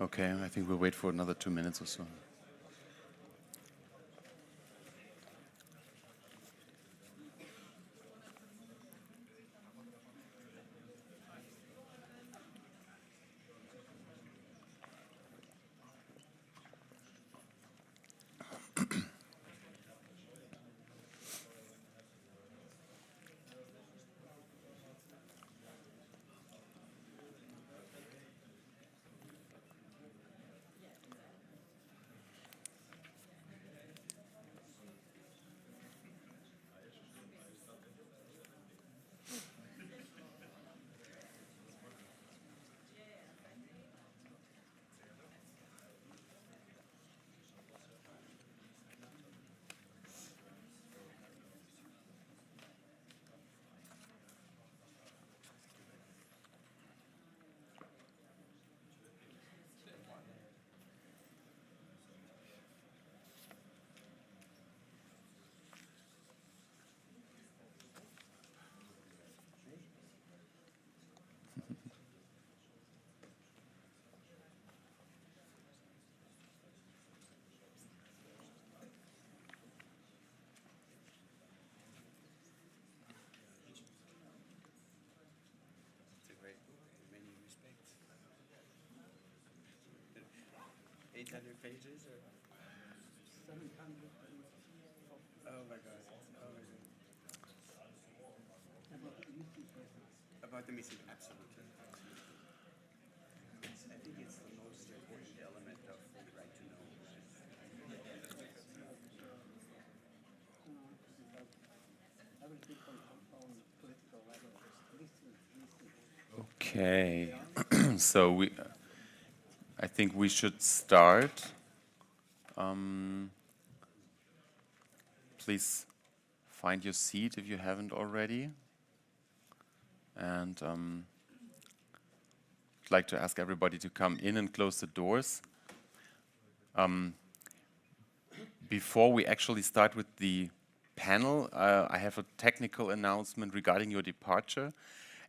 Okay, I think we'll wait for another 2 minutes or so. It's a great book in many respects. 800 pages or? 700. Oh my God. Oh my God. About the missing, absolutely. I think it's the most important element of the right to know. Everything on political level. Listen. Okay, so I think we should start. Please find your seat if you haven't already. And I'd like to ask everybody to come in and close the doors. Before we actually start with the panel, I have a technical announcement regarding your departure.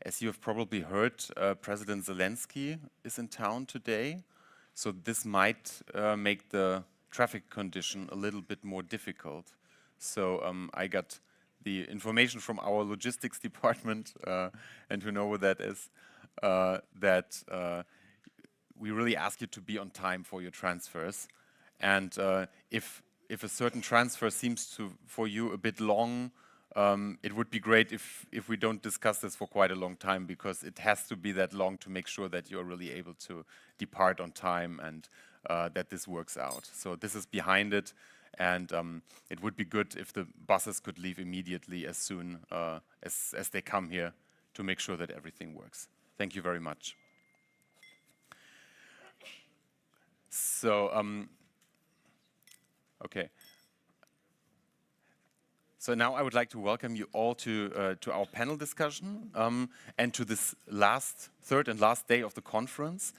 As you have probably heard, President Zelensky is in town today, so this might make the traffic condition a little bit more difficult. So I got the information from our logistics department, and who know what that is, that we really ask you to be on time for your transfers. And if a certain transfer seems for you a bit long, it would be great if we don't discuss this for quite a long time, because it has to be that long to make sure that you're really able to depart on time and that this works out. So this is behind it, and it would be good if the buses could leave immediately as soon as they come here, to make sure that everything works. Thank you very much. So, okay. So now I would like to welcome you all to our panel discussion and to this third and last day of the conference.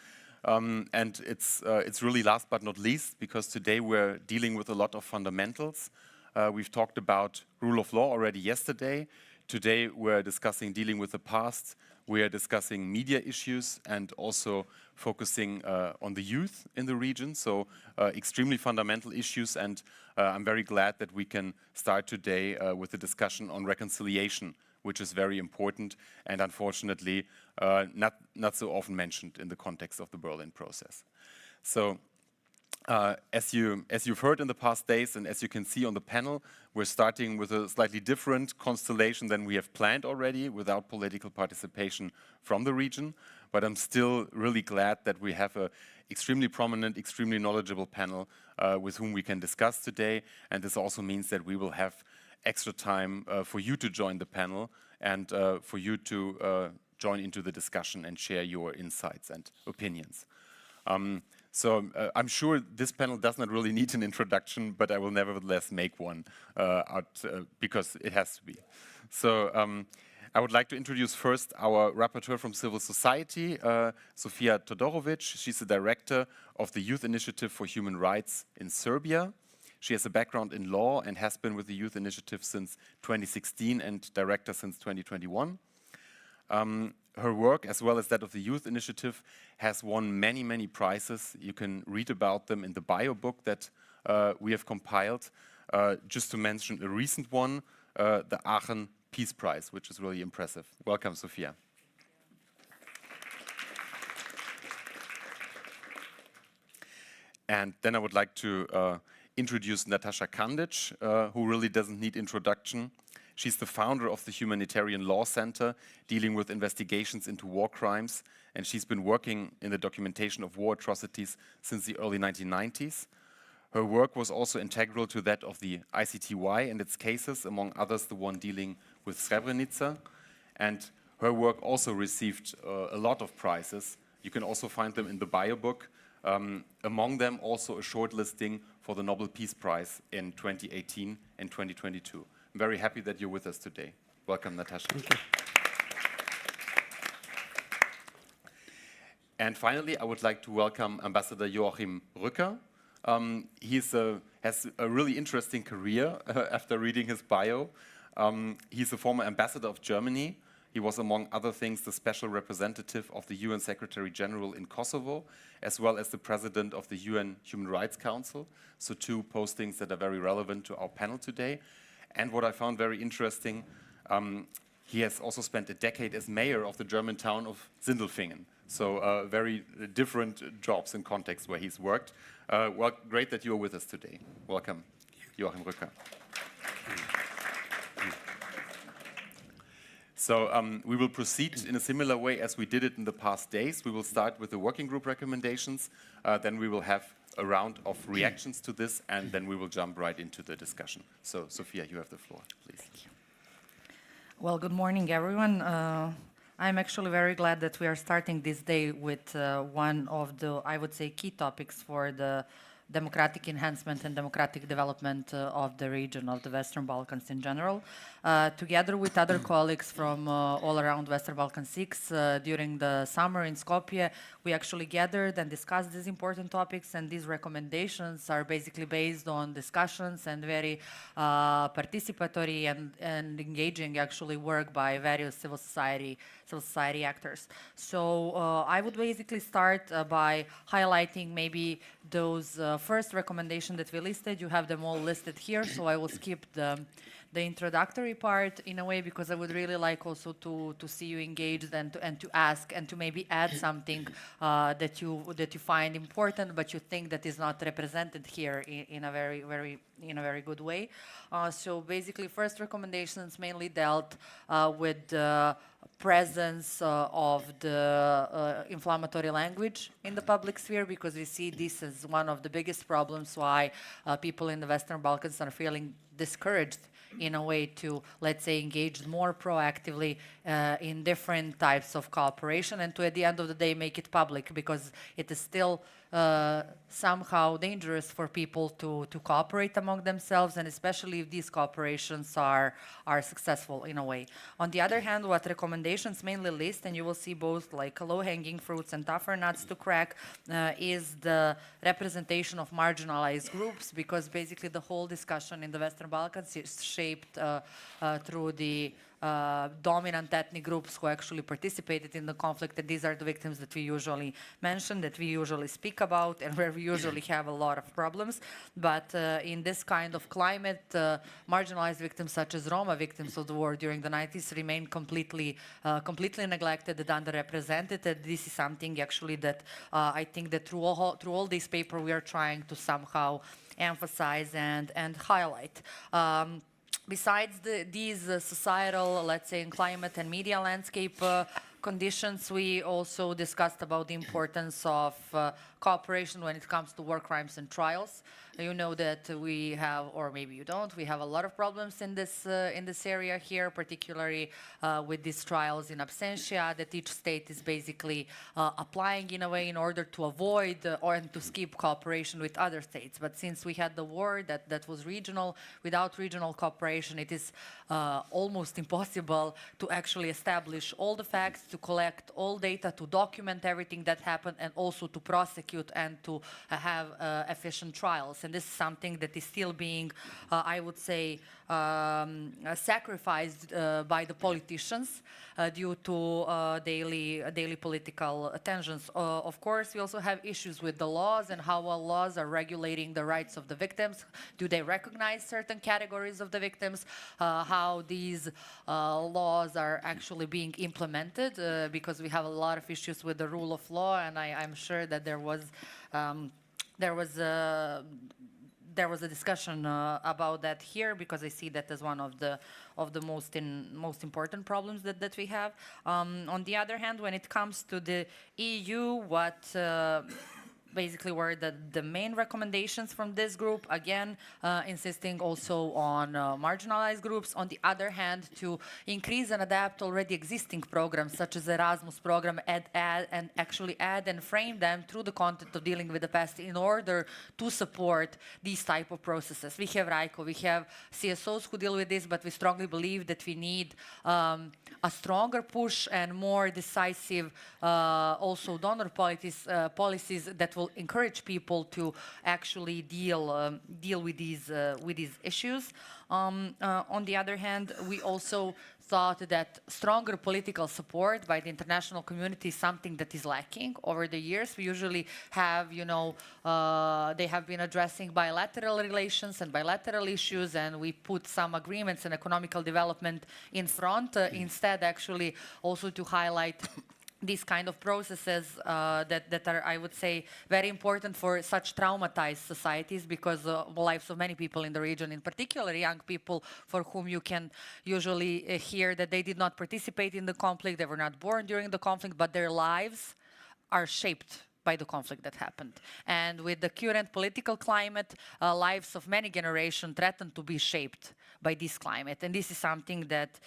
And it's really last but not least, because today we're dealing with a lot of fundamentals. We've talked about rule of law already yesterday. Today we're discussing dealing with the past. We are discussing media issues and also focusing on the youth in the region. So extremely fundamental issues, and I'm very glad that we can start today with a discussion on reconciliation, which is very important and unfortunately not so often mentioned in the context of the Berlin process. So as you've heard in the past days, and as you can see on the panel, we're starting with a slightly different constellation than we have planned already, without political participation from the region. But I'm still really glad that we have an extremely prominent, extremely knowledgeable panel with whom we can discuss today. And this also means that we will have extra time for you to join the panel and for you to join into the discussion and share your insights and opinions. So I'm sure this panel does not really need an introduction, but I will nevertheless make one because it has to be. So I would like to introduce first our rapporteur from civil society, Sofia Todorovic. She's the director of the Youth Initiative for Human Rights in Serbia. She has a background in law and has been with the Youth Initiative since 2016 and director since 2021. Her work, as well as that of the Youth Initiative, has won many, many prizes. You can read about them in the bio book that we have compiled. Just to mention a recent one, the Aachen Peace Prize, which is really impressive. Welcome, Sophia. And then I would like to introduce Natasha Kandic, who really doesn't need introduction. She's the founder of the Humanitarian Law Center, dealing with investigations into war crimes, and she's been working in the documentation of war atrocities since the early 1990s. Her work was also integral to that of the ICTY and its cases, among others the one dealing with Srebrenica. And her work also received a lot of prizes. You can also find them in the bio book. Among them also a short listing for the Nobel Peace Prize in 2018 and 2022. I'm very happy that you're with us today. Welcome, Natasha. Thank you. And finally, I would like to welcome Ambassador Joachim Rücker. He has a really interesting career after reading his bio. He's a former ambassador of Germany. He was, among other things, the special representative of the UN Secretary General in Kosovo, as well as the president of the UN Human Rights Council. So two postings that are very relevant to our panel today. And what I found very interesting, he has also spent a decade as mayor of the German town of Sindelfingen. So very different jobs and contexts where he's worked. Well, great that you're with us today. Welcome, Joachim Rücker. So we will proceed in a similar way as we did it in the past days. We will start with the working group recommendations. Then we will have a round of reactions to this, and then we will jump right into the discussion. So, Sophia, you have the floor, please. Thank you. Well, good morning, everyone. I'm actually very glad that we are starting this day with one of the, I would say, key topics for the democratic enhancement and democratic development of the region of the Western Balkans in general. Together with other colleagues from all around Western Balkan 6, during the summer in Skopje, we actually gathered and discussed these important topics, and these recommendations are basically based on discussions and very participatory and engaging actually work by various civil society actors. So I would basically start by highlighting maybe those first recommendations that we listed. You have them all listed here, so I will skip the introductory part in a way, because I would really like also to see you engaged and to ask and to maybe add something that you find important, but you think that is not represented here in a very good way. So basically, first recommendations mainly dealt with the presence of the inflammatory language in the public sphere, because we see this as one of the biggest problems why people in the Western Balkans are feeling discouraged in a way to, let's say, engage more proactively in different types of cooperation, and to, at the end of the day, make it public, because it is still somehow dangerous for people to cooperate among themselves, and especially if these cooperations are successful in a way. On the other hand, what recommendations mainly list, and you will see both like low-hanging fruits and tougher nuts to crack, is the representation of marginalized groups, because basically the whole discussion in the Western Balkans is shaped through the dominant ethnic groups who actually participated in the conflict, and these are the victims that we usually mention, that we usually speak about, and where we usually have a lot of problems. But in this kind of climate, marginalized victims such as Roma victims of the war during the 90s remain completely neglected and underrepresented. And this is something actually that I think that through all this paper we are trying to somehow emphasize and highlight. Besides these societal, let's say, climate and media landscape conditions, we also discussed about the importance of cooperation when it comes to war crimes and trials. You know that we have, or maybe you don't, we have a lot of problems in this area here, particularly with these trials in absentia, that each state is basically applying in a way in order to avoid or to skip cooperation with other states. But since we had the war that was regional, without regional cooperation, it is almost impossible to actually establish all the facts, to collect all data, to document everything that happened, and also to prosecute prosecute and to have efficient trials. And this is something that is still being, I would say, sacrificed by the politicians due to daily political tensions. Of course, we also have issues with the laws and how our laws are regulating the rights of the victims. Do they recognize certain categories of the victims? How these laws are actually being implemented? Because we have a lot of issues with the rule of law, and I'm sure that there was a discussion about that here, because I see that as one of the most important problems that we have. On the other hand, when it comes to the EU, what basically were the main recommendations from this group, again, insisting also on marginalized groups. On the other hand, to increase and adapt already existing programs, such as Erasmus program, and actually add and frame them through the content of dealing with the past in order to support these type of processes. We have RICO, we have CSOs who deal with this, but we strongly believe that we need a stronger push and more decisive also donor policies that will encourage people to actually deal with these issues. On the other hand, we also thought that stronger political support by the international community is something that is lacking over the years. We usually have, they have been addressing bilateral relations and bilateral issues, and we put some agreements and economical development in front, instead actually also to highlight these kind of processes that are, I would say, very important for such traumatized societies, because the lives of many people in the region, in particular young people, for whom you can usually hear that they did not participate in the conflict, they were not born during the conflict, but their lives are shaped by the conflict that happened. And with the current political climate, lives of many generations threaten to be shaped by this climate. And this is something that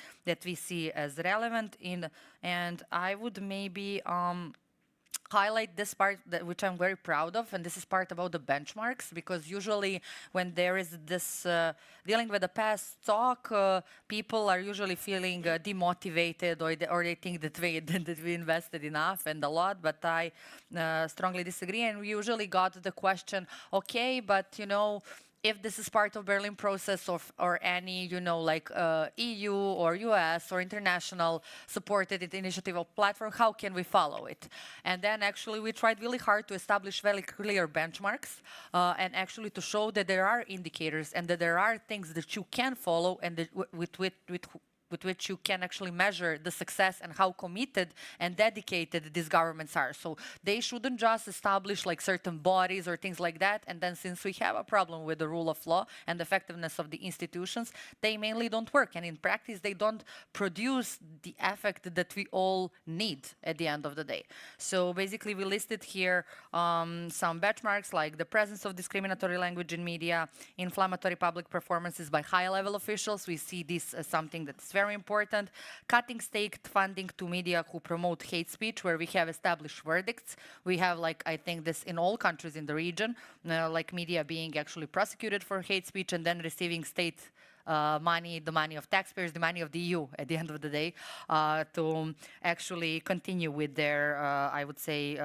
we see as relevant and I would maybe highlight this part, which I'm very proud of, and this is part about the benchmarks, because usually when there is this dealing with the past talk, people are usually feeling demotivated, or they think that we invested enough and a lot, but I strongly disagree. And we usually got the question, okay, but if this is part of Berlin process or any, like EU or US or international supported initiative or platform, how can we follow it? And then actually we tried really hard to establish very clear benchmarks and actually to show that there are indicators and that there are things that you can follow and that with which you can actually measure the success and how committed and dedicated these governments are. So they shouldn't just establish like certain bodies or things like that, and then since we have a problem with the rule of law and the effectiveness of the institutions, they mainly don't work, and in practice they don't produce the effect that we all need at the end of the day. So basically we listed here some benchmarks like the presence of discriminatory language in media, inflammatory public performances by high-level officials. We see this as something that's very important. Cutting state funding to media who promote hate speech, where we have established verdicts. We have, I think this in all countries in the region, like media being actually prosecuted for hate speech and then receiving state money, the money of taxpayers, the money of the EU at the end of the day, to actually continue with their, I would say,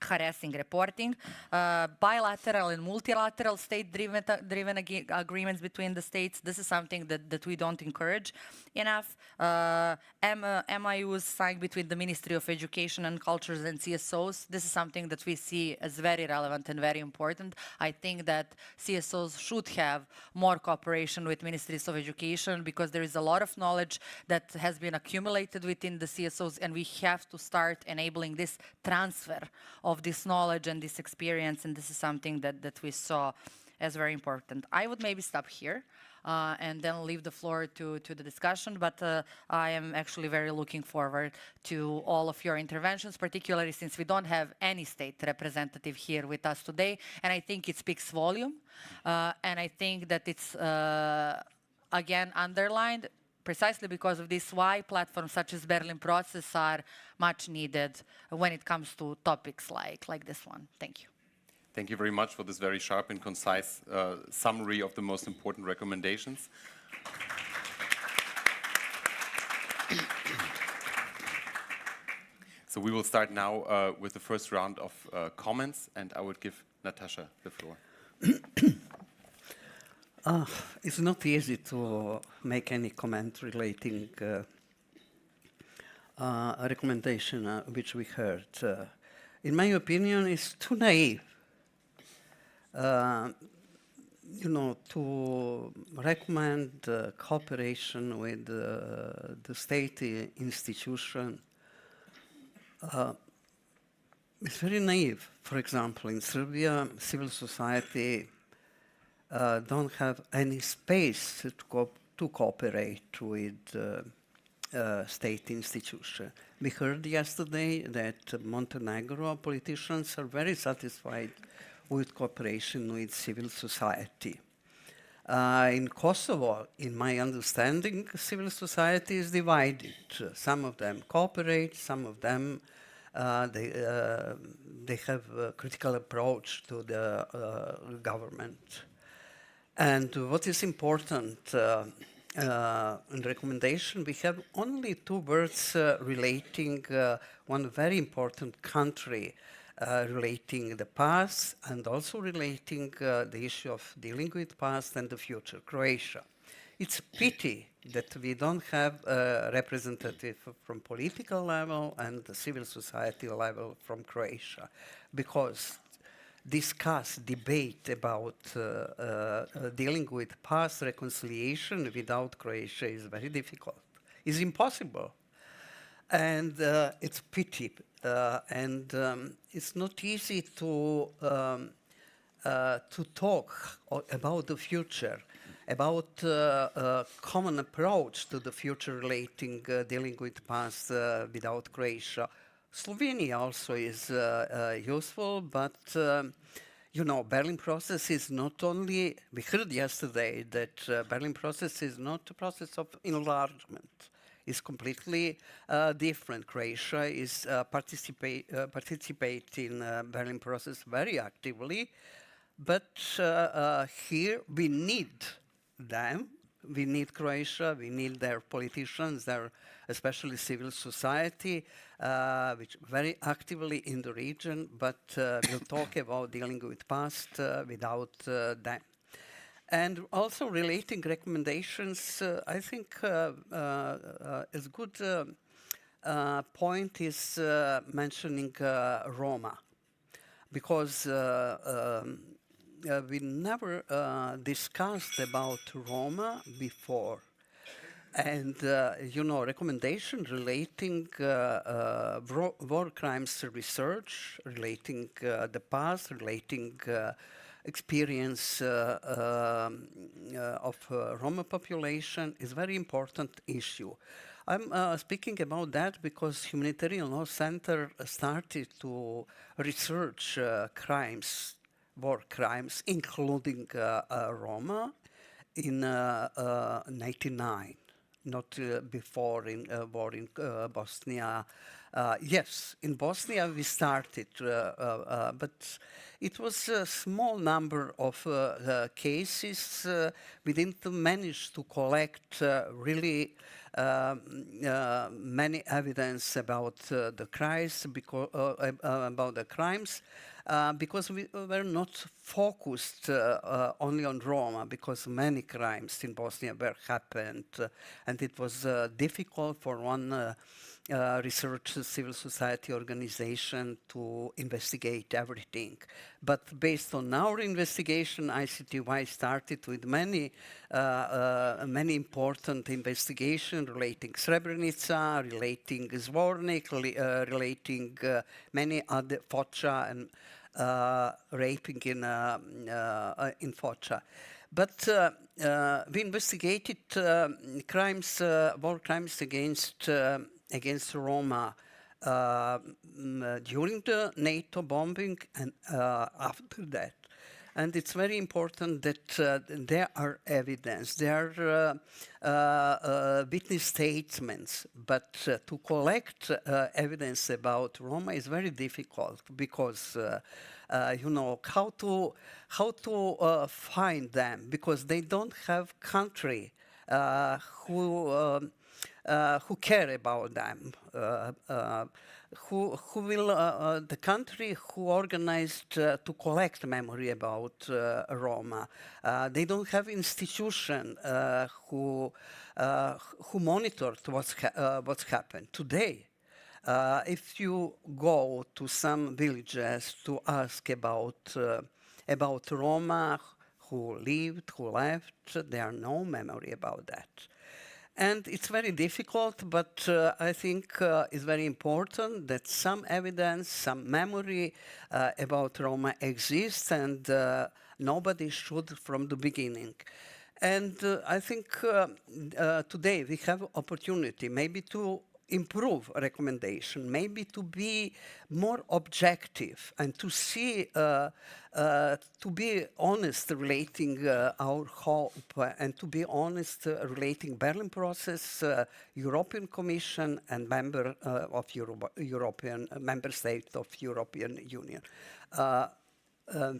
harassing reporting, bilateral and multilateral state-driven agreements between the states. This is something that we don't encourage enough. MIUs signed between the Ministry of Education and Cultures and CSOs. This is something that we see as very relevant and very important. I think that CSOs should have more cooperation with Ministries of Education, because there is a lot of knowledge that has been accumulated within the CSOs, and we have to start enabling this transfer of this knowledge and this experience, and this is something that we saw as very important. I would maybe stop here and then leave the floor to the discussion, but I am actually very looking forward to all of your interventions, particularly since we don't have any state representative here with us today, and I think it speaks volume, and I think that it's again underlined precisely because of this why platforms such as Berlin Process are much needed when it comes to topics like this one. Thank you. Thank you very much for this very sharp and concise summary of the most important recommendations. So we will start now with the first round of comments, and I would give Natasha the floor. It's not easy to make any comment relating a recommendation which we heard. In my opinion, it's too naive, to recommend cooperation with the state institution. It's very naive. For example, in Serbia, civil society don't have any space to cooperate with state institution. We heard yesterday that Montenegro politicians are very satisfied with cooperation with civil society. In Kosovo, in my understanding, civil society is divided. Some of them cooperate, some of them they have a critical approach to the government. And what is important in recommendation, we have only 2 words relating one very important country, relating the past and also relating the issue of dealing with past and the future, Croatia. It's a pity that we don't have a representative from political level and the civil society level from Croatia, because debate about dealing with past reconciliation without Croatia is very difficult. It's impossible. And it's pity. And it's not easy to talk about the future, about a common approach to the future relating, dealing with past without Croatia. Slovenia also is useful, but Berlin process is not only, we heard yesterday that Berlin process is not a process of enlargement. It's completely different. Croatia is participate in Berlin process very actively, but here we need them. We need Croatia, we need their politicians, their especially civil society, which very actively in the region, but we'll talk about dealing with past without them. And also relating recommendations, I think a good point is mentioning Roma, because we never discussed about Roma before. And, recommendation relating war crimes research, relating the past, relating experience of Roma population is very important issue. I'm speaking about that because Humanitarian Law Center started to research crimes, war crimes, including Roma, in 1999, not before in war in Bosnia. Yes, in Bosnia we started, but it was a small number of cases. We didn't manage to collect really many evidence about the crimes, because we were not focused only on Roma, because many crimes in Bosnia were happened, and it was difficult for one research civil society organization to investigate everything. But based on our investigation, ICTY started with many important investigations relating Srebrenica, relating Zvornik, relating many other Foča and raping in Foča. But we investigated crimes, war crimes against Roma during the NATO bombing and after that. And it's very important that there are evidence, there are witness statements, but to collect evidence about Roma is very difficult because how to find them, because they don't have country who who care about them, who will the country who organized to collect memory about Roma. They don't have institution who monitored what's happened today. If you go to some villages to ask about Roma who lived, who left, there are no memory about that. And it's very difficult, but I think it's very important that some evidence, some memory about Roma exists, and nobody should from the beginning. And I think today we have opportunity maybe to improve recommendation, maybe to be more objective and to see, to be honest relating our hope and to be honest relating Berlin process, European Commission and member of European member state of European Union.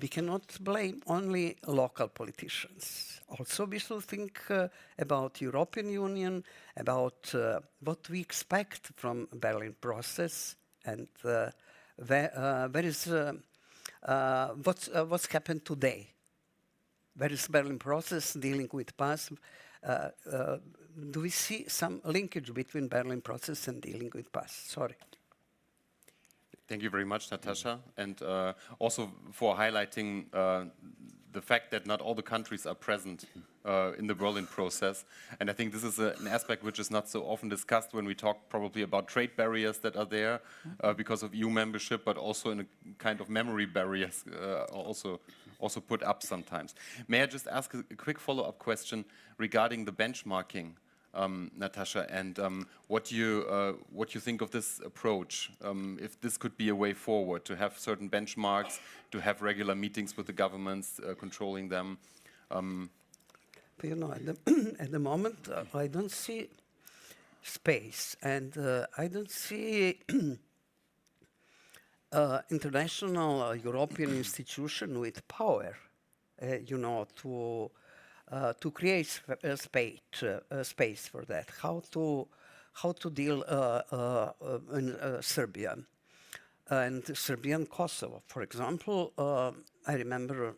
We cannot blame only local politicians. Also, we should think about European Union, about what we expect from Berlin process, and where is what's happened today. Where is Berlin process dealing with past? Do we see some linkage between Berlin process and dealing with past? Sorry. Thank you very much, Natasha, and also for highlighting the fact that not all the countries are present in the Berlin process. And I think this is an aspect which is not so often discussed when we talk probably about trade barriers that are there because of EU membership, but also in a kind of memory barriers also put up sometimes. May I just ask a quick follow-up question regarding the benchmarking? Natasha, and what you think of this approach, if this could be a way forward, to have certain benchmarks, to have regular meetings with the governments, controlling them. You know, at the moment, I don't see space, and I don't see international European institution with power, you know, to create a space for that. How to deal in Serbia and Serbian Kosovo, for example. I remember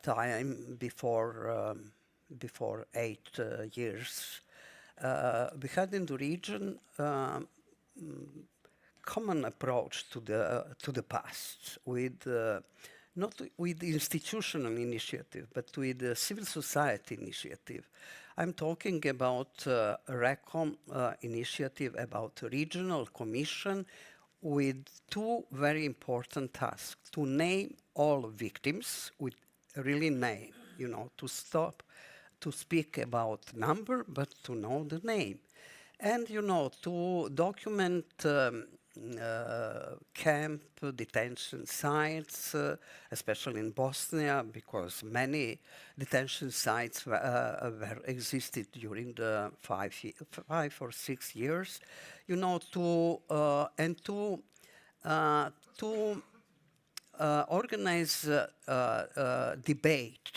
time before 8 years. We had in the region common approach to the past with. Not with the institutional initiative, but with the civil society initiative. I'm talking about a RECOM initiative, about a regional commission with two very important tasks: to name all victims with really name, you know, to stop to speak about number, but to know the name. And, you know, to document camp detention sites, especially in Bosnia, because many detention sites were existed during the 5 or 6 years, you know, to organize debate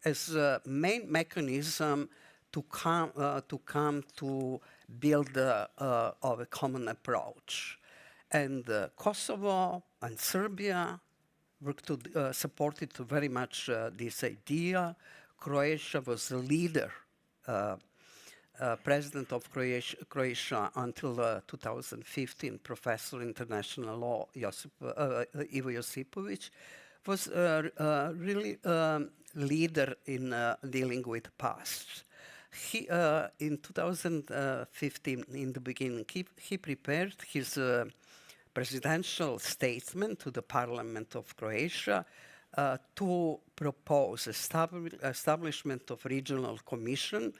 as a main mechanism to come to build of a common approach. And Kosovo and Serbia supported very much this idea. Croatia was the leader, president of Croatia until 2015, professor international law, Ivo Josipovic, was really leader in dealing with past. He, in 2015, in the beginning, he prepared his presidential statement to the Parliament of Croatia to propose establishment of regional commission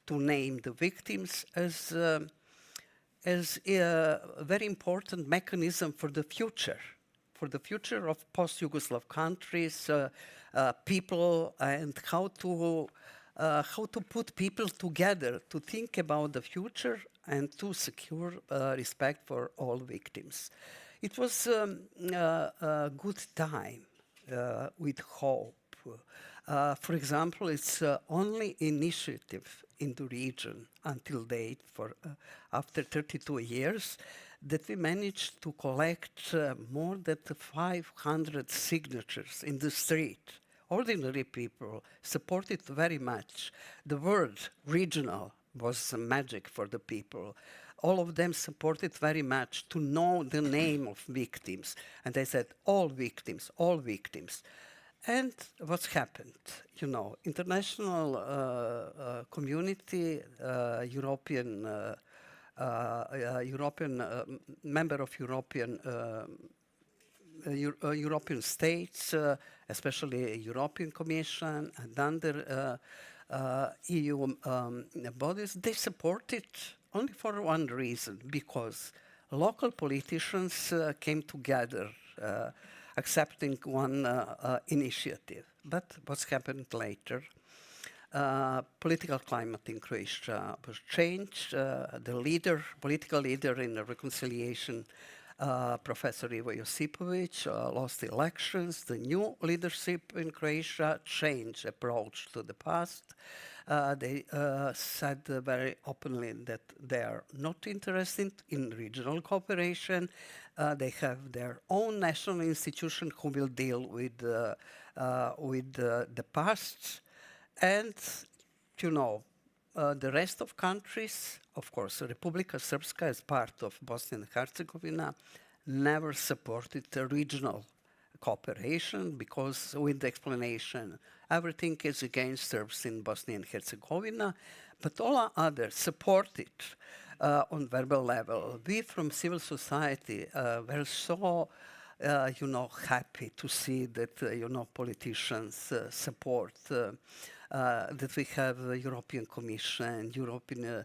to name the victims as a very important mechanism for the future of post-Yugoslav countries, people, and how to put people together to think about the future and to secure respect for all victims. It was a good time with hope. For example, it's only initiative in the region until date after 32 years that we managed to collect more than 500 signatures in the street. Ordinary people supported very much. The word regional was magic for the people. All of them supported very much to know the name of victims. And they said, all victims, all victims. And what's happened? You know, international community, European member of European states, especially European Commission and other EU bodies, they support it only for one reason, because local politicians came together accepting one initiative. But what's happened later? Political climate in Croatia was changed. The political leader in the reconciliation, Professor Ivo Josipovic, lost elections. The new leadership in Croatia changed approach to the past. They said very openly that they are not interested in regional cooperation. They have their own national institution who will deal with the past. And, you know, the rest of countries, of course, Republika Srpska as part of Bosnia and Herzegovina, never supported the regional cooperation because with the explanation, everything is against Serbs in Bosnia and Herzegovina, but all others supported on verbal level. We from civil society were so happy to see that, politicians support that we have the European Commission, European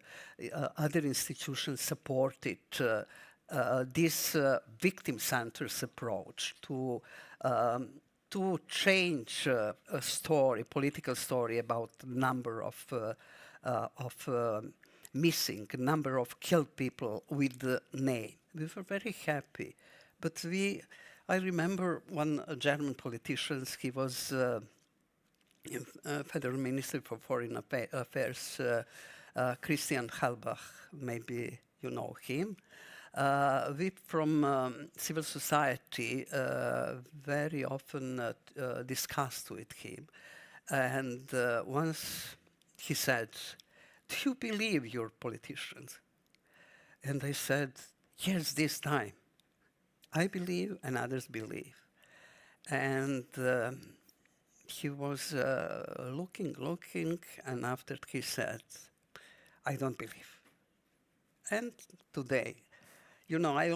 other institutions supported this victim-centered approach to change a story, political story about number of missing, number of killed people with the name. We were very happy, but I remember one German politician. He was Federal Minister for Foreign Affairs, Christian Hellbach. Maybe you know him. We from civil society very often discussed with him. And once he said, "Do you believe your politicians?" And I said, "Yes, this time. I believe and others believe." And he was looking, and after he said, "I don't believe." And today, I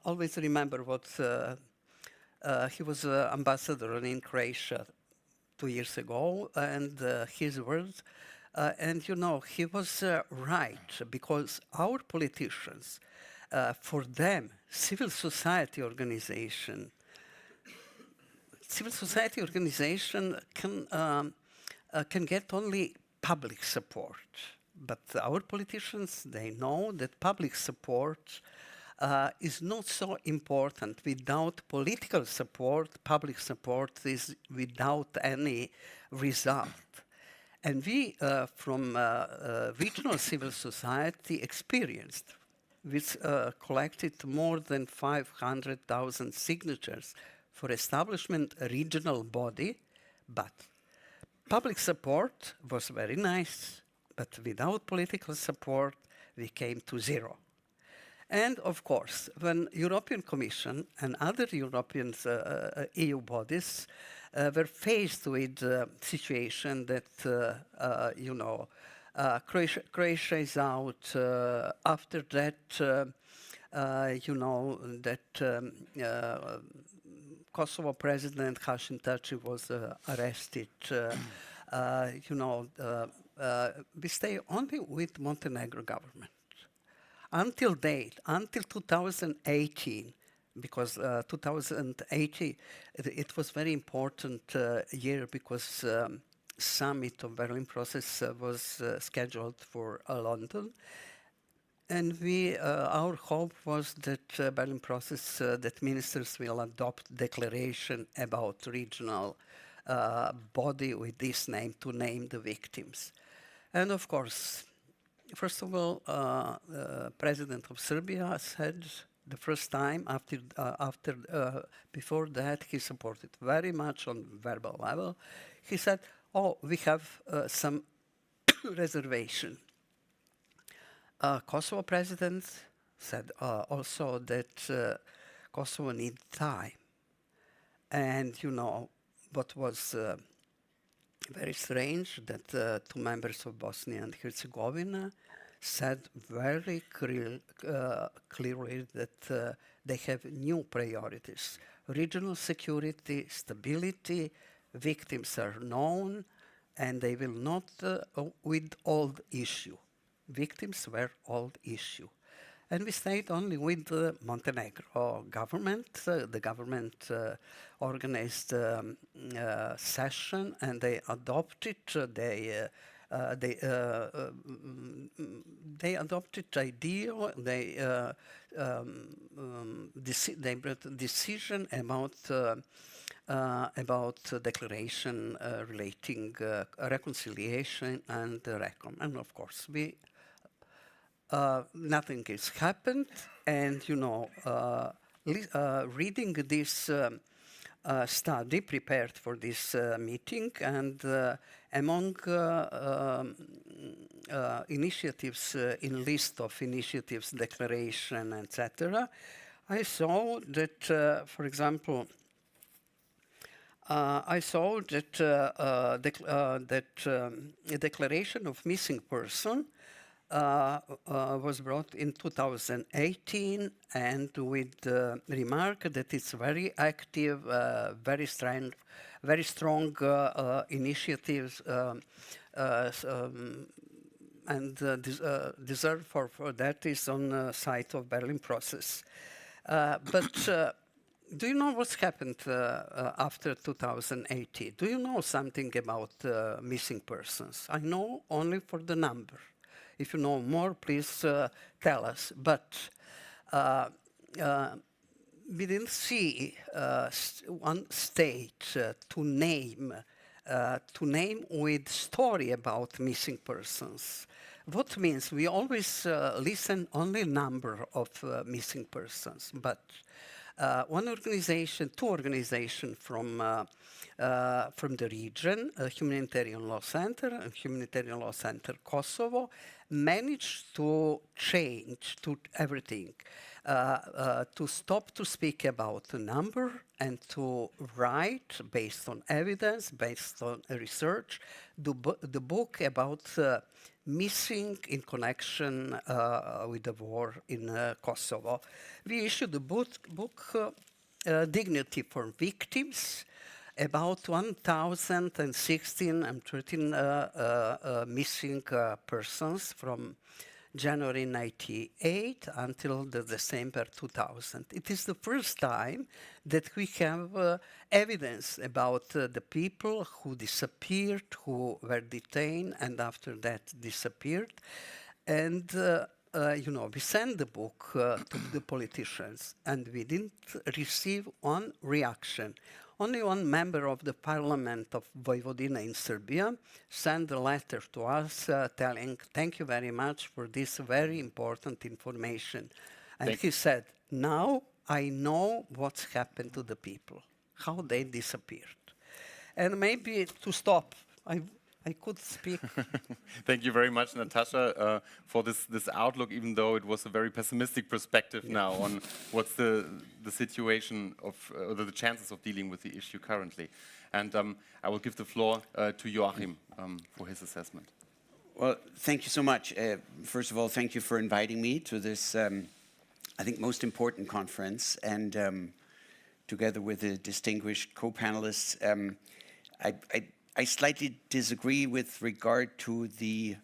always remember what he was ambassador in Croatia 2 years ago, and his words, and he was right, because our politicians, for them, civil society organization can get only public support. But our politicians, they know that public support is not so important. Without political support, public support is without any result. And we, from regional civil society, experienced. We collected more than 500,000 signatures for establishment a regional body, but public support was very nice, but without political support, we came to zero. And of course, when European Commission and other European EU bodies were faced with the situation that, Croatia is out, after that, Kosovo President Hashim Thaci was arrested. We stay only with Montenegro government. Until date, until 2018, because 2018, it was very important year because summit of Berlin process was scheduled for London. And our hope was that Berlin process, that ministers will adopt declaration about regional body with this name to name the victims. And of course, first of all, President of Serbia said the first time before that he supported very much on verbal level. He said, "Oh, we have some reservation." Kosovo president said also that Kosovo needs time. And you know what was very strange, that two members of Bosnia and Herzegovina said very clearly that they have new priorities. Regional security, stability, victims are known, and they will not with old issue. Victims were old issue. And we stayed only with the Montenegro government. The government organized a session, and they adopted they adopted idea. They brought a decision about declaration relating reconciliation and recon. And of course, nothing has happened, and you know, reading this study prepared for this meeting, and among initiatives in list of initiatives, declaration, etc., I saw that, for example, I saw that a declaration of missing person was brought in 2018, and with the remark that it's very active, very strong initiatives, and deserve for that is on the site of Berlin process. But do you know what's happened after 2018? Do you know something about missing persons? I know only for the number. If you know more, please tell us. But we didn't see one state to name with story about missing persons. What means we always listen only number of missing persons, but one organization, two organizations from the region, Humanitarian Law Center and Humanitarian Law Center Kosovo, managed to change to everything, to stop to speak about the number and to write, based on evidence, based on research, the book about missing in connection with the war in Kosovo. We issued the book Dignity for Victims, about 1,016 and 13 missing persons from January 98 until the December 2000. It is the first time that we have evidence about the people who disappeared, who were detained, and after that disappeared. And you know, we sent the book to the politicians, and we didn't receive one reaction. Only one member of the parliament of Vojvodina in Serbia sent a letter to us telling, "Thank you very much for this very important information." And he said, "Now I know what's happened to the people, how they disappeared." And maybe to stop, I could speak. Thank you very much, Natasha, for this outlook, even though it was a very pessimistic perspective now on what's the situation of, the chances of dealing with the issue currently. And I will give the floor to Joachim for his assessment. Well, thank you so much. First of all, thank you for inviting me to this, I think, most important conference. And together with the distinguished co-panelists, I slightly disagree with regard to the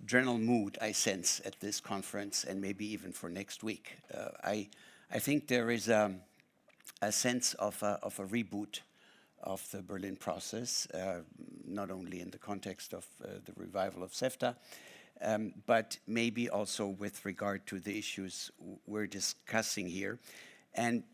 general mood I sense at this conference, and maybe even for next week. I think there is a sense of a reboot of the Berlin process, not only in the context of the revival of CEFTA, but maybe also with regard to the issues we're discussing here. And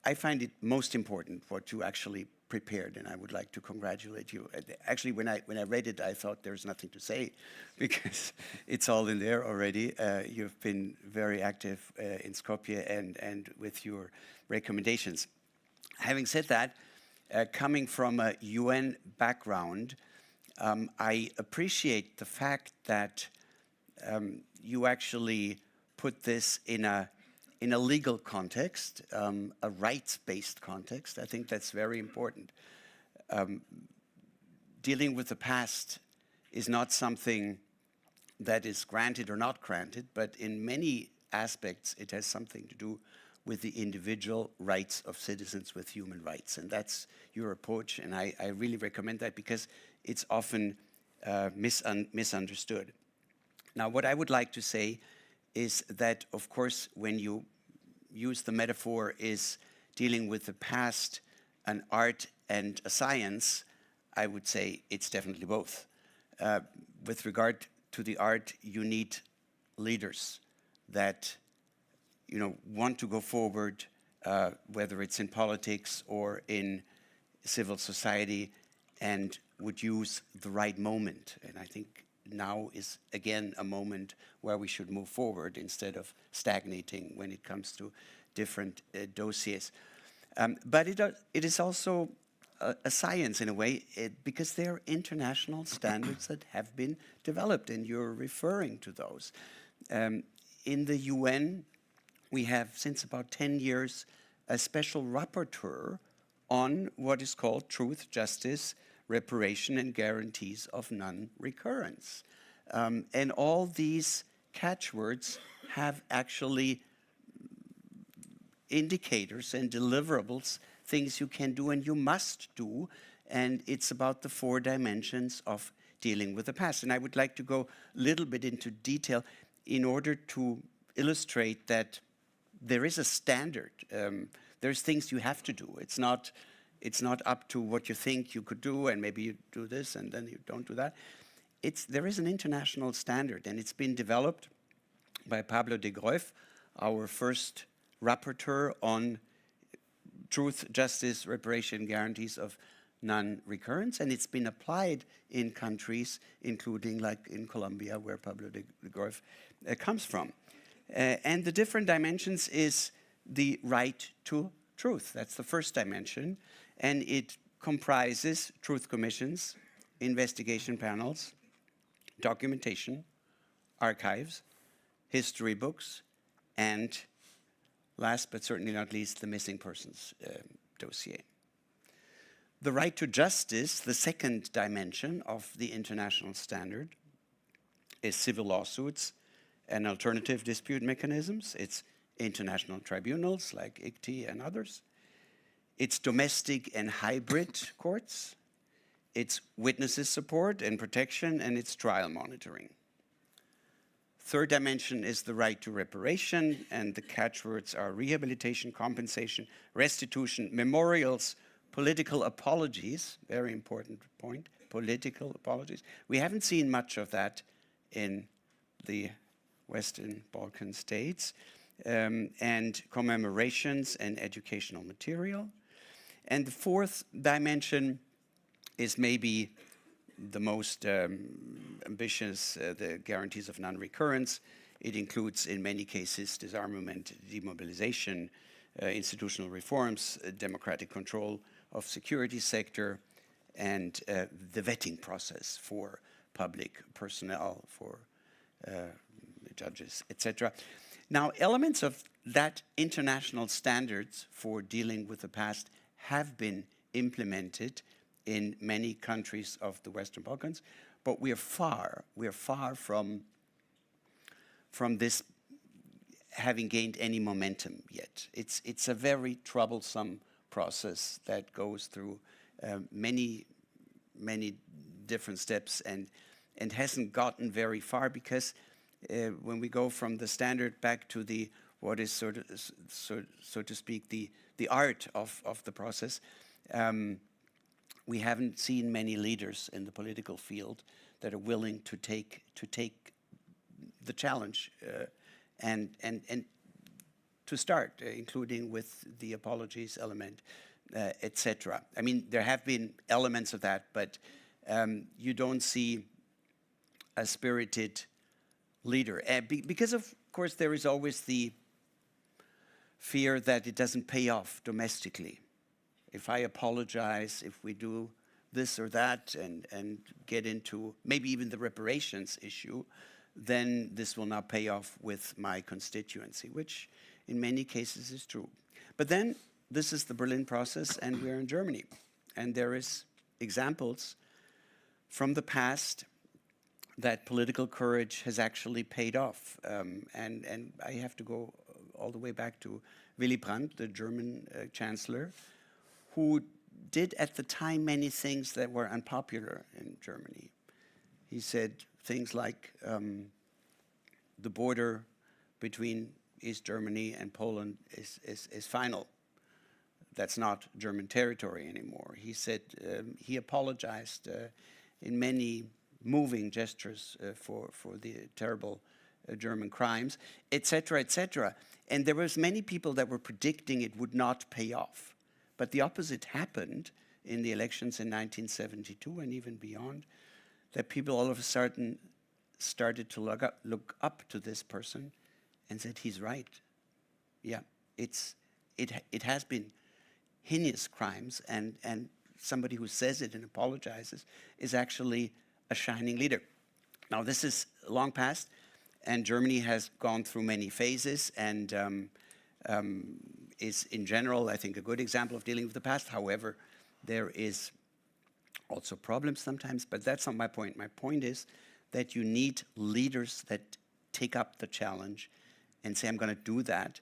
I find it most important what you actually prepared, and I would like to congratulate you. Actually, when I read it, I thought there's nothing to say because it's all in there already. You've been very active in Skopje and with your recommendations. Having said that, coming from a UN background, I appreciate the fact that you actually put this in a legal context, a rights-based context. I think that's very important. Dealing with the past is not something that is granted or not granted, but in many aspects it has something to do with the individual rights of citizens with human rights. And that's your approach, and I really recommend that because it's often misunderstood. Now, what I would like to say is that, of course, when you use the metaphor is dealing with the past, an art and a science, I would say it's definitely both. With regard to the art, you need leaders that want to go forward, whether it's in politics or in civil society, and would use the right moment. And I think now is again a moment where we should move forward instead of stagnating when it comes to different dossiers. But it is also a science in a way, because there are international standards that have been developed, and you're referring to those. In the UN, we have since about 10 years a special rapporteur on what is called truth, justice, reparation, and guarantees of non-recurrence. And all these catchwords have actually indicators and deliverables, things you can do and you must do, and it's about the 4 dimensions of dealing with the past. And I would like to go a little bit into detail in order to illustrate that there is a standard. There's things you have to do. It's not up to what you think you could do, and maybe you do this and then you don't do that. There is an international standard, and it's been developed by Pablo de Groif, our first rapporteur on truth, justice, reparation, guarantees of non-recurrence, and it's been applied in countries, including like in Colombia, where Pablo de Groif comes from. And the different dimensions is the right to truth. That's the first dimension, and it comprises truth commissions, investigation panels, documentation, archives, history books, and last but certainly not least, the missing persons dossier. The right to justice, the second dimension of the international standard, is civil lawsuits and alternative dispute mechanisms. It's international tribunals like ICTY and others. It's domestic and hybrid courts. It's witnesses support and protection, and it's trial monitoring. Third dimension is the right to reparation, and the catchwords are rehabilitation, compensation, restitution, memorials, political apologies, very important point, political apologies. We haven't seen much of that in the Western Balkan states, and commemorations and educational material. And the fourth dimension is maybe the most ambitious, the guarantees of non-recurrence. It includes, in many cases, disarmament, demobilization, institutional reforms, democratic control of security sector, and the vetting process for public personnel, for judges, etc. Now, elements of that international standards for dealing with the past have been implemented in many countries of the Western Balkans, but we are far from this having gained any momentum yet. It's a very troublesome process that goes through many different steps and hasn't gotten very far, because when we go from the standard back to the what is so to speak the art of the process, we haven't seen many leaders in the political field that are willing to take the challenge and to start, including with the apologies element. etc. I mean, there have been elements of that, but you don't see a spirited leader. Because, of course, there is always the fear that it doesn't pay off domestically. If I apologize, if we do this or that and get into maybe even the reparations issue, then this will not pay off with my constituency, which in many cases is true. But then this is the Berlin process, and we're in Germany. And there is examples from the past that political courage has actually paid off. And I have to go all the way back to Willy Brandt, the German chancellor, who did at the time many things that were unpopular in Germany. He said things like the border between East Germany and Poland is final. That's not German territory anymore. He said he apologized in many moving gestures for the terrible German crimes, etc., etc. And there was many people that were predicting it would not pay off. But the opposite happened in the elections in 1972 and even beyond, that people all of a sudden started to look up to this person and said, he's right. Yeah, it has been heinous crimes, and somebody who says it and apologizes is actually a shining leader. Now, this is long past, and Germany has gone through many phases, and is in general, I think, a good example of dealing with the past. However, there is also problems sometimes, but that's not my point. My point is that you need leaders that take up the challenge and say, I'm going to do that.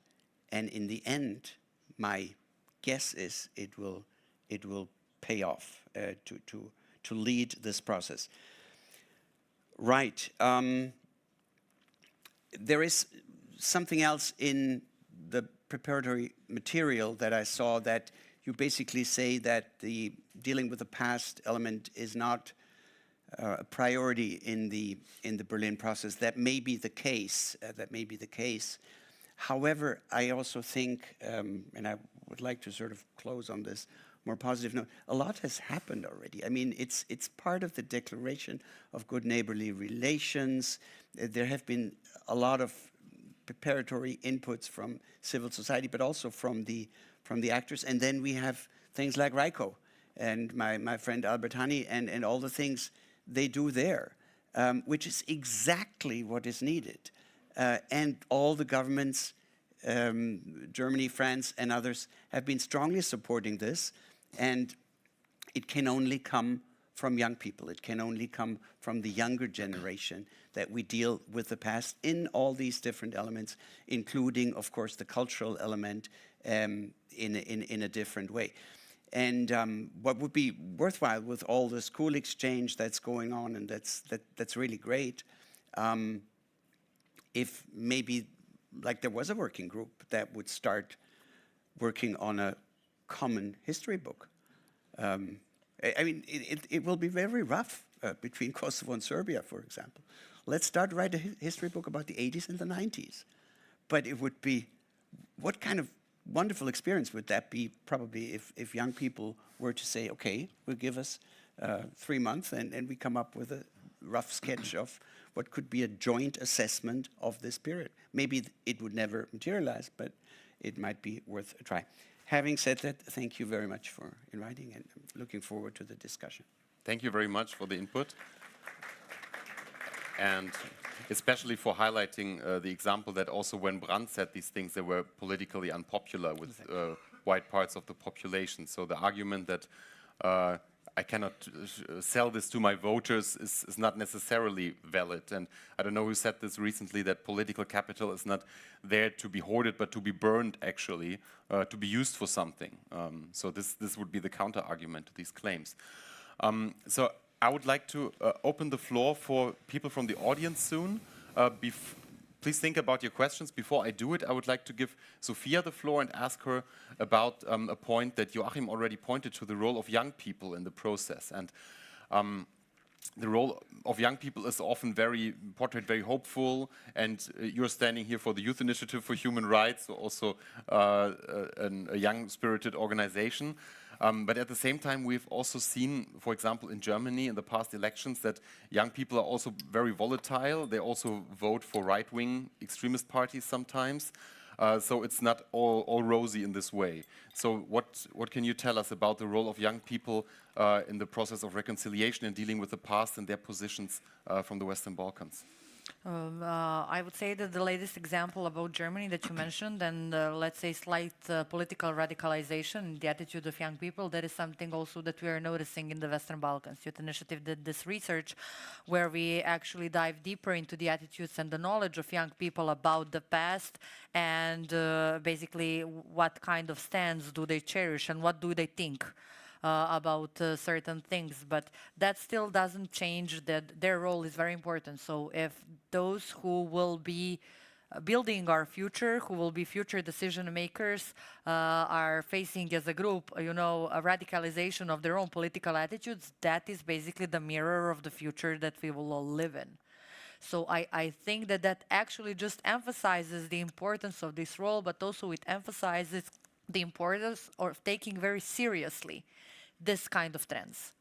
And in the end, my guess is it will pay off to lead this process. Right. There is something else in the preparatory material that I saw, that you basically say that the dealing with the past element is not a priority in the Berlin process. That may be the case. However, I also think, and I would like to sort of close on this more positive note, a lot has happened already. I mean, it's part of the Declaration of Good Neighborly Relations. There have been a lot of preparatory inputs from civil society, but also from the actors. And then we have things like RICO and my friend Albert Honey and all the things they do there, which is exactly what is needed. And all the governments, Germany, France, and others, have been strongly supporting this. And it can only come from young people. It can only come from the younger generation, that we deal with the past in all these different elements, including, of course, the cultural element in a different way. And what would be worthwhile with all the school exchange that's going on, and that's really great, if maybe like there was a working group that would start working on a common history book. I mean, it will be very rough between Kosovo and Serbia, for example. Let's start to write a history book about the 80s and the 90s. But it would be, what kind of wonderful experience would that be, probably, if young people were to say, okay, we'll give us 3 months and we come up with a rough sketch of what could be a joint assessment of this period. Maybe it would never materialize, but it might be worth a try. Having said that, thank you very much for inviting, and I'm looking forward to the discussion. Thank you very much for the input, and especially for highlighting the example that also when Brandt said these things, they were politically unpopular with wide parts of the population. So the argument that I cannot sell this to my voters is not necessarily valid. And I don't know who said this recently, that political capital is not there to be hoarded, but to be burned, actually, to be used for something. So this would be the counter-argument to these claims. So I would like to open the floor for people from the audience soon. Please think about your questions. Before I do it, I would like to give Sophia the floor and ask her about a point that Joachim already pointed to, the role of young people in the process. And the role of young people is often portrayed very hopeful, and you're standing here for the Youth Initiative for Human Rights, so also a young spirited organization. But at the same time, we've also seen, for example, in Germany in the past elections, that young people are also very volatile. They also vote for right-wing extremist parties sometimes. So it's not all rosy in this way. So what can you tell us about the role of young people in the process of reconciliation and dealing with the past and their positions from the Western Balkans? I would say that the latest example about Germany that you mentioned, and let's say slight political radicalization, the attitude of young people, that is something also that we are noticing in the Western Balkans. Youth Initiative did this research where we actually dive deeper into the attitudes and the knowledge of young people about the past, and basically what kind of stance do they cherish and what do they think about certain things, but that still doesn't change that their role is very important. So if those who will be building our future, who will be future decision makers, are facing as a group, a radicalization of their own political attitudes, that is basically the mirror of the future that we will all live in. So I think that actually just emphasizes the importance of this role, but also it emphasizes the importance of taking very seriously this kind of trends.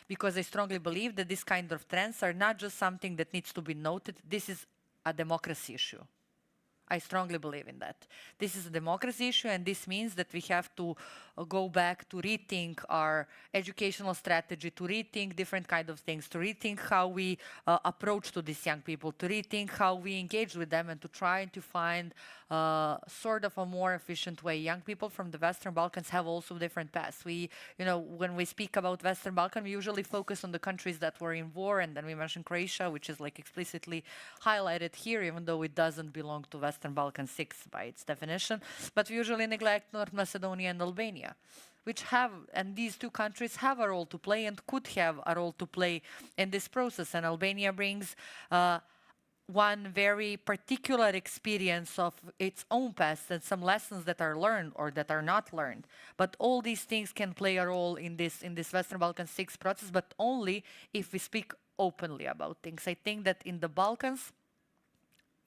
Because I strongly believe that this kind of trends are not just something that needs to be noted, this is a democracy issue. I strongly believe in that. This is a democracy issue, and this means that we have to go back to rethink our educational strategy, to rethink different kind of things, to rethink how we approach to these young people, to rethink how we engage with them, and to try to find sort of a more efficient way. Young people from the Western Balkans have also different paths. When we speak about Western Balkan, we usually focus on the countries that were in war, and then we mention Croatia, which is like explicitly highlighted here, even though it doesn't belong to Western Balkan 6 by its definition. But we usually neglect North Macedonia and Albania, and these two countries have a role to play and could have a role to play in this process. And Albania brings one very particular experience of its own past and some lessons that are learned or that are not learned. But all these things can play a role in this Western Balkan 6 process, but only if we speak openly about things. I think that in the Balkans,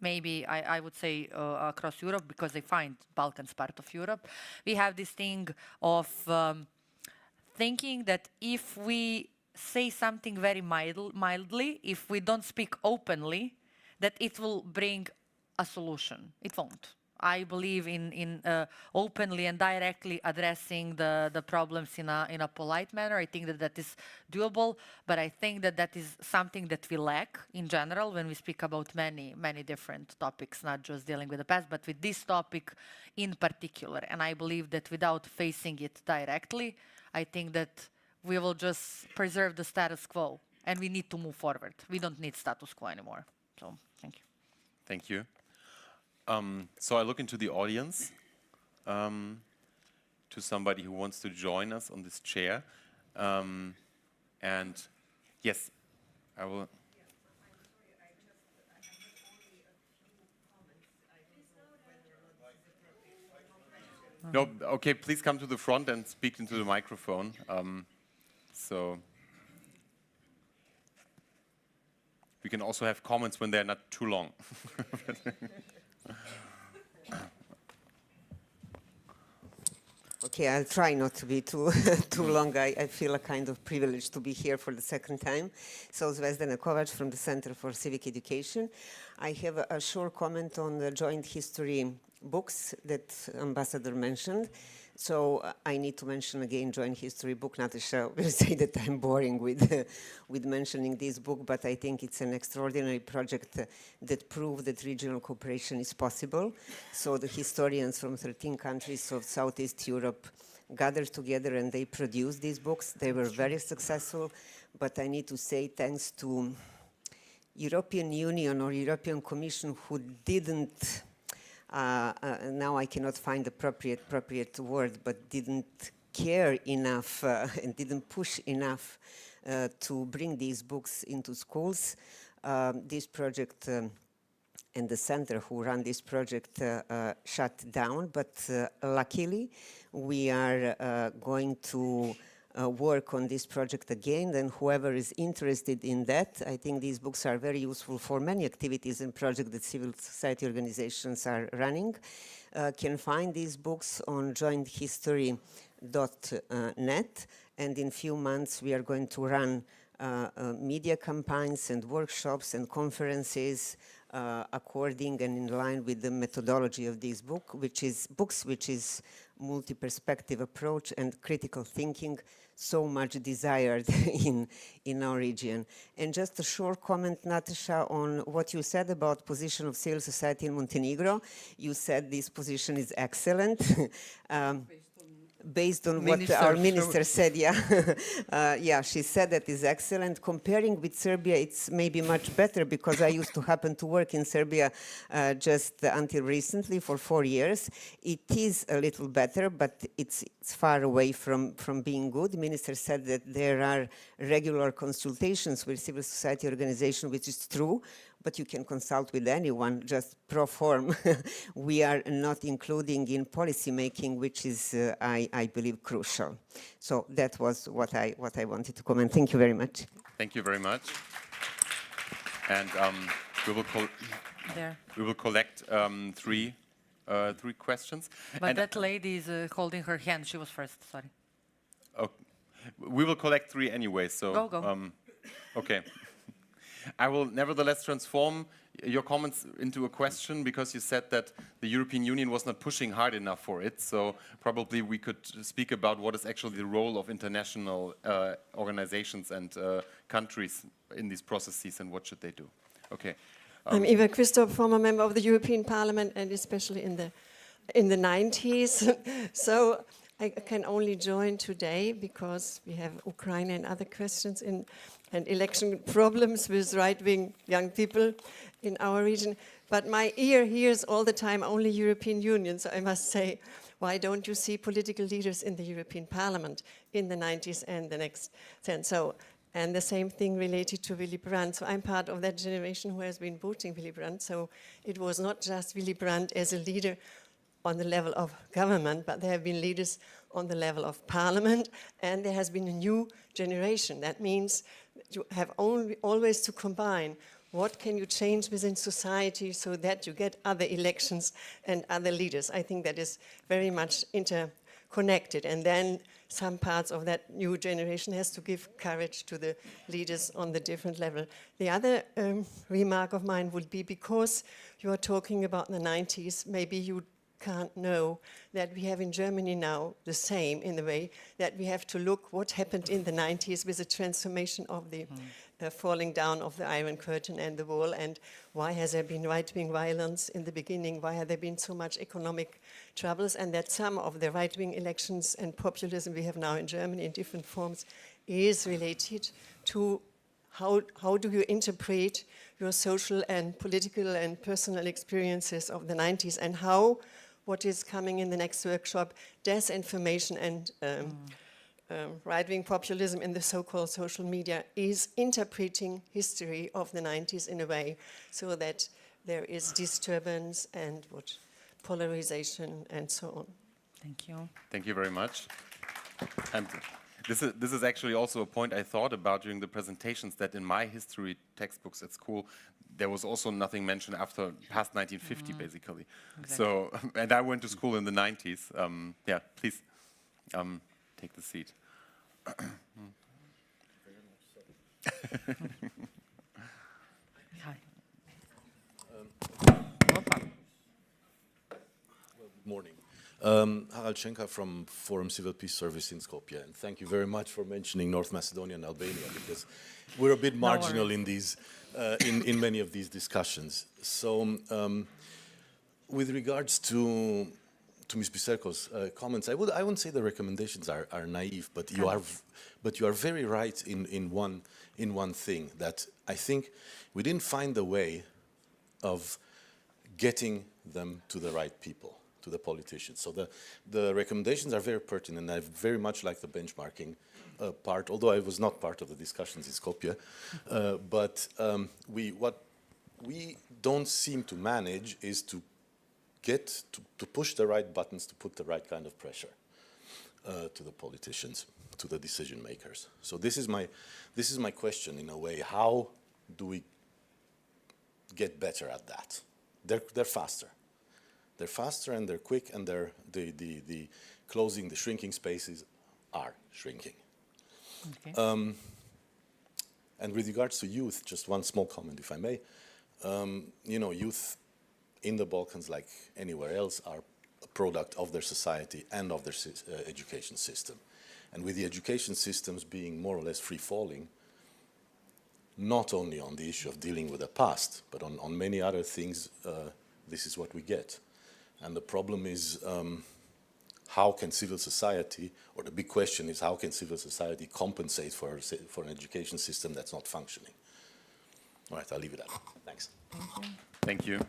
maybe I would say across Europe, because I find Balkans part of Europe, we have this thing of thinking that if we say something very mildly, if we don't speak openly, that it will bring a solution. It won't. I believe in openly and directly addressing the problems in a polite manner. I think that is doable, but I think that is something that we lack in general when we speak about many different topics, not just dealing with the past, but with this topic in particular. And I believe that without facing it directly, I think that we will just preserve the status quo, and we need to move forward. We don't need status quo anymore. So, thank you. Thank you. So I look into the audience, to somebody who wants to join us on this chair. And yes, I will. No, okay, please come to the front and speak into the microphone. So we can also have comments when they're not too long. Okay, I'll try not to be too long. I feel a kind of privilege to be here for the second time. So, Zvezdana Kovac from the Center for Civic Education. I have a short comment on the joint history books that Ambassador mentioned. So I need to mention again joint history book. Natasha will say that I'm boring with mentioning this book, but I think it's an extraordinary project that proves that regional cooperation is possible. So the historians from 13 countries of Southeast Europe gathered together and they produced these books. They were very successful, but I need to say thanks to European Union or European Commission who didn't now I cannot find the appropriate word, but didn't care enough and didn't push enough to bring these books into schools. This project and the center who ran this project shut down, but luckily we are going to work on this project again, then whoever is interested in that, I think these books are very useful for many activities and projects that civil society organizations are running, can find these books on jointhistory.net, and in few months we are going to run media campaigns and workshops and conferences according and in line with the methodology of this book, which is multi-perspective approach and critical thinking, so much desired in our region. And just a short comment, Natasha, on what you said about position of civil society in Montenegro. You said this position is excellent. Based on what our minister said, yeah. Yeah, she said that is excellent. Comparing with Serbia, it's maybe much better because I used to happen to work in Serbia just until recently for 4 years. It is a little better, but it's far away from being good. The minister said that there are regular consultations with civil society organizations, which is true, but you can consult with anyone, just pro form. We are not including in policy making, which is, I believe, crucial. So that was what I wanted to comment. Thank you very much. Thank you very much. And we will collect three questions. But and that lady is holding her hand. She was first, sorry. Okay. We will collect 3 anyway, so... Go. Okay. I will nevertheless transform your comments into a question because you said that the European Union was not pushing hard enough for it. So probably we could speak about what is actually the role of international organizations and countries in these processes and what should they do. Okay. I'm Eva Christoph, former member of the European Parliament and especially in the 90s. So I can only join today because we have Ukraine and other questions and election problems with right-wing young people in our region. But my ear hears all the time only European Union, so I must say, why don't you see political leaders in the European Parliament in the 90s and the next 10? So, and the same thing related to Willy Brandt. So I'm part of that generation who has been voting Willy Brandt. So it was not just Willy Brandt as a leader on the level of government, but there have been leaders on the level of parliament, and there has been a new generation. That means you have always to combine what can you change within society so that you get other elections and other leaders. I think that is very much interconnected, and then some parts of that new generation has to give courage to the leaders on the different level. The other remark of mine would be, because you are talking about the 90s, maybe you can't know that we have in Germany now the same, in the way that we have to look what happened in the 90s with the transformation of the falling down of the Iron Curtain and the wall, and why has there been right-wing violence in the beginning, why have there been so much economic troubles, and that some of the right-wing elections and populism we have now in Germany in different forms is related to how do you interpret your social and political and personal experiences of the 90s, and how what is coming in the next workshop, disinformation and right-wing populism in the so-called social media is interpreting history of the 90s in a way so that there is disturbance and polarization and so on. Thank you. Thank you very much. And this is actually also a point I thought about during the presentations, that in my history textbooks at school, there was also nothing mentioned after past 1950, basically. Exactly. So, and I went to school in the 90s. Yeah, please take the seat. Hi. Good morning. Harald Schenker from Forum Civil Peace Service in Skopje, and thank you very much for mentioning North Macedonia and Albania, because we're a bit marginal in these, in many of these discussions. So, with regards to Ms. Biserko's comments, I wouldn't say the recommendations are naive, but you are very right in one thing, that I think we didn't find a way of getting them to the right people, to the politicians. So the recommendations are very pertinent. I very much like the benchmarking part, although I was not part of the discussions in Skopje. But what we don't seem to manage is to get to push the right buttons, to put the right kind of pressure. to the politicians, to the decision makers. So this is my question in a way. How do we get better at that? They're faster. They're faster and they're quick, and the closing, the shrinking spaces are shrinking. Okay. And with regards to youth, just one small comment, if I may. Youth in the Balkans, like anywhere else, are a product of their society and of their education system. And with the education systems being more or less free-falling, not only on the issue of dealing with the past, but on many other things, this is what we get. And the problem is, how can civil society, or the big question is, how can civil society compensate for an education system that's not functioning? All right, I'll leave it at that. Thanks. Thank you.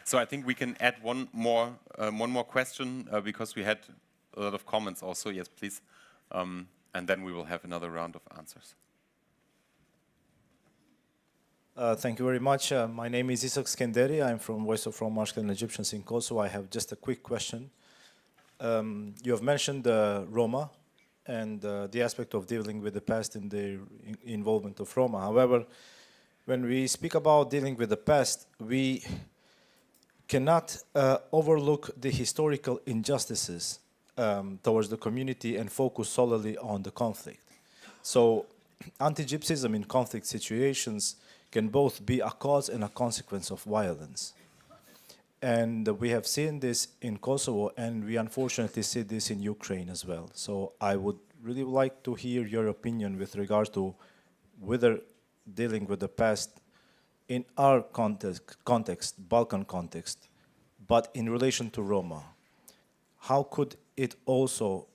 So I think we can add one more question because we had a lot of comments also. Yes, please. And then we will have another round of answers. Thank you very much. My name is Isak Skenderi. I'm from Voice of Roma and Egyptians in Kosovo. I have just a quick question. You have mentioned Roma and the aspect of dealing with the past and the involvement of Roma. However, when we speak about dealing with the past, we cannot overlook the historical injustices towards the community and focus solely on the conflict. So anti-Gypsyism in conflict situations can both be a cause and a consequence of violence. And we have seen this in Kosovo, and we unfortunately see this in Ukraine as well. So I would really like to hear your opinion with regard to whether dealing with the past in our context, Balkan context, but in relation to Roma, how could it also,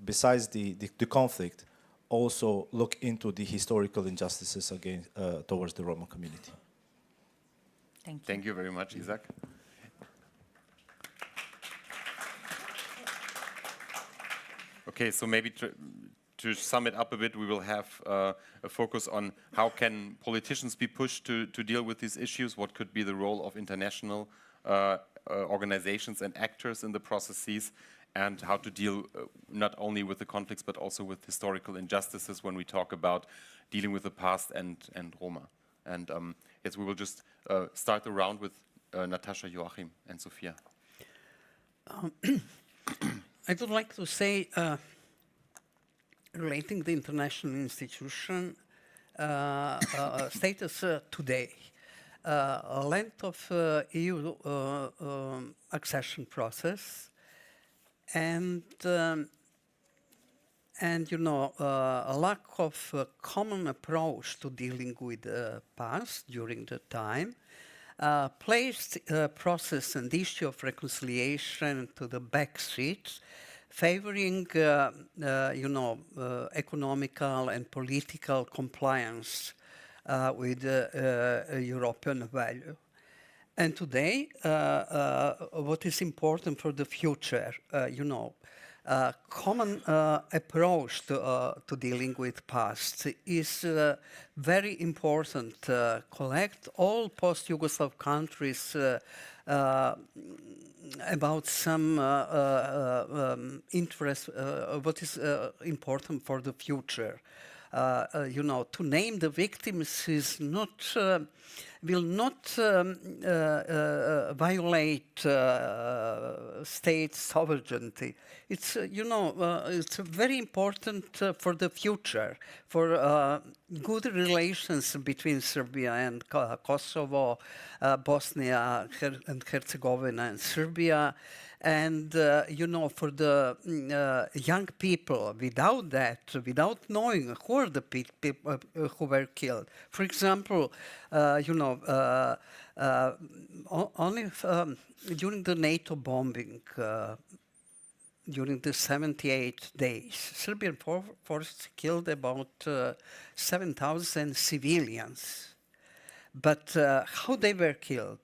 besides the conflict, also look into the historical injustices against, towards the Roma community? Thank you. Thank you very much, Isaac. Okay, so maybe to sum it up a bit, we will have a focus on how can politicians be pushed to deal with these issues, what could be the role of international organizations and actors in the processes, and how to deal not only with the conflicts but also with historical injustices when we talk about dealing with the past and Roma. And yes, we will just start the round with Natascha, Joachim, and Sophia. I would like to say, relating the international institution status today, length of EU accession process, and a lack of a common approach to dealing with the past during the time placed process and issue of reconciliation to the back seat, favoring economical and political compliance with European value. And today, what is important for the future, common approach to dealing with past is very important. Collect all post-Yugoslav countries about some interest, what is important for the future. To name the victims is not, will not violate state sovereignty. It's, it's very important for the future, for good relations between Serbia and Kosovo, Bosnia and Herzegovina and Serbia. And, for the young people, without that, without knowing who are the people who were killed. For example, only during the NATO bombing, during the 78 days, Serbian forces killed about 7,000 civilians. But how they were killed?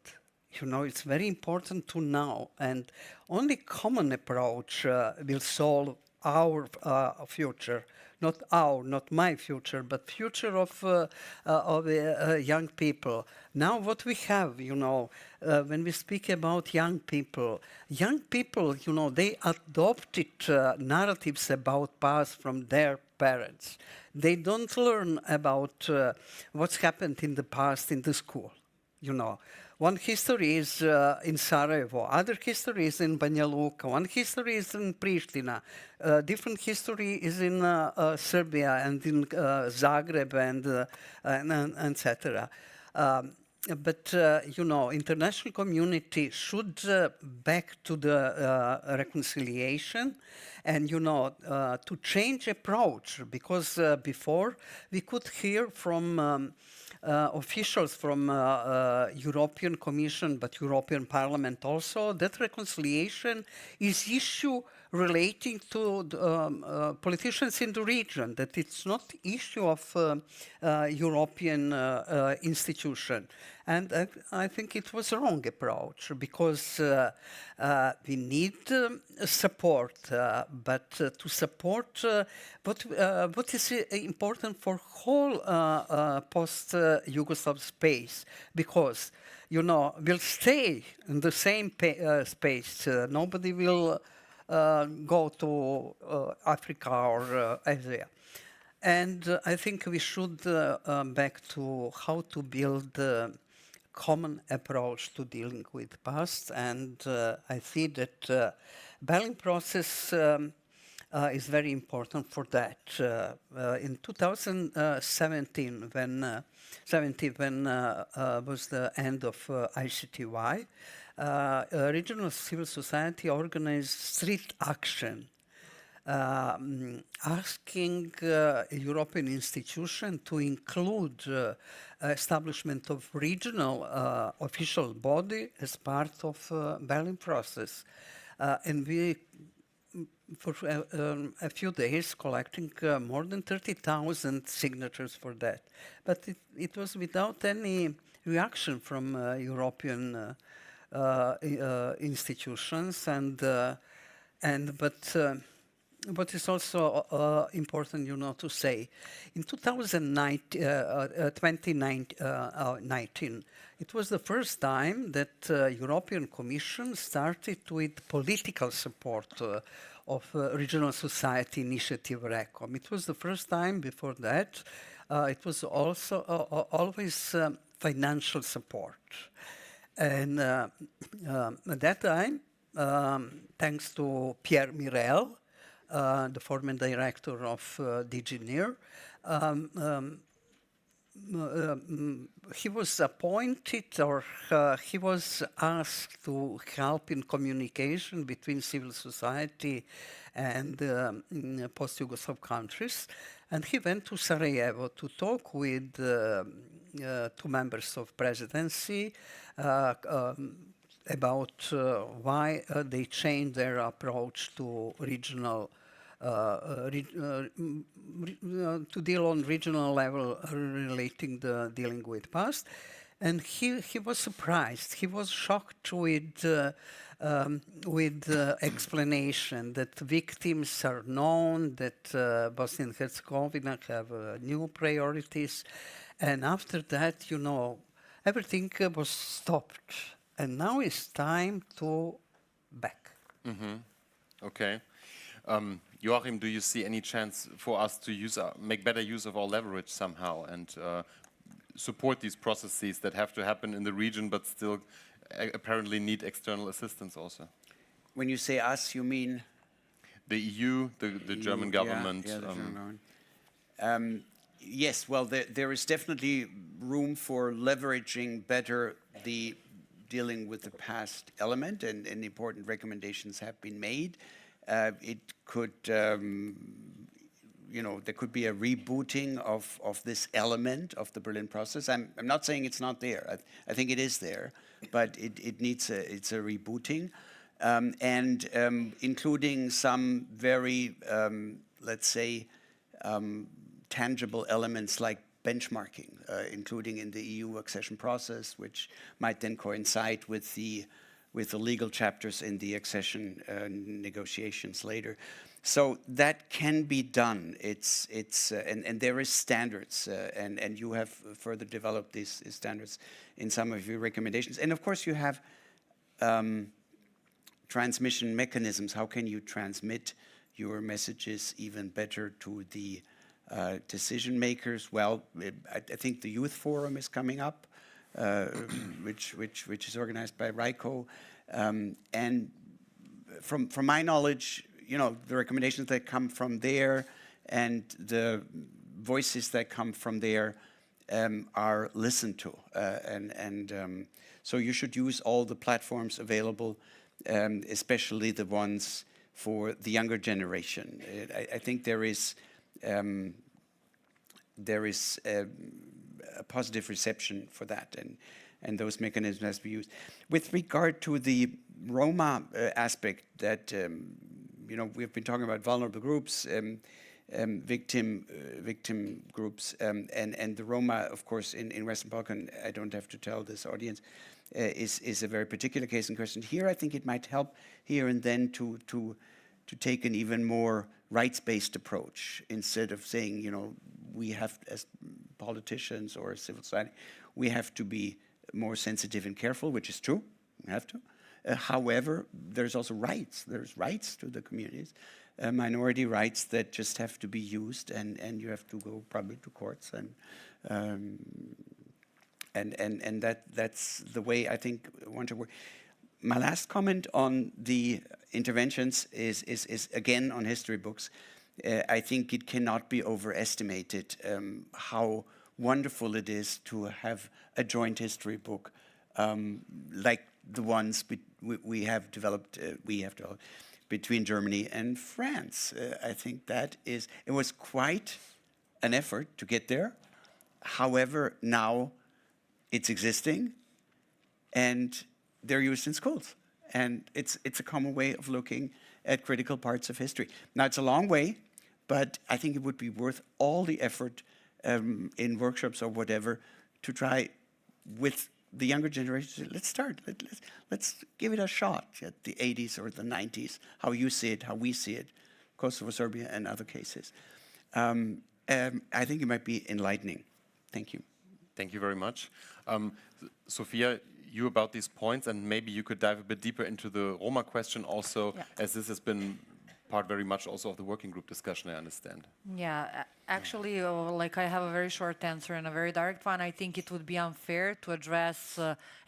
It's very important to know, and only common approach will solve our future not our, not my future, but future of young people. Now what we have, when we speak about young people, they adopted narratives about past from their parents. They don't learn about what's happened in the past in the school. One history is in Sarajevo, other history is in Banja Luka, one history is in Pristina, different history is in Serbia and in Zagreb and etc. But international community should back to the reconciliation and to change approach, because before we could hear from officials from European Commission, but European Parliament also, that reconciliation is issue relating to politicians in the region, that it's not issue of European institution. And I think it was a wrong approach, because we need support, but to support what is important for whole post-Yugoslav space, because, we'll stay in the same space. Nobody will go to Africa or Asia. And I think we should back to how to build common approach to dealing with past, and I see that Berlin process is very important for that. In 2017, when was the end of ICTY, regional civil society organized street action, asking European institutions to include establishment of regional official body as part of Berlin process. And we, for a few days, collecting more than 30,000 signatures for that. But it was without any reaction from European institutions, but what is also important, to say, in 2019, it was the first time that European Commission started with political support of Regional Society Initiative RECOM. It was the first time. Before that, it was also always financial support. And at that time, thanks to Pierre Mirel, the former director of DG NIR, he was appointed, or he was asked to help in communication between civil society and post-Yugoslav countries. And he went to Sarajevo to talk with two members of presidency about why they changed their approach to regional to deal on regional level relating the dealing with past. And he was surprised. He was shocked with explanation that victims are known, that Bosnia and Herzegovina have new priorities. And after that, everything was stopped. And now it's time to back. Mm-hmm. Okay. Joachim, do you see any chance for us to make better use of our leverage somehow and support these processes that have to happen in the region but still apparently need external assistance also? When you say us, you mean? The EU, the German government. Yeah, the German government. Yes, well, there is definitely room for leveraging better the dealing with the past element, and important recommendations have been made. It could, there could be a rebooting of this element of the Berlin process. I'm not saying it's not there. I think it is there, but it needs it's a rebooting, and including some very, let's say, tangible elements like benchmarking, including in the EU accession process, which might then coincide with the legal chapters in the accession negotiations later. So that can be done. And there is standards, and you have further developed these standards in some of your recommendations. And of course, you have transmission mechanisms. How can you transmit your messages even better to the decision makers? Well, I think the Youth Forum is coming up, which is organized by RICO, and from my knowledge, you know, the recommendations that come from there and the voices that come from there are listened to, so you should use all the platforms available, especially the ones for the younger generation. I think there is a positive reception for that, and those mechanisms has to be used. With regard to the Roma aspect, that you know, we've been talking about vulnerable groups, victim groups, and the Roma, of course, in Western Balkan, I don't have to tell this audience, is a very particular case in question. Here, I think it might help here and then to take an even more rights-based approach, instead of saying, you know, we have, as politicians or civil society, we have to be more sensitive and careful, which is true, we have to. However, there's also rights. There's rights to the communities, minority rights that just have to be used, and you have to go probably to courts, and that's the way I think one should work. My last comment on the interventions is again on history books. I think it cannot be overestimated how wonderful it is to have a joint history book like the ones we have developed between Germany and France. I think that it was quite an effort to get there. However, now it's existing, and they're used in schools. And it's a common way of looking at critical parts of history. Now, it's a long way, but I think it would be worth all the effort in workshops or whatever to try with the younger generation. Let's start. Let's give it a shot at the 80s or the 90s, how you see it, how we see it, Kosovo, Serbia, and other cases. I think it might be enlightening. Thank you. Thank you very much. Sophia, you about these points, and maybe you could dive a bit deeper into the Roma question also, as this has been part very much also of the working group discussion, I understand. Yeah, actually, like I have a very short answer and a very direct one. I think it would be unfair to address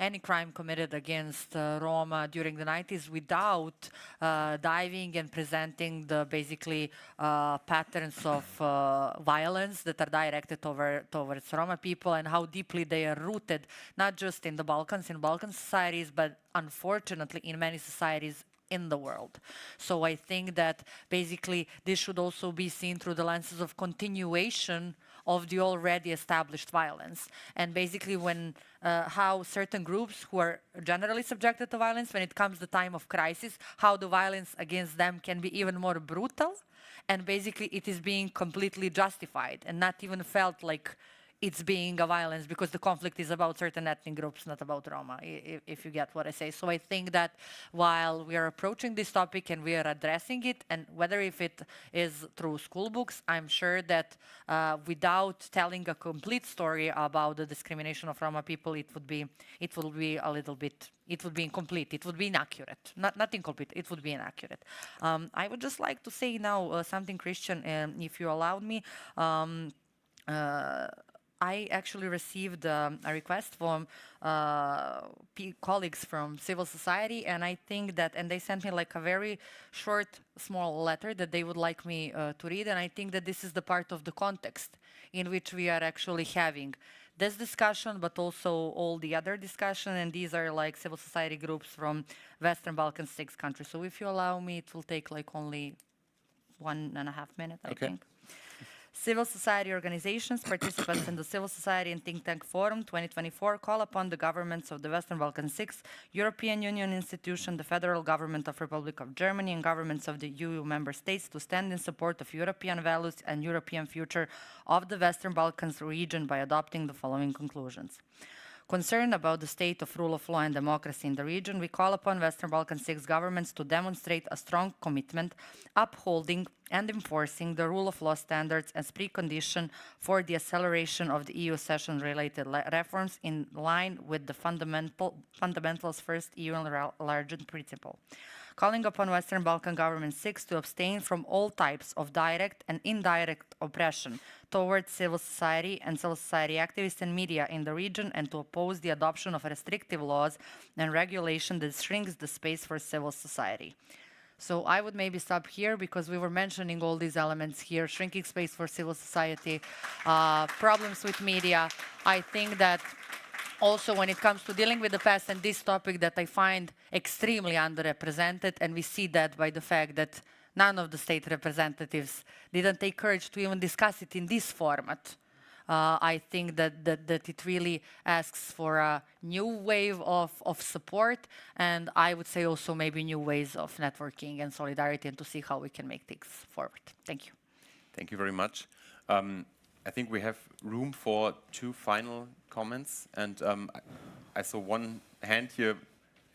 any crime committed against Roma during the 90s without diving and presenting the basically patterns of violence that are directed towards Roma people, and how deeply they are rooted, not just in the Balkans, in Balkan societies, but unfortunately in many societies in the world. So I think that basically this should also be seen through the lenses of continuation of the already established violence, and basically when how certain groups who are generally subjected to violence, when it comes the time of crisis, how the violence against them can be even more brutal, and basically it is being completely justified and not even felt like it's being a violence, because the conflict is about certain ethnic groups, not about Roma, if you get what I say. So I think that while we are approaching this topic and we are addressing it, and whether if it is through school books, I'm sure that without telling a complete story about the discrimination of Roma people, it would be a little bit, it would be incomplete, it would be inaccurate, not incomplete, it would be inaccurate. I would just like to say now something, Christian, if you allowed me. I actually received a request from colleagues from civil society, and I think that, and they sent me like a very short, small letter that they would like me to read, and I think that this is the part of the context in which we are actually having this discussion, but also all the other discussion, and these are like civil society groups from Western Balkan 6 countries. So if you allow me, it will take like only 1.5 minutes, I think. Civil society organizations, participants in the Civil Society and Think Tank Forum 2024 call upon the governments of the Western Balkan 6, European Union institution, the federal government of Republic of Germany, and governments of the EU member states to stand in support of European values and European future of the Western Balkans region by adopting the following conclusions. Concerned about the state of rule of law and democracy in the region, we call upon Western Balkan 6 governments to demonstrate a strong commitment upholding and enforcing the rule of law standards as precondition for the acceleration of the EU accession-related reforms in line with the fundamentals first EU enlargement principle. Calling upon Western Balkan government 6 to abstain from all types of direct and indirect oppression towards civil society and civil society activists and media in the region, and to oppose the adoption of restrictive laws and regulation that shrinks the space for civil society. So I would maybe stop here because we were mentioning all these elements here: shrinking space for civil society, problems with media. I think that also when it comes to dealing with the past, and this topic that I find extremely underrepresented, and we see that by the fact that none of the state representatives didn't take courage to even discuss it in this format. I think that it really asks for a new wave of support, and I would say also maybe new ways of networking and solidarity, and to see how we can make things forward. Thank you. Thank you very much. I think we have room for 2 final comments, and I saw one hand here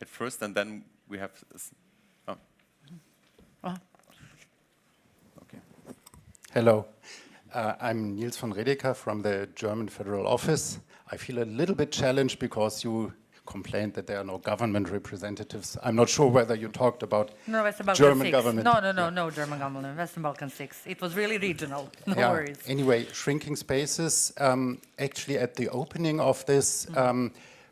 at first, and then we have... Okay. Hello. I'm Nils von Redeker from the German Federal Office. I feel a little bit challenged because you complained that there are no government representatives. I'm not sure whether you talked about German government. No German government, Western Balkan 6. It was really regional, no worries. Anyway, shrinking spaces. Actually, at the opening of this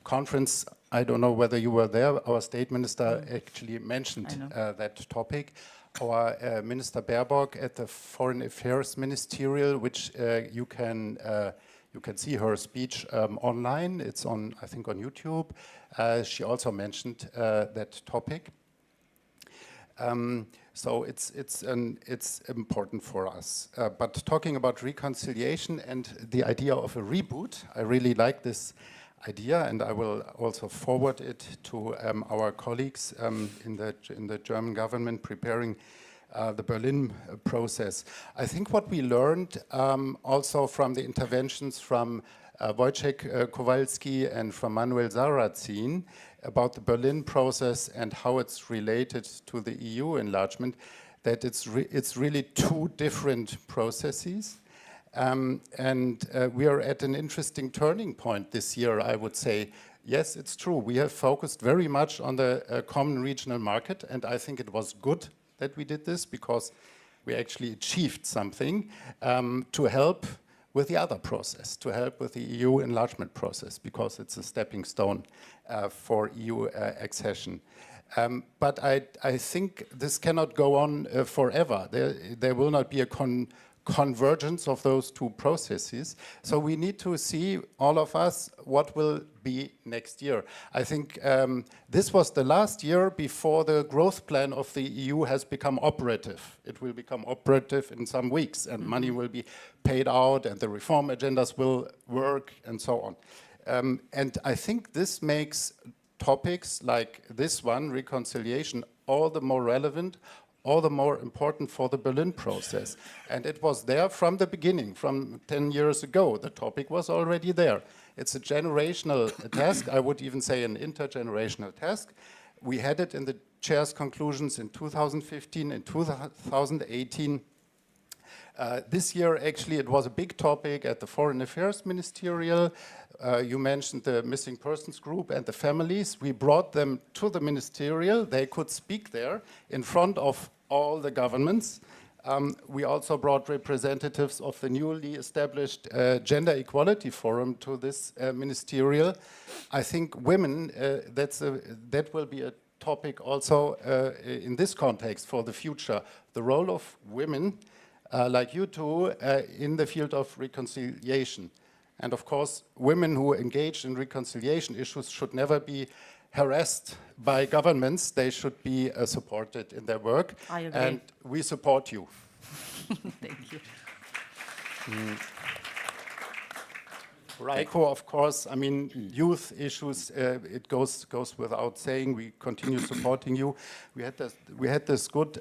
conference, I don't know whether you were there, our state minister actually mentioned that topic. Our Minister Baerbock at the Foreign Affairs Ministerial, which you can see her speech online. It's on, I think, on YouTube. She also mentioned that topic. So it's important for us. But talking about reconciliation and the idea of a reboot, I really like this idea, and I will also forward it to our colleagues in the German government preparing the Berlin process. I think what we learned also from the interventions from Wojciech Kowalski and from Manuel Sarrazin about the Berlin process and how it's related to the EU enlargement, that it's really 2 different processes. We are at an interesting turning point this year, I would say. Yes, it's true. We have focused very much on the common regional market, and I think it was good that we did this because we actually achieved something to help with the other process, to help with the EU enlargement process, because it's a stepping stone for EU accession. But I think this cannot go on forever. There will not be a convergence of those 2 processes. So we need to see, all of us, what will be next year. I think this was the last year before the growth plan of the EU has become operative. It will become operative in some weeks, and money will be paid out, and the reform agendas will work, and so on. And I think this makes topics like this one, reconciliation, all the more relevant, all the more important for the Berlin process. And it was there from the beginning, from 10 years ago. The topic was already there. It's a generational task, I would even say an intergenerational task. We had it in the chair's conclusions in 2015, in 2018. This year, actually, it was a big topic at the Foreign Affairs Ministerial. You mentioned the missing persons group and the families. We brought them to the ministerial. They could speak there in front of all the governments. We also brought representatives of the newly established Gender Equality Forum to this ministerial. I think women, that will be a topic also in this context for the future. The role of women, like you two, in the field of reconciliation. And of course, women who engage in reconciliation issues should never be harassed by governments. They should be supported in their work. I agree. And we support you. Thank you. RICO, of course, I mean, youth issues, it goes without saying. We continue supporting you. We had this good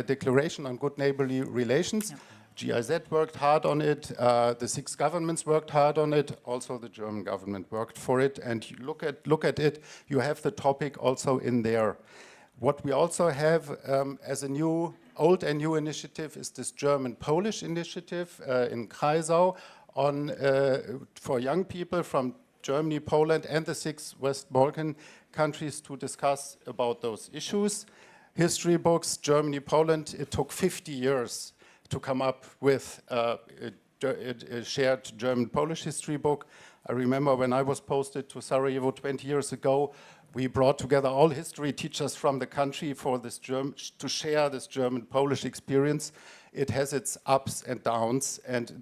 declaration on good neighborly relations. GIZ worked hard on it, the 6 governments worked hard on it, also the German government worked for it, and you look at it, you have the topic also in there. What we also have as a old and new initiative is this German-Polish initiative in Kreisau for young people from Germany, Poland, and the 6 West Balkan countries to discuss about those issues. History books, Germany, Poland, it took 50 years to come up with a shared German-Polish history book. I remember when I was posted to Sarajevo 20 years ago, we brought together all history teachers from the country for this to share this German-Polish experience. It has its ups and downs,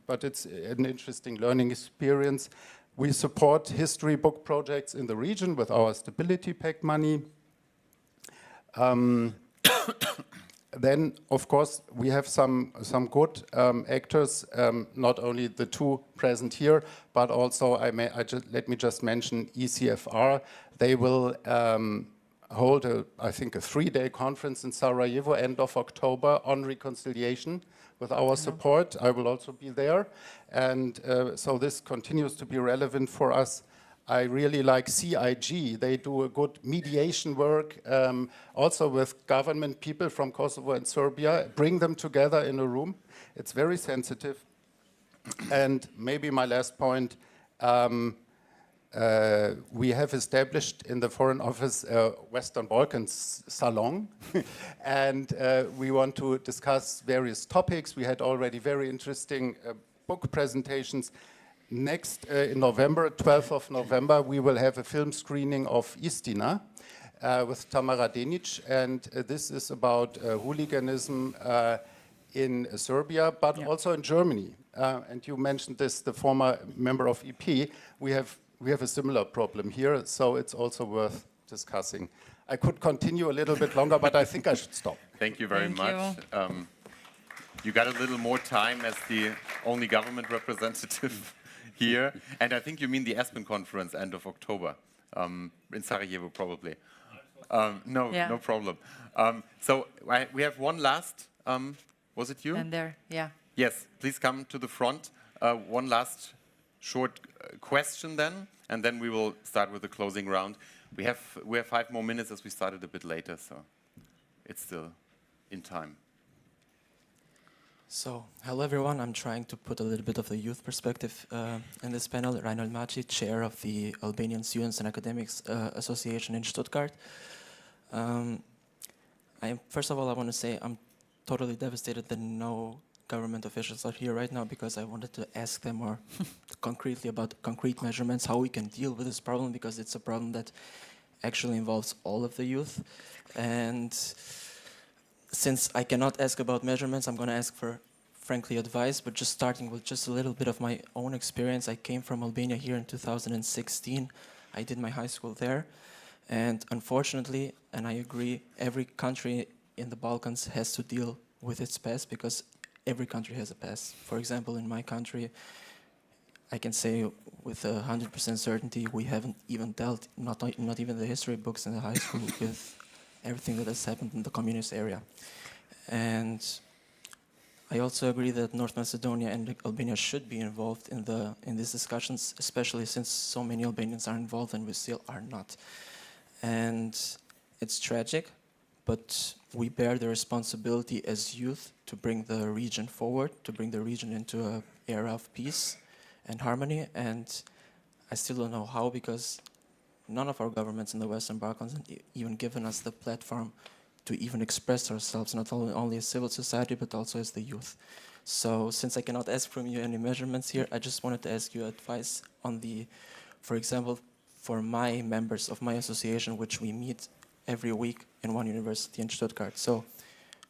but it's an interesting learning experience. We support history book projects in the region with our Stability Pact money. Then, of course, we have some good actors, not only the 2 present here, but also let me just mention ECFR. They will hold, I think, a 3-day conference in Sarajevo, end of October, on reconciliation with our support. I will also be there. And so this continues to be relevant for us. I really like CIG. They do a good mediation work, also with government people from Kosovo and Serbia, bring them together in a room. It's very sensitive. And maybe my last point, we have established in the Foreign Office Western Balkans Salon, and we want to discuss various topics. We had already very interesting book presentations. Next, in November, 12th of November, we will have a film screening of Istina with Tamara Denic, and this is about hooliganism in Serbia, but also in Germany. And you mentioned this, the former member of EP. We have a similar problem here, so it's also worth discussing. I could continue a little bit longer, but I think I should stop. Thank you very much. You got a little more time as the only government representative here, and I think you mean the Aspen conference end of October in Sarajevo, probably. No problem. So we have one last. Was it you? And there, yeah. Yes, please come to the front. One last short question then, and then we will start with the closing round. We have 5 more minutes as we started a bit later, so it's still in time. So, hello everyone. I'm trying to put a little bit of the youth perspective in this panel. Reinhold Macic, chair of the Albanian Students and Academics Association in Stuttgart. First of all, I want to say I'm totally devastated that no government officials are here right now, because I wanted to ask them more concretely about concrete measurements, how we can deal with this problem, because it's a problem that actually involves all of the youth. And since I cannot ask about measurements, I'm going to ask for, frankly, advice, but just starting with just a little bit of my own experience. I came from Albania here in 2016. I did my high school there. And unfortunately, and I agree, every country in the Balkans has to deal with its past, because every country has a past. For example, in my country, I can say with 100% certainty, we haven't even dealt, not even the history books in the high school, with everything that has happened in the communist area. And I also agree that North Macedonia and Albania should be involved in these discussions, especially since so many Albanians are involved and we still are not. And it's tragic, but we bear the responsibility as youth to bring the region forward, to bring the region into an era of peace and harmony. And I still don't know how, because none of our governments in the Western Balkans have even given us the platform to even express ourselves, not only as civil society, but also as the youth. So since I cannot ask from you any measurements here, I just wanted to ask you advice on for example, for my members of my association, which we meet every week in one university in Stuttgart. So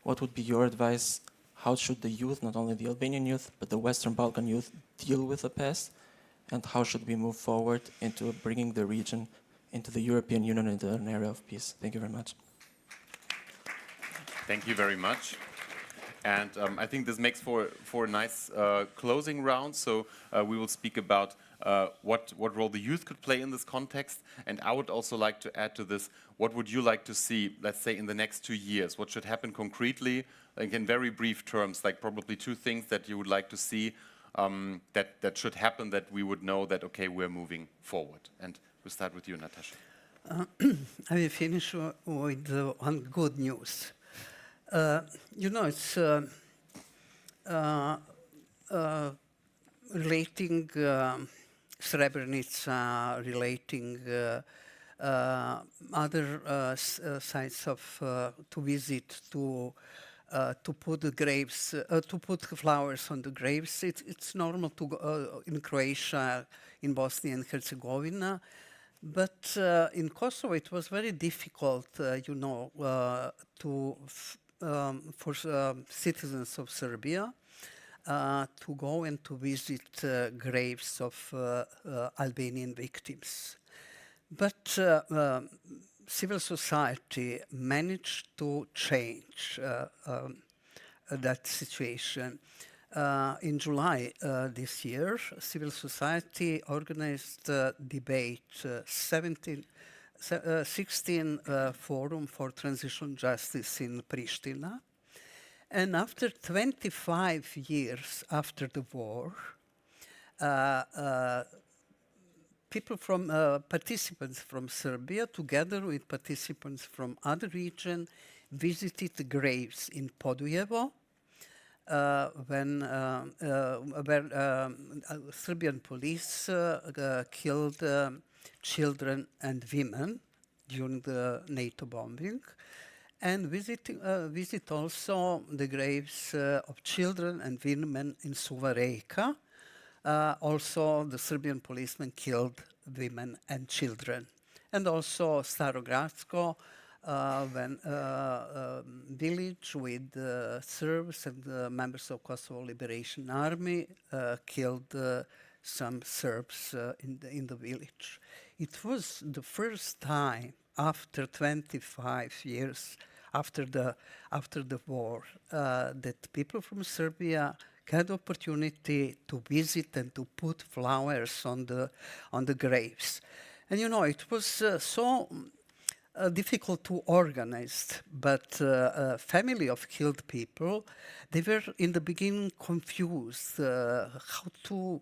what would be your advice? How should the youth, not only the Albanian youth, but the Western Balkan youth, deal with the past? And how should we move forward into bringing the region into the European Union, into an area of peace? Thank you very much. Thank you very much. And I think this makes for a nice closing round. So we will speak about what role the youth could play in this context. And I would also like to add to this, what would you like to see, let's say, in the next 2 years? What should happen concretely, like in very brief terms, like probably 2 things that you would like to see that should happen, that we would know that, okay, we're moving forward. And we'll start with you, Natasha. I will finish with one good news. You know, it's relating Srebrenica, relating other sites of to visit, to put the graves, to put flowers on the graves. It's normal to go in Croatia, in Bosnia and Herzegovina, but in Kosovo it was very difficult, you know, for citizens of Serbia to go and to visit graves of Albanian victims. But civil society managed to change that situation. In July this year, civil society organized a debate, 16 Forum for Transitional Justice in Pristina. And after 25 years after the war, people from participants from Serbia, together with participants from other regions, visited the graves in Podujevo, where Serbian police killed children and women during the NATO bombing, and visit also the graves of children and women in Suva-Reka. Also, the Serbian policemen killed women and children. And also Starogradsko, when village with Serbs and members of Kosovo Liberation Army killed some Serbs in the village. It was the first time after 25 years after the war that people from Serbia had the opportunity to visit and to put flowers on the graves. And you know, it was so difficult to organize, but family of killed people, they were in the beginning confused how to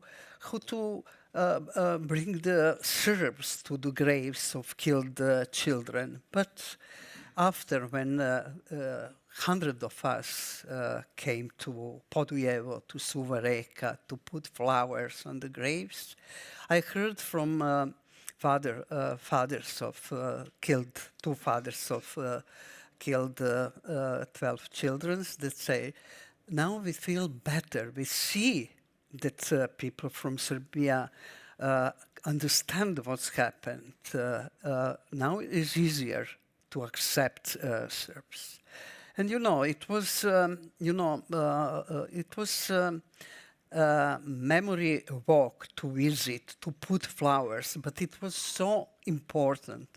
bring the Serbs to the graves of killed children. But after, when hundreds of us came to Podujevo, to Suva-Reka, to put flowers on the graves, I heard from fathers of two fathers of killed 12 children that say, now we feel better. We see that people from Serbia understand what's happened. Now it's easier to accept Serbs. And you know, it was memory walk to visit, to put flowers, but it was so important.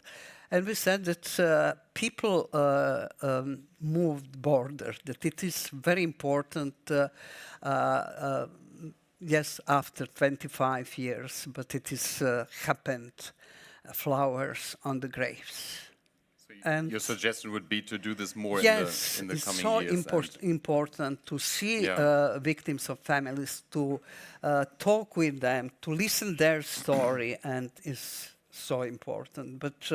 And we said that people moved border, that it is very important, yes, after 25 years, but it is happened, flowers on the graves. And your suggestion would be to do this more yes, in the coming years. Yes, it's so important to see victims of families, to talk with them, to listen their story, and it's so important. But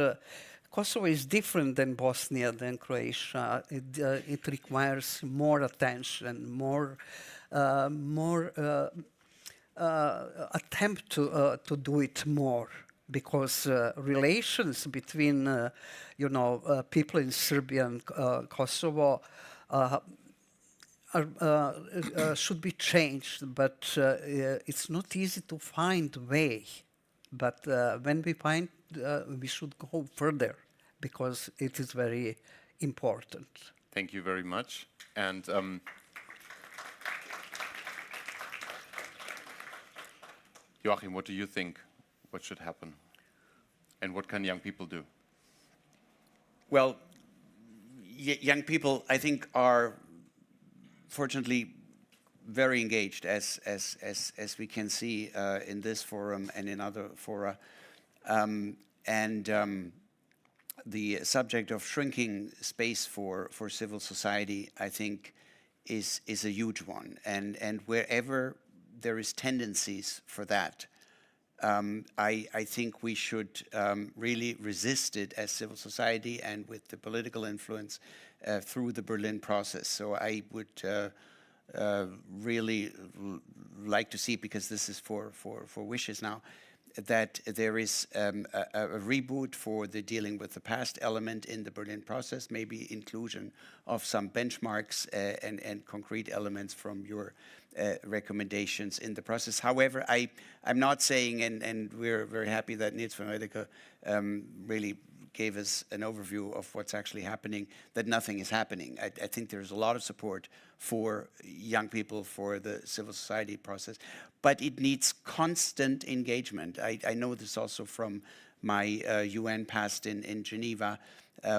Kosovo is different than Bosnia, than Croatia. It requires more attention, more attempt to do it more. Because relations between, people in Serbia and Kosovo should be changed, but it's not easy to find a way. But when we find, we should go further, because it is very important. Thank you very much. And Joachim, what do you think? What should happen? And what can young people do? Well, young people, I think, are fortunately very engaged, as we can see in this forum and in other fora. The subject of shrinking space for civil society, I think, is a huge one. And wherever there is tendencies for that, I think we should really resist it as civil society and with the political influence through the Berlin process. So I would really like to see, because this is for wishes now, that there is a reboot for the dealing with the past element in the Berlin process, maybe inclusion of some benchmarks and concrete elements from your recommendations in the process. However, I'm not saying, and we're very happy that Nils van Weideke really gave us an overview of what's actually happening, that nothing is happening. I think there's a lot of support for young people, for the civil society process, but it needs constant engagement. I know this also from my UN past in Geneva,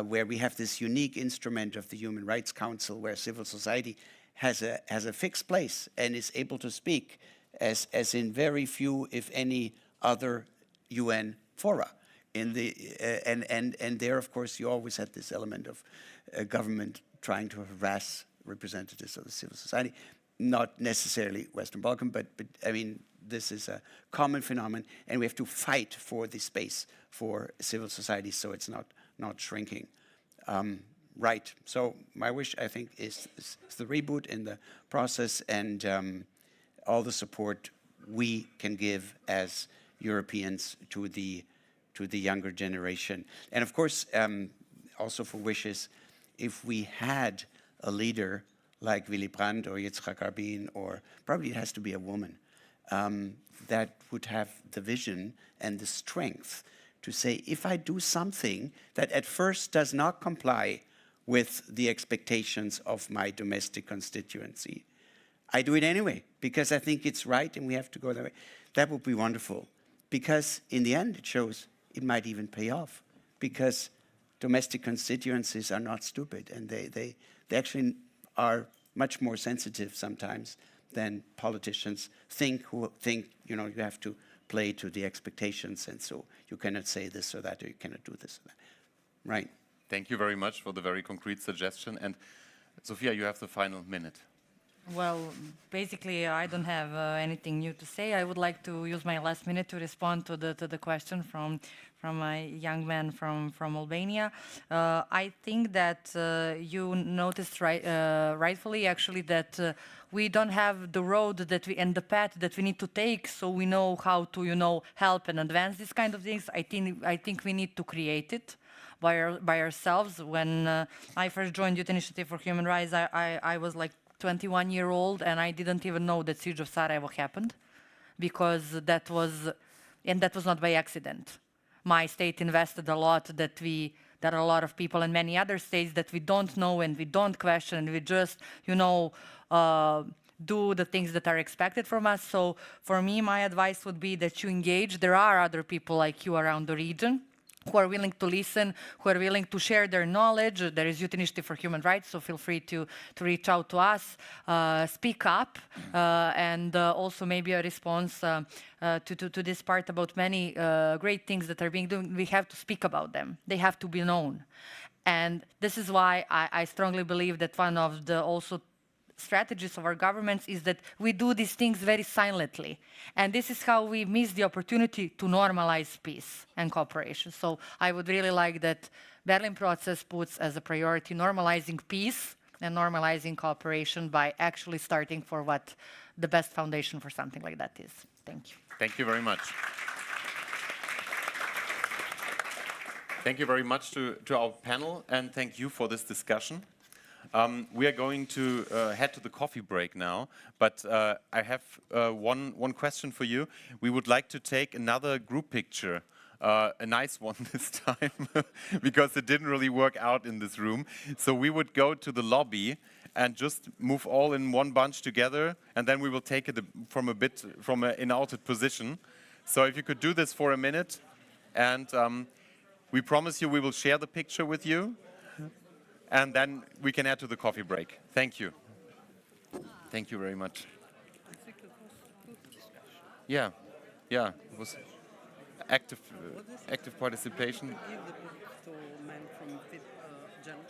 where we have this unique instrument of the Human Rights Council, where civil society has a fixed place and is able to speak as in very few, if any, other UN fora. And there, of course, you always had this element of government trying to harass representatives of the civil society, not necessarily Western Balkan, but I mean, this is a common phenomenon, and we have to fight for the space for civil society so it's not shrinking. Right. So my wish, I think, is the reboot in the process and all the support we can give as Europeans to the younger generation. And of course, also for wishes, if we had a leader like Willy Brandt or Yitzhak Rabin, or probably it has to be a woman, that would have the vision and the strength to say, if I do something that at first does not comply with the expectations of my domestic constituency, I do it anyway, because I think it's right and we have to go that way. That would be wonderful, because in the end it shows it might even pay off, because domestic constituencies are not stupid, and they actually are much more sensitive sometimes than politicians think, who think, you know, you have to play to the expectations, and so you cannot say this or that, or you cannot do this or that. Right. Thank you very much for the very concrete suggestion. And Sophia, you have the final minute. Well, basically, I don't have anything new to say. I would like to use my last minute to respond to the question from a young man from Albania. I think that you noticed rightfully, actually, that we don't have the road that we and the path that we need to take, so we know how to, you know, help and advance these kind of things. I think we need to create it by ourselves. When I first joined Youth Initiative for Human Rights, I was like 21-year-old, and I didn't even know that siege of Sarajevo happened, because that was not by accident. My state invested a lot that a lot of people in many other states that we don't know and we don't question, and we just, you know, do the things that are expected from us. So for me, my advice would be that you engage. There are other people like you around the region who are willing to listen, who are willing to share their knowledge. There is Youth Initiative for Human Rights, so feel free to reach out to us, speak up, and also maybe a response to this part about many great things that are being done. We have to speak about them. They have to be known. And this is why I strongly believe that one of the also strategies of our governments is that we do these things very silently. And this is how we miss the opportunity to normalize peace and cooperation. So I would really like that Berlin process puts as a priority normalizing peace and normalizing cooperation by actually starting for what the best foundation for something like that is. Thank you. Thank you very much. Thank you very much to our panel, and thank you for this discussion. We are going to head to the coffee break now, but I have one question for you. We would like to take another group picture, a nice one this time, because it didn't really work out in this room. So we would go to the lobby and just move all in one bunch together, and then we will take it from an altered position. So if you could do this for a minute, and we promise you we will share the picture with you. And then we can head to the coffee break. Thank you. Thank you very much. Yeah, yeah, it was active, active participation. Give the book to men from Germany.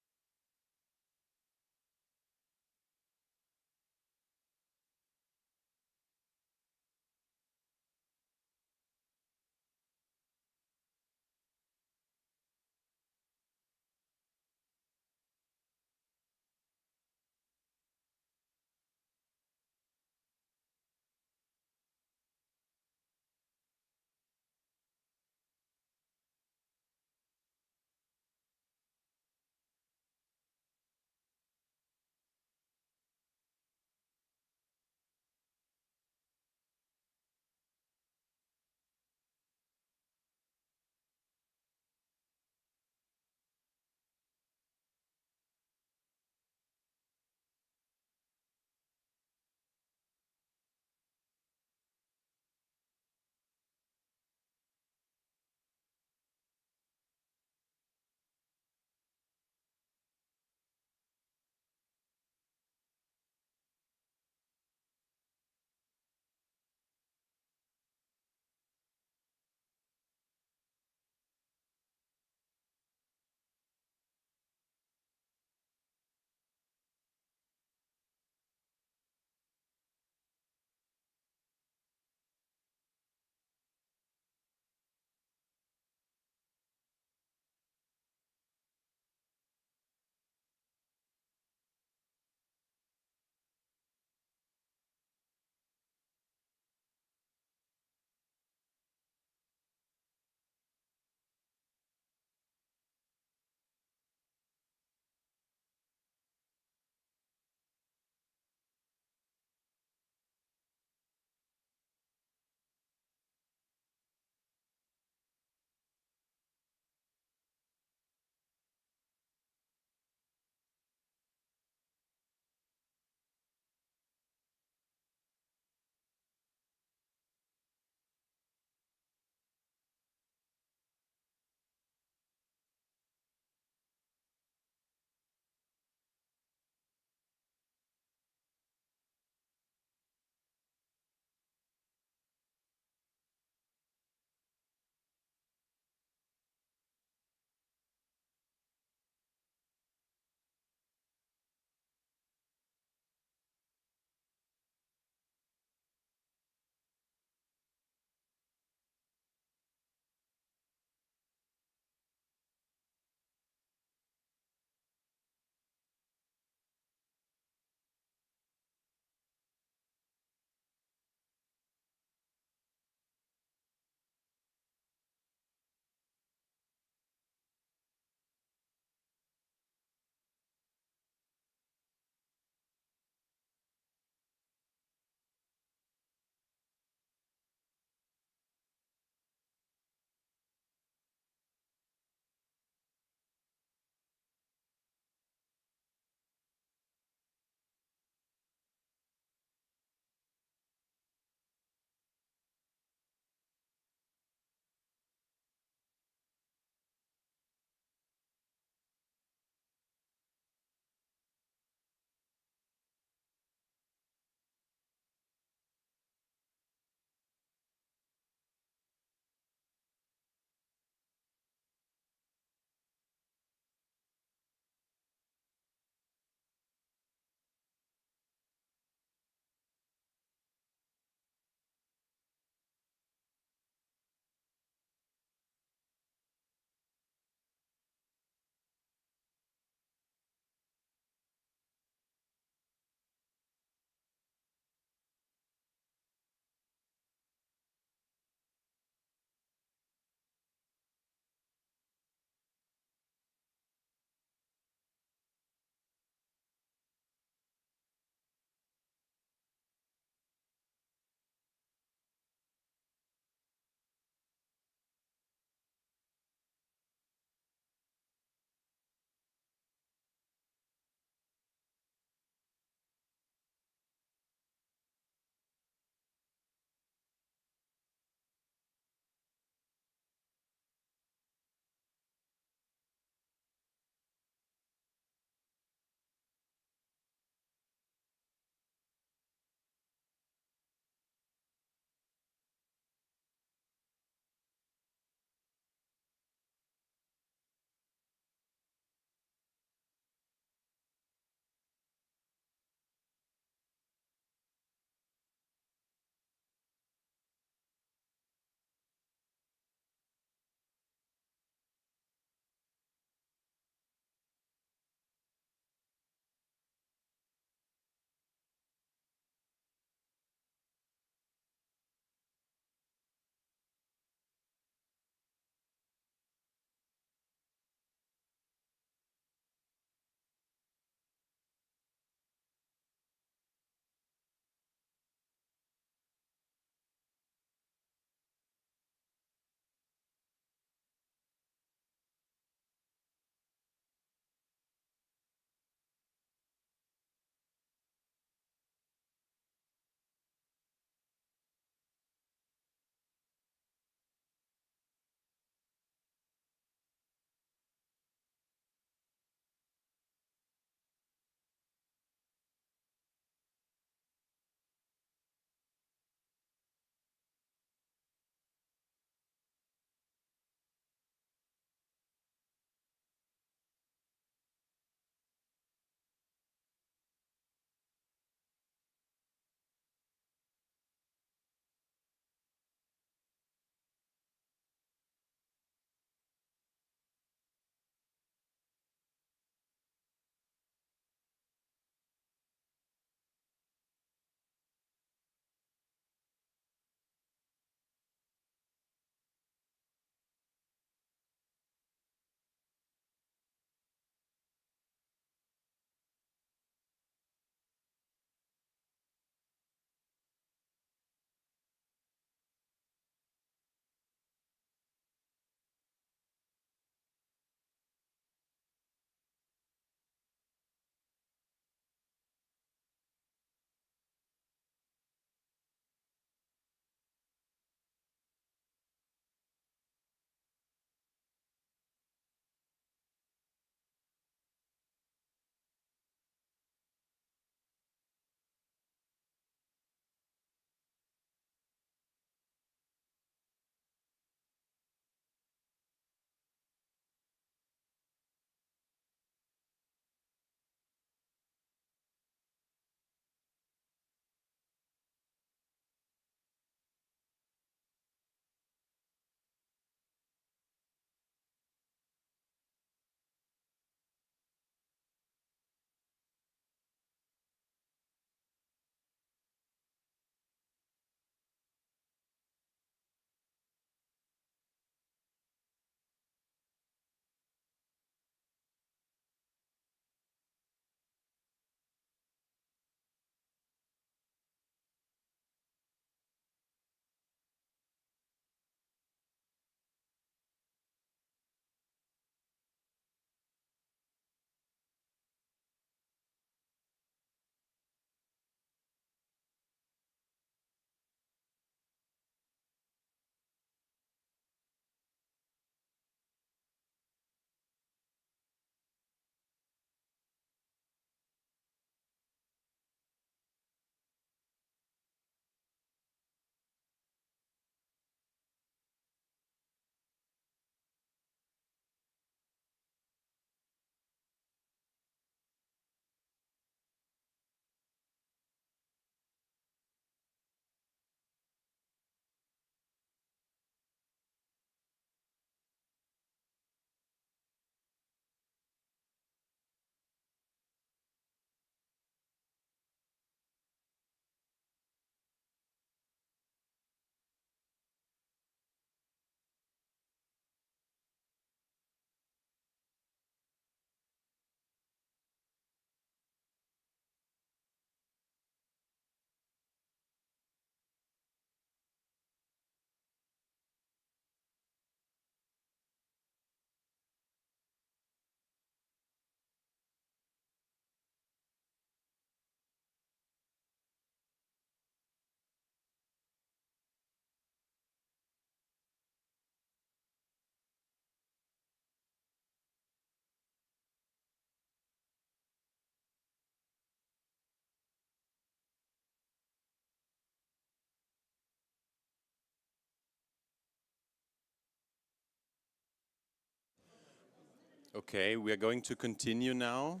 Okay, we are going to continue now.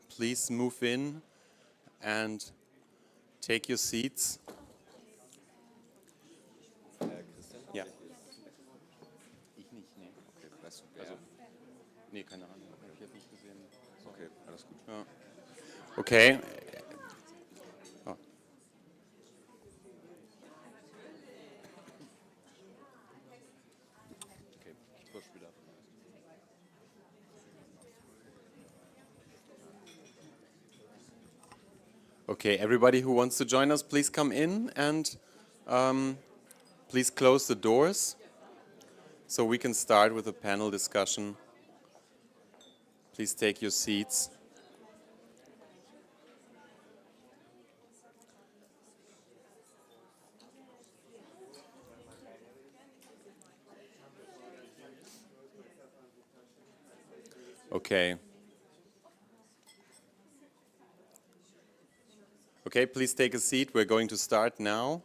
Please move in and take your seats. Ja. Ich nicht, nee. Okay, weißt du, also, nee, keine Ahnung. Ich habe nicht gesehen. Okay, alles gut. Ja. Okay. Oh. Okay, ich push wieder. Okay, everybody who wants to join us, please come in and please close the doors so we can start with a panel discussion. Please take your seats. Okay. Okay, please take a seat. We're going to start now.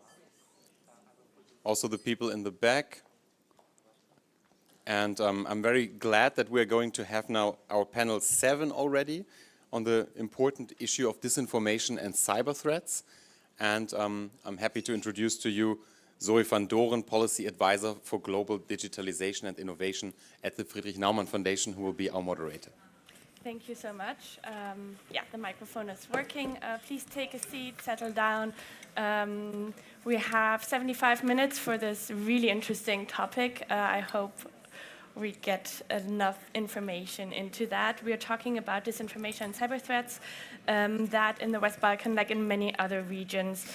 Also the people in the back. And I'm very glad that we're going to have now our panel 7 already on the important issue of disinformation and cyber threats. And I'm happy to introduce to you Zoe van Doren, Policy Advisor for Global Digitalization and Innovation at the Friedrich Naumann Foundation, who will be our moderator. Thank you so much. Yeah, the microphone is working. Please take a seat, settle down. We have 75 minutes for this really interesting topic. I hope we get enough information into that. We are talking about disinformation and cyber threats that in the West Balkan, like in many other regions,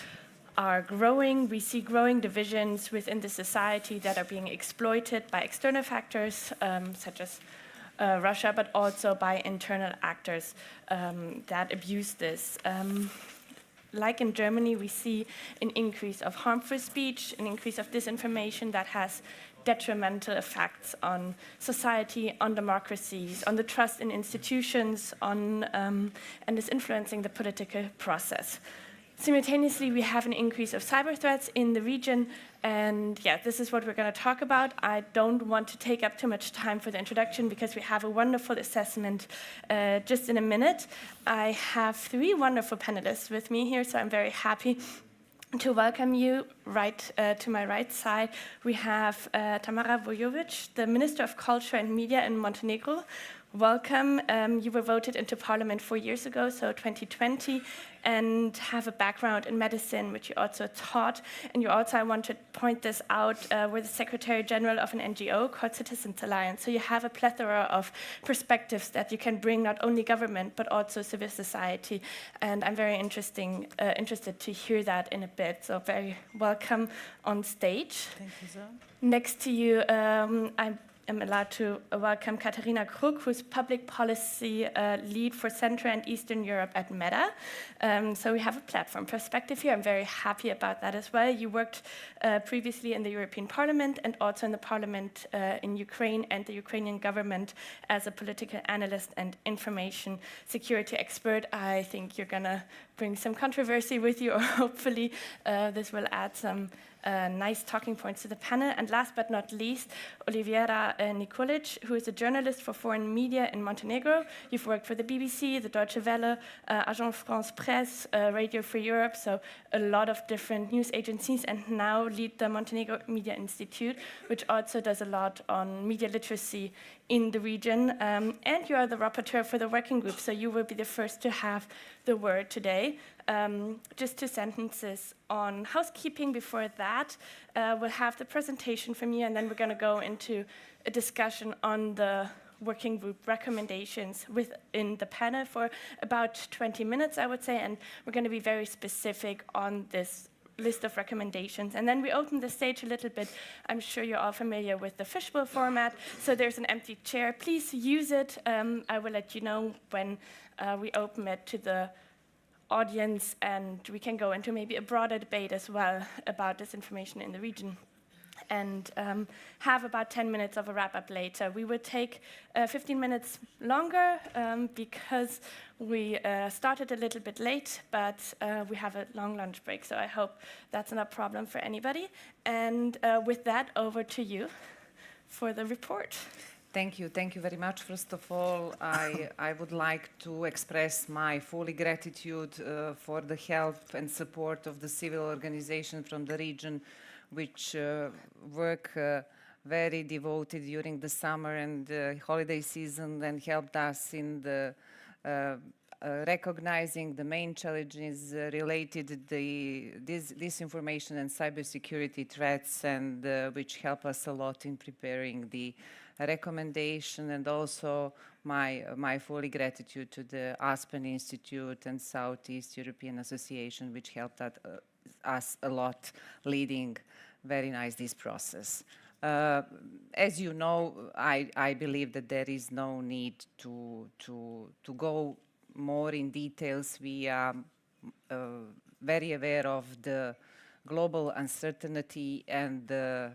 are growing. We see growing divisions within the society that are being exploited by external factors, such as Russia, but also by internal actors that abuse this. Like in Germany, we see an increase of harmful speech, an increase of disinformation that has detrimental effects on society, on democracies, on the trust in institutions, and is influencing the political process. Simultaneously, we have an increase of cyber threats in the region, and yeah, this is what we're going to talk about. I don't want to take up too much time for the introduction because we have a wonderful assessment just in a minute. I have 3 wonderful panelists with me here, so I'm very happy to welcome you. Right to my right side, we have Tamara Vojovic, the Minister of Culture and Media in Montenegro. Welcome. You were voted into parliament 4 years ago, so 2020, and have a background in medicine, which you also taught. And you also, I want to point this out, were the Secretary General of an NGO called Citizens Alliance. So you have a plethora of perspectives that you can bring, not only government, but also civil society. And I'm very interested to hear that in a bit. So very welcome on stage. Thank you, Zoe. Next to you, I'm allowed to welcome Katharina Kruk, who's public policy lead for Central and Eastern Europe at Meta. So we have a platform perspective here. I'm very happy about that as well. You worked previously in the European Parliament and also in the Parliament in Ukraine and the Ukrainian government as a political analyst and information security expert. I think you're going to bring some controversy with you, or hopefully this will add some nice talking points to the panel. And last but not least, Oliviera Nikolic, who is a journalist for foreign media in Montenegro. You've worked for the BBC, the Deutsche Welle, Agence France Presse, Radio Free Europe, so a lot of different news agencies, and now lead the Montenegro Media Institute, which also does a lot on media literacy in the region. And you are the rapporteur for the working group, so you will be the first to have the word today. Just 2 sentences on housekeeping before that. We'll have the presentation from you, and then we're going to go into a discussion on the working group recommendations within the panel for about 20 minutes, I would say, and we're going to be very specific on this list of recommendations. And then we open the stage a little bit. I'm sure you're all familiar with the fishbowl format, so there's an empty chair. Please use it. I will let you know when we open it to the audience, and we can go into maybe a broader debate as well about disinformation in the region. And have about 10 minutes of a wrap-up later. We will take 15 minutes longer because we started a little bit late, but we have a long lunch break, so I hope that's not a problem for anybody. And with that, over to you for the report. Thank you very much. First of all, I would like to express my fully gratitude for the help and support of the civil organizations from the region, which work very devoted during the summer and holiday season and helped us in the recognizing the main challenges related to disinformation and cybersecurity threats, and which help us a lot in preparing the recommendation, and also my fully gratitude to the Aspen Institute and Southeast European Association, which helped us a lot leading very nice this process. As you know, I believe that there is no need to go more in details. We are very aware of the global uncertainty and the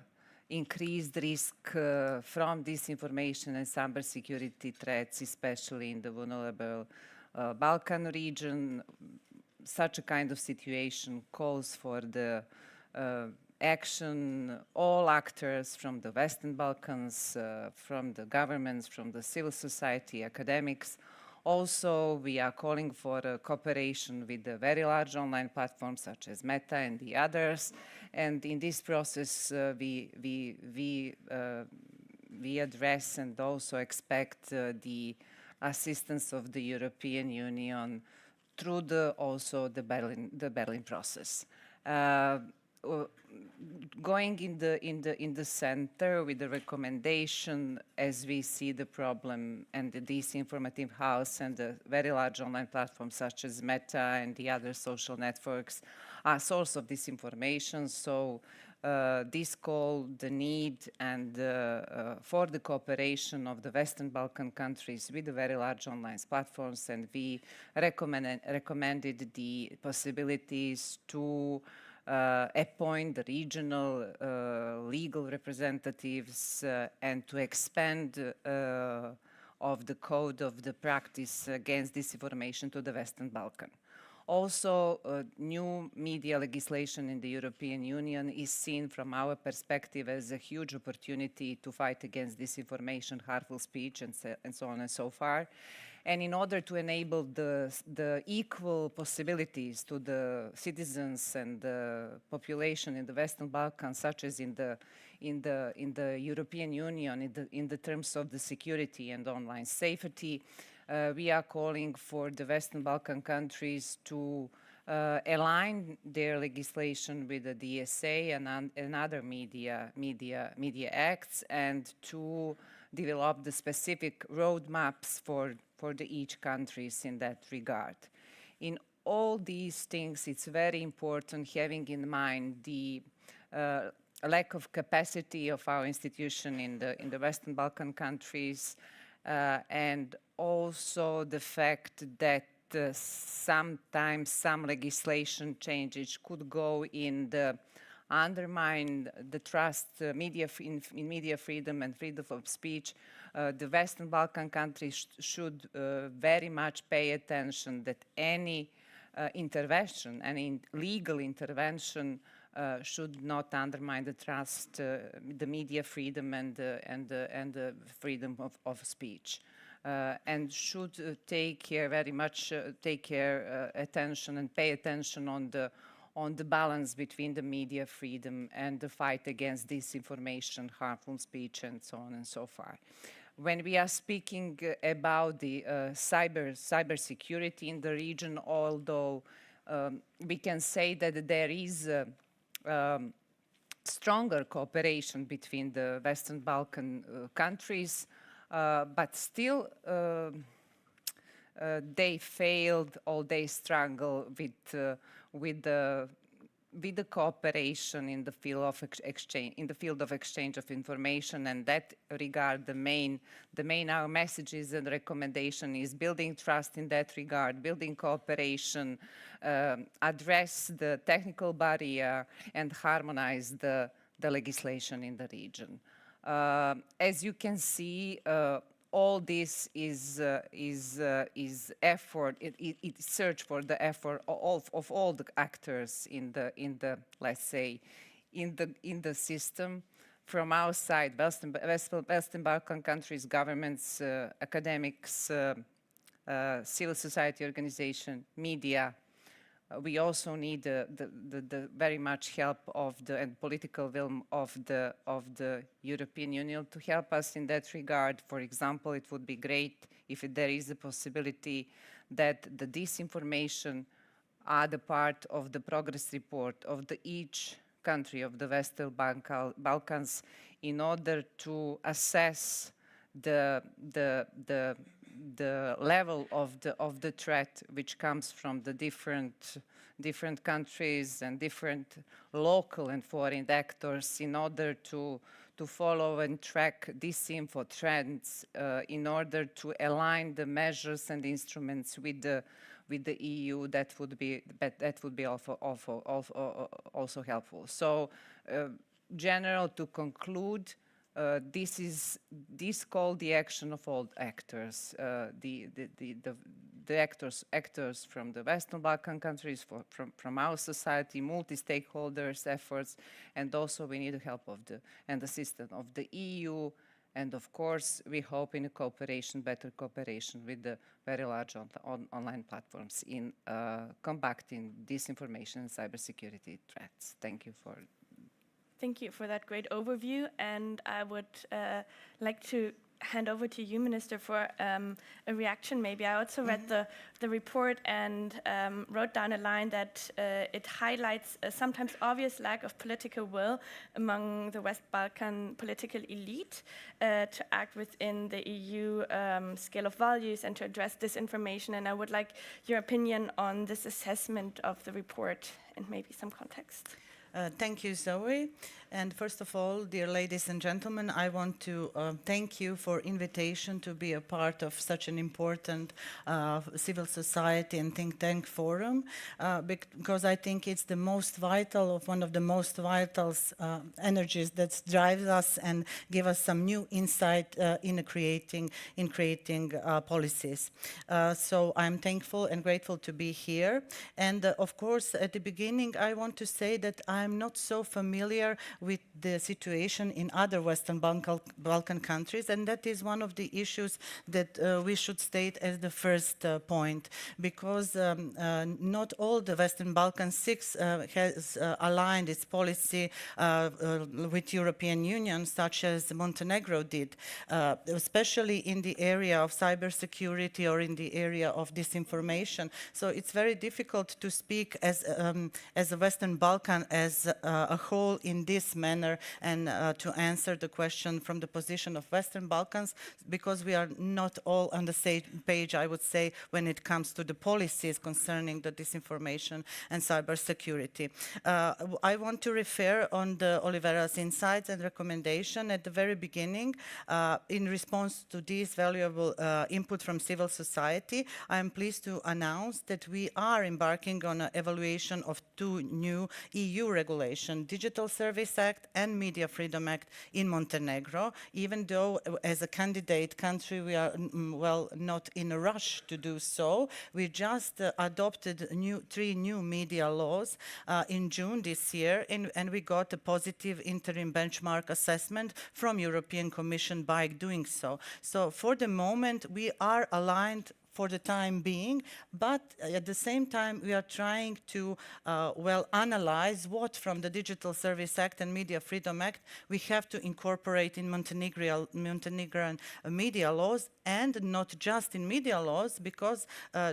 increased risk from disinformation and cybersecurity threats, especially in the vulnerable Balkan region. Such a kind of situation calls for the action, all actors from the Western Balkans, from the governments, from the civil society, academics. Also, we are calling for cooperation with the very large online platforms such as Meta and the others. And in this process, we address and also expect the assistance of the European Union through the Berlin process. Going in the center with the recommendation, as we see the problem and the disinformative house and the very large online platforms such as Meta and the other social networks are source of disinformation. So this call the need and for the cooperation of the Western Balkan countries with the very large online platforms, and we recommended the possibilities to appoint the regional legal representatives and to expand of the code of the practice against disinformation to the Western Balkan. Also, new media legislation in the European Union is seen from our perspective as a huge opportunity to fight against disinformation, harmful speech, and so on and so far. And in order to enable the equal possibilities to the citizens and the population in the Western Balkans, such as in the European Union, in the terms of the security and online safety, we are calling for the Western Balkan countries to align their legislation with the DSA and other media acts, and to develop the specific roadmaps for each countries in that regard. In all these things, it's very important having in mind the lack of capacity of our institution in the Western Balkan countries, and also the fact that sometimes some legislation changes could go in the undermine the trust in media freedom and freedom of speech. The Western Balkan countries should very much pay attention that any intervention, any legal intervention, should not undermine the trust, the media freedom and the freedom of speech, and should take care very much, attention and pay attention on the balance between the media freedom and the fight against disinformation, harmful speech, and so on and so forth. When we are speaking about the cybersecurity in the region, although we can say that there is stronger cooperation between the Western Balkan countries, but still they failed or they struggle with the cooperation in the field of exchange of information. And that regard, the main our messages and recommendation is building trust in that regard, building cooperation, address the technical barrier, and harmonize the legislation in the region. As you can see, all this is effort. It search for the effort of all the actors in the let's say in the system, from our side, Western Balkan countries, governments, academics, civil society organization, media. We also need the very much help of and political will of the European Union to help us in that regard. For example, it would be great if there is a possibility that the disinformation are the part of the progress report of each country of the Western Balkans in order to assess the level of the threat which comes from the different countries and different local and foreign actors in order to follow and track disinfo trends in order to align the measures and instruments with the EU. That would be also helpful. So, general, to conclude, this called the action of all actors, the actors from the Western Balkan countries, from our society, multi-stakeholders efforts, and also we need the help of and assistance of the EU, and of course we hope in a better cooperation with the very large online platforms in combating disinformation and cybersecurity threats. Thank you for that great overview, and I would like to hand over to you, Minister, for a reaction maybe. I also read the report and wrote down a line that it highlights a sometimes obvious lack of political will among the West Balkan political elite to act within the EU scale of values and to address disinformation. And I would like your opinion on this assessment of the report and maybe some context. Thank you, Zoe. And first of all, dear ladies and gentlemen, I want to thank you for invitation to be a part of such an important civil society and think tank forum, because I think it's the most vital, one of the most vital energies that drives us and give us some new insight in creating policies. So I'm thankful and grateful to be here. And of course, at the beginning, I want to say that I'm not so familiar with the situation in other Western Balkan countries, and that is one of the issues that we should state as the first point, because not all the Western Balkan 6 has aligned its policy with European Union, such as Montenegro did, especially in the area of cybersecurity or in the area of disinformation. So it's very difficult to speak as a Western Balkan as a whole in this manner and to answer the question from the position of Western Balkans, because we are not all on the same page, I would say, when it comes to the policies concerning the disinformation and cybersecurity. I want to refer on the Olivera's insights and recommendation at the very beginning. In response to this valuable input from civil society, I am pleased to announce that we are embarking on an evaluation of 2 new EU regulations, Digital Service Act and Media Freedom Act in Montenegro, even though as a candidate country we are, well, not in a rush to do so. We just adopted 3 new media laws in June this year, and we got a positive interim benchmark assessment from European Commission by doing so. So for the moment, we are aligned for the time being, but at the same time we are trying to analyze what from the Digital Service Act and Media Freedom Act we have to incorporate in Montenegrin media laws, and not just in media laws, because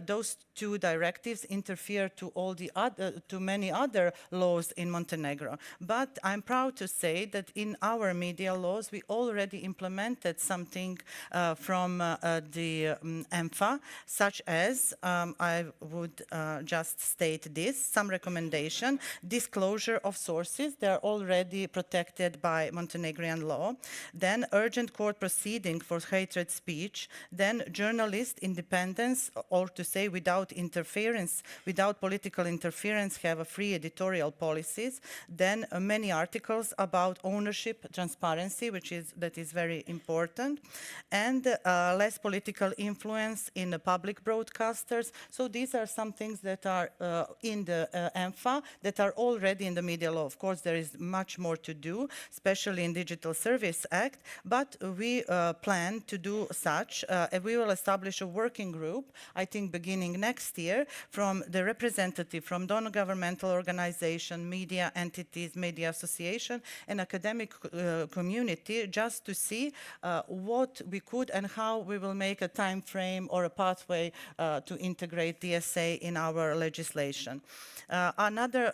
those 2 directives interfere to many other laws in Montenegro. But I'm proud to say that in our media laws we already implemented something from the EMFA, such as, I would just state this, some recommendation, disclosure of sources, they're already protected by Montenegrin law, then urgent court proceeding for hatred speech, then journalist independence, or to say without interference, without political interference, have a free editorial policies, then many articles about ownership, transparency, that is very important, and less political influence in the public broadcasters. So these are some things that are in the ENFA that are already in the media law. Of course, there is much more to do, especially in Digital Service Act, but we plan to do such. And we will establish a working group, I think beginning next year, from the representative from non-governmental organization, media entities, media association, and academic community, just to see what we could and how we will make a time frame or a pathway to integrate DSA in our legislation. Another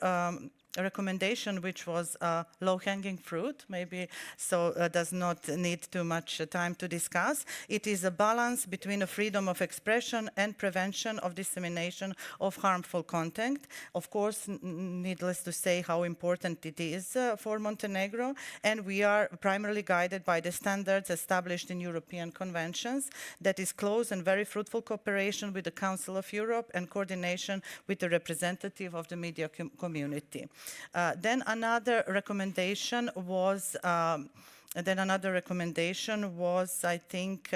recommendation which was low-hanging fruit, maybe so does not need too much time to discuss. It is a balance between a freedom of expression and prevention of dissemination of harmful content. Of course, needless to say how important it is for Montenegro, and we are primarily guided by the standards established in European conventions. That is close and very fruitful cooperation with the Council of Europe and coordination with the representative of the media community. Then another recommendation was I think,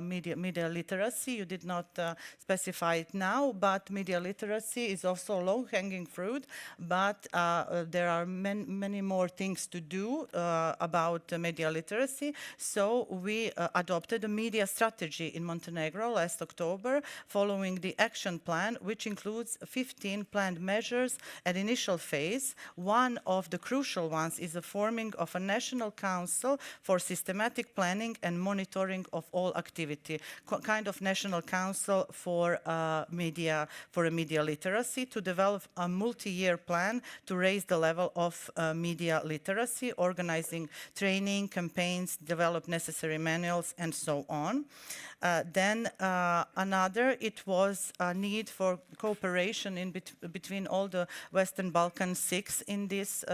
media literacy. You did not specify it now, but media literacy is also low-hanging fruit, but there are many more things to do about media literacy. So we adopted a media strategy in Montenegro last October, following the action plan, which includes 15 planned measures at initial phase. One of the crucial ones is the forming of a national council for systematic planning and monitoring of all activity, kind of national council for media literacy, to develop a multi-year plan to raise the level of media literacy, organizing training, campaigns, develop necessary manuals, and so on. Then another, it was a need for cooperation between all the Western Balkan 6 in this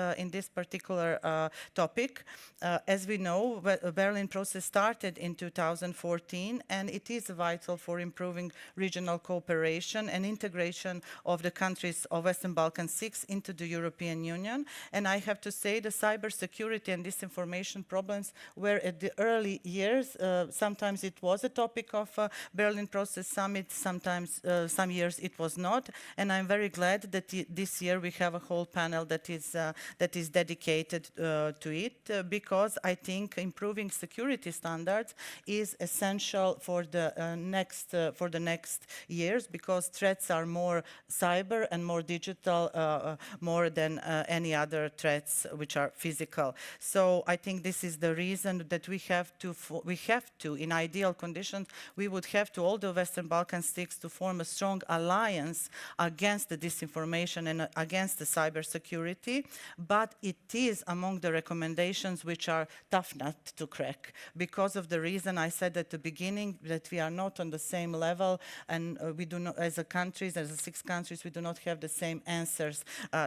particular topic. As we know, the Berlin process started in 2014, and it is vital for improving regional cooperation and integration of the countries of Western Balkan 6 into the European Union. And I have to say the cybersecurity and disinformation problems were at the early years. Sometimes it was a topic of Berlin Process Summit, sometimes some years it was not, and I'm very glad that this year we have a whole panel that is dedicated to it, because I think improving security standards is essential for the next years, because threats are more cyber and more digital, more than any other threats which are physical. So I think this is the reason that we have to, in ideal conditions, we would have to, all the Western Balkan states, to form a strong alliance against the disinformation and against the cybersecurity, but it is among the recommendations which are tough nut to crack, because of the reason I said at the beginning, that we are not on the same level, and we do not, as a 6 countries, we do not have the same answers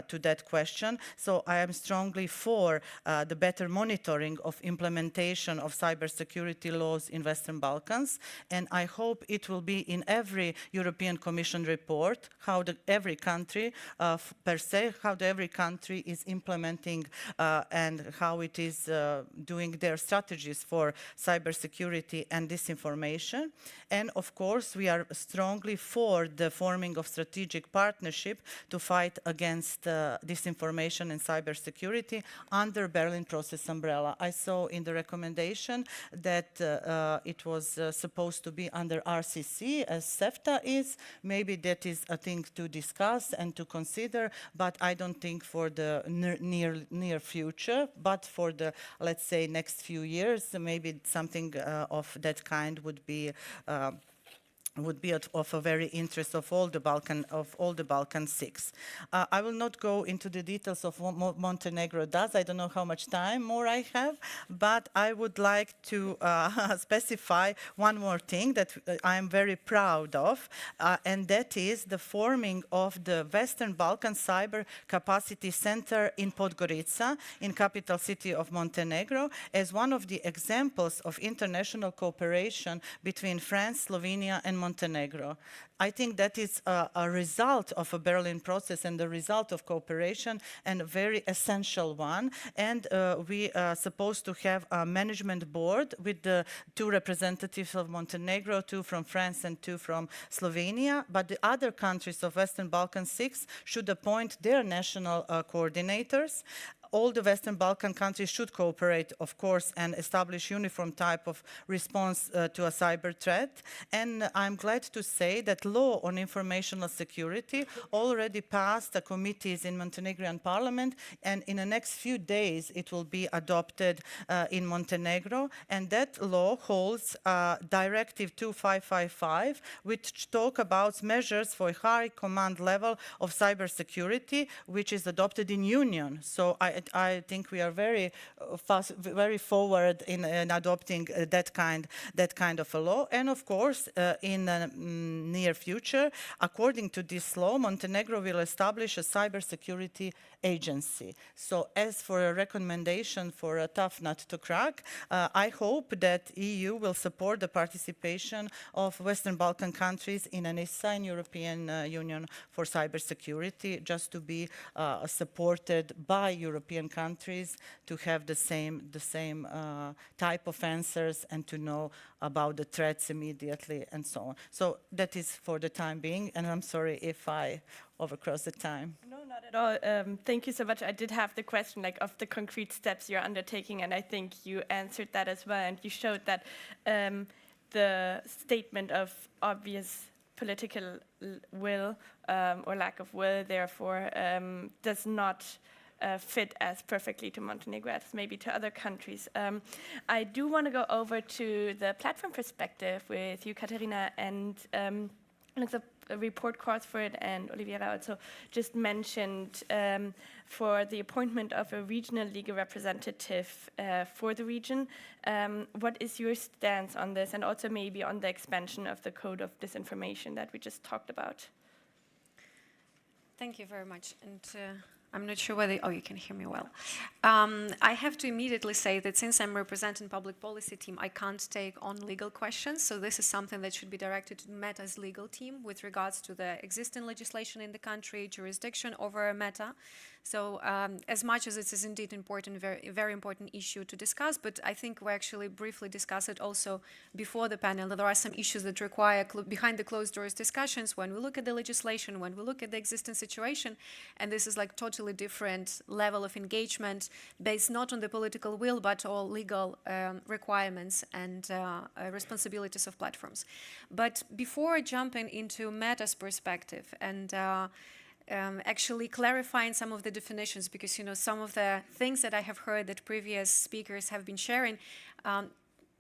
to that question. So I am strongly for the better monitoring of implementation of cybersecurity laws in Western Balkans, and I hope it will be in every European Commission report how every country per se, how every country is implementing and how it is doing their strategies for cybersecurity and disinformation. And of course, we are strongly for the forming of strategic partnership to fight against disinformation and cybersecurity under Berlin Process umbrella. I saw in the recommendation that it was supposed to be under RCC, as CEFTA is. Maybe that is a thing to discuss and to consider, but I don't think for the near future, but for the, let's say, next few years, maybe something of that kind would be of a very interest of all the Balkan 6. I will not go into the details of what Montenegro does. I don't know how much time more I have, but I would like to specify one more thing that I am very proud of, and that is the forming of the Western Balkan Cyber Capacity Center in Podgorica, in capital city of Montenegro, as one of the examples of international cooperation between France, Slovenia, and Montenegro. I think that is a result of a Berlin process and the result of cooperation, and a very essential one. And we are supposed to have a management board with the 2 representatives of Montenegro, 2 from France and 2 from Slovenia. But the other countries of Western Balkan 6 should appoint their national coordinators. All the Western Balkan countries should cooperate, of course, and establish uniform type of response to a cyber threat. And I'm glad to say that law on informational security already passed the committees in Montenegrin parliament, and in the next few days it will be adopted in Montenegro. And that law holds Directive 2555, which talk about measures for high command level of cybersecurity, which is adopted in Union. So I think we are very fast, very forward in adopting that kind of a law. And of course, in the near future, according to this law, Montenegro will establish a cybersecurity agency. So as for a recommendation for a tough nut to crack, I hope that EU will support the participation of Western Balkan countries in an ESA in European Union for cybersecurity, just to be supported by European countries to have the same type of answers and to know about the threats immediately and so on. So that is for the time being, and I'm sorry if I overcrossed the time. No, not at all. Thank you so much. I did have the question like of the concrete steps you're undertaking, and I think you answered that as well, and you showed that the statement of obvious political will or lack of will, therefore, does not fit as perfectly to Montenegro as maybe to other countries. I do want to go over to the platform perspective with you, Katerina, and it's a report calls for it, and Oliviera also just mentioned for the appointment of a regional legal representative for the region. What is your stance on this, and also maybe on the expansion of the code of disinformation that we just talked about? Thank you very much. And I'm not sure whether, you can hear me well. I have to immediately say that since I'm representing public policy team, I can't take on legal questions. So this is something that should be directed to Meta's legal team with regards to the existing legislation in the country, jurisdiction over Meta. So as much as it is indeed important, very important issue to discuss, but I think we actually briefly discussed it also before the panel. There are some issues that require behind the closed doors discussions when we look at the legislation, when we look at the existing situation, and this is like totally different level of engagement based not on the political will, but on legal requirements and responsibilities of platforms. But before jumping into Meta's perspective and actually clarifying some of the definitions, because some of the things that I have heard that previous speakers have been sharing,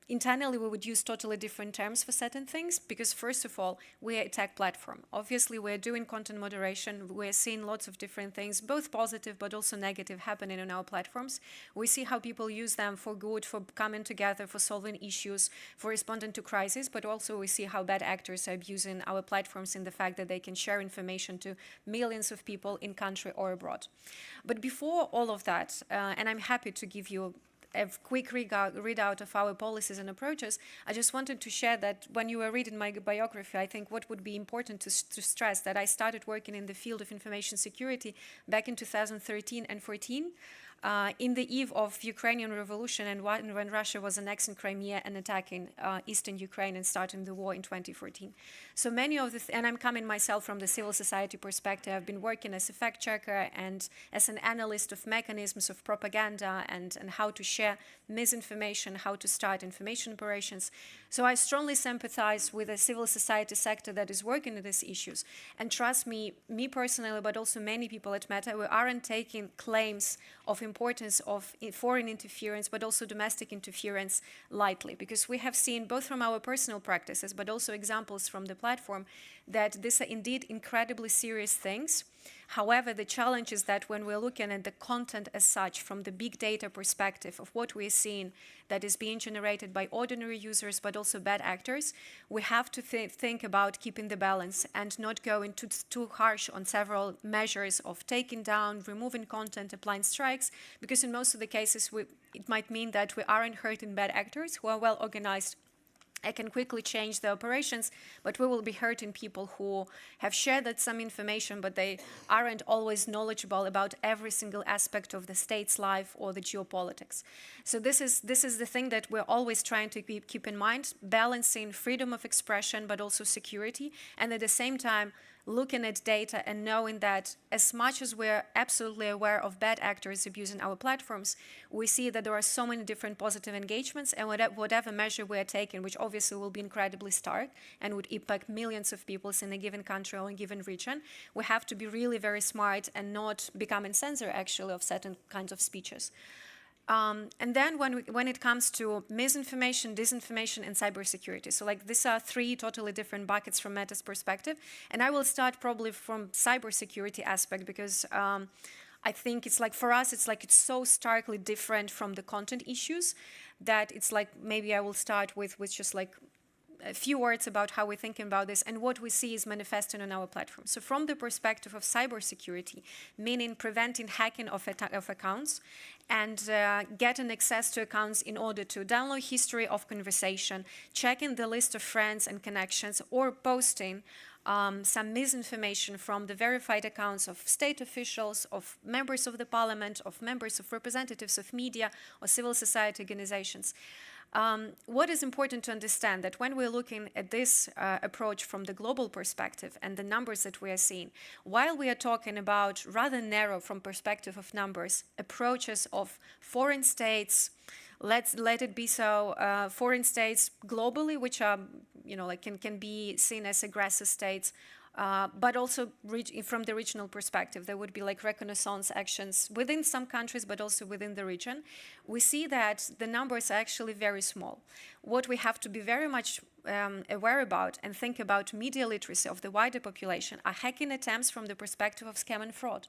internally we would use totally different terms for certain things, because first of all, we are a tech platform. Obviously, we're doing content moderation. We're seeing lots of different things, both positive but also negative, happening on our platforms. We see how people use them for good, for coming together, for solving issues, for responding to crises, but also we see how bad actors are abusing our platforms in the fact that they can share information to millions of people in country or abroad. But before all of that, and I'm happy to give you a quick readout of our policies and approaches, I just wanted to share that when you were reading my biography, I think what would be important to stress that I started working in the field of information security back in 2013 and 14. In the eve of Ukrainian revolution and when Russia was annexing Crimea and attacking eastern Ukraine and starting the war in 2014. So many of the, and I'm coming myself from the civil society perspective, I've been working as a fact checker and as an analyst of mechanisms of propaganda and how to share misinformation, how to start information operations. So I strongly sympathize with the civil society sector that is working on these issues. And trust me personally, but also many people at Meta, we aren't taking claims of importance of foreign interference, but also domestic interference lightly, because we have seen both from our personal practices, but also examples from the platform, that these are indeed incredibly serious things. However, the challenge is that when we're looking at the content as such from the big data perspective of what we're seeing that is being generated by ordinary users, but also bad actors, we have to think about keeping the balance and not going too harsh on several measures of taking down, removing content, applying strikes, because in most of the cases, it might mean that we aren't hurting bad actors who are well organized I can quickly change the operations, but we will be hurting people who have shared that some information, but they aren't always knowledgeable about every single aspect of the state's life or the geopolitics. So this is the thing that we're always trying to keep in mind, balancing freedom of expression, but also security, and at the same time, looking at data and knowing that as much as we're absolutely aware of bad actors abusing our platforms, we see that there are so many different positive engagements, and whatever measure we are taking, which obviously will be incredibly stark and would impact millions of people in a given country or a given region, we have to be really very smart and not become a censor actually of certain kinds of speeches. And then when it comes to misinformation, disinformation, and cybersecurity, so like these are three totally different buckets from Meta's perspective. And I will start probably from cybersecurity aspect because I think it's like for us, it's so starkly different from the content issues that it's like maybe I will start with just like a few words about how we're thinking about this and what we see is manifesting on our platform. So from the perspective of cybersecurity, meaning preventing hacking of accounts and getting access to accounts in order to download history of conversation, checking the list of friends and connections, or posting some misinformation from the verified accounts of state officials, of members of the parliament, of members of representatives of media or civil society organizations. What is important to understand that when we're looking at this approach from the global perspective and the numbers that we are seeing, while we are talking about rather narrow from perspective of numbers, approaches of foreign states, let it be so, foreign states globally, which are, can be seen as aggressive states, but also from the regional perspective, there would be like reconnaissance actions within some countries, but also within the region. We see that the numbers are actually very small. What we have to be very much aware about and think about media literacy of the wider population are hacking attempts from the perspective of scam and fraud.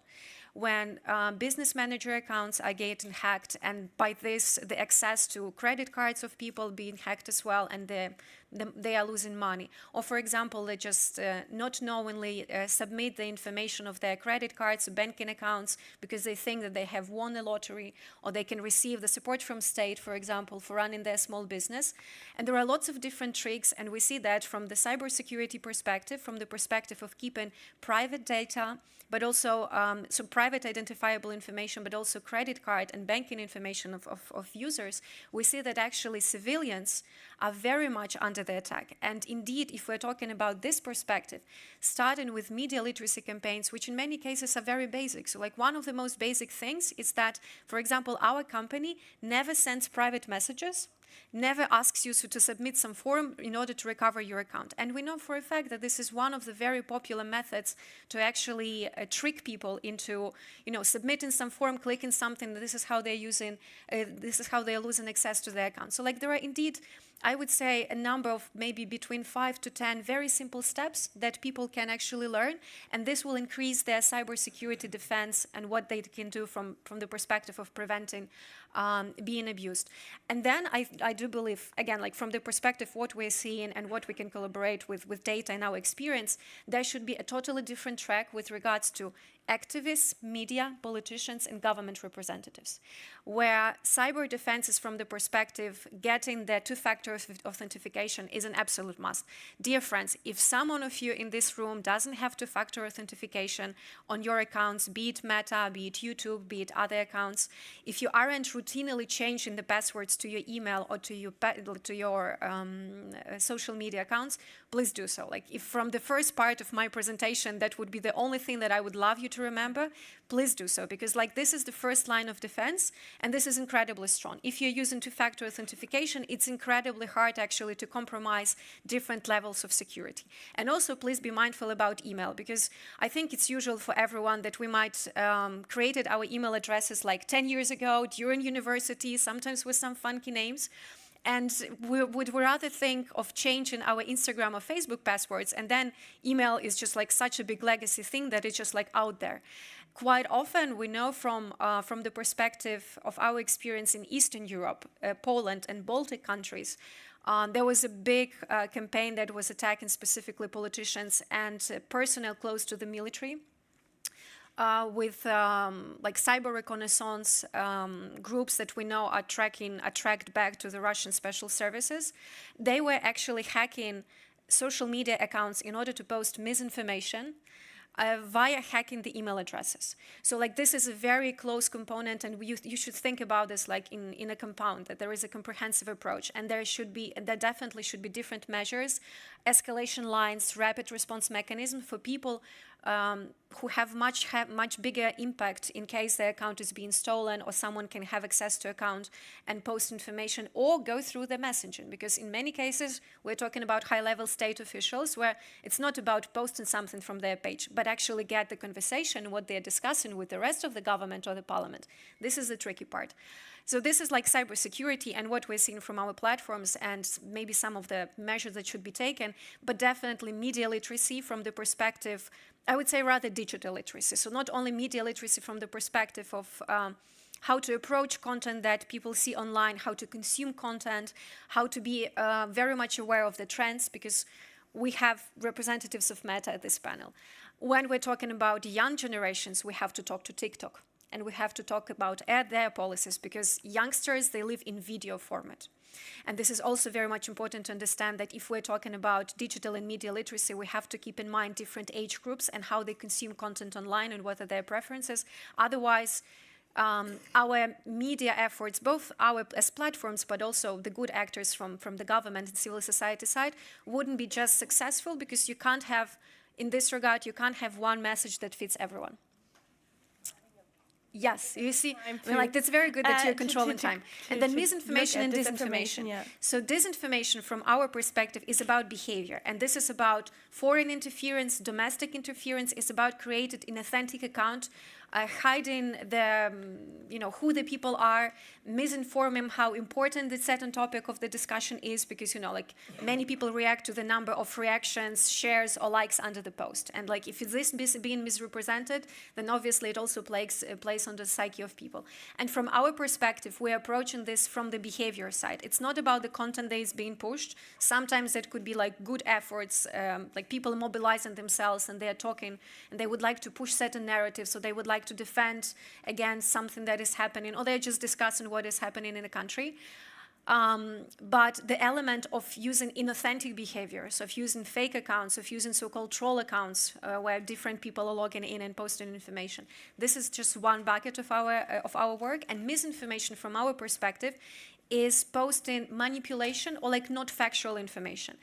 When business manager accounts are getting hacked, and by this, the access to credit cards of people being hacked as well, and they are losing money. Or, for example, they just not knowingly submit the information of their credit cards, banking accounts, because they think that they have won a lottery, or they can receive the support from state, for example, for running their small business. And there are lots of different tricks, and we see that from the cybersecurity perspective, from the perspective of keeping private data, but also so private identifiable information, but also credit card and banking information of users. We see that actually civilians are very much under the attack. And indeed, if we're talking about this perspective, starting with media literacy campaigns, which in many cases are very basic. So like one of the most basic things is that, for example, our company never sends private messages, never asks you to submit some form in order to recover your account. And we know for a fact that this is one of the very popular methods to actually trick people into, submitting some form, clicking something. This is how they're losing access to their account. So like there are indeed, I would say, a number of maybe between 5 to 10 very simple steps that people can actually learn, and this will increase their cybersecurity defense and what they can do from the perspective of preventing being abused. And then I do believe, again, like from the perspective of what we're seeing and what we can collaborate with data and our experience, there should be a totally different track with regards to activists, media, politicians, and government representatives, where cyber defense is from the perspective getting the two-factor authentication is an absolute must. Dear friends, if someone of you in this room doesn't have two-factor authentication on your accounts, be it Meta, be it YouTube, be it other accounts, if you aren't routinely changing the passwords to your email or to your social media accounts, please do so. Like if from the first part of my presentation, that would be the only thing that I would love you to remember, please do so, because like this is the first line of defense, and this is incredibly strong. If you're using two-factor authentication, it's incredibly hard actually to compromise different levels of security. And also please be mindful about email, because I think it's usual for everyone that we might created our email addresses like 10 years ago during university, sometimes with some funky names. And we would rather think of changing our Instagram or Facebook passwords, and then email is just like such a big legacy thing that it's just like out there. Quite often we know from the perspective of our experience in Eastern Europe, Poland and Baltic countries, there was a big campaign that was attacking specifically politicians and personnel close to the military. with like cyber reconnaissance groups that we know are tracked back to the Russian special services. They were actually hacking social media accounts in order to post misinformation via hacking the email addresses. So like this is a very close component, and you should think about this like in a compound, that there is a comprehensive approach, and there definitely should be different measures, escalation lines, rapid response mechanism for people who have much bigger impact in case their account is being stolen, or someone can have access to account and post information or go through the messaging. Because in many cases, we're talking about high-level state officials where it's not about posting something from their page, but actually get the conversation, what they're discussing with the rest of the government or the parliament. This is the tricky part. So this is like cybersecurity and what we're seeing from our platforms, and maybe some of the measures that should be taken, but definitely media literacy from the perspective, I would say rather digital literacy. So not only media literacy from the perspective of how to approach content that people see online, how to consume content, how to be very much aware of the trends, because we have representatives of Meta at this panel. When we're talking about young generations, we have to talk to TikTok. And we have to talk about their policies, because youngsters, they live in video format. And this is also very much important to understand that if we're talking about digital and media literacy, we have to keep in mind different age groups and how they consume content online and what are their preferences. Otherwise, our media efforts, both our as platforms, but also the good actors from the government and civil society side, wouldn't be just successful, because you can't have, in this regard, you can't have one message that fits everyone. Yes, you see, I mean, like that's very good that you're controlling time. And then misinformation and disinformation. Yeah. So disinformation from our perspective is about behavior, and this is about foreign interference, domestic interference. It's about creating an inauthentic account, hiding the, who the people are, misinforming how important the certain topic of the discussion is, because, like many people react to the number of reactions, shares, or likes under the post. And like if this is being misrepresented, then obviously it also plays on the psyche of people. And from our perspective, we're approaching this from the behavior side. It's not about the content that is being pushed. Sometimes it could be like good efforts, like people mobilizing themselves and they're talking and they would like to push certain narratives, so they would like to defend against something that is happening, or they're just discussing what is happening in the country. But the element of using inauthentic behaviors, of using fake accounts, of using so-called troll accounts, where different people are logging in and posting information, this is just one bucket of our work. And misinformation, from our perspective, is posting manipulation or like not factual information.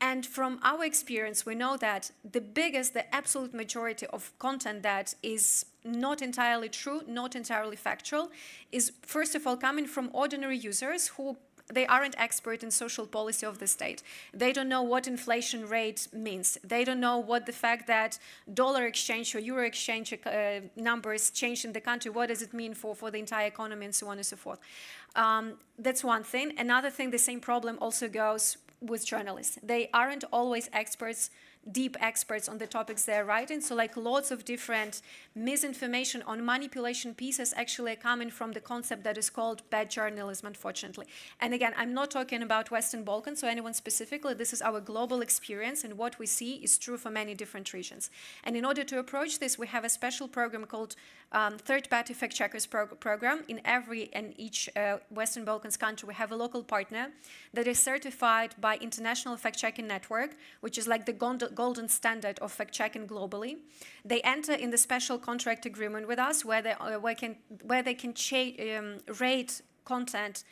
And from our experience, we know that the absolute majority of content that is not entirely true, not entirely factual, is first of all coming from ordinary users who they aren't expert in social policy of the state. They don't know what inflation rate means. They don't know what the fact that dollar exchange or euro exchange numbers change in the country, what does it mean for the entire economy, and so on and so forth. That's one thing. Another thing, the same problem also goes with journalists. They aren't always deep experts on the topics they're writing. So like lots of different misinformation on manipulation pieces actually are coming from the concept that is called bad journalism, unfortunately. And again, I'm not talking about Western Balkans or anyone specifically. This is our global experience, and what we see is true for many different regions. And in order to approach this, we have a special program called Third-Party Fact Checkers program. In every and each Western Balkans country, we have a local partner that is certified by International Fact-Checking Network, which is like the golden standard of fact-checking globally. They enter in the special contract agreement with us, where they can rate content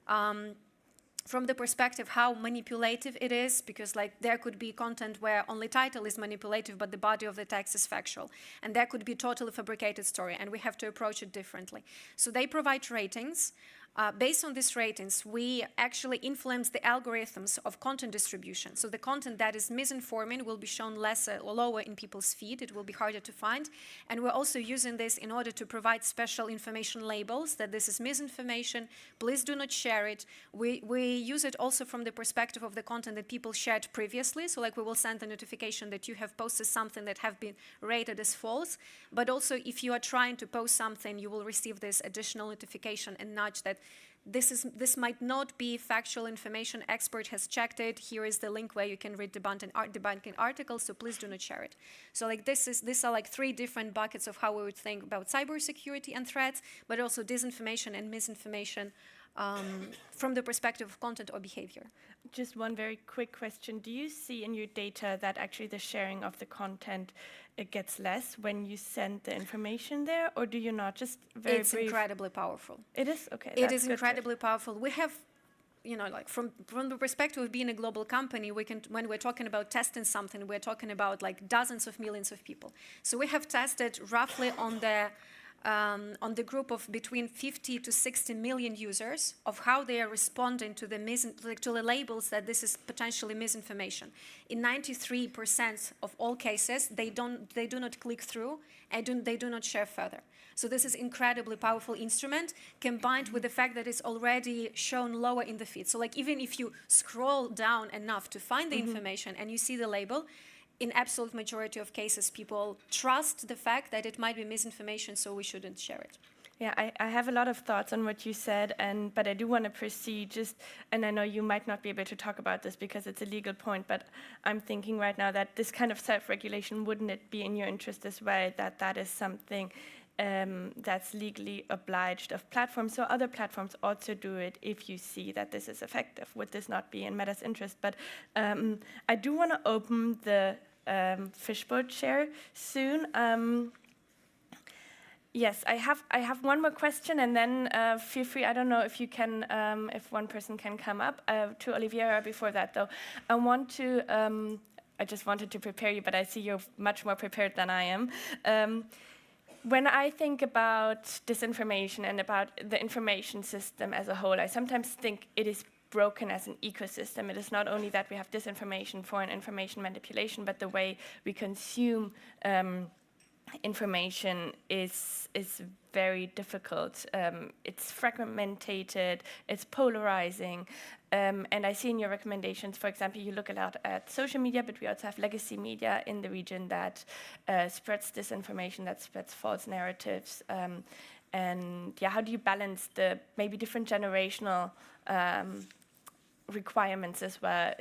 from the perspective how manipulative it is, because like there could be content where only title is manipulative but the body of the text is factual, and there could be totally fabricated story, and we have to approach it differently. So they provide ratings. Based on these ratings, we actually influence the algorithms of content distribution. So the content that is misinforming will be shown lower in people's feed. It will be harder to find. And we're also using this in order to provide special information labels that this is misinformation. Please do not share it. We use it also from the perspective of the content that people shared previously. So like we will send a notification that you have posted something that have been rated as false. But also if you are trying to post something, you will receive this additional notification and nudge that this might not be factual information, expert has checked it, here is the link where you can read debunking articles, so please do not share it. So like these are like 3 different buckets of how we would think about cybersecurity and threats, but also disinformation and misinformation from the perspective of content or behavior. Just one very quick question. Do you see in your data that actually the sharing of the content it gets less when you send the information there, or do you not? Just very It's brief. incredibly powerful. It is? Okay. It is incredibly powerful. We have, you know, like from the perspective of being a global company, we can, when we're talking about testing something, we're talking about like dozens of millions of people. So we have tested roughly on the group of between 50 to 60 million users of how they are responding to the labels that this is potentially misinformation. In 93% of all cases, they do not click through and they do not share further. So this is incredibly powerful instrument combined with the fact that it's already shown lower in the feed. So like even if you scroll down enough to find the information and you see the label, in absolute majority of cases, people trust the fact that it might be misinformation, so we shouldn't share it. Yeah, I have a lot of thoughts on what you said, but I do want to proceed and I know you might not be able to talk about this because it's a legal point, but I'm thinking right now that this kind of self-regulation, wouldn't it be in your interest as well, that is something that's legally obliged of platforms, so other platforms also do it if you see that this is effective. Would this not be in Meta's interest? But I do want to open the fishbowl chair soon. Yes, I have one more question, and then feel free. I don't know if you can, if one person can come up to Oliviera. Before that, though, I just wanted to prepare you, but I see you're much more prepared than I am. When I think about disinformation and about the information system as a whole, I sometimes think it is broken as an ecosystem. It is not only that we have disinformation, foreign information manipulation, but the way we consume information is very difficult. It's fragmented, it's polarizing, and I see in your recommendations, for example, you look a lot at social media, but we also have legacy media in the region that spreads disinformation, that spreads false narratives, and yeah, how do you balance the maybe different generational requirements as well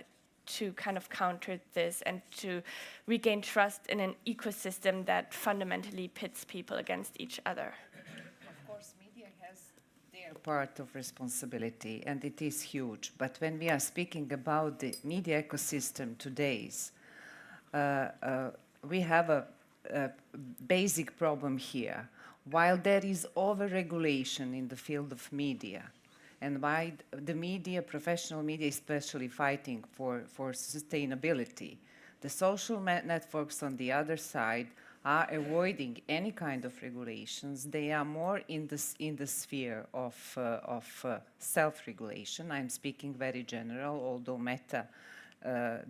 to kind of counter this and to regain trust in an ecosystem that fundamentally pits people against each other? Of course, media has their part of responsibility, and it is huge. But when we are speaking about the media ecosystem today, we have a basic problem here. While there is over-regulation in the field of media, and why the media, professional media especially, fighting for sustainability, the social networks on the other side are avoiding any kind of regulations. They are more in the sphere of self-regulation. I'm speaking very general, although Meta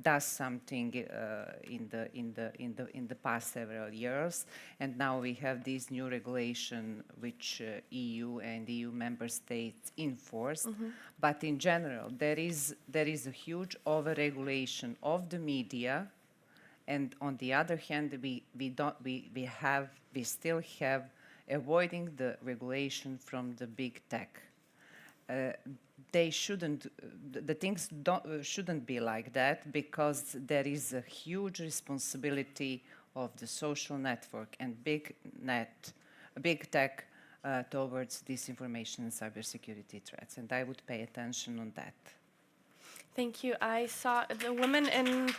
does something in the past several years, and now we have this new regulation which EU and EU member states enforced. But in general, there is a huge over-regulation of the media, and on the other hand, we still have avoiding the regulation from the big tech. The things shouldn't be like that, because there is a huge responsibility of the social network and big tech towards disinformation and cybersecurity threats, and I would pay attention on that. Thank you. I saw the woman in.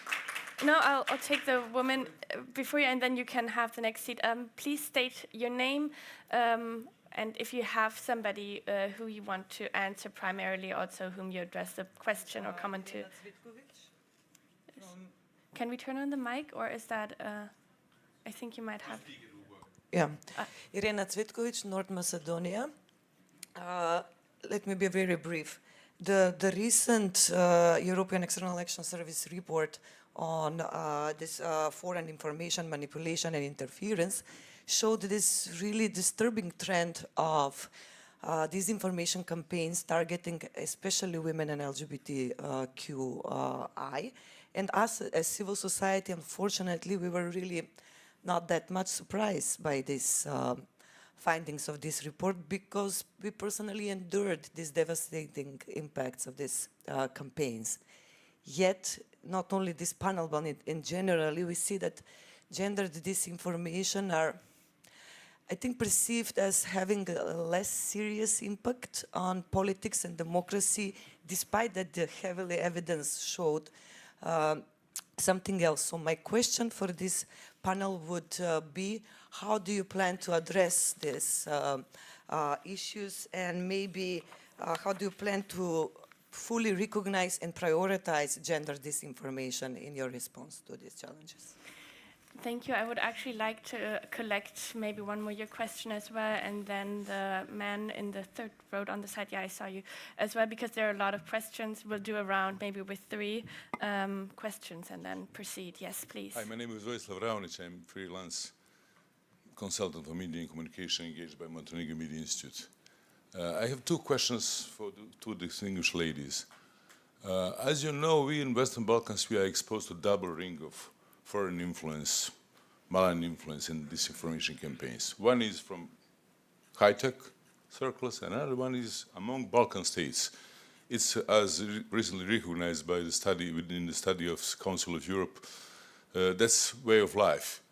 No, I'll take the woman before you, and then you can have the next seat. Please state your name. And if you have somebody who you want to answer primarily, also whom you address the question or comment to. Can we turn on the mic, or is that, I think you might have. Yeah, Irena Cvitkovic, North Macedonia. Let me be very brief. The recent European External Action Service report on this foreign information manipulation and interference showed this really disturbing trend of disinformation campaigns targeting especially women and LGBTQI. And us as civil society, unfortunately, we were really not that much surprised by this findings of this report because we personally endured these devastating impacts of these campaigns. Yet, not only this panel, but in general, we see that gendered disinformation are, I think, perceived as having a less serious impact on politics and democracy, despite that the heavily evidence showed something else. So my question for this panel would be, how do you plan to address these issues, and maybe how do you plan to fully recognize and prioritize gender disinformation in your response to these challenges? Thank you. I would actually like to collect maybe one more your question as well, and then the man in the third row on the side, yeah, I saw you as well, because there are a lot of questions. We'll do a round maybe with 3 questions and then proceed. Yes, please. Hi, my name is Vojislav Raonic. I'm freelance consultant for media and communication engaged by Montenegro Media Institute. I have 2 questions for the 2 distinguished ladies. As you know, we in Western Balkans, we are exposed to double ring of foreign influence, malign influence in disinformation campaigns. One is from high-tech circles, and another one is among Balkan states. It's as recently recognized by the study, within the study of Council of Europe, that's way of life,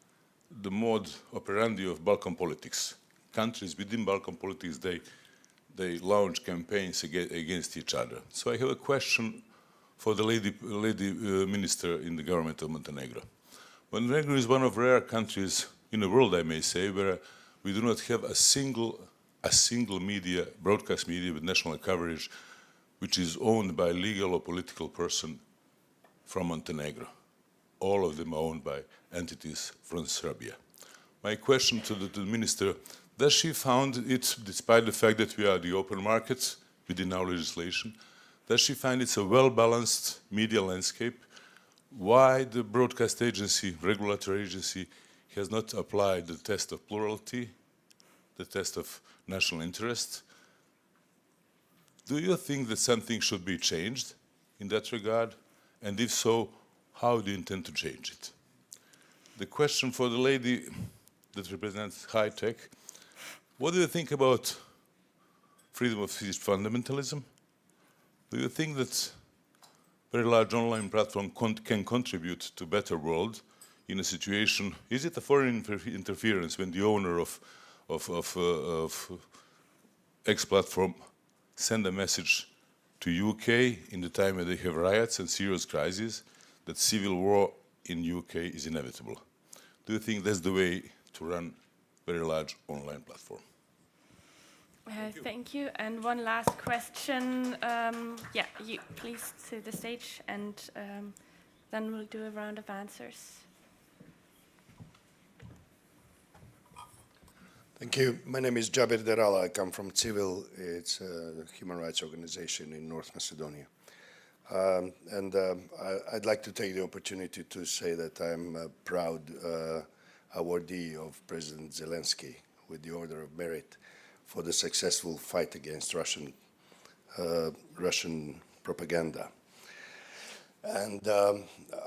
the mode operandi of Balkan politics. Countries within Balkan politics, they launch campaigns against each other. So I have a question for the lady minister in the government of Montenegro. Montenegro is one of rare countries in the world, I may say, where we do not have a single media, broadcast media with national coverage, which is owned by a legal or political person from Montenegro. All of them are owned by entities from Serbia. My question to the minister, does she found it, despite the fact that we are the open market within our legislation, does she find it's a well-balanced media landscape? Why the broadcast agency, regulatory agency, has not applied the test of plurality, the test of national interest? Do you think that something should be changed in that regard? And if so, how do you intend to change it? The question for the lady that represents high tech, what do you think about freedom of speech fundamentalism? Do you think that very large online platform can contribute to a better world in a situation? Is it a foreign interference when the owner of X platform send a message to UK in the time when they have riots and serious crises that civil war in UK is inevitable? Do you think that's the way to run a very large online platform? Thank you. And one last question. Yeah, you please to the stage, and then we'll do a round of answers. Thank you. My name is Jabir Derala. I come from Civil. It's a human rights organization in North Macedonia. I'd like to take the opportunity to say that I'm a proud awardee of President Zelensky with the Order of Merit for the successful fight against Russian propaganda. And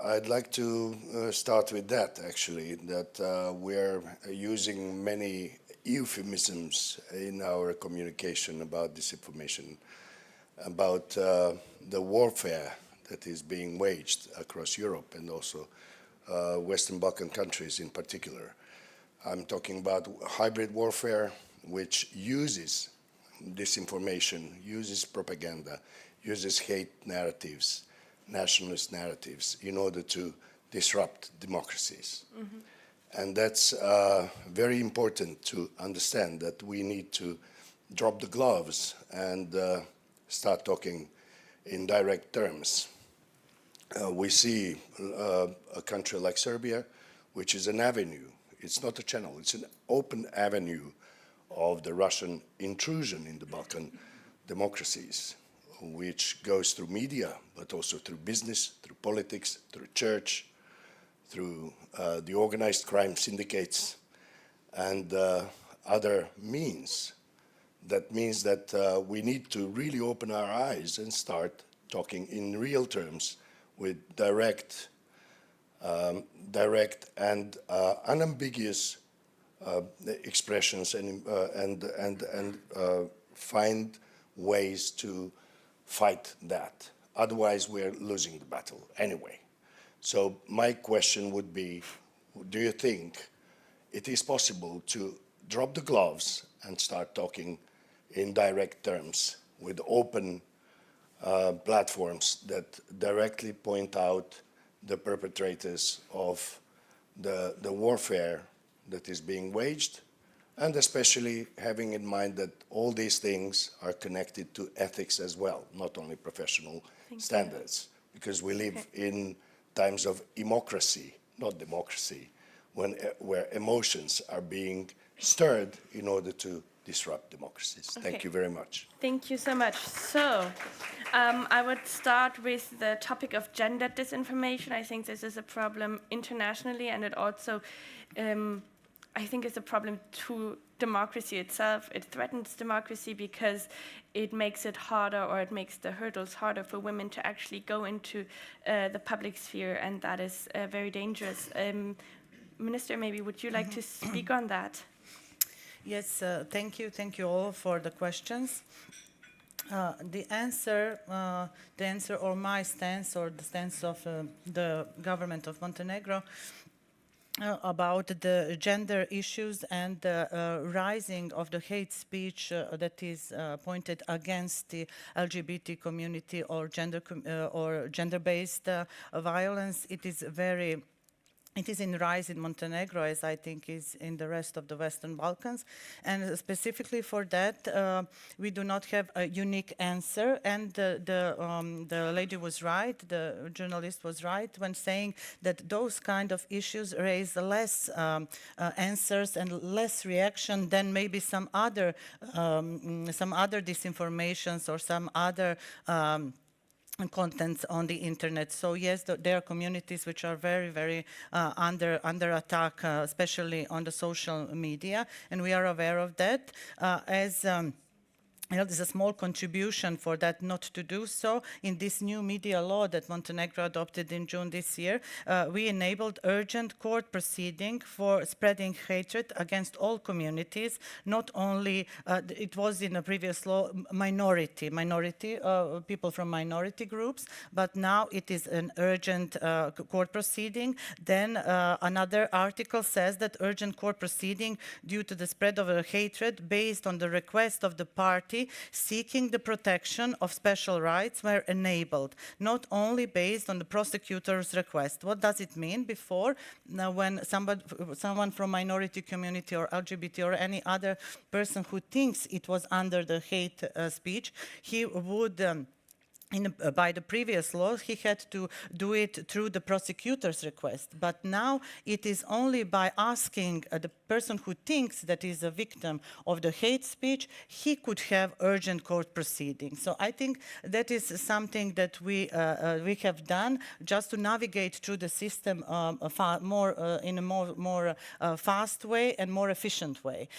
I'd like to start with that, actually, that we're using many euphemisms in our communication about disinformation, about the warfare that is being waged across Europe and also Western Balkan countries in particular. I'm talking about hybrid warfare, which uses disinformation, uses propaganda, uses hate narratives, nationalist narratives in order to disrupt democracies. Mm-hmm. And that's very important to understand, that we need to drop the gloves and start talking in direct terms. We see a country like Serbia, which is an avenue. It's not a channel, it's an open avenue of the Russian intrusion in the Balkan democracies, which goes through media, but also through business, through politics, through church, through the organized crime syndicates, and other means. That means that we need to really open our eyes and start talking in real terms with direct and unambiguous expressions and find ways to fight that. Otherwise, we're losing the battle anyway. So my question would be, do you think it is possible to drop the gloves and start talking in direct terms with open platforms that directly point out the perpetrators of the warfare that is being waged, and especially having in mind that all these things are connected to ethics as well, not only professional standards, because we live in times of democracy, not democracy, where emotions are being stirred in order to disrupt democracies. Thank you very much. Thank you so much. So, I would start with the topic of gender disinformation. I think this is a problem internationally, and it also, I think, is a problem to democracy itself. It threatens democracy because it makes it harder, or it makes the hurdles harder for women to actually go into the public sphere, and that is very dangerous. Minister, maybe would you like to speak on that? Yes, thank you all for the questions. The answer or my stance, or the stance of the government of Montenegro about the gender issues and the rising of the hate speech that is pointed against the LGBT community or gender-based violence, it is in rise in Montenegro, as I think is in the rest of the Western Balkans. And specifically for that, we do not have a unique answer. And the lady was right, the journalist was right, when saying that those kind of issues raise less answers and less reaction than maybe some other disinformations or some other contents on the internet. So yes, there are communities which are very, very under attack, especially on the social media, and we are aware of that. There's a small contribution for that not to do so. In this new media law that Montenegro adopted in June this year, we enabled urgent court proceeding for spreading hatred against all communities, not only, it was in a previous law, minority people from minority groups, but now it is an urgent court proceeding. Then another article says that urgent court proceeding due to the spread of hatred based on the request of the party seeking the protection of special rights were enabled, not only based on the prosecutor's request. What does it mean? Before, when someone from minority community or LGBT or any other person who thinks it was under the hate speech, he would by the previous law, he had to do it through the prosecutor's request. But now it is only by asking the person who thinks that is a victim of the hate speech, he could have urgent court proceedings. So I think that is something that we have done just to navigate through the system in a more fast way and more efficient way.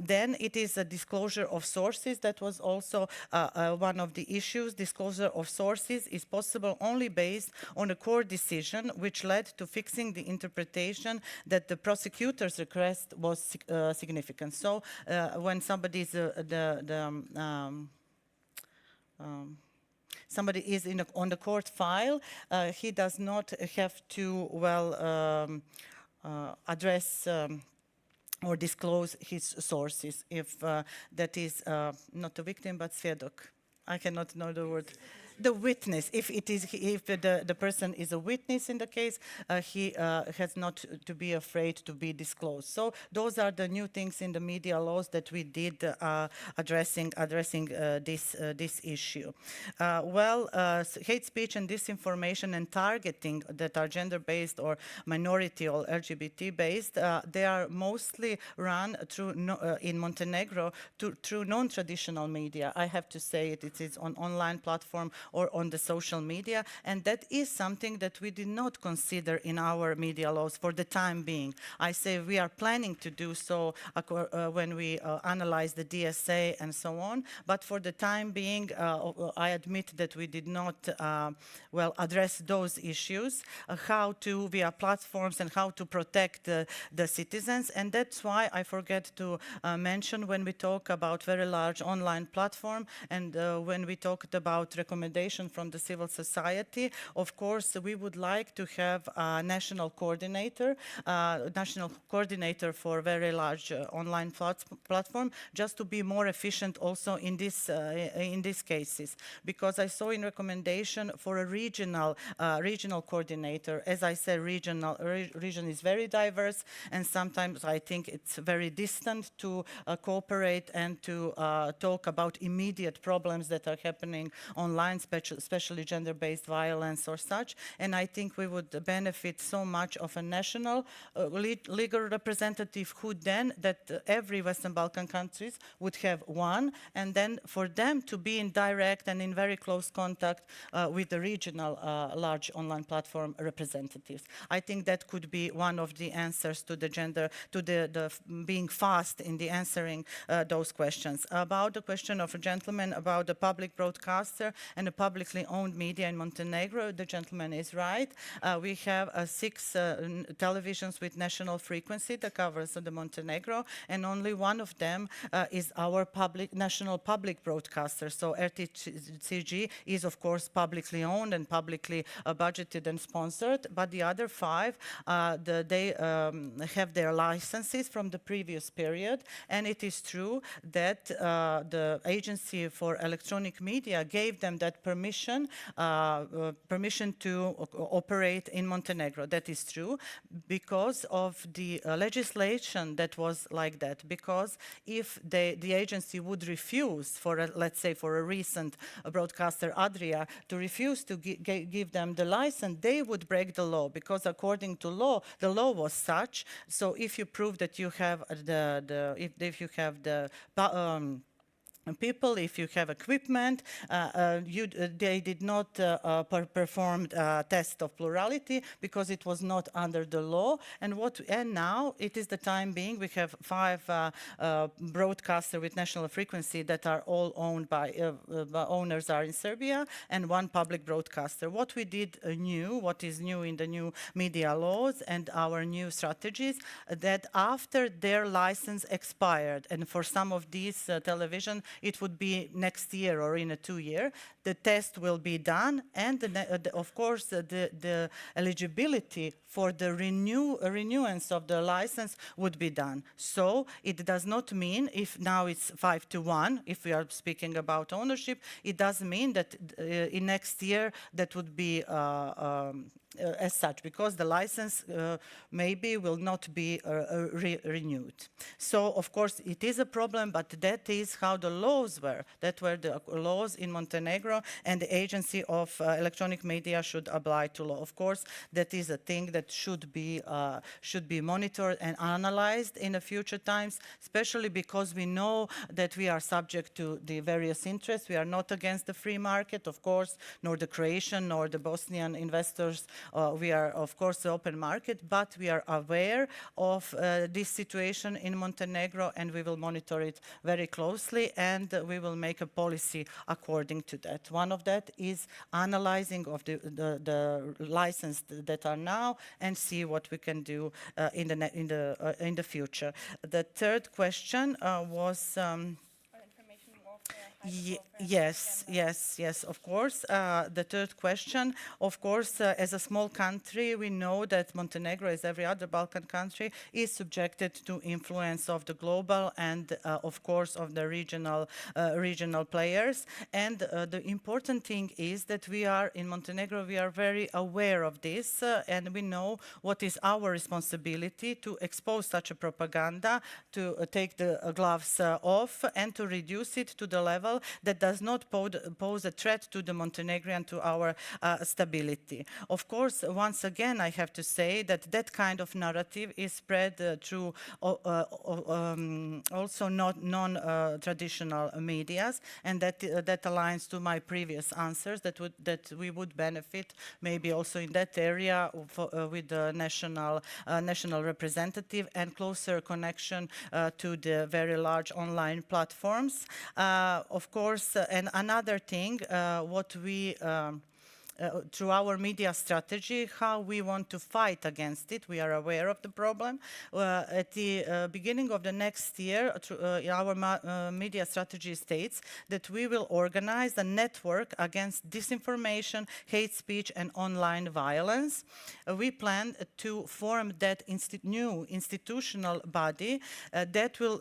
Then it is a disclosure of sources. That was also one of the issues. Disclosure of sources is possible only based on a court decision, which led to fixing the interpretation that the prosecutor's request was significant. So when somebody is somebody is on the court file, he does not have to address or disclose his sources if that is not a victim but svedok. I cannot know the word. The witness, if the person is a witness in the case, he has not to be afraid to be disclosed. So those are the new things in the media laws that we did addressing this issue. Hate speech and disinformation and targeting that are gender-based or minority or LGBT-based, they are mostly run through in Montenegro through non-traditional media. I have to say it is on online platform or on the social media, and that is something that we did not consider in our media laws for the time being. I say we are planning to do so when we analyze the DSA and so on, but for the time being, I admit that we did not address those issues, how to via platforms and how to protect the citizens, and that's why I forget to mention when we talk about very large online platform and when we talked about recommendation from the civil society, of course we would like to have a national coordinator for very large online platform, just to be more efficient also in these cases, because I saw in recommendation for a regional coordinator. As I said, region is very diverse, and sometimes I think it's very distant to cooperate and to talk about immediate problems that are happening online, especially gender-based violence or such. And I think we would benefit so much of a national legal representative who then, that every Western Balkan countries would have one, and then for them to be in direct and in very close contact with the regional large online platform representatives. I think that could be one of the answers to the being fast in the answering those questions. About the question of a gentleman about the public broadcaster and the publicly owned media in Montenegro, the gentleman is right. We have 6 televisions with national frequency that covers the Montenegro, and only one of them is our national public broadcaster. So RTCG is of course publicly owned and publicly budgeted and sponsored, but the other 5, they have their licenses from the previous period, and it is true that the Agency for Electronic Media gave them that permission to operate in Montenegro. That is true because of the legislation that was like that, because if the agency would refuse, let's say for a recent broadcaster Adria, to refuse to give them the license, they would break the law, because according to law, the law was such. So if you prove that you have if you have the people, if you have equipment, they did not perform a test of plurality because it was not under the law. And now it is the time being. We have 5 broadcasters with national frequency that are all owned by owners are in Serbia, and 1 public broadcaster. What we did what is new in the new media laws and our new strategies, that after their license expired, and for some of these television, it would be next year or in a 2 year, the test will be done, and of course the eligibility for the renewance of the license would be done. So it does not mean, if now it's 5-1, if we are speaking about ownership, it does mean that in next year that would be as such, because the license maybe will not be renewed. So of course it is a problem, but that is how the laws were. That were the laws in Montenegro, and the Agency of Electronic Media should apply to law. Of course, that is a thing that should be monitored and analyzed in the future times, especially because we know that we are subject to the various interests. We are not against the free market, of course, nor the Croatian nor the Bosnian investors. We are, of course, the open market, but we are aware of this situation in Montenegro, and we will monitor it very closely, and we will make a policy according to that. One of that is analyzing of the license that are now, and see what we can do in the future. The third question was. Yes, of course. The third question, of course, as a small country, we know that Montenegro, as every other Balkan country, is subjected to influence of the global and, of course, of the regional players. And the important thing is that we are, in Montenegro, we are very aware of this, and we know what is our responsibility to expose such a propaganda, to take the gloves off, and to reduce it to the level level that does not pose a threat to the Montenegrin, to our stability. Of course, once again, I have to say that that kind of narrative is spread through also non-traditional medias, and that aligns to my previous answers, that we would benefit maybe also in that area with the national representative and closer connection to the very large online platforms. Of course, and another thing, what we through our media strategy, how we want to fight against it. We are aware of the problem. At the beginning of the next year, our media strategy states that we will organize a network against disinformation, hate speech, and online violence. We plan to form that new institutional body that will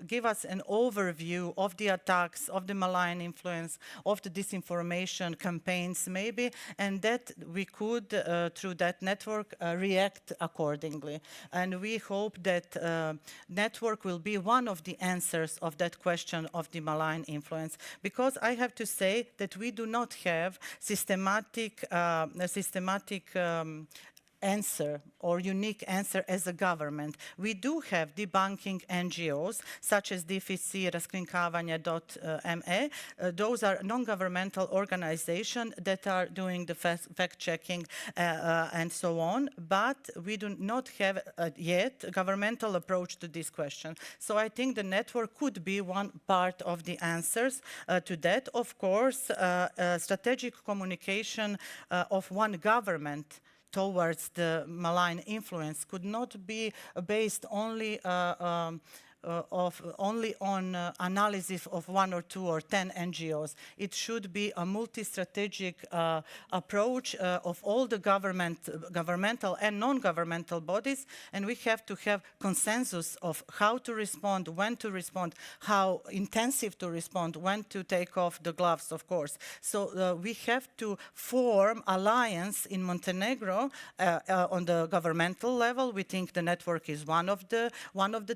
give us an overview of the attacks, of the malign influence, of the disinformation campaigns maybe, and that we could, through that network, react accordingly. And we hope that network will be one of the answers of that question of the malign influence, because I have to say that we do not have systematic answer or unique answer as a government. We do have debunking NGOs such as DFC, Raskrinkavanje.me. Those are non-governmental organizations that are doing the fact-checking and so on, but we do not have yet a governmental approach to this question. So I think the network could be one part of the answers to that. Of course, strategic communication of one government towards the malign influence could not be based only on analysis of 1 or 2 or 10 NGOs. It should be a multi-strategic approach of all the governmental and non-governmental bodies, and we have to have consensus of how to respond, when to respond, how intensive to respond, when to take off the gloves, of course. So we have to form alliance in Montenegro on the governmental level. We think the network is one of the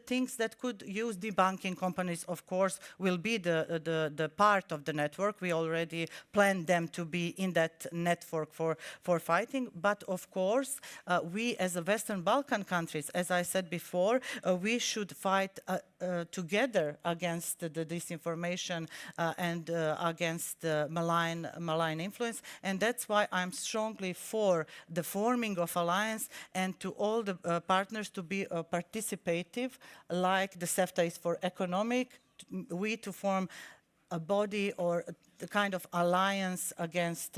things that could use. Debunking companies, of course, will be the part of the network. We already planned them to be in that network for fighting. But of course, we as a Western Balkan countries, as I said before, we should fight together against the disinformation and against the malign influence. And that's why I'm strongly for the forming of alliance and to all the partners to be participative, like the CEFTA is for economic, we to form a body or the kind of alliance against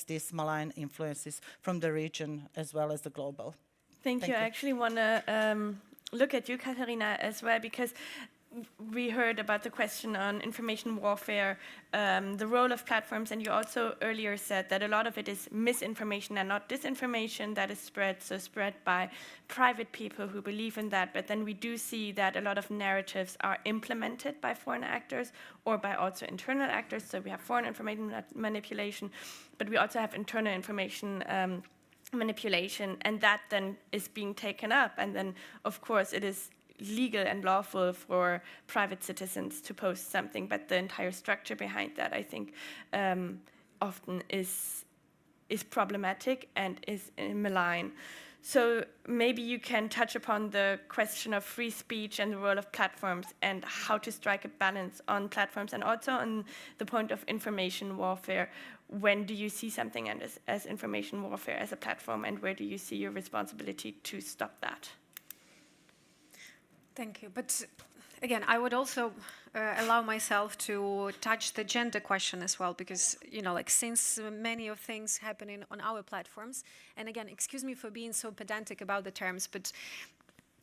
these malign influences from the region as well as the global. Thank you. I actually want to look at you, Katharina, as well, because we heard about the question on information warfare, the role of platforms, and you also earlier said that a lot of it is misinformation and not disinformation that is spread by private people who believe in that. But then we do see that a lot of narratives are implemented by foreign actors or by also internal actors. So we have foreign information manipulation, but we also have internal information manipulation, and that then is being taken up. And then, of course, it is legal and lawful for private citizens to post something, but the entire structure behind that, I think, often is problematic and is malign. So maybe you can touch upon the question of free speech and the role of platforms and how to strike a balance on platforms, and also on the point of information warfare. When do you see something as information warfare as a platform, and where do you see your responsibility to stop that? Thank you. But again, I would also allow myself to touch the gender question as well, because, you know, like, since many of things happening on our platforms, and again, excuse me for being so pedantic about the terms, but,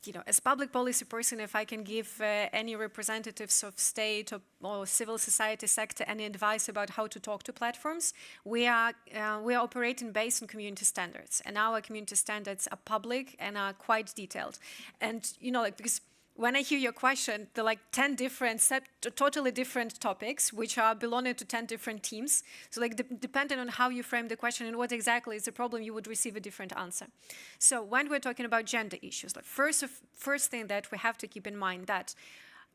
you know, as public policy person, if I can give any representatives of state or civil society sector any advice about how to talk to platforms, we are operating based on community standards, and our community standards are public and are quite detailed. And, you know, like, because when I hear your question, there are like 10 different, totally different topics, which are belonging to 10 different teams. So like, depending on how you frame the question and what exactly is the problem, you would receive a different answer. So when we're talking about gender issues, like first thing that we have to keep in mind that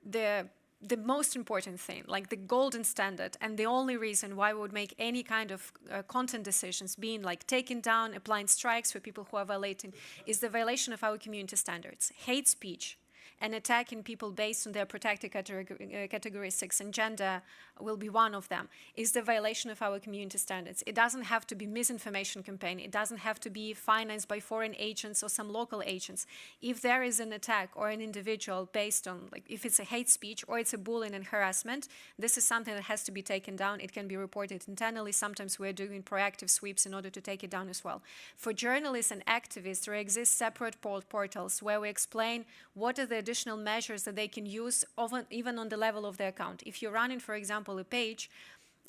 the the most important thing, like the golden standard, and the only reason why we would make any kind of content decisions being like taking down, applying strikes for people who are violating, is the violation of our community standards. Hate speech and attacking people based on their protected characteristics and gender will be one of them, is the violation of our community standards. It doesn't have to be misinformation campaign. It doesn't have to be financed by foreign agents or some local agents. If there is an attack or an individual based on, like, if it's a hate speech or it's a bullying and harassment, this is something that has to be taken down. It can be reported internally. Sometimes we're doing proactive sweeps in order to take it down as well. For journalists and activists, there exist separate portals where we explain what are the additional measures that they can use, even on the level of the account. If you're running, for example, a page,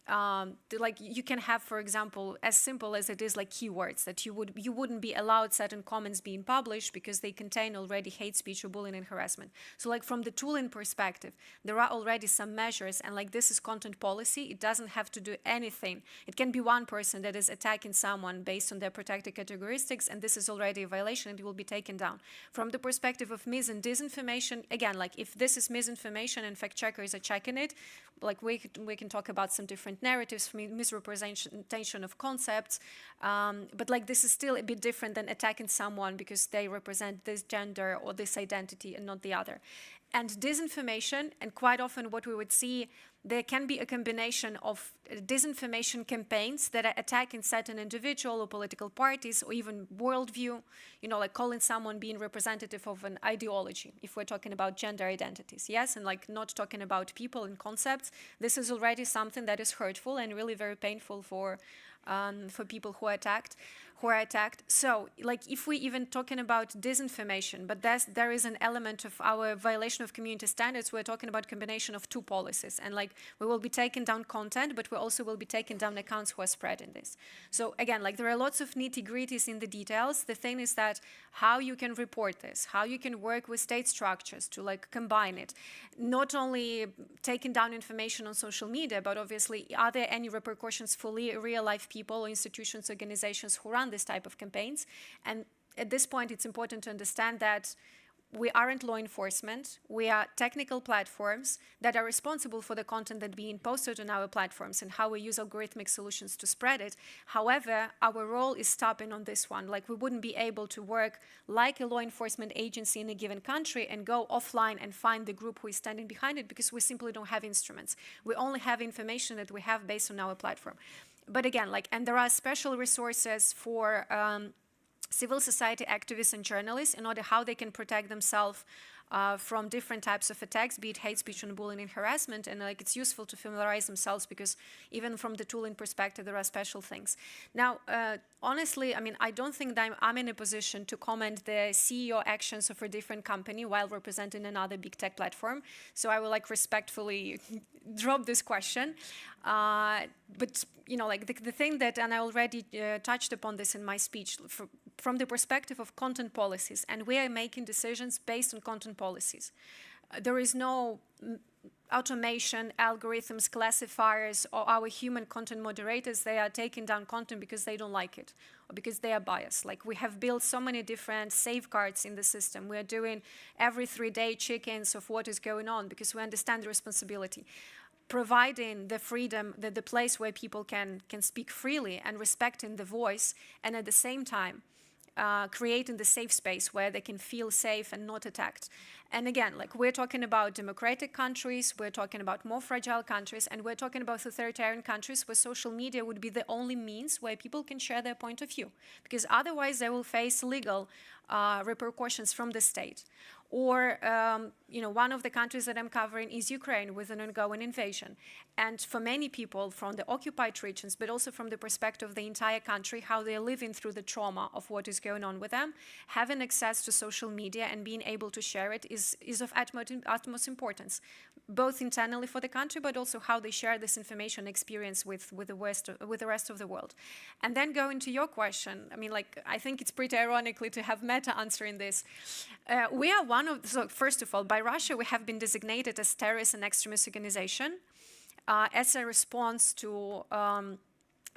like you can have, for example, as simple as it is, like keywords that you wouldn't be allowed certain comments being published because they contain already hate speech or bullying and harassment. So like from the tooling perspective, there are already some measures, and like this is content policy. It doesn't have to do anything. It can be one person that is attacking someone based on their protected characteristics, and this is already a violation, and it will be taken down. From the perspective of mis and disinformation, again, like if this is misinformation and fact checkers are checking it, like we can talk about some different narratives, misrepresentation of concepts, but like this is still a bit different than attacking someone because they represent this gender or this identity and not the other. And disinformation, and quite often what we would see, there can be a combination of disinformation campaigns that are attacking certain individual or political parties or even worldview, you know, like calling someone being representative of an ideology, if we're talking about gender identities, yes, and like not talking about people and concepts. This is already something that is hurtful and really very painful for people who are attacked. So, like, if we even talking about disinformation, but there is an element of our violation of community standards, we're talking about combination of two policies, and like we will be taking down content, but we also will be taking down accounts who are spreading this. So again, like there are lots of nitty-gritties in the details. The thing is that how you can report this, how you can work with state structures to like combine it, not only taking down information on social media, but obviously are there any repercussions for real life people, institutions, organizations who run this type of campaigns. And at this point, it's important to understand that we aren't law enforcement. We are technical platforms that are responsible for the content that being posted on our platforms and how we use algorithmic solutions to spread it. However, our role is stopping on this one. Like we wouldn't be able to work like a law enforcement agency in a given country and go offline and find the group who is standing behind it because we simply don't have instruments. We only have information that we have based on our platform. But again, like, and there are special resources for civil society activists and journalists in order how they can protect themselves from different types of attacks, be it hate speech and bullying and harassment, and like it's useful to familiarize themselves because even from the tooling perspective, there are special things. Now, honestly, I mean, I don't think that I'm in a position to comment the CEO actions of a different company while representing another big tech platform. So I will like respectfully drop this question. But you know, like the thing that, and I already touched upon this in my speech, from the perspective of content policies, and we are making decisions based on content policies. There is no automation, algorithms, classifiers, or our human content moderators. They are taking down content because they don't like it or because they are biased. Like we have built so many different safeguards in the system. We are doing every 3-day check-ins of what is going on because we understand the responsibility. Providing the freedom, the place where people can speak freely and respecting the voice, and at the same time, creating the safe space where they can feel safe and not attacked. And again, like we're talking about democratic countries, we're talking about more fragile countries, and we're talking about authoritarian countries where social media would be the only means where people can share their point of view, because otherwise they will face legal repercussions from the state. Or, you know, one of the countries that I'm covering is Ukraine with an ongoing invasion. And for many people from the occupied regions, but also from the perspective of the entire country, how they're living through the trauma of what is going on with them, having access to social media and being able to share it is of utmost importance, both internally for the country, but also how they share this information experience with the rest of the world. And then going to your question, I mean, like, I think it's pretty ironically to have Meta answering this. We are one of, so first of all, by Russia, we have been designated as terrorist and extremist organization as a response to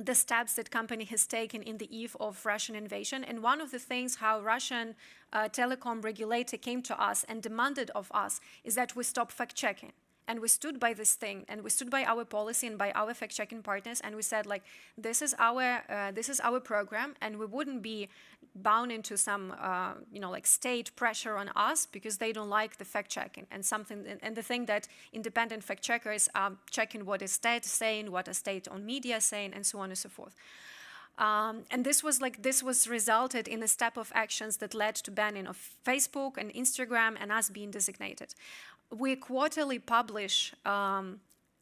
the steps that company has taken in the eve of Russian invasion. And one of the things how Russian telecom regulator came to us and demanded of us is that we stop fact-checking And we stood by this thing, and we stood by our policy and by our fact-checking partners, and we said, like, this is our program, and we wouldn't be bound into some, like state pressure on us because they don't like the fact-checking and the thing that independent fact-checkers are checking what is state saying, what a state-owned media saying, and so on and so forth. And this was resulted in a step of actions that led to banning of Facebook and Instagram and us being designated. We quarterly publish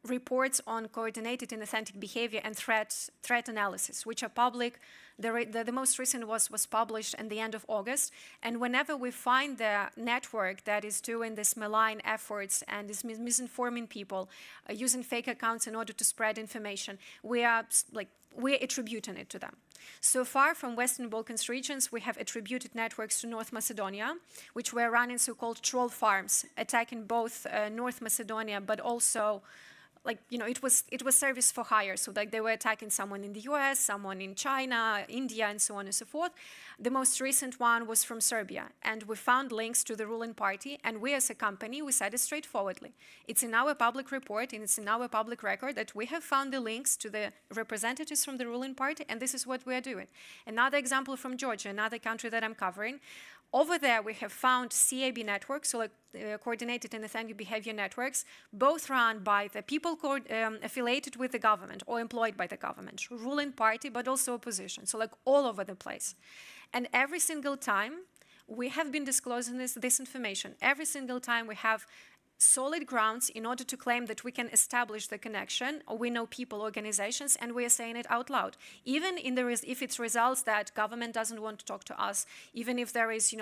reports on coordinated and authentic behavior and threat analysis, which are public. The most recent was published at the end of August. And whenever we find the network that is doing this malign efforts and is misinforming people, using fake accounts in order to spread information, we're attributing it to them. So far from Western Balkans regions, we have attributed networks to North Macedonia, which were running so-called troll farms, attacking both North Macedonia, but also, it was service for hire. So they were attacking someone in the US, someone in China, India, and so on and so forth. The most recent one was from Serbia, and we found links to the ruling party, and we as a company, we said it straightforwardly. It's in our public report, and it's in our public record that we have found the links to the representatives from the ruling party, and this is what we are doing. Another example from Georgia, another country that I'm covering. Over there, we have found CAB networks, so coordinated and authentic behavior networks, both run by the people affiliated with the government or employed by the government, ruling party, but also opposition, so all over the place. And every single time we have been disclosing this information, every single time we have solid grounds in order to claim that we can establish the connection, or we know people, organizations, and we are saying it out loud. Even if it results that government doesn't want to talk to us, even if there is,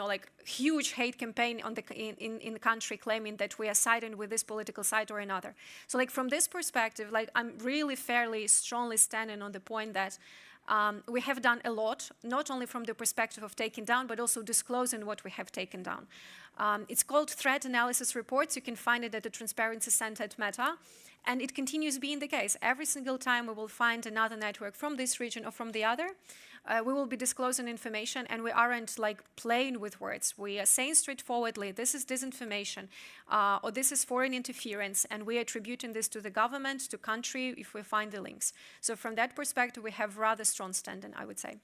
huge hate campaign in the country claiming that we are siding with this political side or another. So, from this perspective, I'm really fairly strongly standing on the point that we have done a lot, not only from the perspective of taking down, but also disclosing what we have taken down. It's called Threat Analysis Reports. You can find it at the Transparency Center at Meta. And it continues being the case. Every single time we will find another network from this region or from the other, we will be disclosing information, and we aren't playing with words. We are saying straightforwardly, this is disinformation, or this is foreign interference, and we are attributing this to the government, to country, if we find the links. So from that perspective, we have rather strong standing, I would say.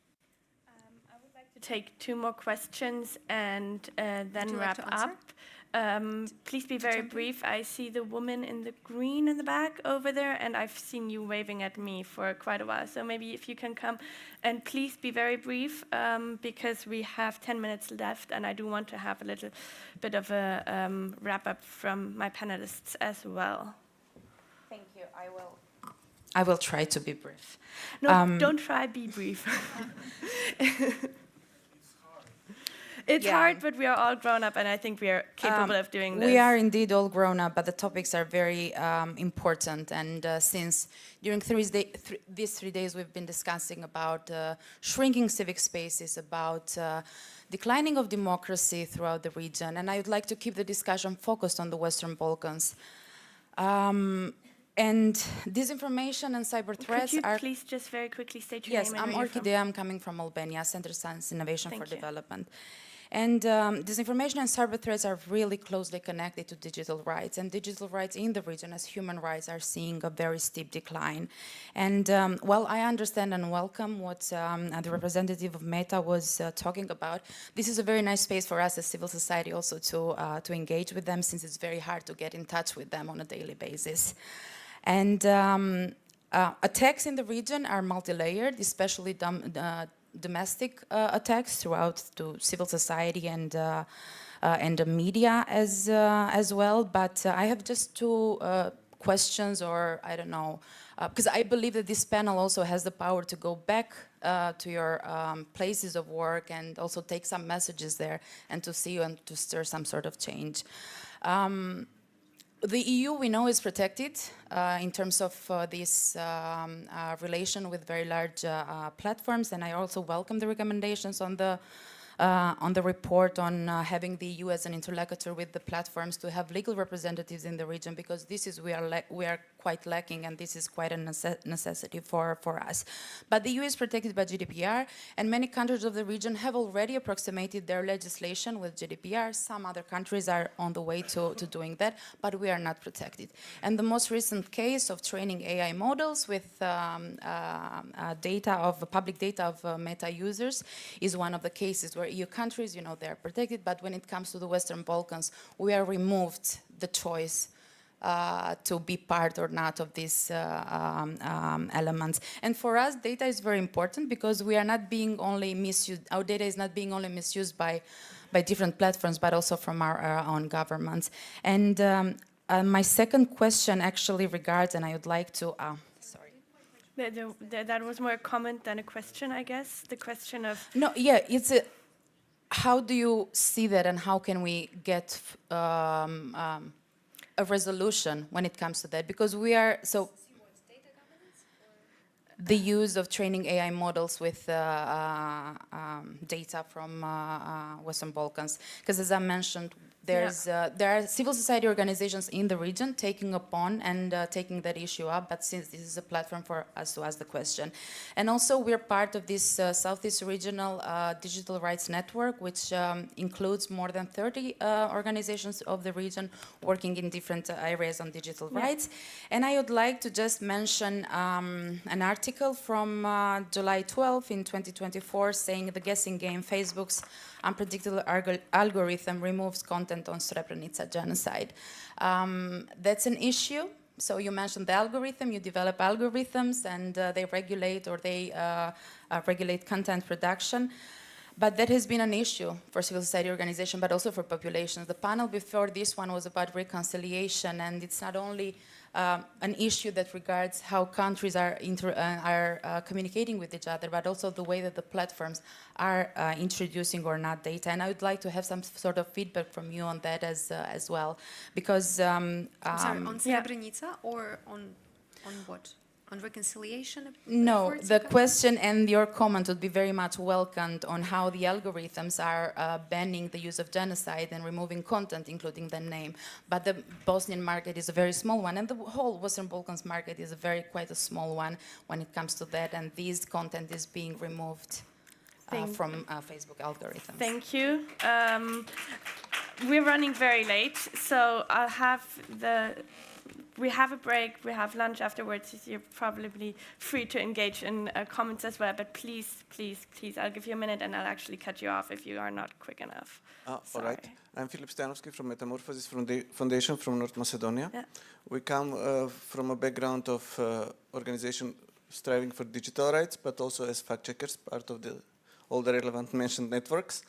I would like to take 2 more questions and then wrap up. Please be very brief. I see the woman in the green in the back over there, and I've seen you waving at me for quite a while. So maybe if you can come, and please be very brief, because we have 10 minutes left, and I do want to have a little bit of a wrap up from my panelists as well. Thank you. I will try to be brief. No, don't try, be brief. It's hard, but we are all grown up, and I think we are capable of doing this. We are indeed all grown up, but the topics are very important. And since during these 3 days we've been discussing about shrinking civic spaces, about declining of democracy throughout the region, and I would like to keep the discussion focused on the Western Balkans. And disinformation and cyber threats are... Could you please just very quickly state your name and where I'm you're from? Orchidea. I'm coming from Albania, Center Science Innovation for Development. And disinformation and cyber threats are really closely connected to digital rights. And digital rights in the region as human rights are seeing a very steep decline. And while I understand and welcome what the representative of Meta was talking about, this is a very nice space for us as civil society also to engage with them, since it's very hard to get in touch with them on a daily basis. And attacks in the region are multi-layered, especially domestic attacks throughout to civil society and the media as well. But I have just 2 questions, or I don't know, because I believe that this panel also has the power to go back to your places of work and also take some messages there and to see and to stir some sort of change. The EU, we know, is protected in terms of this relation with very large platforms, and I also welcome the recommendations on the on the report on having the EU as an interlocutor with the platforms to have legal representatives in the region, because this is we are quite lacking, and this is quite a necessity for us. But the EU is protected by GDPR, and many countries of the region have already approximated their legislation with GDPR. Some other countries are on the way to doing that, but we are not protected. And the most recent case of training AI models with public data of Meta users is one of the cases where EU countries, you know, they are protected, but when it comes to the Western Balkans, we are removed the choice to be part or not of these elements. And for us, data is very important because we are not being only misused, our data is not being only misused by different platforms, but also from our own governments. And my second question actually regards, and I would like to, sorry. That was more a comment than a question, I guess. The question of... No, yeah, it's a, how do you see that, and how can we get a resolution when it comes to that? Because we are, so the use of training AI models with data from Western Balkans, because as I mentioned, there are civil society organizations in the region taking upon and taking that issue up, but since this is a platform for us to ask the question. And also we're part of this Southeast Regional Digital Rights Network, which includes more than 30 organizations of the region working in different areas on digital rights. And I would like to just mention an article from July 12 in 2024 saying the guessing game Facebook's unpredictable algorithm removes content on Srebrenica genocide. That's an issue. So you mentioned the algorithm, you develop algorithms and they regulate or they regulate content production. But that has been an issue for civil society organizations, but also for populations. The panel before this one was about reconciliation, and it's not only an issue that regards how countries are communicating with each other, but also the way that the platforms are introducing or not data. And I would like to have some sort of feedback from you on that as well, because sorry, on Srebrenica or on what? On reconciliation? No, the question and your comment would be very much welcomed on how the algorithms are banning the use of genocide and removing content, including the name. But the Bosnian market is a very small one, and the whole Western Balkans market is quite a small one when it comes to that, and this content is being removed from Facebook algorithms. Thank you. We're running very late, so I'll have we have a break, we have lunch afterwards. You're probably free to engage in comments as well, but please, please, please, I'll give you a minute and I'll actually cut you off if you are not quick enough. All right. I'm Filip Stanovski from Metamorphosis Foundation from North Macedonia. Yeah. We come from a background of organization striving for digital rights, but also as fact checkers, part of all the relevant mentioned networks.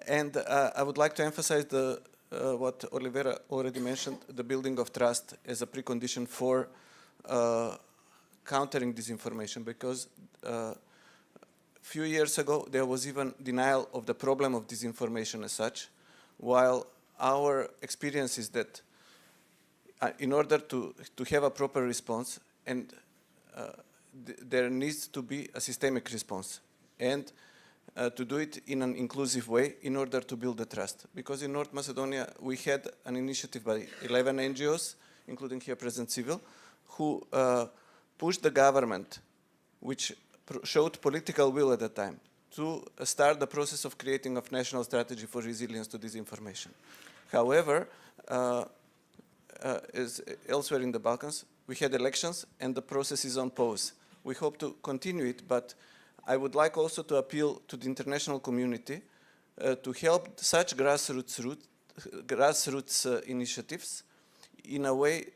And I would like to emphasize what Olivera already mentioned, the building of trust as a precondition for countering disinformation, because a few years ago there was even denial of the problem of disinformation as such, while our experience is that in order to have a proper response, and there needs to be a systemic response, and to do it in an inclusive way in order to build the trust. Because in North Macedonia, we had an initiative by 11 NGOs, including here present Civil, who pushed the government, which showed political will at the time, to start the process of creating a national strategy for resilience to disinformation. However, as elsewhere in the Balkans, we had elections and the process is on pause. We hope to continue it, but I would like also to appeal to the international community to help such grassroots initiatives in a way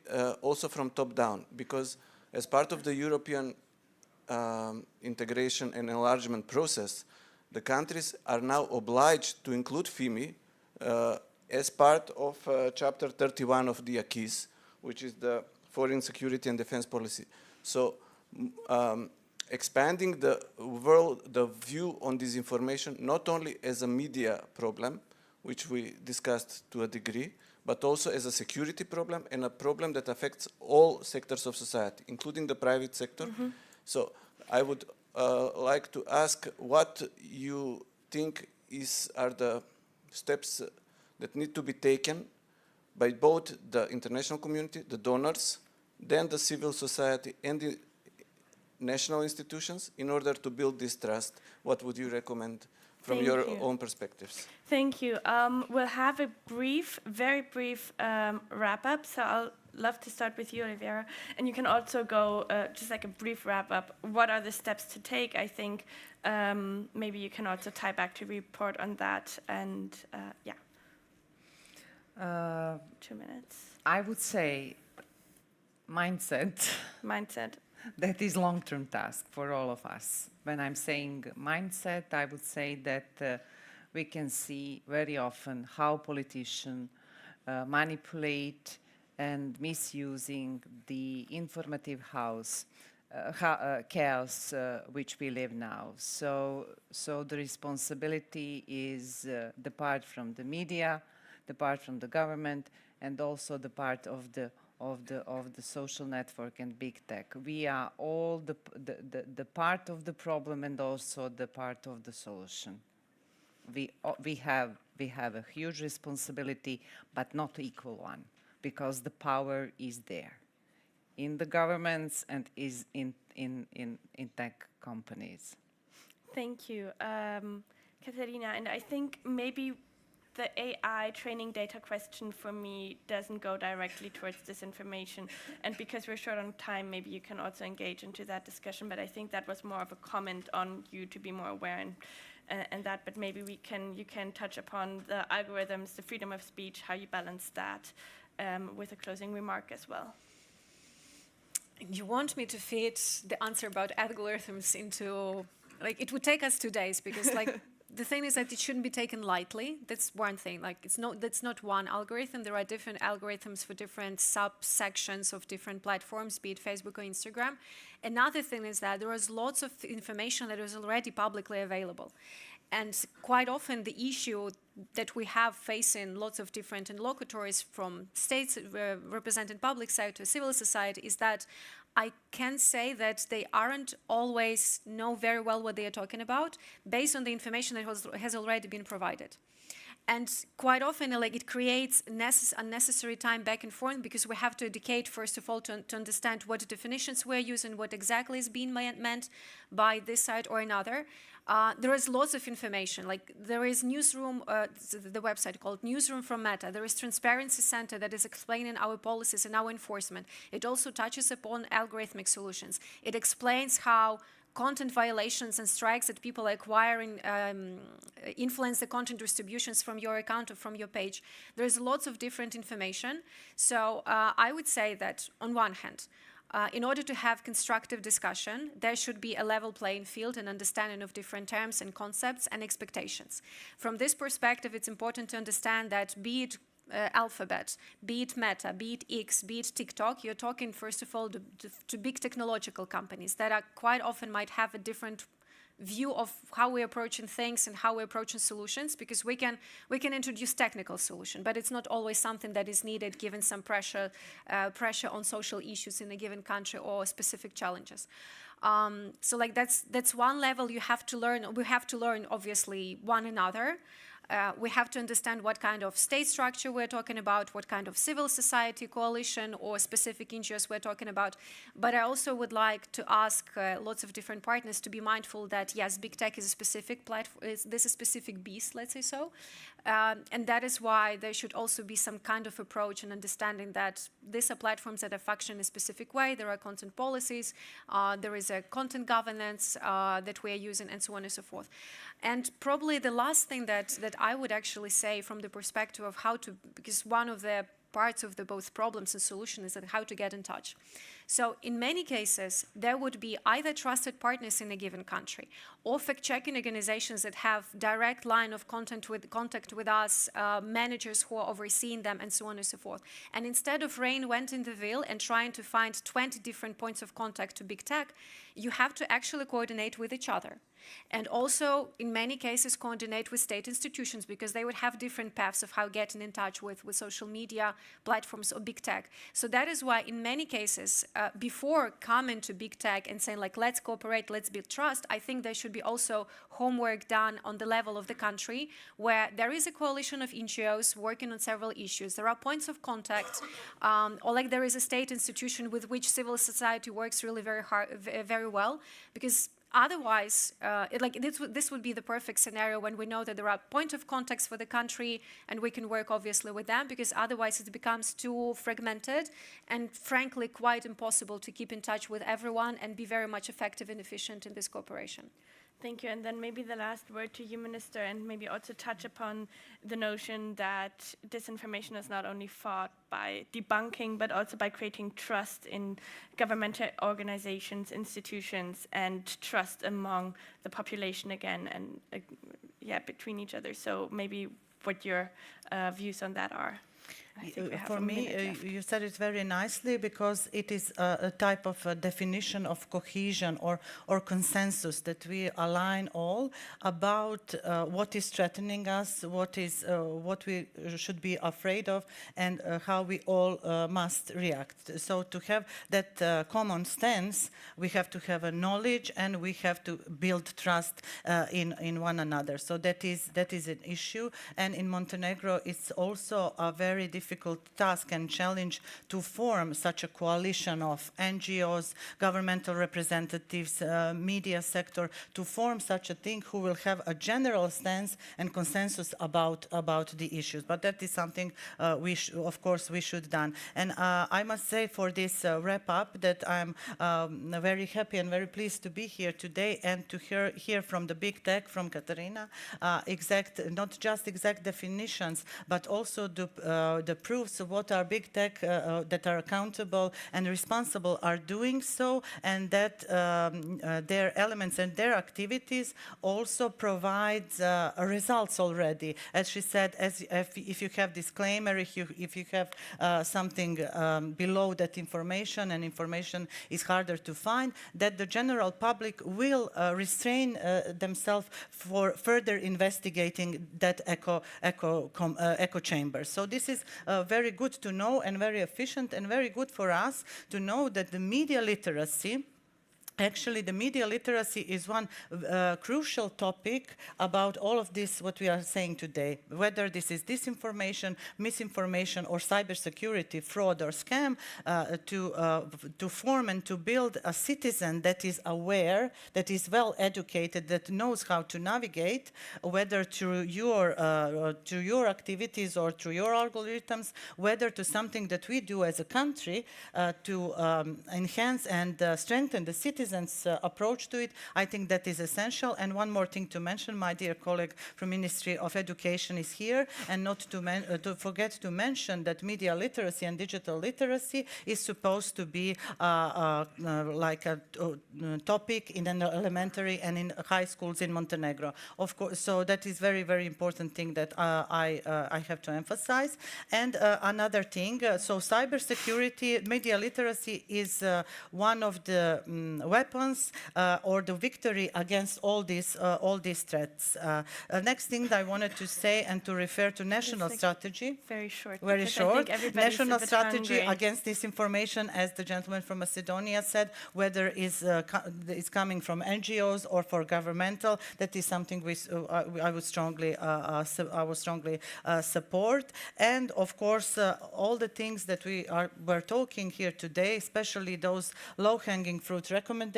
also from top down, because as part of the European integration and enlargement process, the countries are now obliged to include FIMI as part of Chapter 31 of the Acquis, which is the Foreign Security and Defense Policy. So expanding the view on disinformation, not only as a media problem, which we discussed to a degree, but also as a security problem and a problem that affects all sectors of society, including the private sector. So I would like to ask what you think are the steps that need to be taken by both the international community, the donors, then the civil society and the national institutions in order to build this trust? What would you recommend from Thank your you. own perspectives? Thank you. We'll have a brief, very brief wrap-up. So I'll love to start with you, Oliveira. And you can also go just like a brief wrap-up. What are the steps to take? I think maybe you can also tie back to report on that. And yeah. 2 minutes. I would say mindset. Mindset. That is long-term task for all of us. When I'm saying mindset, I would say that we can see very often how politicians manipulate and misusing the informative chaos which we live now. So the responsibility is the part from the media, the part from the government, and also the part of the social network and big tech. We are all the part of the problem and also the part of the solution. We have a huge responsibility, but not equal one, because the power is there in the governments and is in tech companies. Thank you, Katerina. And I think maybe the AI training data question for me doesn't go directly towards this information. And because we're short on time, maybe you can also engage into that discussion. But I think that was more of a comment on you to be more aware and that. But maybe you can touch upon the algorithms, the freedom of speech, how you balance that with a closing remark as well. You want me to fit the answer about algorithms into, like, it would take us 2 days because, like, the thing is that it shouldn't be taken lightly. That's one thing. Like, that's not one algorithm. There are different algorithms for different subsections of different platforms, be it Facebook or Instagram. Another thing is that there is lots of information that is already publicly available. And quite often the issue that we have facing lots of different interlocutors from states represented public sector, civil society, is that I can say that they aren't always know very well what they are talking about based on the information that has already been provided. And quite often, like, it creates unnecessary time back and forth because we have to educate, first of all, to understand what definitions we're using, what exactly is being meant by this side or another. There is lots of information. Like, there is Newsroom, the website called Newsroom from Meta. There is Transparency Center that is explaining our policies and our enforcement. It also touches upon algorithmic solutions. It explains how content violations and strikes that people are acquiring influence the content distributions from your account or from your page. There's lots of different information. So I would say that on one hand, in order to have constructive discussion, there should be a level playing field and understanding of different terms and concepts and expectations. From this perspective, it's important to understand that be it Alphabet, be it Meta, be it X, be it TikTok, you're talking, first of all, to big technological companies that are quite often might have a different view of how we're approaching things and how we're approaching solutions, because we can introduce technical solution, but it's not always something that is needed given some pressure on social issues in a given country or specific challenges. So like that's one level you have to learn. We have to learn, obviously, one another. We have to understand what kind of state structure we're talking about, what kind of civil society coalition or specific interests we're talking about. But I also would like to ask lots of different partners to be mindful that, yes, big tech is a specific platform, this is a specific beast, let's say so. And that is why there should also be some kind of approach and understanding that these are platforms that are functioning in a specific way. There are content policies, there is a content governance that we are using, and so on and so forth. And probably the last thing that I would actually say from the perspective of how to, because one of the parts of the both problems and solution is that how to get in touch. So in many cases, there would be either trusted partners in a given country or fact-checking organizations that have direct line of contact with us, managers who are overseeing them, and so on and so forth. And instead of reinventing the wheel and trying to find 20 different points of contact to big tech, you have to actually coordinate with each other. And also, in many cases, coordinate with state institutions, because they would have different paths of how getting in touch with social media platforms or big tech. So that is why, in many cases, before coming to big tech and saying, like, let's cooperate, let's build trust, I think there should be also homework done on the level of the country, where there is a coalition of NGOs working on several issues. There are points of contact, or like there is a state institution with which civil society works really very well, because otherwise, this would be the perfect scenario when we know that there are point of contacts for the country and we can work obviously with them, because otherwise it becomes too fragmented and frankly quite impossible to keep in touch with everyone and be very much effective and efficient in this cooperation. Thank you. And then maybe the last word to you, Minister, and maybe also touch upon the notion that disinformation is not only fought by debunking, but also by creating trust in governmental organizations, institutions, and trust among the population again, and between each other. So maybe what your views on that are. For me, you said it very nicely, because it is a type of a definition of cohesion or consensus, that we align all about what is threatening us, what we should be afraid of, and how we all must react. So to have that common stance, we have to have a knowledge, and we have to build trust in one another. So that is an issue, and in Montenegro, it's also a very difficult task and challenge to form such a coalition of NGOs, governmental representatives, media sector, to form such a thing who will have a general stance and consensus about the issues. But that is something of course we should done. And I must say for this wrap up that I'm very happy and very pleased to be here today and to hear from the big tech, from Katarina, not just exact definitions, but also the proofs of what our big tech that are accountable and responsible are doing so, and that their elements and their activities also provide results already. As she said, if you have disclaimer, if you have something below that information, and information is harder to find, that the general public will restrain themselves for further investigating that echo chamber. So this is very good to know, and very efficient, and very good for us to know that the media literacy, actually, the media literacy is one crucial topic about all of this, what we are saying today, whether this is disinformation, misinformation, or cybersecurity, fraud, or scam, to form and to build a citizen that is aware, that is well educated, that knows how to navigate, whether through your activities or through your algorithms, whether to something that we do as a country to enhance and strengthen the citizen approach to it. I think that is essential. And one more thing to mention, my dear colleague from Ministry of Education is here, and not to forget to mention that media literacy and digital literacy is supposed to be like a topic in an elementary and in high schools in Montenegro. Of course, so that is very, very important thing that I have to emphasize. And another thing, so cybersecurity, media literacy is one of the weapons or the victory against all these threats. Next thing I wanted to say and to refer to national strategy. Very short. Very short. National strategy against disinformation, as the gentleman from Macedonia said, whether it's coming from NGOs or for governmental, that is something I would strongly support. And of course, all the things that we're talking here today, especially those low-hanging fruit recommendations,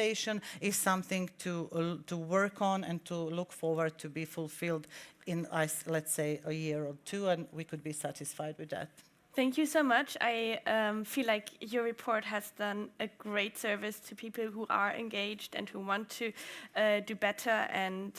is something to work on and to look forward to be fulfilled in, let's say, a year or two, and we could be satisfied with that. Thank you so much. I feel like your report has done a great service to people who are engaged and who want to do better, and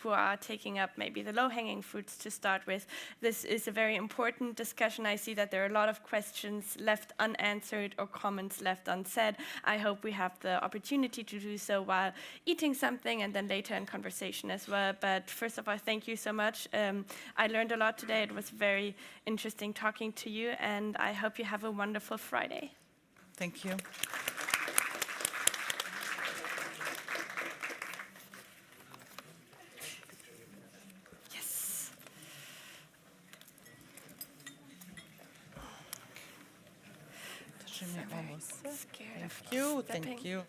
who are taking up maybe the low-hanging fruits to start with. This is a very important discussion. I see that there are a lot of questions left unanswered or comments left unsaid. I hope we have the opportunity to do so while eating something, and then later in conversation as well. But first of all, thank you so much. I learned a lot today. It was very interesting talking to you, and I hope you have a wonderful Friday. Thank you. extremely almost. Scared of Thank you, stepping. thank you.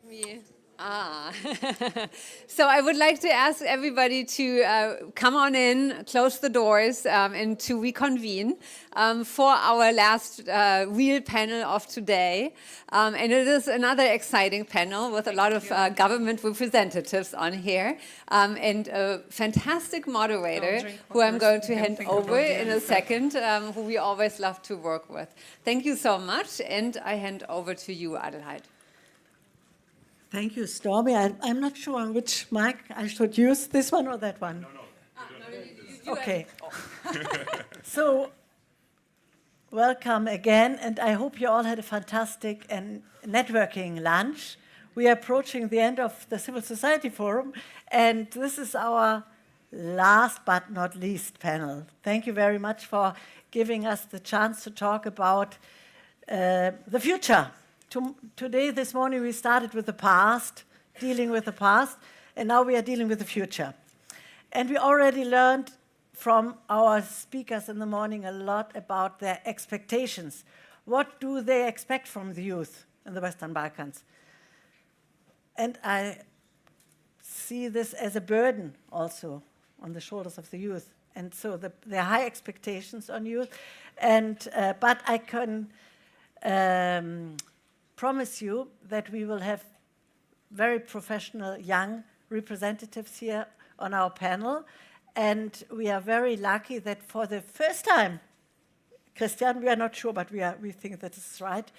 Me. So I would like to ask everybody to come on in, close the doors, and to reconvene for our last real panel of today. And it is another exciting panel with a lot of government representatives on here, and a fantastic moderator who I'm going to hand over in a second, who we always love to work with. Thank you so much, and I hand over to you, Adelheid. Thank you, Stormy. I'm not sure on which mic I should use, this one or that one? No. Okay. So, welcome again, and I hope you all had a fantastic and networking lunch. We are approaching the end of the Civil Society Forum, and this is our last but not least panel. Thank you very much for giving us the chance to talk about the future. Today, this morning, we started with the past, dealing with the past, and now we are dealing with the future. And we already learned from our speakers in the morning a lot about their expectations. What do they expect from the youth in the Western Balkans? And I see this as a burden also on the shoulders of the youth. And so there are high expectations on youth. And but I can promise you that we will have very professional young representatives here on our panel. And we are very lucky that for the first time, Christian, we are not sure, but we think that is right,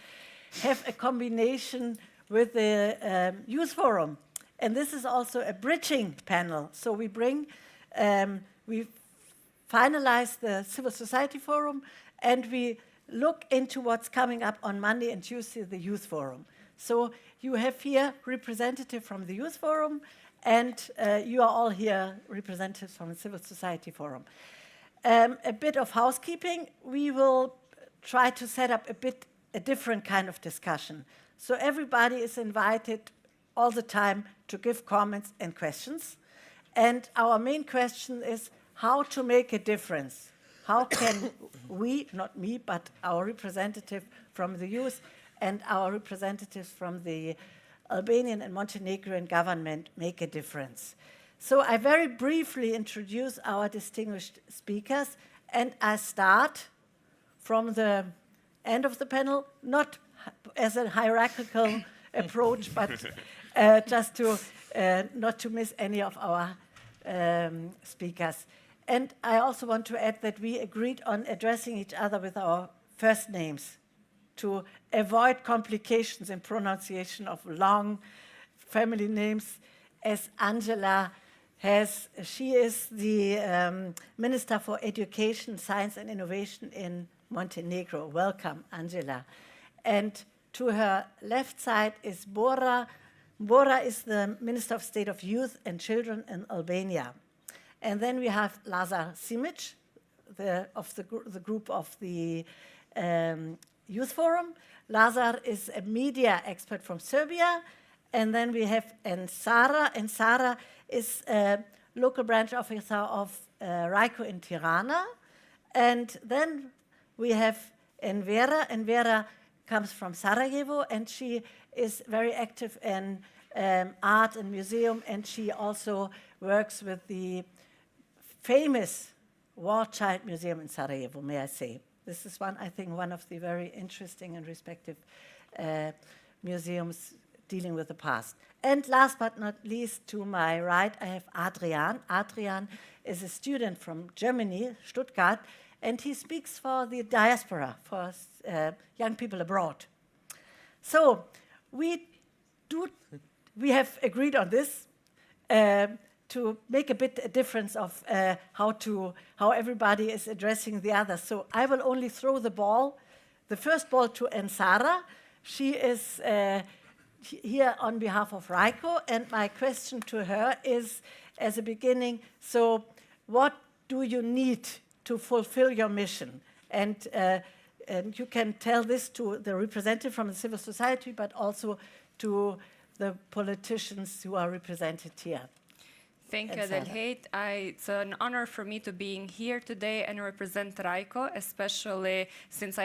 have a combination with the Youth Forum. And this is also a bridging panel. So we we finalize the Civil Society Forum, and we look into what's coming up on Monday and Tuesday, the Youth Forum. So you have here representative from the Youth Forum, and you are all here representatives from the Civil Society Forum. A bit of housekeeping. We will try to set up a different kind of discussion. So everybody is invited all the time to give comments and questions. And our main question is how to make a difference. How can we, not me, but our representative from the youth and our representatives from the Albanian and Montenegrin government make a difference? So I very briefly introduce our distinguished speakers, and I start from the end of the panel, not as a hierarchical approach, but just to not to miss any of our speakers. And I also want to add that we agreed on addressing each other with our first names to avoid complications in pronunciation of long family names, as Angela she is the Minister for Education, Science and Innovation in Montenegro. Welcome, Angela. And to her left side is Bora. Bora is the Minister of State of Youth and Children in Albania. And then we have Lazar Simic, the group of the Youth Forum. Lazar is a media expert from Serbia. And then we have Ensara. Ensara is a local branch officer of RICO in Tirana. And then we have Envera. Envera comes from Sarajevo, and she is very active in art and museum, and she also works with the famous War Child Museum in Sarajevo, may I say. This is I think one of the very interesting and respective museums dealing with the past. And last but not least, to my right, I have Adrian. Adrian is a student from Germany, Stuttgart, and he speaks for the diaspora, for young people abroad. So we have agreed on this to make a difference of how everybody is addressing the others. So I will only throw the first ball to Ensara. She is here on behalf of RICO, and my question to her is, as a beginning, so what do you need to fulfill your mission? And you can tell this to the representative from the civil society, but also to the politicians who are represented here. Thank you, Adelheid. It's an honor for me to be here today and represent RICO, especially since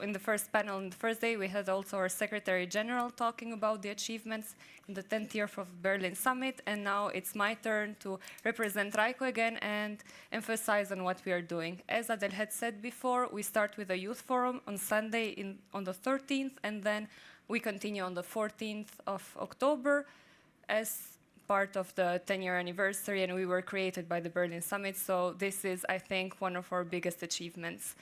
in the first panel, on the first day, we had also our Secretary General talking about the achievements in the 10th year of Berlin Summit, and now it's my turn to represent RICO again and emphasize on what we are doing. As Adel had said before, we start with a youth forum on Sunday on the 13th, and then we continue on the 14th of October as part of the 10-year anniversary, and we were created by the Berlin Summit, so this is, I think, one of our biggest achievements.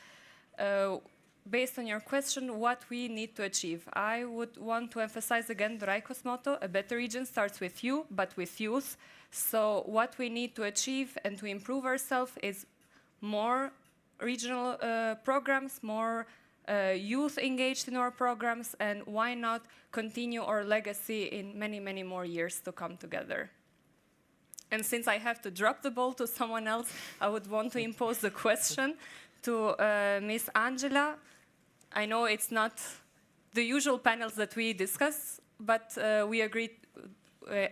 Based on your question, what we need to achieve, I would want to emphasize again the RICO's motto: a better region starts with you, but with youth. So what we need to achieve and to improve ourselves is more regional programs, more youth engaged in our programs, and why not continue our legacy in many, many more years to come together. And since I have to drop the ball to someone else, I would want to impose the question to Miss Angela. I know it's not the usual panels that we discuss, but we agreed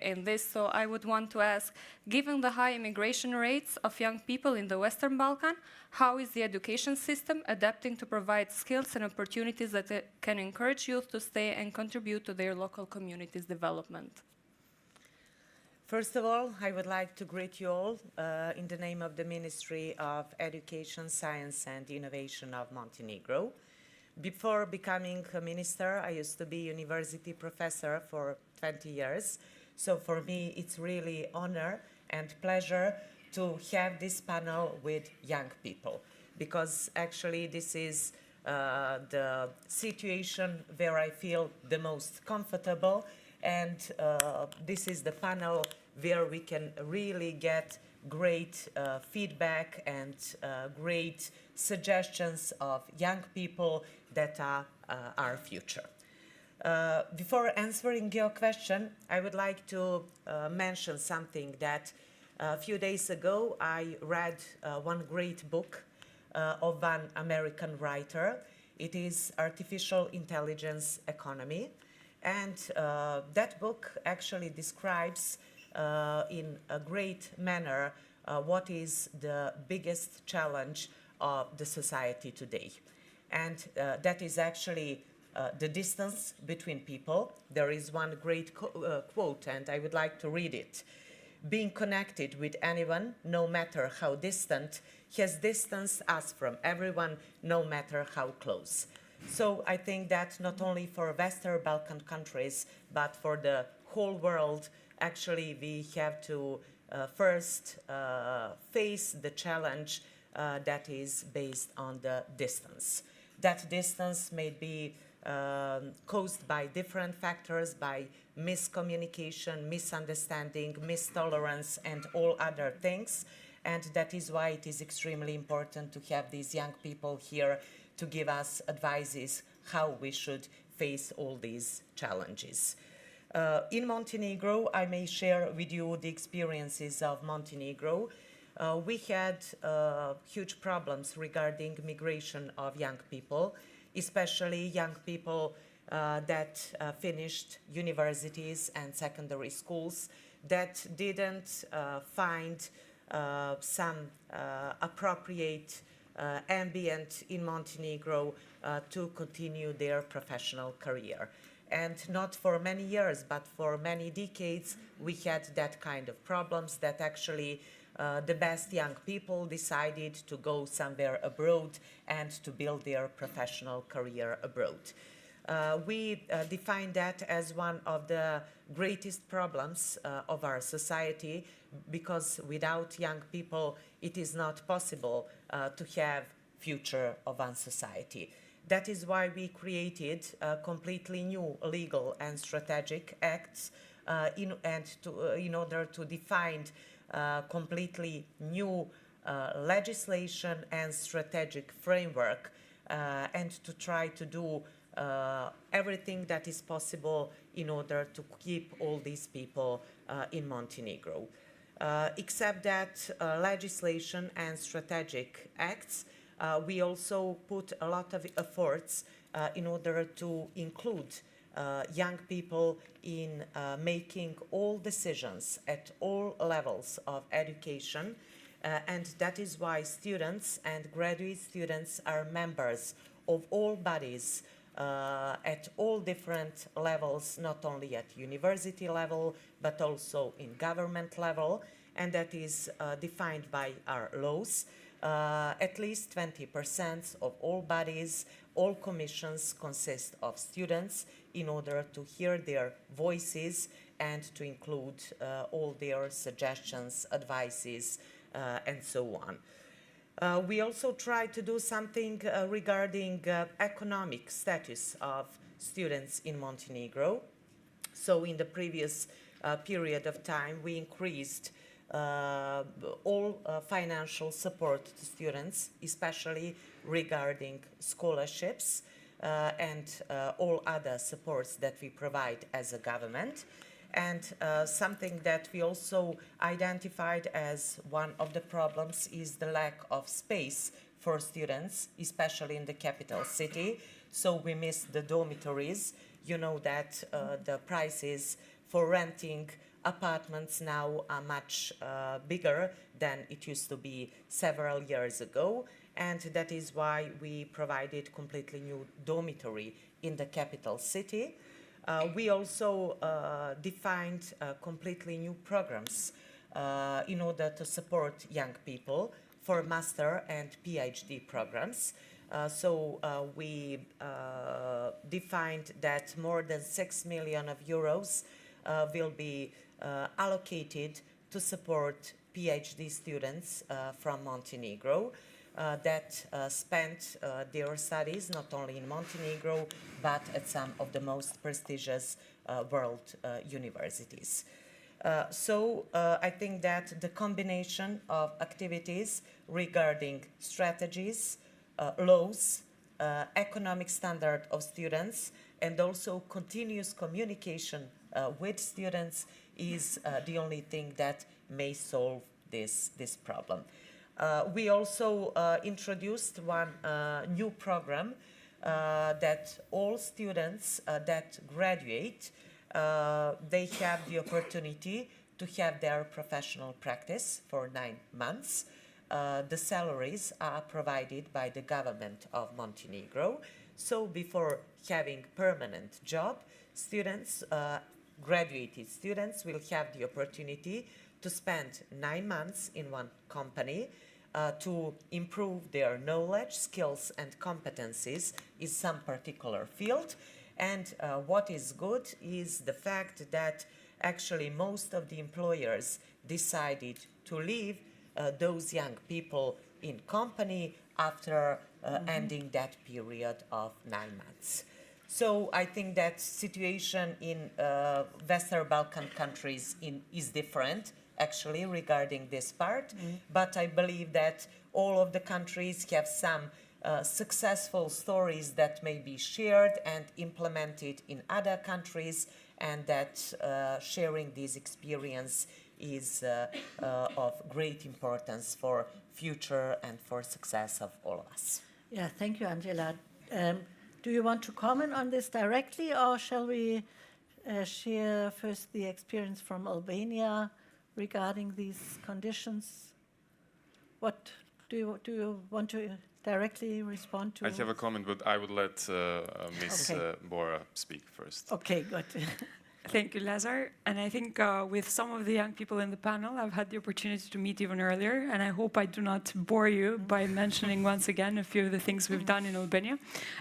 in this, so I would want to ask, given the high immigration rates of young people in the Western Balkan, how is the education system adapting to provide skills and opportunities that can encourage youth to stay and contribute to their local communities' development? First of all, I would like to greet you all in the name of the Ministry of Education, Science and Innovation of Montenegro. Before becoming a minister, I used to be university professor for 20 years. So for me, it's really honor and pleasure to have this panel with young people, because actually this is the situation where I feel the most comfortable, and this is the panel where we can really get great feedback and great suggestions of young people that are our future. Before answering your question, I would like to mention something that a few days ago I read one great book of one American writer. It is Artificial Intelligence Economy. And that book actually describes in a great manner what is the biggest challenge of the society today. And that is actually the distance between people. There is one great quote, and I would like to read it. Being connected with anyone, no matter how distant, has distanced us from everyone, no matter how close. So I think that not only for Western Balkan countries, but for the whole world, actually we have to first face the challenge that is based on the distance. That distance may be caused by different factors, by miscommunication, misunderstanding, mistolerance, and all other things. And that is why it is extremely important to have these young people here to give us advices how we should face all these challenges. In Montenegro, I may share with you the experiences of Montenegro. We had huge problems regarding migration of young people, especially young people that finished universities and secondary schools that didn't find some appropriate ambient in Montenegro to continue their professional career. And not for many years, but for many decades, we had that kind of problems that actually the best young people decided to go somewhere abroad and to build their professional career abroad. We define that as one of the greatest problems of our society, because without young people, it is not possible to have future of one society. That is why we created completely new legal and strategic acts in order to define completely new legislation and strategic framework and to try to do everything that is possible in order to keep all these people in Montenegro. Except that legislation and strategic acts, we also put a lot of efforts in order to include young people in making all decisions at all levels of education, and that is why students and graduate students are members of all bodies at all different levels, not only at university level, but also in government level, and that is defined by our laws. At least 20% of all bodies, all commissions consist of students in order to hear their voices and to include all their suggestions, advices, and so on. We also try to do something regarding economic status of students in Montenegro. So in the previous period of time, we increased all financial support to students, especially regarding scholarships and all other supports that we provide as a government. And something that we also identified as one of the problems is the lack of space for students, especially in the capital city. So we miss the dormitories. You know that the prices for renting apartments now are much bigger than it used to be several years ago. And that is why we provided completely new dormitory in the capital city. We also defined completely new programs in order to support young people for master and PhD programs. So we defined that more than 6 million euros will be allocated to support PhD students from Montenegro that spent their studies not only in Montenegro but at some of the most prestigious world universities. So I think that the combination of activities regarding strategies, laws, economic standard of students, and also continuous communication with students is the only thing that may solve this problem. We also introduced one new program that all students that graduate, they have the opportunity to have their professional practice for 9 months. The salaries are provided by the government of Montenegro. So before having permanent job, students, graduated students will have the opportunity to spend 9 months in one company to improve their knowledge, skills, and competencies in some particular field. And what is good is the fact that actually most of the employers decided to leave those young people in company after ending that period of 9 months. So I think that situation in Western Balkan countries is different, actually, regarding this part. But I believe that all of the countries have some successful stories that may be shared and implemented in other countries, and that sharing this experience is of great importance for future and for success of all of us. Yeah, thank you, Angela. Do you want to comment on this directly, or shall we share first the experience from Albania regarding these conditions? What do you want to directly respond to? I have a comment, but I would let Ms. Bora speak first. Okay, good. Thank you, Lazar. And I think with some of the young people in the panel, I've had the opportunity to meet even earlier, and I hope I do not bore you by mentioning once again a few of the things we've done in Albania.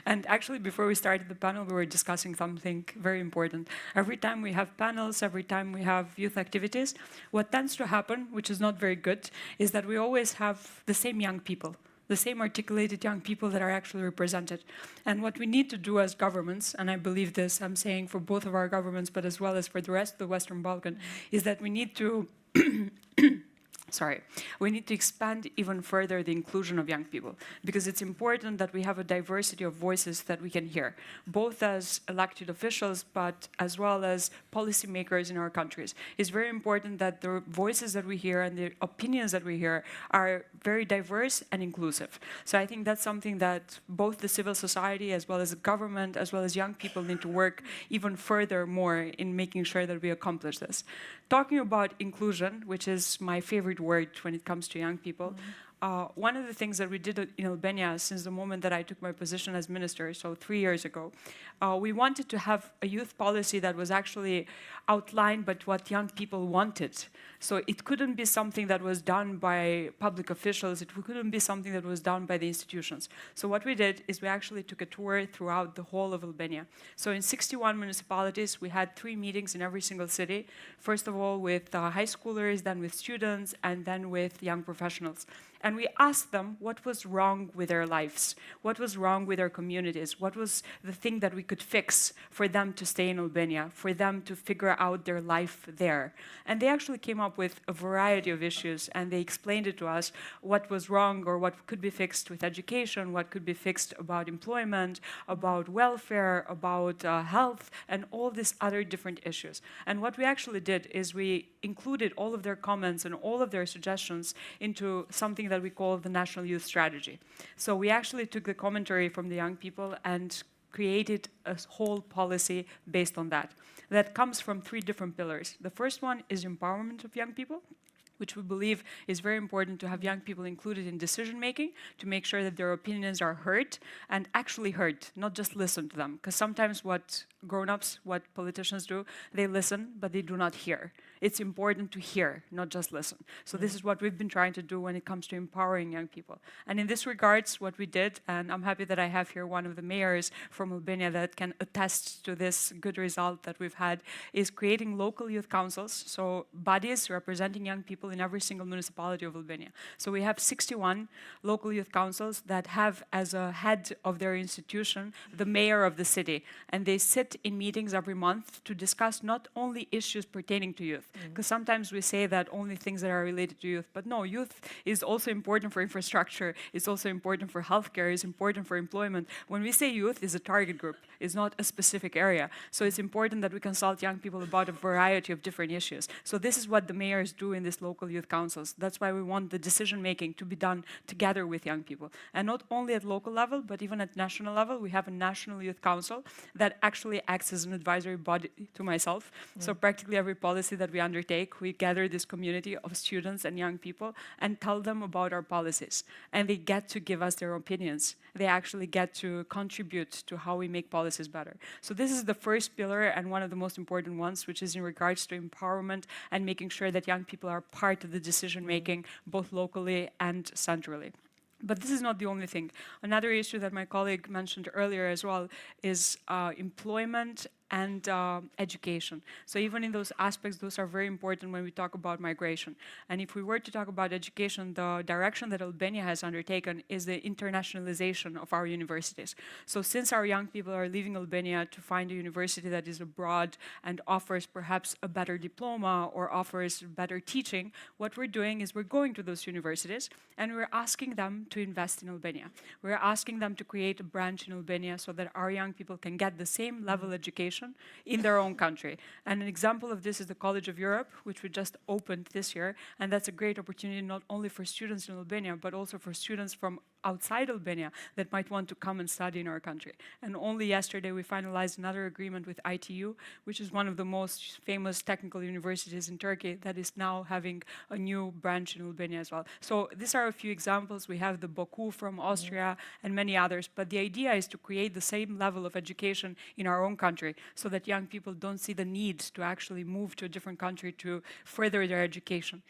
And actually, before we started the panel, we were discussing something very important. Every time we have panels, every time we have youth activities, what tends to happen, which is not very good, is that we always have the same young people, the same articulated young people that are actually represented. And what we need to do as governments, and I believe this, I'm saying for both of our governments, but as well as for the rest of the Western Balkan, is that we need to we need to expand even further the inclusion of young people, because it's important that we have a diversity of voices that we can hear, both as elected officials, but as well as policymakers in our countries. It's very important that the voices that we hear and the opinions that we hear are very diverse and inclusive. So I think that's something that both the civil society, as well as the government, as well as young people need to work even further more in making sure that we accomplish this. Talking about inclusion, which is my favorite word when it comes to young people, one of the things that we did in Albania since the moment that I took my position as minister, so 3 years ago, we wanted to have a youth policy that was actually outlined by what young people wanted. So it couldn't be something that was done by public officials, it couldn't be something that was done by the institutions. So what we did is we actually took a tour throughout the whole of Albania. So in 61 municipalities, we had 3 meetings in every single city. First of all with high schoolers, then with students, and then with young professionals. And we asked them what was wrong with their lives, what was wrong with their communities, what was the thing that we could fix for them to stay in Albania, for them to figure out their life there. And they actually came up with a variety of issues, and they explained it to us, what was wrong or what could be fixed with education, what could be fixed about employment, about welfare, about health, and all these other different issues. And what we actually did is we included all of their comments and all of their suggestions into something that we call the National Youth Strategy. So we actually took the commentary from the young people and created a whole policy based on that. That comes from 3 different pillars. The first one is empowerment of young people, which we believe is very important to have young people included in decision-making, to make sure that their opinions are heard, and actually heard, not just listen to them. Because sometimes what grown-ups, what politicians do, they listen, but they do not hear. It's important to hear, not just listen. So this is what we've been trying to do when it comes to empowering young people. And in this regards, what we did, and I'm happy that I have here one of the mayors from Albania that can attest to this good result that we've had, is creating local youth councils, so bodies representing young people in every single municipality of Albania. So we have 61 local youth councils that have as a head of their institution the mayor of the city, and they sit in meetings every month to discuss not only issues pertaining to youth, because sometimes we say that only things that are related to youth, but no, youth is also important for infrastructure, it's also important for healthcare, it's important for employment. When we say youth is a target group, it's not a specific area, so it's important that we consult young people about a variety of different issues. So this is what the mayors do in this local youth councils. That's why we want the decision making to be done together with young people, and not only at local level, but even at national level. We have a national youth council that actually acts as an advisory body to myself. So practically every policy that we undertake, we gather this community of students and young people and tell them about our policies, and they get to give us their opinions. They actually get to contribute to how we make policies better. So this is the first pillar and one of the most important ones, which is in regards to empowerment and making sure that young people are part of the decision making, both locally and centrally. But this is not the only thing. Another issue that my colleague mentioned earlier as well is employment and education. So even in those aspects, those are very important when we talk about migration. And if we were to talk about education, the direction that Albania has undertaken is the internationalization of our universities. So since our young people are leaving Albania to find a university that is abroad and offers perhaps a better diploma or offers better teaching, what we're doing is we're going to those universities and we're asking them to invest in Albania. We're asking them to create a branch in Albania so that our young people can get the same level education in their own country. And an example of this is the College of Europe, which we just opened this year, and that's a great opportunity not only for students in Albania, but also for students from outside Albania that might want to come and study in our country. And only yesterday we finalized another agreement with ITU, which is one of the most famous technical universities in Turkey that is now having a new branch in Albania as well. So these are a few examples. We have the Boku from Austria and many others, but the idea is to create the same level of education in our own country so that young people don't see the need to actually move to a different country to further their education.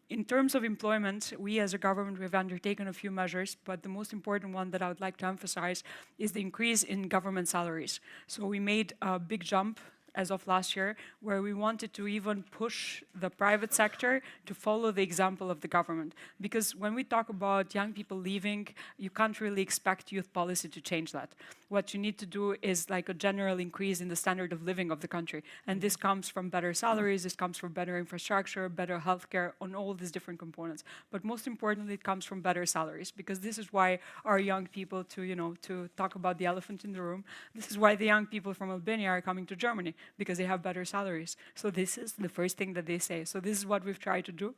In terms of employment, we as a government, we've undertaken a few measures, but the most important one that I would like to emphasize is the increase in government salaries. So we made a big jump as of last year, where we wanted to even push the private sector to follow the example of the government. Because when we talk about young people leaving, you can't really expect youth policy to change that. What you need to do is like a general increase in the standard of living of the country. And this comes from better salaries, this comes from better infrastructure, better healthcare, on all these different components. But most importantly, it comes from better salaries, because this is why our young people, to talk about the elephant in the room, this is why the young people from Albania are coming to Germany, because they have better salaries. So this is the first thing that they say. So this is what we've tried to do.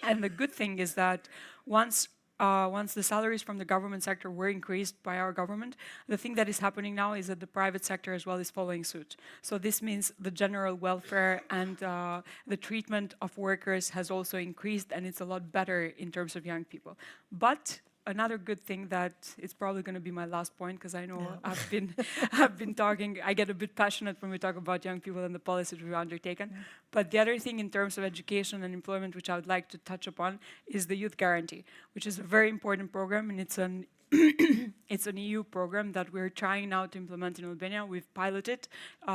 And the good thing is that once once the salaries from the government sector were increased by our government, the thing that is happening now is that the private sector as well is following suit. So this means the general welfare and the treatment of workers has also increased, and it's a lot better in terms of young people. But another good thing that it's probably going to be my last point, because I know I've been talking, I get a bit passionate when we talk about young people and the policies we've undertaken. But the other thing in terms of education and employment, which I would like to touch upon, is the Youth Guarantee, which is a very important program, and it's an it's an EU program that we're trying now to implement in Albania. We've piloted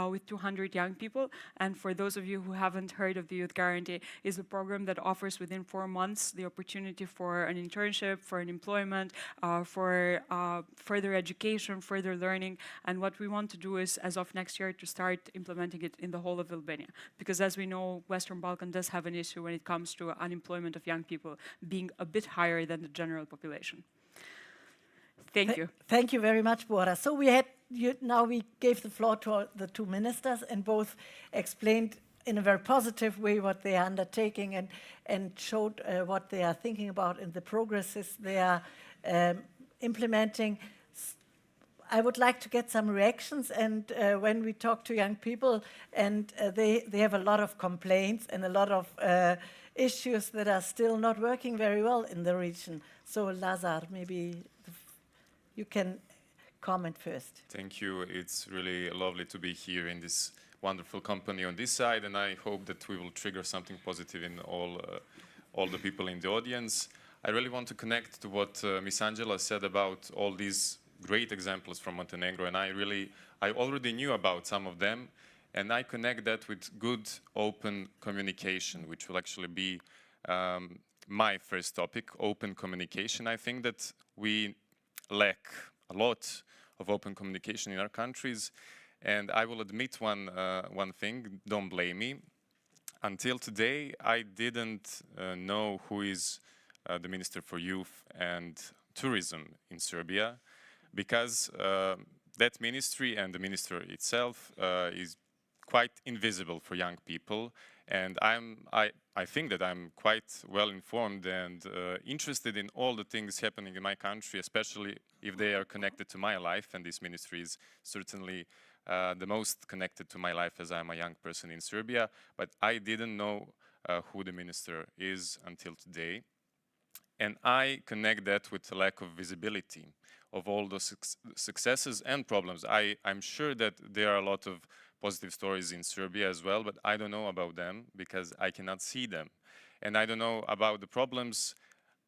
with 200 young people. And for those of you who haven't heard of the Youth Guarantee, is a program that offers within 4 months the opportunity for an internship, for an employment, for further education, further learning. And what we want to do is, as of next year, to start implementing it in the whole of Albania. Because as we know, Western Balkan does have an issue when it comes to unemployment of young people being a bit higher than the general population. Thank you. Thank you very much, Bora. So now we gave the floor to the two ministers, and both explained in a very positive way what they are undertaking and showed what they are thinking about and the progresses they are implementing. I would like to get some reactions, and when we talk to young people, and they have a lot of complaints and a lot of issues that are still not working very well in the region. So Lazar, maybe you can comment first. Thank you. It's really lovely to be here in this wonderful company on this side, and I hope that we will trigger something positive in all the people in the audience. I really want to connect to what Miss Angela said about all these great examples from Montenegro, and I already knew about some of them, and I connect that with good open communication, which will actually be my first topic, open communication. I think that we lack a lot of open communication in our countries, and I will admit one thing, don't blame me. Until today, I didn't know who is the Minister for Youth and Tourism in Serbia, because that ministry and the minister itself is quite invisible for young people, and I think that I'm quite well informed and interested in all the things happening in my country, especially if they are connected to my life, and this ministry is certainly the most connected to my life as I'm a young person in Serbia, but I didn't know who the minister is until today. And I connect that with the lack of visibility of all the successes and problems. I'm sure that there are a lot of positive stories in Serbia as well, but I don't know about them because I cannot see them. And I don't know about the problems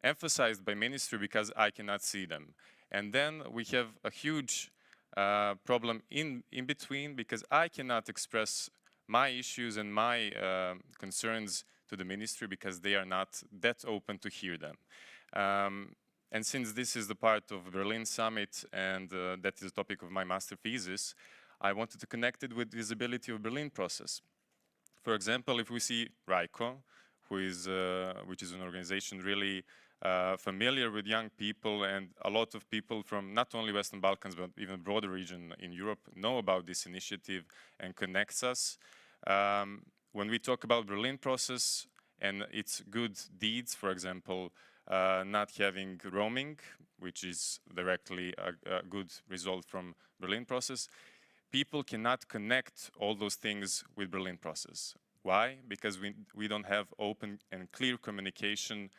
emphasized by ministry because I cannot see them. And then we have a huge problem in between, because I cannot express my issues and my concerns to the ministry because they are not that open to hear them. And since this is the part of Berlin Summit and that is the topic of my master thesis, I wanted to connect it with visibility of Berlin process. For example, if we see RICO, which is an organization really familiar with young people, and a lot of people from not only Western Balkans but even broader region in Europe know about this initiative and connects us. When we talk about Berlin process and its good deeds, for example, not having roaming, which is directly a good result from Berlin process, people cannot connect all those things with Berlin process. Why? Because we don't have open and clear communication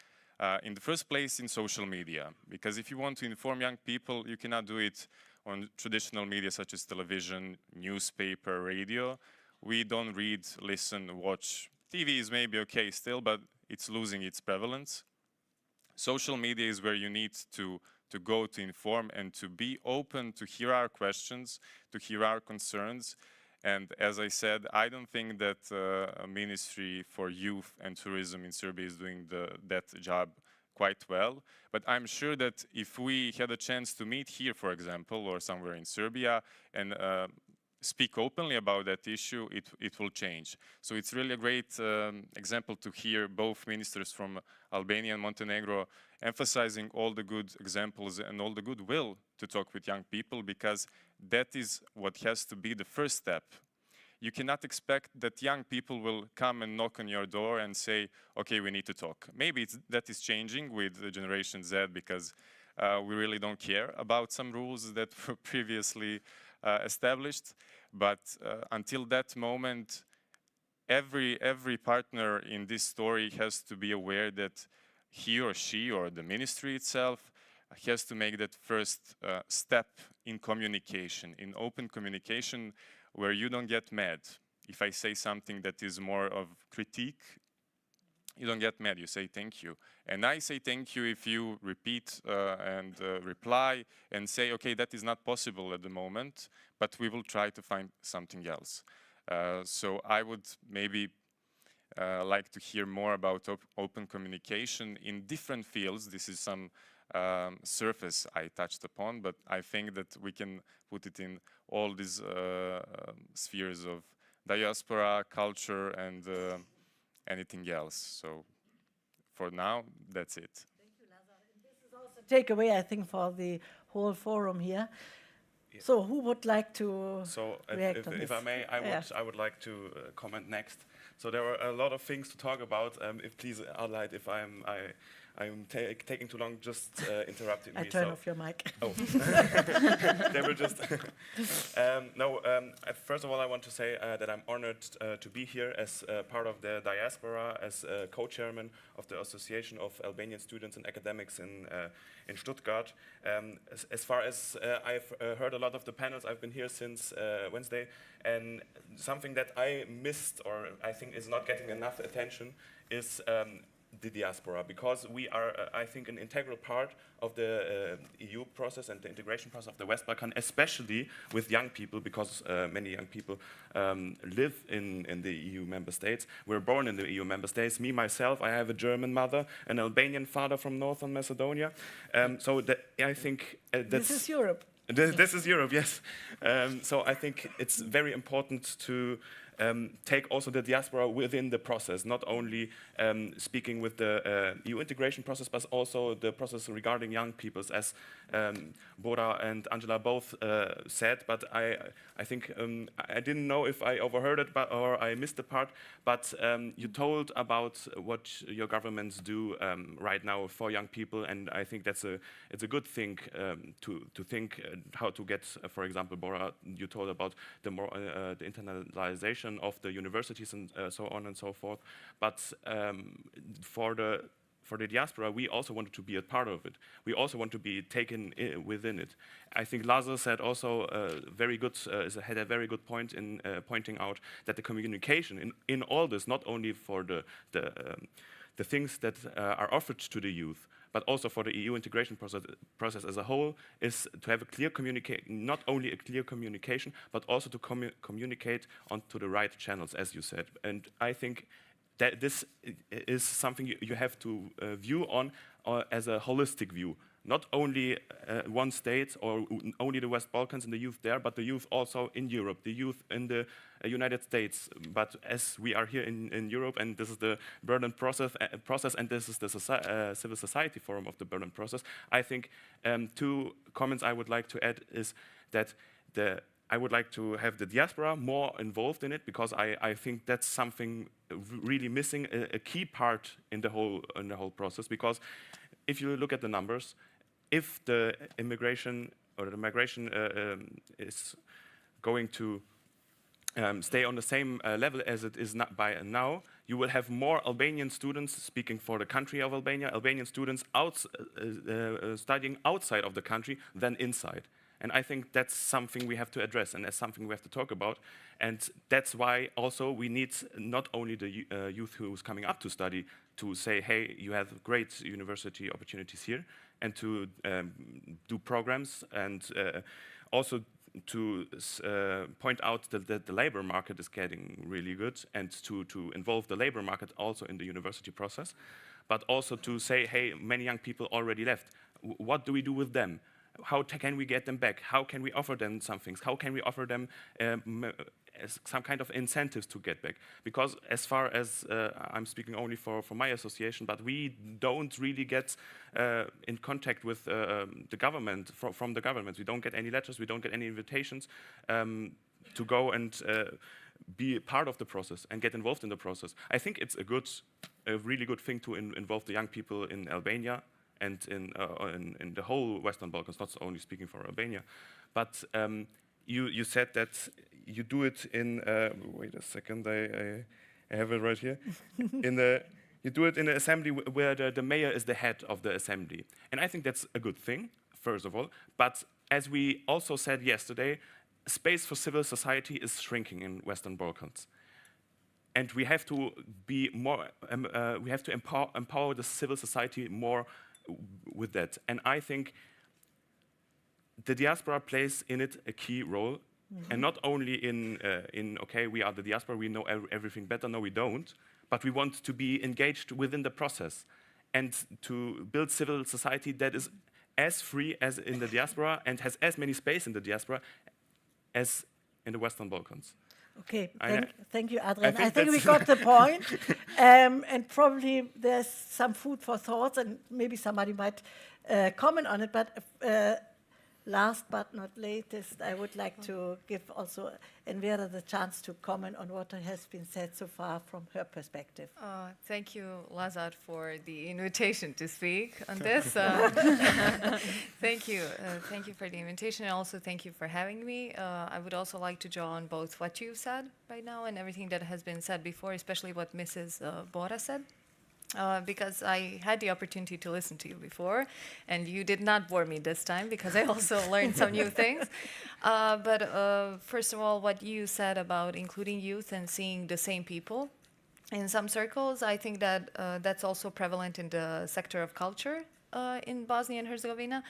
in the first place in social media. Because if you want to inform young people, you cannot do it on traditional media such as television, newspaper, radio. We don't read, listen, watch. TV is maybe okay still, but it's losing its prevalence. Social media is where you need to go to inform and to be open to hear our questions, to hear our concerns. And as I said, I don't think that a Ministry for Youth and Tourism in Serbia is doing that job quite well. But I'm sure that if we had a chance to meet here, for example, or somewhere in Serbia, and speak openly about that issue, it will change. So it's really a great example to hear both ministers from Albania and Montenegro emphasizing all the good examples and all the goodwill to talk with young people, because that is what has to be the first step. you cannot expect that young people will come and knock on your door and say, okay, we need to talk. Maybe that is changing with the Generation Z because we really don't care about some rules that were previously established. But until that moment, every partner in this story has to be aware that he or she or the ministry itself has to make that first step in communication, in open communication, where you don't get mad. If I say something that is more of critique, you don't get mad, you say thank you. And I say thank you if you repeat and reply and say, okay, that is not possible at the moment, but we will try to find something else. So I would maybe like to hear more about open communication in different fields. This is some surface I touched upon, but I think that we can put it in all these spheres of diaspora, culture, and anything else. So for now, that's it. Thank you, Lazar. And this is also a takeaway, I think, for the whole forum here. So who would like to react on this? If I may, I would like to comment next. So there are a lot of things to talk about. If please, Adelaide, if I'm taking too long, just interrupt me. I turn off your mic. Oh, they will just. First of all, I want to say that I'm honored to be here as part of the diaspora, as co-chairman of the Association of Albanian Students and Academics in Stuttgart. As far as I've heard a lot of the panels, I've been here since Wednesday, and something that I missed or I think is not getting enough attention is the diaspora, because we are, I think, an integral part of the EU process and the integration process of the West Balkan, especially with young people, because many young people live in the EU member states. We're born in the EU member states. Me, myself, I have a German mother, an Albanian father from Northern Macedonia. So I think that's... This is Europe. This is Europe, yes. So I think it's very important to take also the diaspora within the process, not only speaking with the EU integration process, but also the process regarding young peoples, as Bora and Angela both said. But I think I didn't know if I overheard it or I missed the part, but you told about what your governments do right now for young people, and I think it's a good thing to think how to get, for example, Bora, you told about the internalization of the universities and so on and so forth. But for the diaspora, we also wanted to be a part of it. We also want to be taken within it. I think Lazar said also had a very good point in pointing out that the communication in all this, not only for the things that are offered to the youth, but also for the EU integration process as a whole, is to have a clear communication, not only a clear communication, but also to communicate onto the right channels, as you said. And I think that this is something you have to view on as a holistic view. Not only one state or only the West Balkans and the youth there, but the youth also in Europe, the youth in the United States. But as we are here in Europe, and this is the Berlin process, and this is the Civil Society Forum of the Berlin process, I think two comments I would like to add is that I would like to have the diaspora more involved in it, because I think that's something really missing, a key part in the whole process. Because if you look at the numbers, if the immigration or the migration is going to stay on the same level as it is not by now, you will have more Albanian students speaking for the country of Albania, Albanian students studying outside of the country than inside. And I think that's something we have to address, and that's something we have to talk about. And that's why also we need not only the youth who is coming up to study to say, hey, you have great university opportunities here, and to do programs, and also to point out that the labor market is getting really good, and to involve the labor market also in the university process, but also to say, hey, many young people already left. What do we do with them? How can we get them back? How can we offer them some things? How can we offer them some kind of incentives to get back? Because as far as I'm speaking only for my association, but we don't really get in contact with the government, from the government. We don't get any letters, we don't get any invitations to go and be a part of the process and get involved in the process. I think it's a really good thing to involve the young people in Albania and in the whole Western Balkans, not only speaking for Albania. But you said that you do it in, wait a second, I have it right here. You do it in an assembly where the mayor is the head of the assembly. And I think that's a good thing, first of all. But as we also said yesterday, space for civil society is shrinking in Western Balkans. And we have to be more, we have to empower the civil society more with that. And I think the diaspora plays in it a key role. And not only in okay, we are the diaspora, we know everything better. No, we don't. But we want to be engaged within the process and to build civil society that is as free as in the diaspora and has as many space in the diaspora as in the Western Balkans. Okay, thank you, Adrian. I think we got the point. And probably there's some food for thought, and maybe somebody might comment on it. But last but not least, I would like to give also Envera the chance to comment on what has been said so far from her perspective. Thank you, Lazar, for the invitation to speak on this. Thank you. Thank you for the invitation, and also thank you for having me. I would also like to draw on both what you've said right now and everything that has been said before, especially what Mrs. Bora said. Because I had the opportunity to listen to you before, and you did not bore me this time because I also learned some new things. But first of all, what you said about including youth and seeing the same people in some circles, I think that that's also prevalent in the sector of culture in Bosnia and Herzegovina,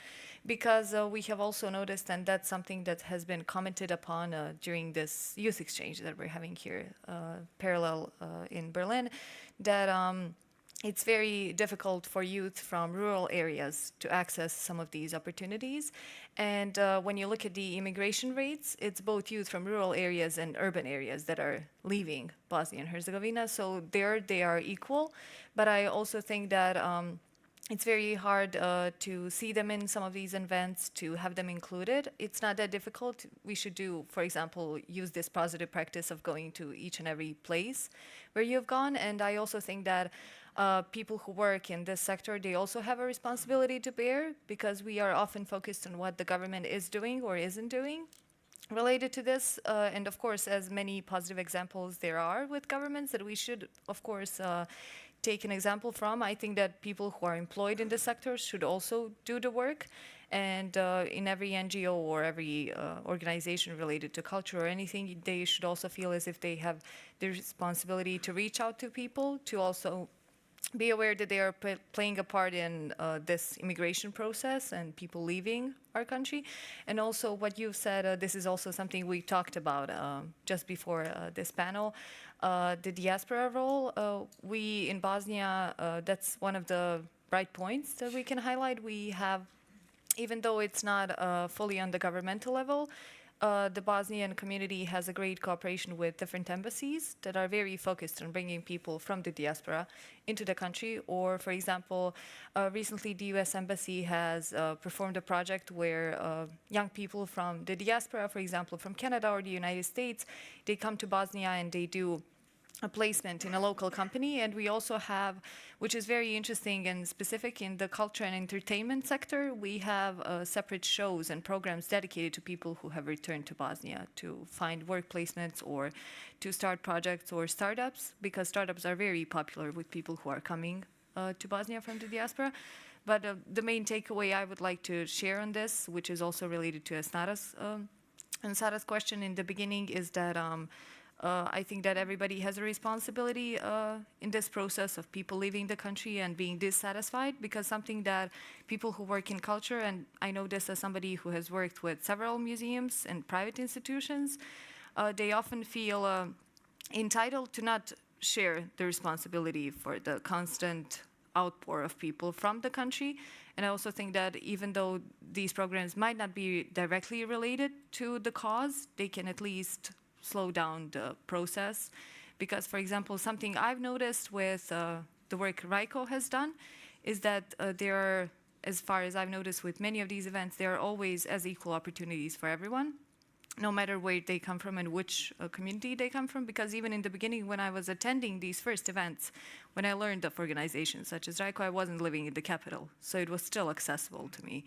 because we have also noticed, and that's something that has been commented upon during this youth exchange that we're having here, parallel in Berlin, that it's very difficult for youth from rural areas to access some of these opportunities. And when you look at the immigration rates, it's both youth from rural areas and urban areas that are leaving Bosnia and Herzegovina. So there they are equal. But I also think that it's very hard to see them in some of these events, to have them included. It's not that difficult. We should do, for example, use this positive practice of going to each and every place where you've gone. And I also think that people who work in this sector, they also have a responsibility to bear, because we are often focused on what the government is doing or isn't doing related to this. And of course, as many positive examples there are with governments that we should, of course, take an example from. I think that people who are employed in this sector should also do the work. And in every NGO or every organization related to culture or anything, they should also feel as if they have the responsibility to reach out to people, to also be aware that they are playing a part in this immigration process and people leaving our country. And also what you've said, this is also something we talked about just before this panel, the diaspora role. We in Bosnia, that's one of the bright points that we can highlight. We have, even though it's not fully on the governmental level, the Bosnian community has a great cooperation with different embassies that are very focused on bringing people from the diaspora into the country. Or, for example, recently the US Embassy has performed a project where young people from the diaspora, for example, from Canada or the United States, they come to Bosnia and they do a placement in a local company. And we also have, which is very interesting and specific in the culture and entertainment sector, we have separate shows and programs dedicated to people who have returned to Bosnia to find work placements or to start projects or startups, because startups are very popular with people who are coming to Bosnia from the diaspora. But the main takeaway I would like to share on this, which is also related to Asnara's question in the beginning, is that I think that everybody has a responsibility in this process of people leaving the country and being dissatisfied, because something that people who work in culture, and I know this as somebody who has worked with several museums and private institutions, they often feel entitled to not share the responsibility for the constant outpour of people from the country. And I also think that even though these programs might not be directly related to the cause, they can at least slow down the process. Because, for example, something I've noticed with the work Raiko has done is that there are, as far as I've noticed with many of these events, there are always as equal opportunities for everyone. no matter where they come from and which community they come from, because even in the beginning when I was attending these first events, when I learned of organizations such as RICO, I wasn't living in the capital, so it was still accessible to me.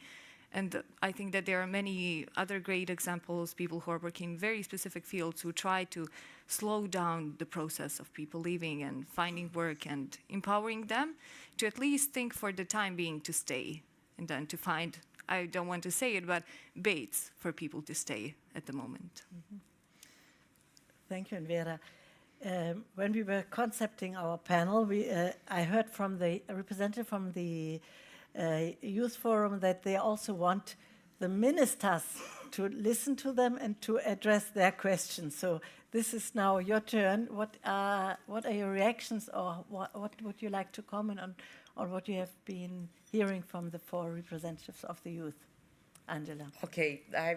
And I think that there are many other great examples, people who are working in very specific fields who try to slow down the process of people leaving and finding work and empowering them to at least think for the time being to stay, and then to find, I don't want to say it, but baits for people to stay at the moment. Thank you, Vera. When we were concepting our panel, I heard from the representative from the Youth Forum that they also want the ministers to listen to them and to address their questions. So this is now your turn. What are your reactions, or what would you like to comment on what you have been hearing from the 4 representatives of the youth? Angela. Okay, I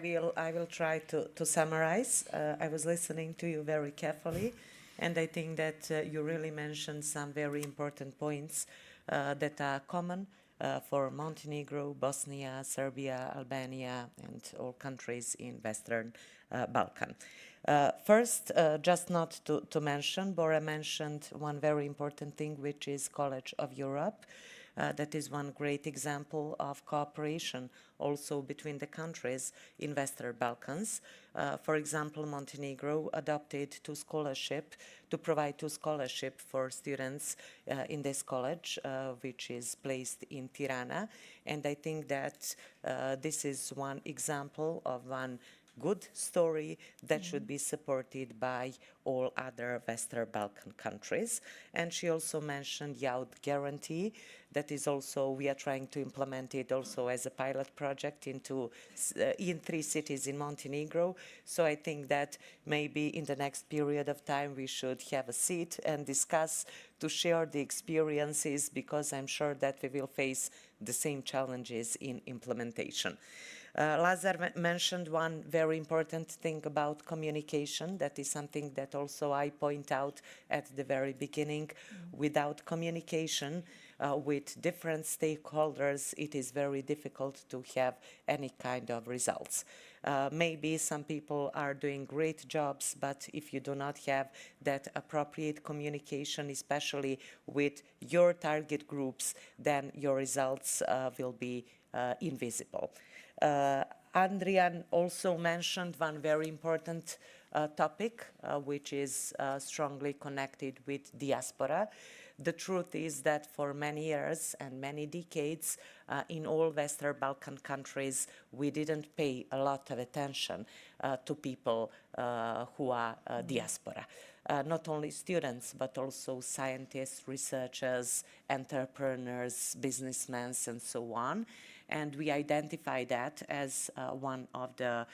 will try to summarize. I was listening to you very carefully, and I think that you really mentioned some very important points that are common for Montenegro, Bosnia, Serbia, Albania, and all countries in Western Balkan. First, just not to mention, Bora mentioned one very important thing, which is College of Europe. That is one great example of cooperation also between the countries in Western Balkans. For example, Montenegro adopted to provide 2 scholarships for students in this college, which is placed in Tirana. And I think that this is one example of one good story that should be supported by all other Western Balkan countries. And she also mentioned Youth Guarantee. That is also, we are trying to implement it also as a pilot project in 3 cities in Montenegro. So I think that maybe in the next period of time we should have a seat and discuss to share the experiences, because I'm sure that we will face the same challenges in implementation. Lazar mentioned one very important thing about communication. That is something that also I point out at the very beginning. Without communication with different stakeholders, it is very difficult to have any kind of results. Maybe some people are doing great jobs, but if you do not have that appropriate communication, especially with your target groups, then your results will be invisible. Andrian also mentioned one very important topic, which is strongly connected with diaspora. The truth is that for many years and many decades in all Western Balkan countries, we didn't pay a lot of attention to people who are diaspora. Not only students, but also scientists, researchers, entrepreneurs, businessmen, and so on. And we identify that as one of the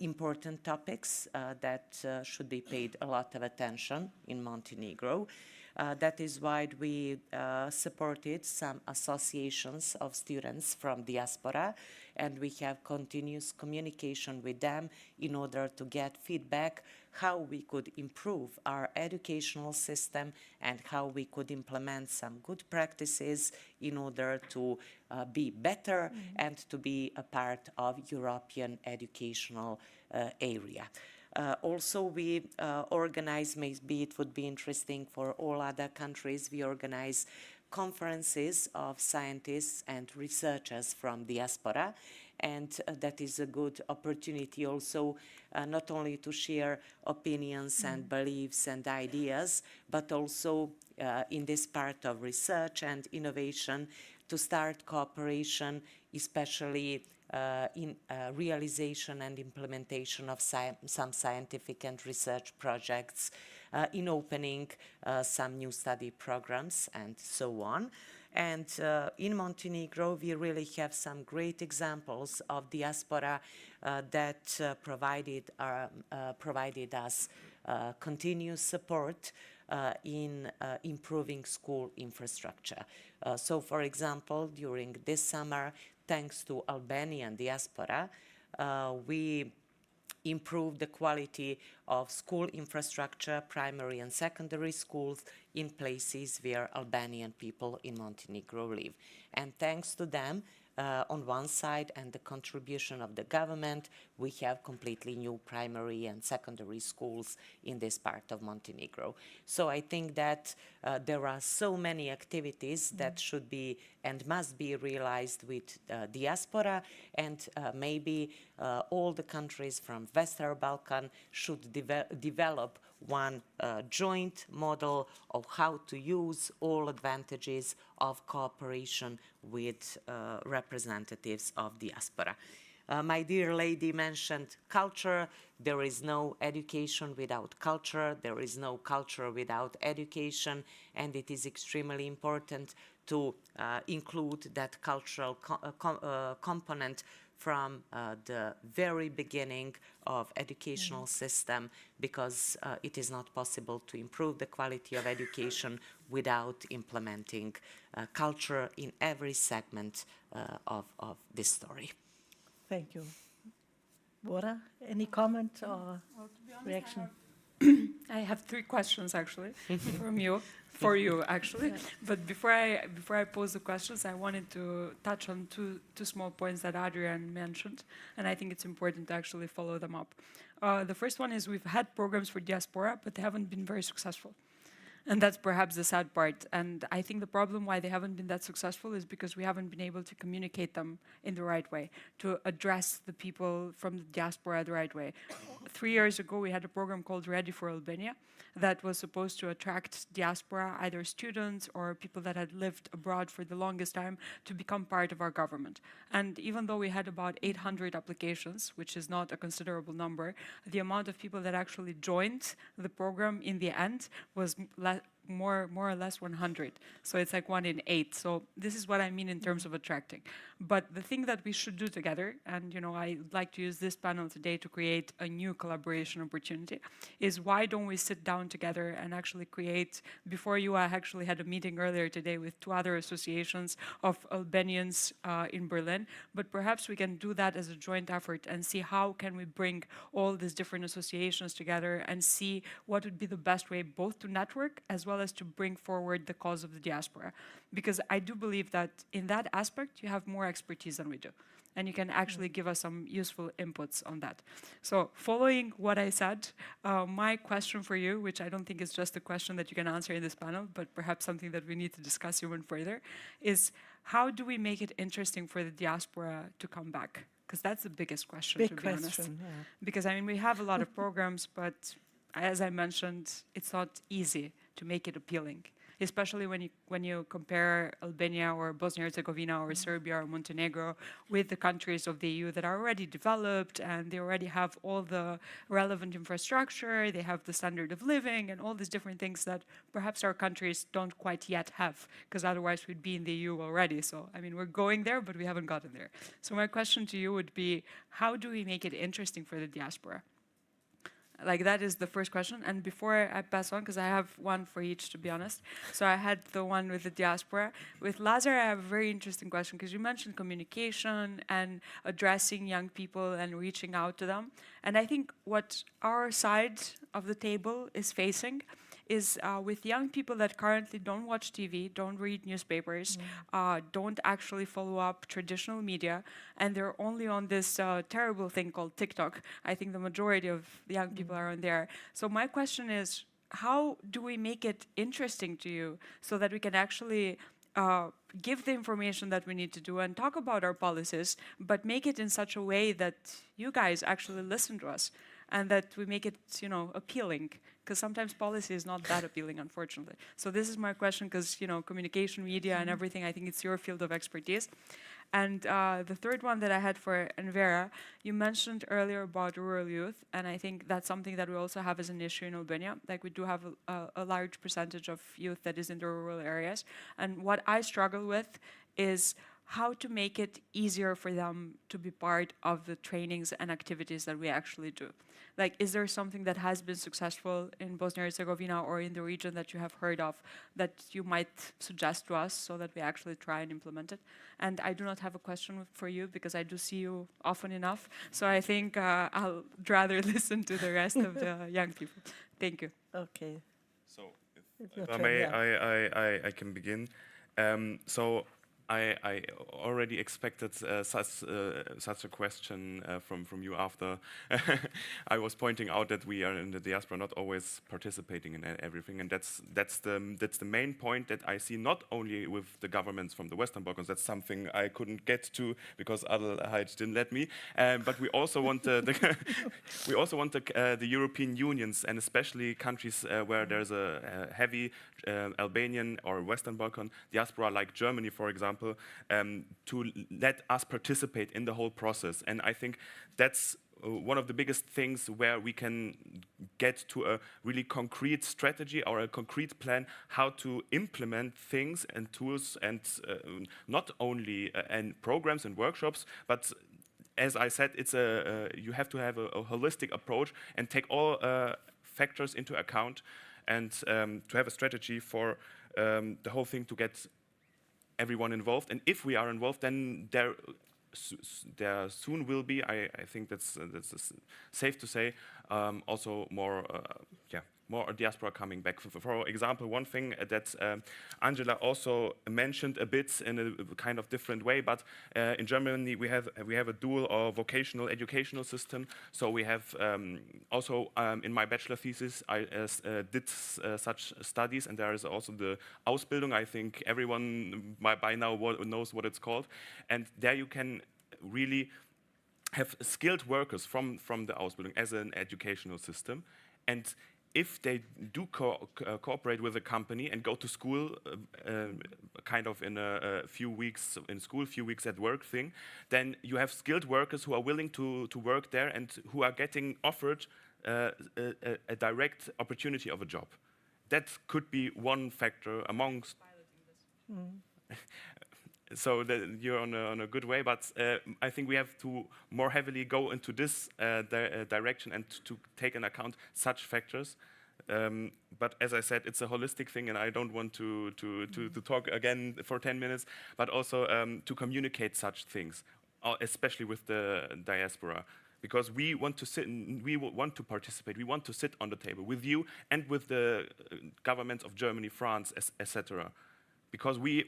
important topics that should be paid a lot of attention in Montenegro. That is why we supported some associations of students from diaspora, and we have continuous communication with them in order to get feedback how we could improve our educational system and how we could implement some good practices in order to be better and to be a part of European educational area. Also, we organize, maybe it would be interesting for all other countries, we organize conferences of scientists and researchers from diaspora, and that is a good opportunity also not only to share opinions and beliefs and ideas, but also in this part of research and innovation to start cooperation, especially in realization and implementation of some scientific and research projects, in opening some new study programs and so on. And in Montenegro, we really have some great examples of diaspora that provided us continuous support in improving school infrastructure. So, for example, during this summer, thanks to Albanian diaspora, we improved the quality of school infrastructure, primary and secondary schools in places where Albanian people in Montenegro live. And thanks to them, on one side and the contribution of the government, we have completely new primary and secondary schools in this part of Montenegro. So I think that there are so many activities that should be and must be realized with diaspora, and maybe all the countries from Western Balkan should develop one joint model of how to use all advantages of cooperation with representatives of diaspora. My dear lady mentioned culture. There is no education without culture. There is no culture without education. And it is extremely important to include that cultural component from the very beginning of educational system, because it is not possible to improve the quality of education without implementing culture in every segment of this story. Thank you. Bora, any comment or reaction? I have 3 questions actually for you actually. But before I pose the questions, I wanted to touch on two small points that Adrian mentioned, and I think it's important to actually follow them up. The first one is we've had programs for diaspora, but they haven't been very successful. And that's perhaps the sad part. And I think the problem why they haven't been that successful is because we haven't been able to communicate them in the right way, to address the people from the diaspora the right way. 3 years ago, we had a program called Ready for Albania that was supposed to attract diaspora, either students or people that had lived abroad for the longest time, to become part of our government. And even though we had about 800 applications, which is not a considerable number, the amount of people that actually joined the program in the end was more or less 100. So it's like 1 in 8. So this is what I mean in terms of attracting. But the thing that we should do together, and I'd like to use this panel today to create a new collaboration opportunity, is why don't we sit down together and actually create, before you, I actually had a meeting earlier today with 2 other associations of Albanians in Berlin, but perhaps we can do that as a joint effort and see how can we bring all these different associations together and see what would be the best way both to network as well as to bring forward the cause of the diaspora. Because I do believe that in that aspect, you have more expertise than we do. And you can actually give us some useful inputs on that. So following what I said, my question for you, which I don't think is just a question that you can answer in this panel, but perhaps something that we need to discuss even further, is how do we make it interesting for the diaspora to come back? Because that's the biggest question, to be honest. Yeah. Because, I mean, we have a lot of programs, but as I mentioned, it's not easy to make it appealing, especially when you compare Albania or Bosnia-Herzegovina or Serbia or Montenegro with the countries of the EU that are already developed and they already have all the relevant infrastructure, they have the standard of living and all these different things that perhaps our countries don't quite yet have, because otherwise we'd be in the EU already. So, I mean, we're going there, but we haven't gotten there. So my question to you would be, how do we make it interesting for the diaspora? Like, that is the first question. And before I pass on, because I have one for each, to be honest. So I had the one with the diaspora. With Lazar, I have a very interesting question, because you mentioned communication and addressing young people and reaching out to them. And I think what our side of the table is facing is with young people that currently don't watch TV, don't read newspapers, don't actually follow up traditional media, and they're only on this terrible thing called TikTok. I think the majority of the young people are on there. So my question is, how do we make it interesting to you so that we can actually give the information that we need to do and talk about our policies, but make it in such a way that you guys actually listen to us? And that we make it, appealing, because sometimes policy is not that appealing, unfortunately. So this is my question, because, communication, media, and everything, I think it's your field of expertise. And the third one that I had for Envera, you mentioned earlier about rural youth, and I think that's something that we also have as an issue in Albania. Like, we do have a large percentage of youth that is in the rural areas. And what I struggle with is how to make it easier for them to be part of the trainings and activities that we actually do. Like, is there something that has been successful in Bosnia-Herzegovina or in the region that you have heard of that you might suggest to us so that we actually try and implement it? And I do not have a question for you because I do see you often enough. So I think I'll rather listen to the rest of the young people. Thank you. Okay. So, if I may, I can begin. So, I already expected such a question from you after I was pointing out that we are in the diaspora not always participating in everything, and that's the main point that I see, not only with the governments from the Western Balkans. That's something I couldn't get to because Adelheid didn't let me. But we also want the European unions, and especially countries where there's a heavy Albanian or Western Balkan diaspora, like Germany, for example, to let us participate in the whole process. And I think that's one of the biggest things where we can get to a really concrete strategy or a concrete plan how to implement things and tools, and not only and programs and workshops, but as I said, it's you have to have a holistic approach and take all factors into account, and to have a strategy for the whole thing to get everyone involved. And if we are involved, then there soon will be, I think that's safe to say, also more diaspora coming back. For example, one thing that Angela also mentioned a bit in a kind of different way, but in Germany we have a dual or vocational educational system. So we have also in my bachelor thesis I did such studies, and there is also the Ausbildung. I think everyone by now knows what it's called, and there you can really have skilled workers from the Ausbildung as an educational system. And if they do cooperate with a company and go to school, kind of in a few weeks in school, few weeks at work thing, then you have skilled workers who are willing to work there and who are getting offered a direct opportunity of a job. That could be one factor amongst. So that you're on a good way, but I think we have to more heavily go into this direction and to take into account such factors. But as I said, it's a holistic thing, and I don't want to talk again for 10 minutes, but also to communicate such things, especially with the diaspora. Because we want to sit, we want to participate, we want to sit on the table with you and with the governments of Germany, France, etc. Because we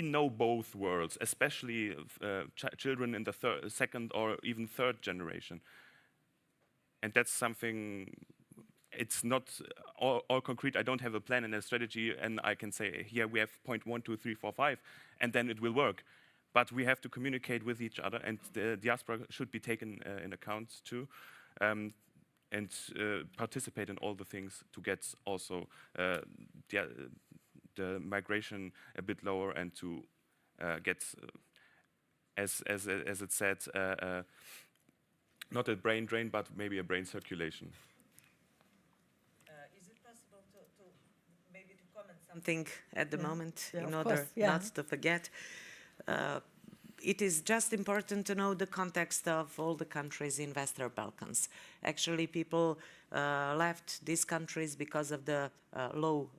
know both worlds, especially children in the second or even third generation. And that's something, it's not all concrete. I don't have a plan and a strategy, and I can say, here we have point 1, 2, 3, 4, 5, and then it will work. But we have to communicate with each other, and the diaspora should be taken in account too, and participate in all the things to get also the migration a bit lower, and to get, as it said, not a brain drain, but maybe a brain circulation. Is it possible to maybe to comment something at the moment in of order course, not to forget? It is just important to know the context of all the countries in Western Balkans. Actually, people left these countries because of the low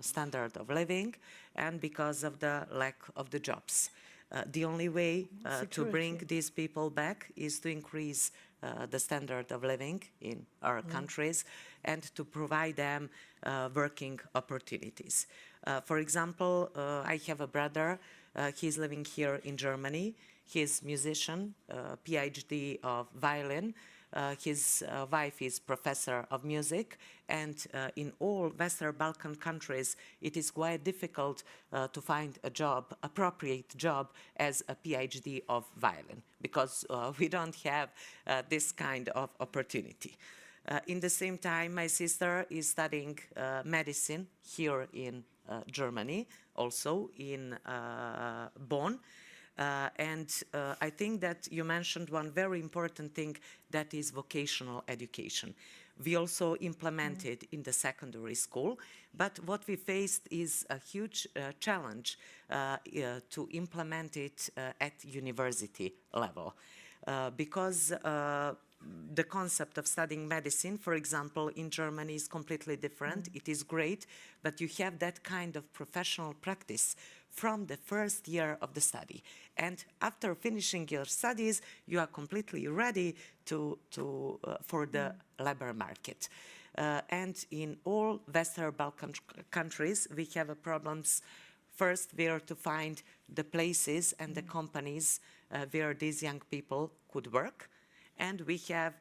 standard of living and because of the lack of the jobs. The only way to bring these people back is to increase the standard of living in our countries and to provide them working opportunities. For example, I have a brother. He's living here in Germany. He's a musician, PhD of violin. His wife is professor of music, and in all Western Balkan countries, it is quite difficult to find a job, appropriate job, as a PhD of violin, because we don't have this kind of opportunity. In the same time, my sister is studying medicine here in Germany, also in Bonn. And I think that you mentioned one very important thing, that is vocational education. We also implemented in the secondary school, but what we faced is a huge challenge to implement it at university level. Because the concept of studying medicine, for example, in Germany is completely different. It is great, but you have that kind of professional practice from the first year of the study. And after finishing your studies, you are completely ready for the labor market. And in all Western Balkan countries, we have problems first, where to find the places and the companies where these young people could work. And we have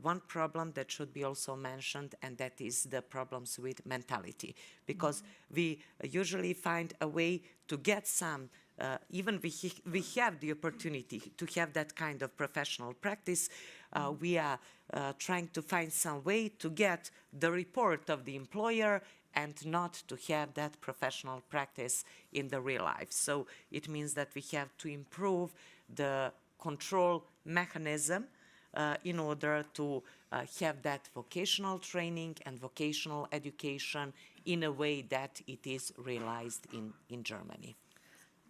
one problem that should be also mentioned, and that is the problems with mentality. Because we usually find a way to get some, even we have the opportunity to have that kind of professional practice, we are trying to find some way to get the report of the employer and not to have that professional practice in the real life. So it means that we have to improve the control mechanism in order to have that vocational training and vocational education in a way that it is realized in Germany.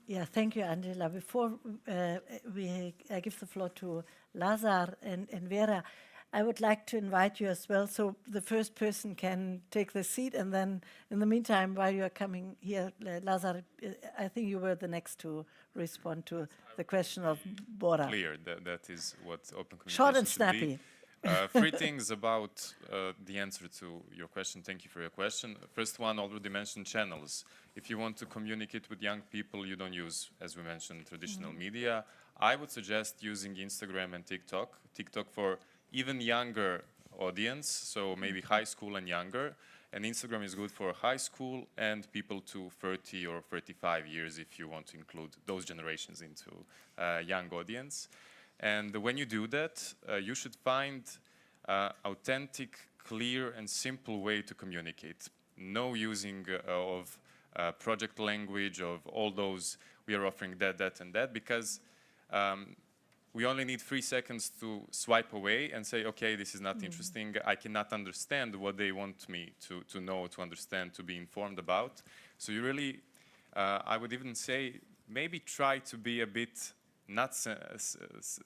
Yeah, thank you, Angela. Before I give the floor to Lazar and Vera, I would like to invite you as well, so the first person can take the seat, and then in the meantime, while you are coming here, Lazar, I think you were the next to respond to the question of Bora. Clear, that is what open communication Short and should snappy. be. Three things about the answer to your question. Thank you for your question. First one, already mentioned channels. If you want to communicate with young people, you don't use, as we mentioned, traditional media. I would suggest using Instagram and TikTok. TikTok for even younger audience, so maybe high school and younger. And Instagram is good for high school and people to 30 or 35 years if you want to include those generations into young audience. And when you do that, you should find authentic, clear, and simple way to communicate. No using of project language, of all those, we are offering that, and that, because we only need 3 seconds to swipe away and say, okay, this is not interesting. I cannot understand what they want me to know, to understand, to be informed about. So you really, I would even say, maybe try to be a bit, not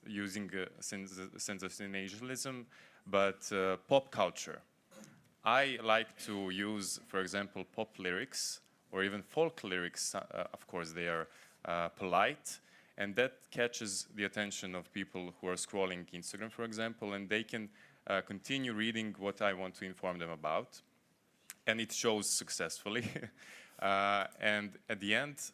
using sensationalism, but pop culture. I like to use, for example, pop lyrics, or even folk lyrics. Of course, they are polite. And that catches the attention of people who are scrolling Instagram, for example, and they can continue reading what I want to inform them about. And it shows successfully. And at the end,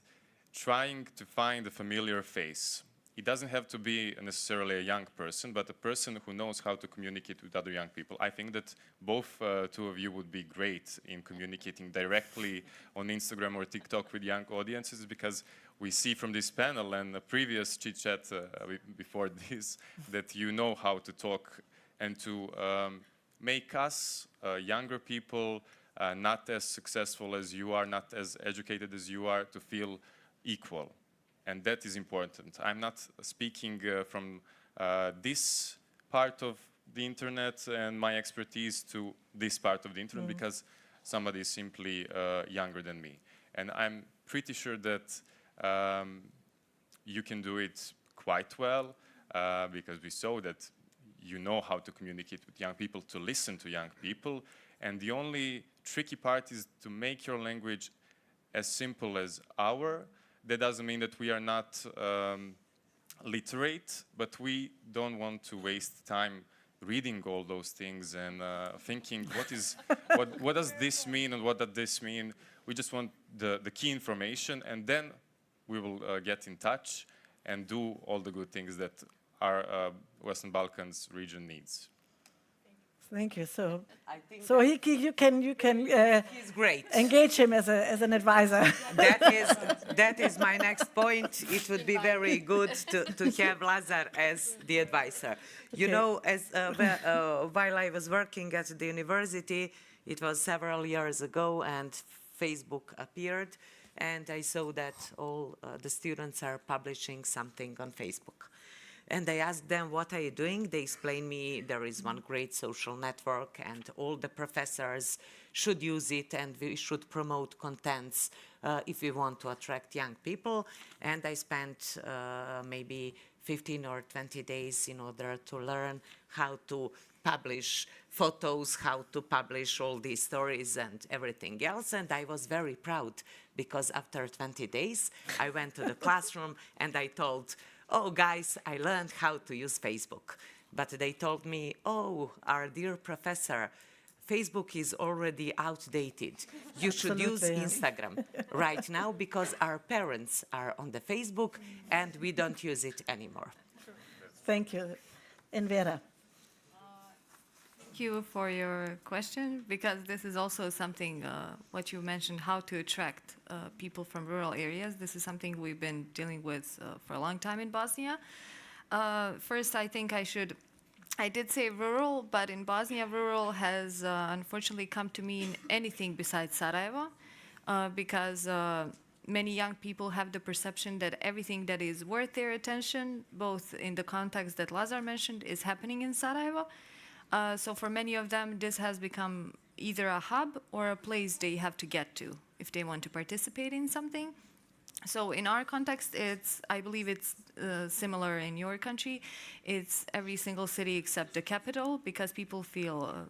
trying to find a familiar face. It doesn't have to be necessarily a young person, but a person who knows how to communicate with other young people. I think that both two of you would be great in communicating directly on Instagram or TikTok with young audiences, because we see from this panel and the previous chit-chat before this that you know how to talk and to make us, younger people, not as successful as you are, not as educated as you are, to feel equal. And that is important. I'm not speaking from this part of the internet and my expertise to this part of the internet because somebody is simply younger than me. And I'm pretty sure that you can do it quite well because we saw that you know how to communicate with young people, to listen to young people. And the only tricky part is to make your language as simple as our. That doesn't mean that we are not literate, but we don't want to waste time reading all those things and thinking, what does this mean and what does this mean? We just want the key information, and then we will get in touch and do all the good things that our Western Balkans region needs. Thank you. So, I think you can he's great. Engage him as an advisor. That is my next point. It would be very good to have Lazar as the advisor. You know, while I was working at the university, it was several years ago, and Facebook appeared, and I saw that all the students are publishing something on Facebook. And I asked them, what are you doing? They explained me there is one great social network and all the professors should use it and we should promote contents if we want to attract young people. And I spent maybe 15 or 20 days in order to learn how to publish photos, how to publish all these stories and everything else. And I was very proud because after 20 days, I went to the classroom and I told, oh, guys, I learned how to use Facebook. But they told me, oh, our dear professor, Facebook is already outdated. You should use Instagram right now because our parents are on the Facebook and we don't use it anymore. Thank you. And Vera. Thank you for your question, because this is also something, what you mentioned, how to attract people from rural areas. This is something we've been dealing with for a long time in Bosnia. First, I think I did say rural, but in Bosnia, rural has unfortunately come to mean anything besides Sarajevo, because many young people have the perception that everything that is worth their attention, both in the context that Lazar mentioned, is happening in Sarajevo. So for many of them, this has become either a hub or a place they have to get to if they want to participate in something. So in our context, I believe it's similar in your country. It's every single city except the capital, because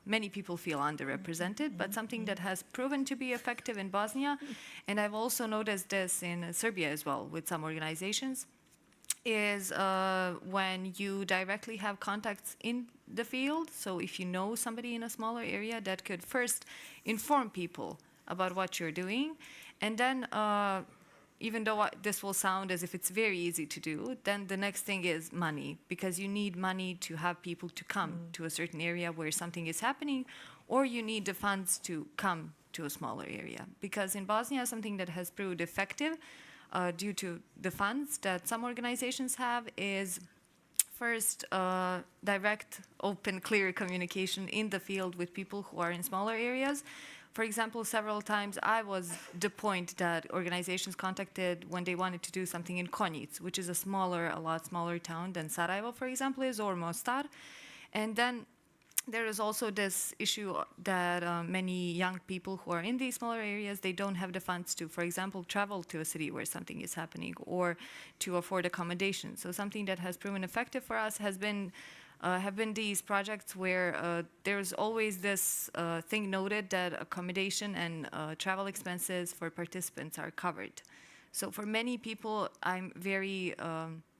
many people feel underrepresented, but something that has proven to be effective in Bosnia, and I've also noticed this in Serbia as well with some organizations, is when you directly have contacts in the field. So if you know somebody in a smaller area, that could first inform people about what you're doing, and then even though this will sound as if it's very easy to do, then the next thing is money, because you need money to have people to come to a certain area where something is happening, or you need the funds to come to a smaller area. Because in Bosnia, something that has proved effective due to the funds that some organizations have is first direct, open, clear communication in the field with people who are in smaller areas. For example, several times I was the point that organizations contacted when they wanted to do something in Konjic, which is a lot smaller town than Sarajevo, for example, is, or Mostar. And then there is also this issue that many young people who are in these smaller areas, they don't have the funds to, for example, travel to a city where something is happening, or to afford accommodation. So something that has proven effective for us have been these projects where there's always this thing noted that accommodation and travel expenses for participants are covered. So for many people, I'm very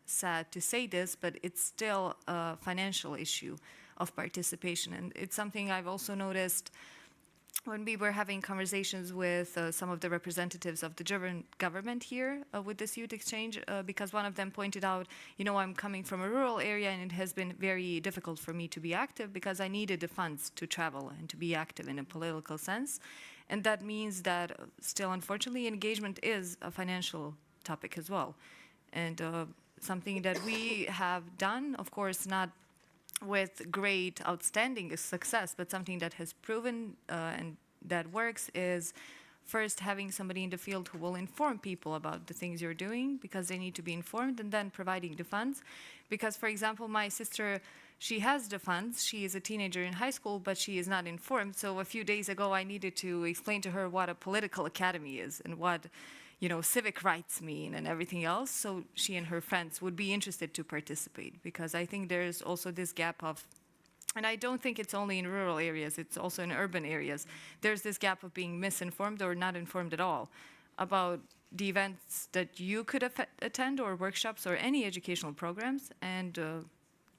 sad to say this, but it's still a financial issue of participation. And it's something I've also noticed when we were having conversations with some of the representatives of the German government here with this youth exchange, because one of them pointed out, I'm coming from a rural area and it has been very difficult for me to be active because I needed the funds to travel and to be active in a political sense. And that means that still, unfortunately, engagement is a financial topic as well. And something that we have done, of course, not with great, outstanding success, but something that has proven and that works, is first having somebody in the field who will inform people about the things you're doing, because they need to be informed, and then providing the funds. Because, for example, my sister, she has the funds, she is a teenager in high school, but she is not informed. So a few days ago, I needed to explain to her what a political academy is and what civic rights mean and everything else, so she and her friends would be interested to participate. Because I think there's also this gap of, and I don't think it's only in rural areas, it's also in urban areas, there's this gap of being misinformed or not informed at all about the events that you could attend, or workshops, or any educational programs, and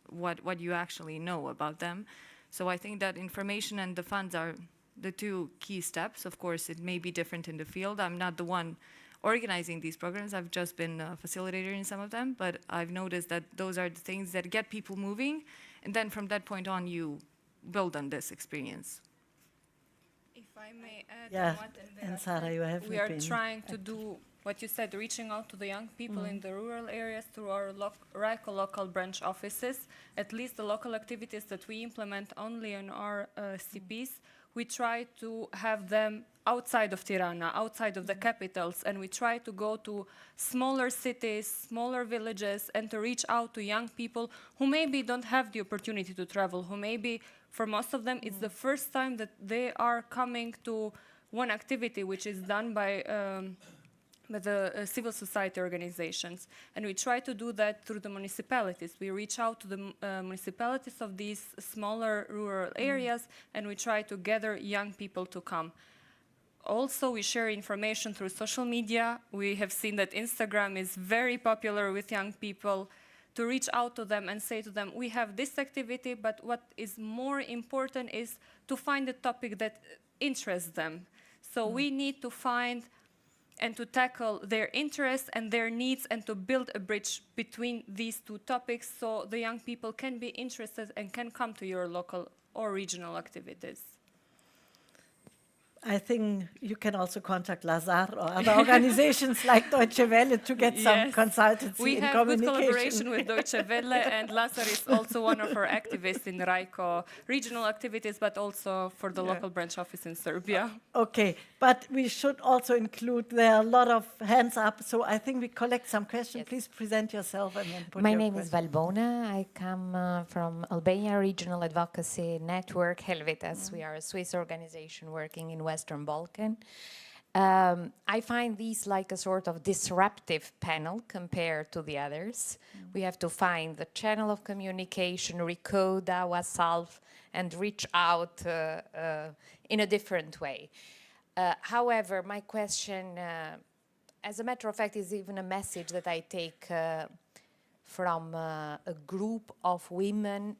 what you actually know about them. So I think that information and the funds are the two key steps. Of course, it may be different in the field. I'm not the one organizing these programs. I've just been a facilitator in some of them, but I've noticed that those are the things that get people moving, and then from that point on, you build on this experience. If I may add, Yeah, what and Sarah, you have we are been trying to do what you said, reaching out to the young people in the rural areas through our RICO local branch offices. At least the local activities that we implement only in our CPs, we try to have them outside of Tirana, outside of the capitals, and we try to go to smaller cities, smaller villages, and to reach out to young people who maybe don't have the opportunity to travel, who maybe, for most of them, it's the first time that they are coming to one activity which is done by the civil society organizations. And we try to do that through the municipalities. We reach out to the municipalities of these smaller rural areas, and we try to gather young people to come. Also, we share information through social media. We have seen that Instagram is very popular with young people. to reach out to them and say to them, we have this activity, but what is more important is to find a topic that interests them. So we need to find and to tackle their interests and their needs and to build a bridge between these two topics so the young people can be interested and can come to your local or regional activities. I think you can also contact Lazar or other organizations like Deutsche Welle to get some consultancy We in have good communication. collaboration with Deutsche Welle, and Lazar is also one of our activists in RICO regional activities, but also for the local branch office in Serbia. Okay, but we should also include, there are a lot of hands up, so I think we collect some questions. Please present yourself and then put My your name is question. Valbona. I come from Albania Regional Advocacy Network, Helvetas. We are a Swiss organization working in Western Balkan. I find these like a sort of disruptive panel compared to the others. We have to find the channel of communication, recode ourselves, and reach out in a different way. However, my question, as a matter of fact, is even a message that I take from a group of women,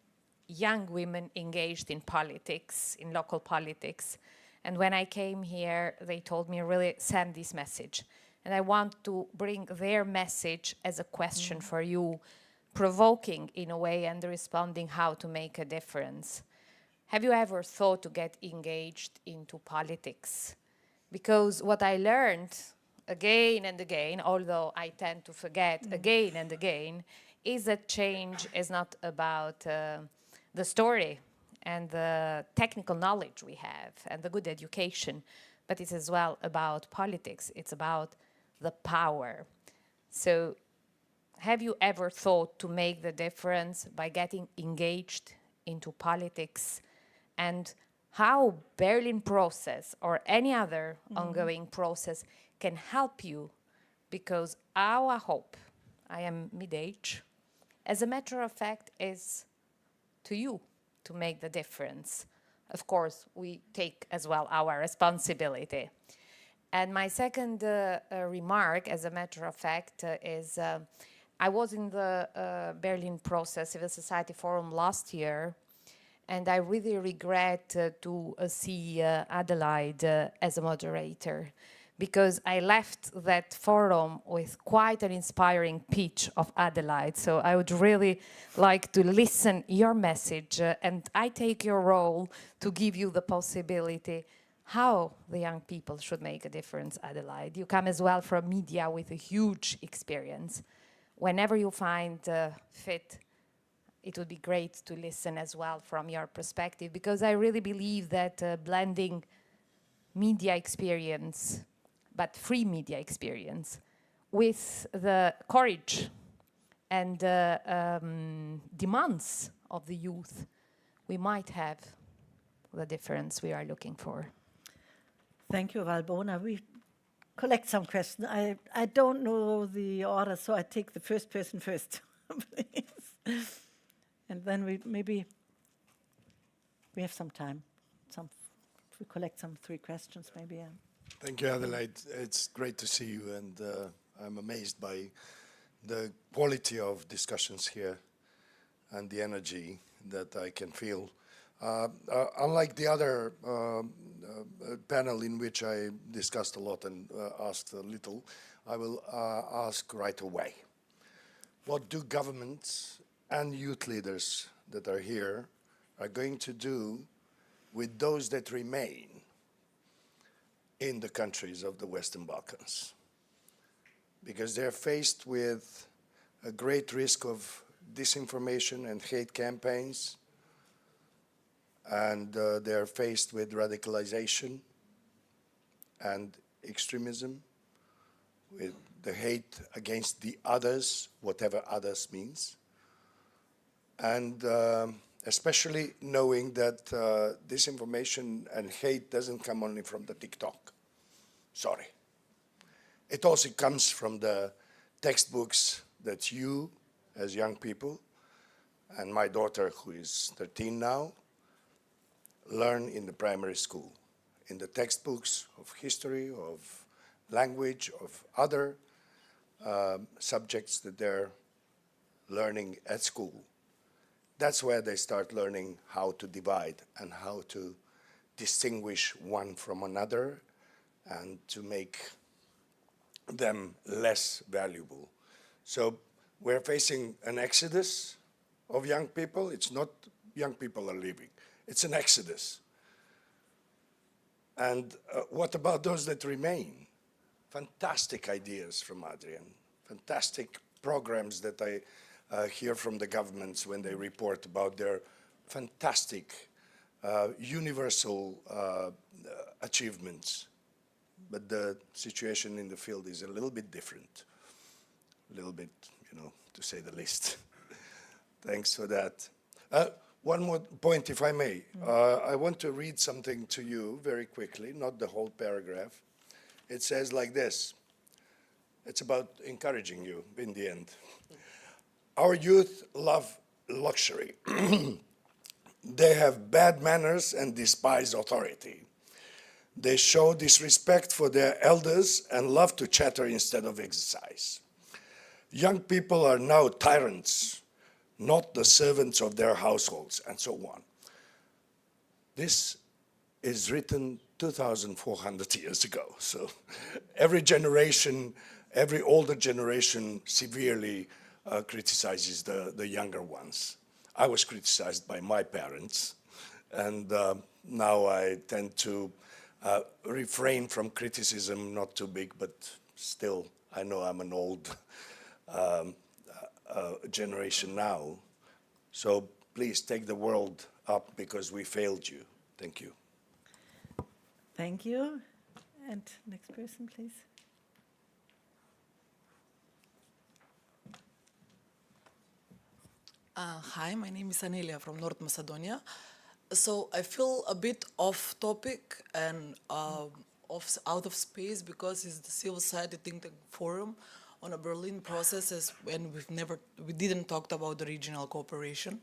young women engaged in politics, in local politics. And when I came here, they told me, really send this message. And I want to bring their message as a question for you, provoking in a way and responding how to make a difference. Have you ever thought to get engaged into politics? Because what I learned again and again, although I tend to forget again and again, is that change is not about the story and the technical knowledge we have and the good education, but it's as well about politics. It's about the power. So have you ever thought to make the difference by getting engaged into politics, and how Berlin process or any other ongoing process can help you? Because our hope, I am mid-age, as a matter of fact, is to you, to make the difference. Of course, we take as well our responsibility. And my second remark, as a matter of fact, is I was in the Berlin Process Civil Society Forum last year, and I really regret to see Adelaide as a moderator, because I left that forum with quite an inspiring pitch of Adelaide. So I would really like to listen your message, and I take your role to give you the possibility how the young people should make a difference, Adelaide. You come as well from media with a huge experience. Whenever you find fit, it would be great to listen as well from your perspective, because I really believe that blending media experience, but free media experience, with the courage and demands of the youth, we might have the difference we are looking for. Thank you, Valbona. We collect some questions. I don't know the order, so I take the first person first, please. And then we have some time. If we collect some 3 questions, maybe. Thank you, Adelaide. It's great to see you, and I'm amazed by the quality of discussions here and the energy that I can feel. Unlike the other panel in which I discussed a lot and asked a little, I will ask right away. What do governments and youth leaders that are here are going to do with those that remain in the countries of the Western Balkans? Because they're faced with a great risk of disinformation and hate campaigns, and they're faced with radicalization and extremism, with the hate against the others, whatever others means, and especially knowing that disinformation and hate doesn't come only from the TikTok. Sorry. It also comes from the textbooks that you, as young people, and my daughter, who is 13 now, learn in the primary school, in the textbooks of history, of language, of other subjects that they're learning at school. That's where they start learning how to divide and how to distinguish one from another and to make them less valuable. So we're facing an exodus of young people. It's not young people are leaving. It's an exodus. And what about those that remain? Fantastic ideas from Adrian, fantastic programs that I hear from the governments when they report about their fantastic universal achievements. But the situation in the field is a little bit different, a little bit, to say the least. Thanks for that. One more point, if I may. I want to read something to you very quickly, not the whole paragraph. It says like this. It's about encouraging you in the end. Our youth love luxury. They have bad manners and despise authority. They show disrespect for their elders and love to chatter instead of exercise. Young people are now tyrants, not the servants of their households, and so on. This is written 2,400 years ago. So every generation, every older generation severely criticizes the younger ones. I was criticized by my parents, and now I tend to refrain from criticism, not too big, but still, I know I'm an old generation now. So please take the world up because we failed you. Thank you. Thank you. And next person, please. Hi, my name is Anelia from North Macedonia. So I feel a bit off topic and out of space because it's the Civil Society Think Tank Forum on a Berlin process when we didn't talk about the regional cooperation.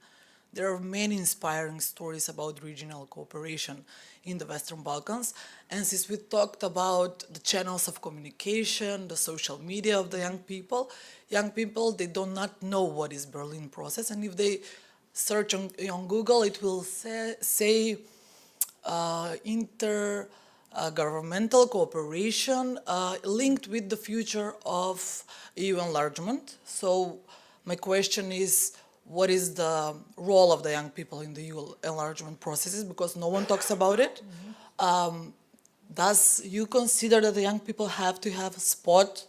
There are many inspiring stories about regional cooperation in the Western Balkans. And since we talked about the channels of communication, the social media of the young people, they do not know what is Berlin process. And if they search on Google, it will say intergovernmental cooperation linked with the future of EU enlargement. So my question is, what is the role of the young people in the EU enlargement processes? Because no one talks about it. Does you consider that the young people have to have a spot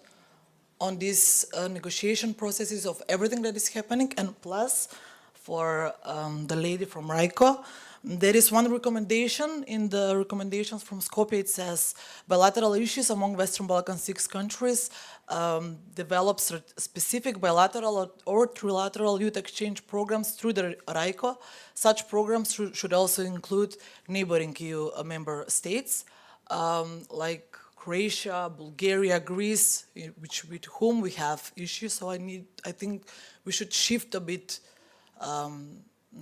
on these negotiation processes of everything that is happening? And plus, for the lady from RICO, there is one recommendation in the recommendations from Skopje. It says bilateral issues among Western Balkan 6 countries develop specific bilateral or trilateral youth exchange programs through the RICO. Such programs should also include neighboring EU member states like Croatia, Bulgaria, Greece, with whom we have issues. So I think we should shift a bit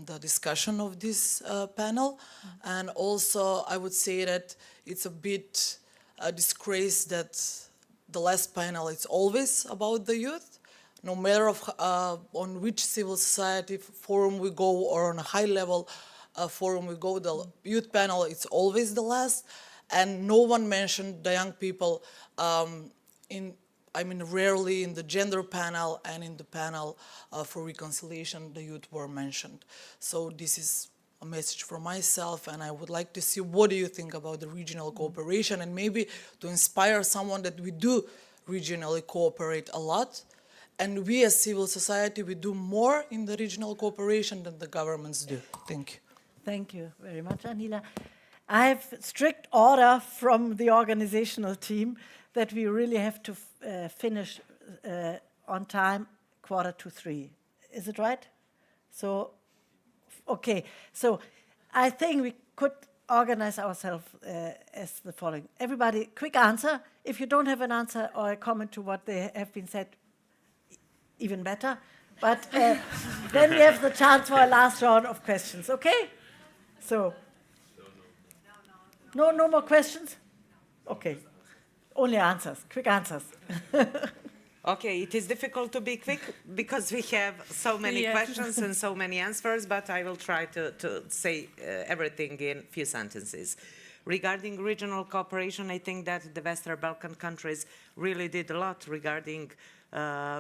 the discussion of this panel. And also I would say that it's a bit a disgrace that the last panel is always about the youth. No matter on which civil society forum we go or on a high level forum we go, the youth panel is always the last. And no one mentioned the young people rarely in the gender panel and in the panel for reconciliation, the youth were mentioned. So this is a message for myself, and I would like to see what do you think about the regional cooperation, and maybe to inspire someone that we do regionally cooperate a lot, and we as civil society, we do more in the regional cooperation than the governments do. Thank you. Thank you very much, Anila. I have strict order from the organizational team that we really have to finish on time, 2:45. Is it right? So, okay. So I think we could organize ourselves as the following. Everybody, quick answer. If you don't have an answer or a comment to what they have been said, even better. But then we have the chance for a last round of questions, okay? So, no more questions? Okay. Only answers, quick answers. Okay, it is difficult to be quick because we have so many Yes. questions and so many answers, but I will try to say everything in few sentences. Regarding regional cooperation, I think that the Western Balkan countries really did a lot regarding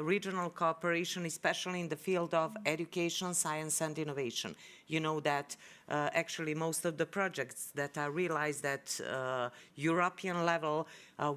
regional cooperation, especially in the field of education, science and innovation. You know that actually most of the projects that are realized at European level,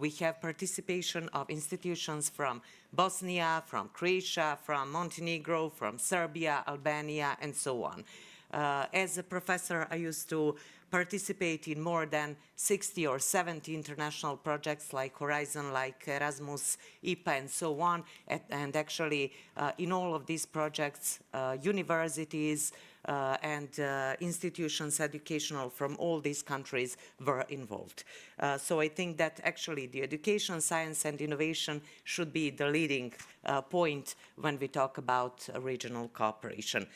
we have participation of institutions from Bosnia, from Croatia, from Montenegro, from Serbia, Albania, and so on. As a professor, I used to participate in more than 60 or 70 international projects like Horizon, like Erasmus, IPA, and so on. And actually, in all of these projects, universities and institutions educational from all these countries were involved. So I think that actually the education, science, and innovation should be the leading point when we talk about regional cooperation.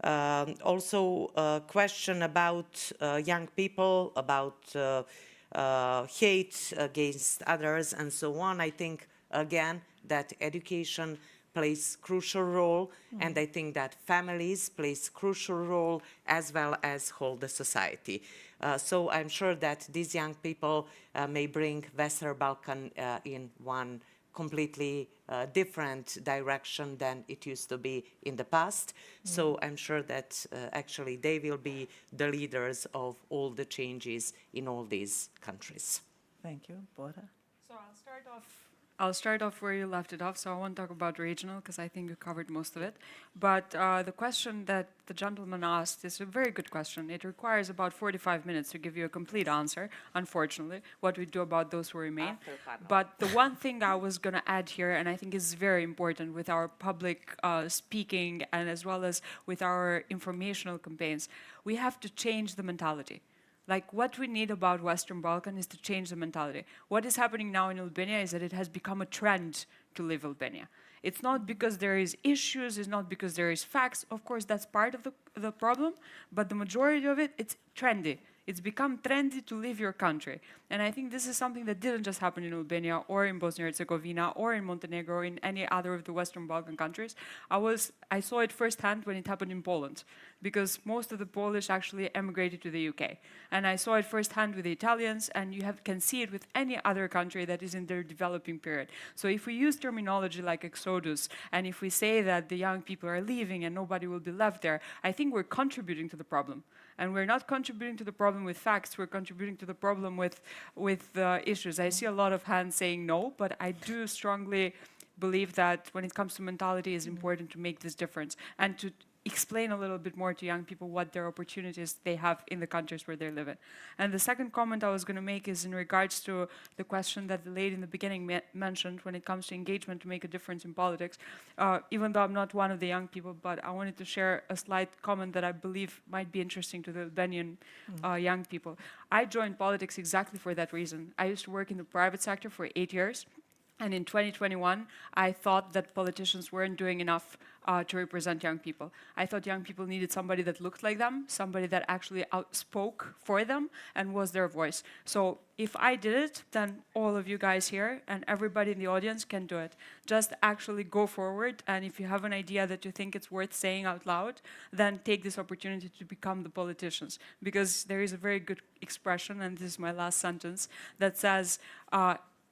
Also, a question about young people, about hate against others and so on. I think, again, that education plays crucial role, and I think that families plays crucial role as well as whole the society. So I'm sure that these young people may bring Western Balkan in one completely different direction than it used to be in the past. So I'm sure that actually they will be the leaders of all the changes in all these countries. Thank you. Bora? So I'll start off where you left it off. So I won't talk about regional because I think you covered most of it. But the question that the gentleman asked is a very good question. It requires about 45 minutes to give you a complete answer, unfortunately, what we do about those who remain. But the one thing I was going to add here, and I think is very important with our public speaking and as well as with our informational campaigns, we have to change the mentality. Like, what we need about Western Balkan is to change the mentality. What is happening now in Albania is that it has become a trend to live Albania. It's not because there is issues, it's not because there is facts. Of course, that's part of the problem, but the majority of it, it's trendy. It's become trendy to live your country. And I think this is something that didn't just happen in Albania or in Bosnia-Herzegovina or in Montenegro or in any other of the Western Balkan countries. I saw it firsthand when it happened in Poland, because most of the Polish actually emigrated to the UK. And I saw it firsthand with the Italians, and you can see it with any other country that is in their developing period. So if we use terminology like exodus, and if we say that the young people are leaving and nobody will be left there, I think we're contributing to the problem. And we're not contributing to the problem with facts, we're contributing to the problem with issues. I see a lot of hands saying no, but I do strongly believe that when it comes to mentality, it's important to make this difference and to explain a little bit more to young people what their opportunities they have in the countries where they live in. And the second comment I was going to make is in regards to the question that the lady in the beginning mentioned when it comes to engagement to make a difference in politics. Even though I'm not one of the young people, but I wanted to share a slight comment that I believe might be interesting to the Albanian young people. I joined politics exactly for that reason. I used to work in the private sector for 8 years. And in 2021, I thought that politicians weren't doing enough to represent young people. I thought young people needed somebody that looked like them, somebody that actually outspoke for them and was their voice. So if I did it, then all of you guys here and everybody in the audience can do it. Just actually go forward, and if you have an idea that you think it's worth saying out loud, then take this opportunity to become the politicians. Because there is a very good expression, and this is my last sentence, that says,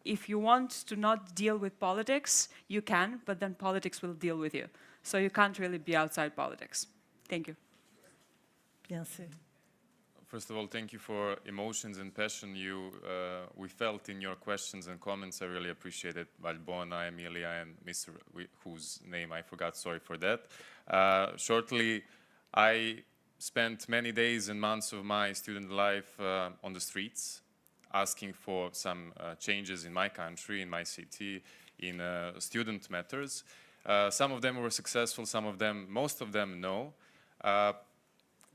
if you want to not deal with politics, you can, but then politics will deal with you. So you can't really be outside politics. Thank you. Bien sûr. First of all, thank you for emotions and passion we felt in your questions and comments. I really appreciate it. Valbona, Emilia, and Mr. whose name I forgot, sorry for that. Shortly, I spent many days and months of my student life on the streets, asking for some changes in my country, in my city, in student matters. Some of them were successful, most of them no.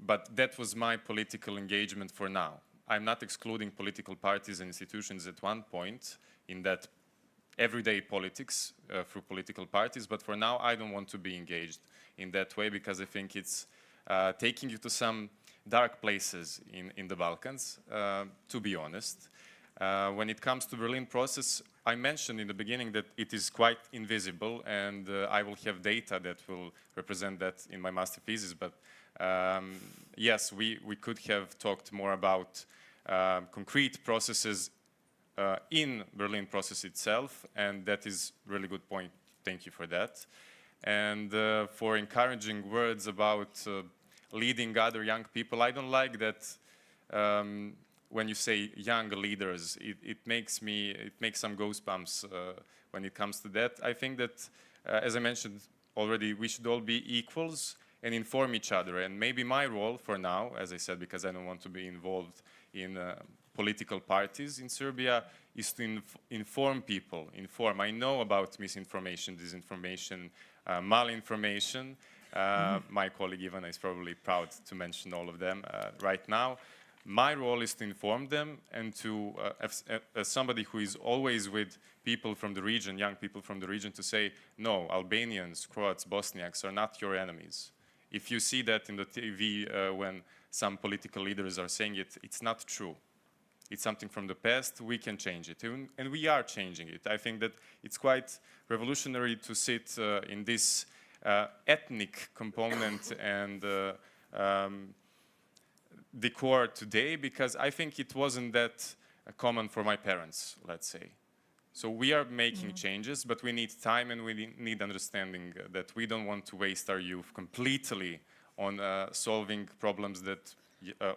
But that was my political engagement for now. I'm not excluding political parties and institutions at one point in that everyday politics through political parties, but for now I don't want to be engaged in that way because I think it's taking you to some dark places in the Balkans, to be honest. When it comes to Berlin process, I mentioned in the beginning that it is quite invisible, and I will have data that will represent that in my master thesis. But yes, we could have talked more about concrete processes in Berlin process itself, and that is really good point. Thank you for that. And for encouraging words about leading other young people. I don't like that when you say young leaders, it makes some goosebumps when it comes to that. I think that, as I mentioned already, we should all be equals and inform each other. And maybe my role for now, as I said, because I don't want to be involved in political parties in Serbia, is to inform people, I know about misinformation, disinformation, malinformation. My colleague Ivana is probably proud to mention all of them right now. My role is to inform them and to, as somebody who is always with people from the region, young people from the region, to say, no, Albanians, Croats, Bosniaks are not your enemies. If you see that in the TV when some political leaders are saying it, it's not true. It's something from the past, we can change it, and we are changing it. I think that it's quite revolutionary to sit in this ethnic component and decor today, because I think it wasn't that common for my parents, let's say. So we are making changes, but we need time and we need understanding that we don't want to waste our youth completely on solving problems that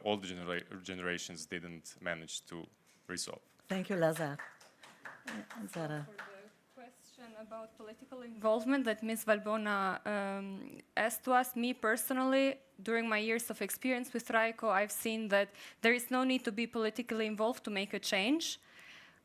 all the generations didn't manage to resolve. Thank you, Lazar. Zara. About political involvement that Ms. Valbona asked to us, me personally, during my years of experience with RAICO, I've seen that there is no need to be politically involved to make a change,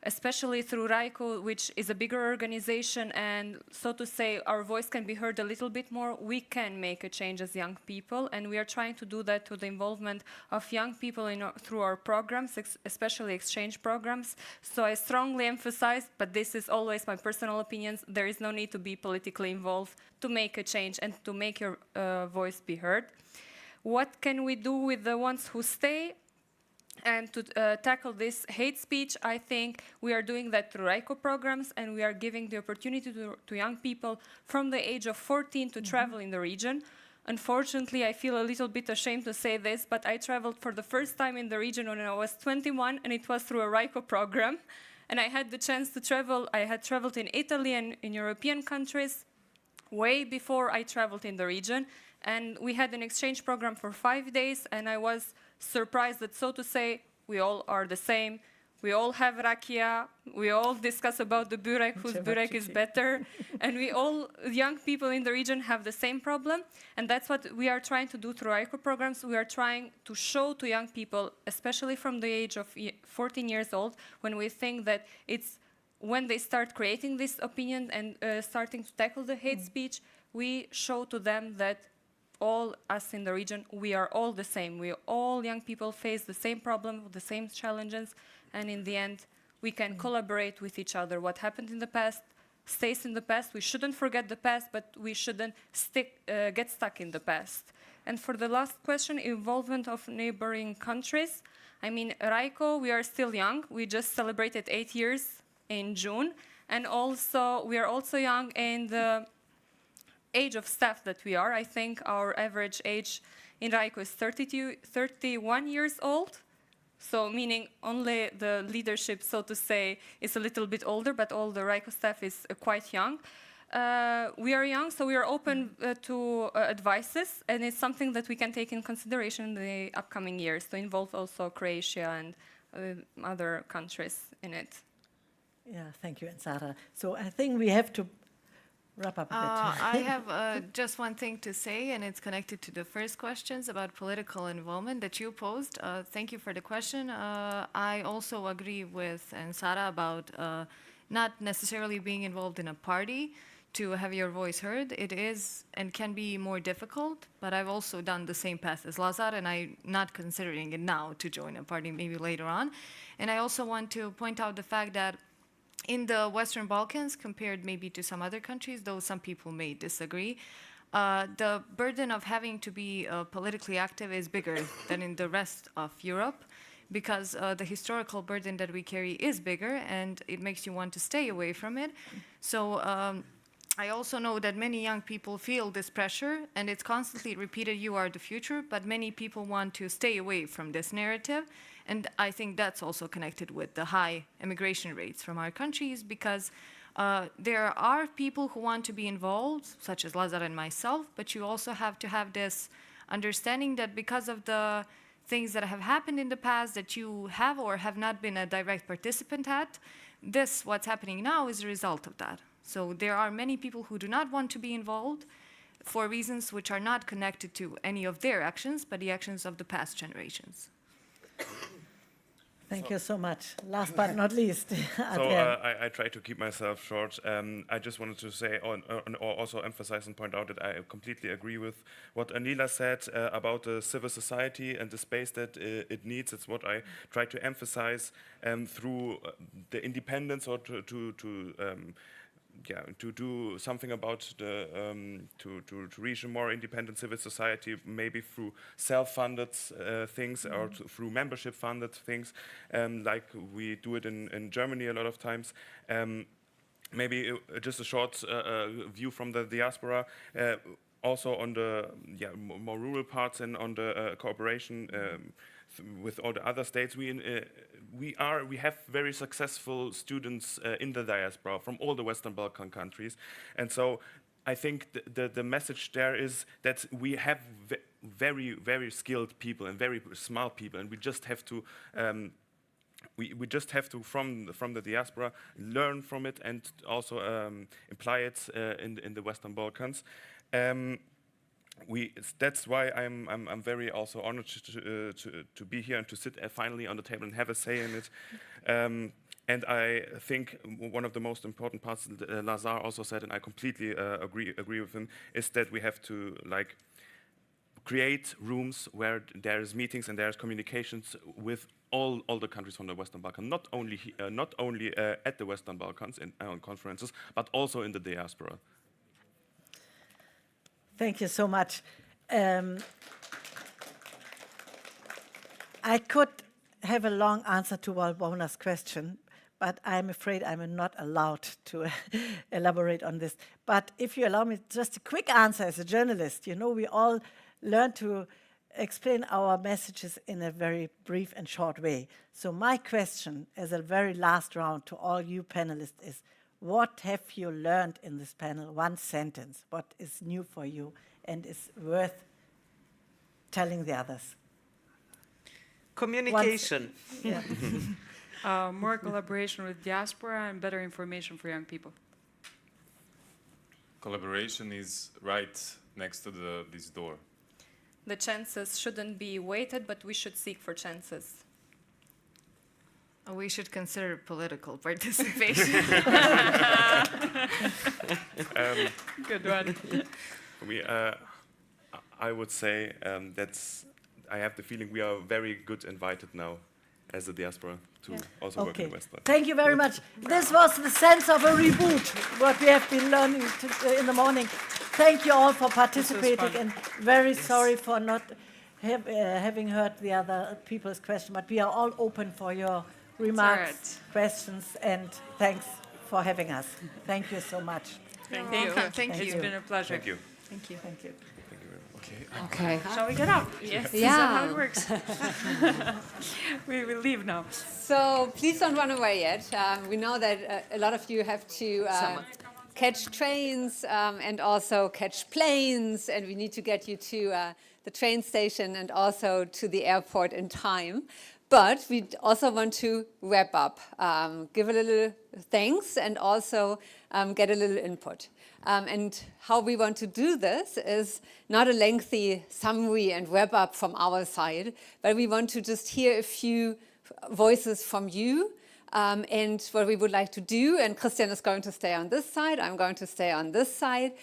especially through RAICO, which is a bigger organization, and so to say, our voice can be heard a little bit more. We can make a change as young people, and we are trying to do that through the involvement of young people through our programs, especially exchange programs. So I strongly emphasize, but this is always my personal opinions, there is no need to be politically involved to make a change and to make your voice be heard. What can we do with the ones who stay? And to tackle this hate speech, I think we are doing that through RAICO programs, and we are giving the opportunity to young people from the age of 14 to travel in the region. Unfortunately, I feel a little bit ashamed to say this, but I traveled for the first time in the region when I was 21, and it was through a RAICO program. And I had the chance to travel. I had traveled in Italy and in European countries way before I traveled in the region. And we had an exchange program for 5 days, and I was surprised that, so to say, we all are the same. We all have rakia. We all discuss about the burek, whose burek is better. And we all, young people in the region, have the same problem. And that's what we are trying to do through RAICO programs. We are trying to show to young people, especially from the age of 14 years old, when we think that it's when they start creating this opinion and starting to tackle the hate speech, we show to them that all us in the region, we are all the same. We all young people face the same problem, the same challenges, and in the end, we can collaborate with each other. What happened in the past stays in the past. We shouldn't forget the past, but we shouldn't get stuck in the past. And for the last question, involvement of neighboring countries. I mean, RAICO, we are still young. We just celebrated 8 years in June. And also, we are also young in the age of staff that we are. I think our average age in RAICO is 31 years old. So meaning only the leadership, so to say, is a little bit older, but all the RAICO staff is quite young. We are young, so we are open to advices, and it's something that we can take in consideration in the upcoming years to involve also Croatia and other countries in it. Yeah, thank you, Sarah. So I think we have to wrap up a bit. I have just one thing to say, and it's connected to the first questions about political involvement that you posed. Thank you for the question. I also agree with Sarah about not necessarily being involved in a party to have your voice heard. It is and can be more difficult, but I've also done the same path as Lazar, and I'm not considering it now to join a party, maybe later on. And I also want to point out the fact that in the Western Balkans, compared maybe to some other countries, though some people may disagree, the burden of having to be politically active is bigger than in the rest of Europe, because the historical burden that we carry is bigger and it makes you want to stay away from it. So I also know that many young people feel this pressure and it's constantly repeated, you are the future, but many people want to stay away from this narrative. And I think that's also connected with the high immigration rates from our countries, because there are people who want to be involved, such as Lazar and myself, but you also have to have this understanding that because of the things that have happened in the past that you have or have not been a direct participant at, this, what's happening now, is a result of that. So there are many people who do not want to be involved for reasons which are not connected to any of their actions, but the actions of the past generations. Thank you so much. Last but not least, So I try to keep myself short. I just wanted to say, or also emphasize and point out that I completely agree with what Anila said about the civil society and the space that it needs. It's what I try to emphasize through the independence, or to do something about the to reach a more independent civil society, maybe through self-funded things or through membership-funded things, like we do it in Germany a lot of times. Maybe just a short view from the diaspora. Also on the more rural parts and on the cooperation with all the other states, we have very successful students in the diaspora from all the Western Balkan countries, and so I think the message there is that we have very skilled people and very smart people, and we just have to we just have to from the diaspora learn from it and also apply it in the Western Balkans. That's why I'm very also honored to be here and to sit finally on the table and have a say in it. And I think one of the most important parts that Lazar also said, and I completely agree with him, is that we have to create rooms where there is meetings and there is communications with all the countries from the Western Balkans, not only at the Western Balkans in conferences, but also in the diaspora. Thank you so much. I could have a long answer to Walbona's question, but I'm afraid I'm not allowed to elaborate on this. But if you allow me just a quick answer as a journalist, you know, we all learn to explain our messages in a very brief and short way. So my question as a very last round to all you panelists is, what have you learned in this panel? One sentence. What is new for you and is worth telling the others? Communication. More collaboration with diaspora and better information for young people. Collaboration is right next to this door. The chances shouldn't be weighted, but we should seek for chances. We should consider political participation. Good one. I would say I have the feeling we are very good invited now as a diaspora to also work in the West. Thank you very much. This was the sense of a reboot, what we have been learning in the morning. Thank you all for participating, and very sorry for not having heard the other people's question, but we are all open for your remarks, questions, and thanks for having us. Thank you so much. Thank you. Thank you. It's been a pleasure. Thank you. Thank you. Thank you. Okay. Shall we get up? Yes. Is that how it works? We will leave now. So please don't run away yet. We know that a lot of you have to catch trains and also catch planes, and we need to get you to the train station and also to the airport in time. But we also want to wrap up, give a little thanks, and also get a little input. And how we want to do this is not a lengthy summary and wrap up from our side, but we want to just hear a few voices from you and what we would like to do. And Christian is going to stay on this side. I'm going to stay on this side.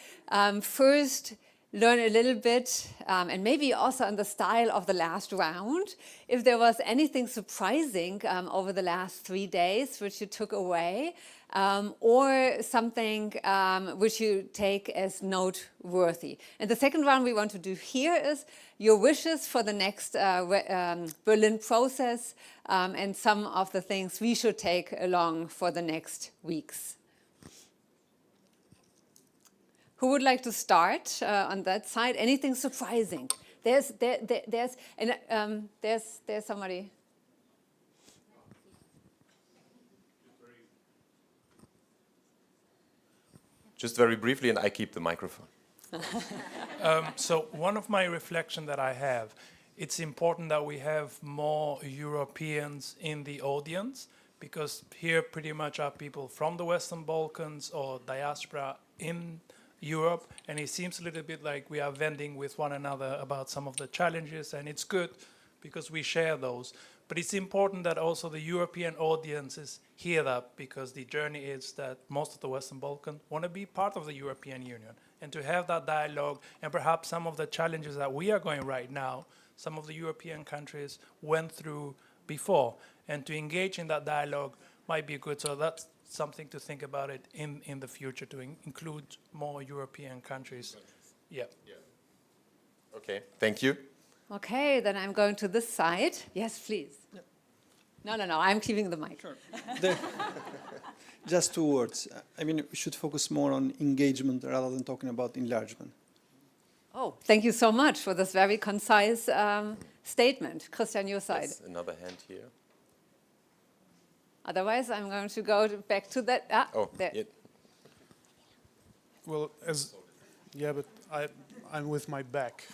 First, learn a little bit, and maybe also on the style of the last round, if there was anything surprising over the last 3 days which you took away, or something which you take as noteworthy. And the second round we want to do here is your wishes for the next Berlin process, and some of the things we should take along for the next weeks. Who would like to start on that side? Anything surprising? There's somebody. Just very briefly, and I keep the microphone. So one of my reflections that I have, it's important that we have more Europeans in the audience, because here pretty much are people from the Western Balkans or diaspora in Europe, and it seems a little bit like we are venting with one another about some of the challenges, and it's good because we share those. But it's important that also the European audiences hear that, because the journey is that most of the Western Balkans want to be part of the European Union, and to have that dialogue, and perhaps some of the challenges that we are going right now, some of the European countries went through before, and to engage in that dialogue might be good. So that's something to think about it in the future, to include more European countries. Yeah. Okay, thank you. Okay, then I'm going to this side. Yes, please. No, I'm keeping the mic. Sure. Just 2 words. I mean, we should focus more on engagement rather than talking about enlargement. Oh, thank you so much for this very concise statement. Christian, your side. Yes, another hand here. Otherwise, I'm going to go back to that. There. Yeah. Well, but I'm with my back.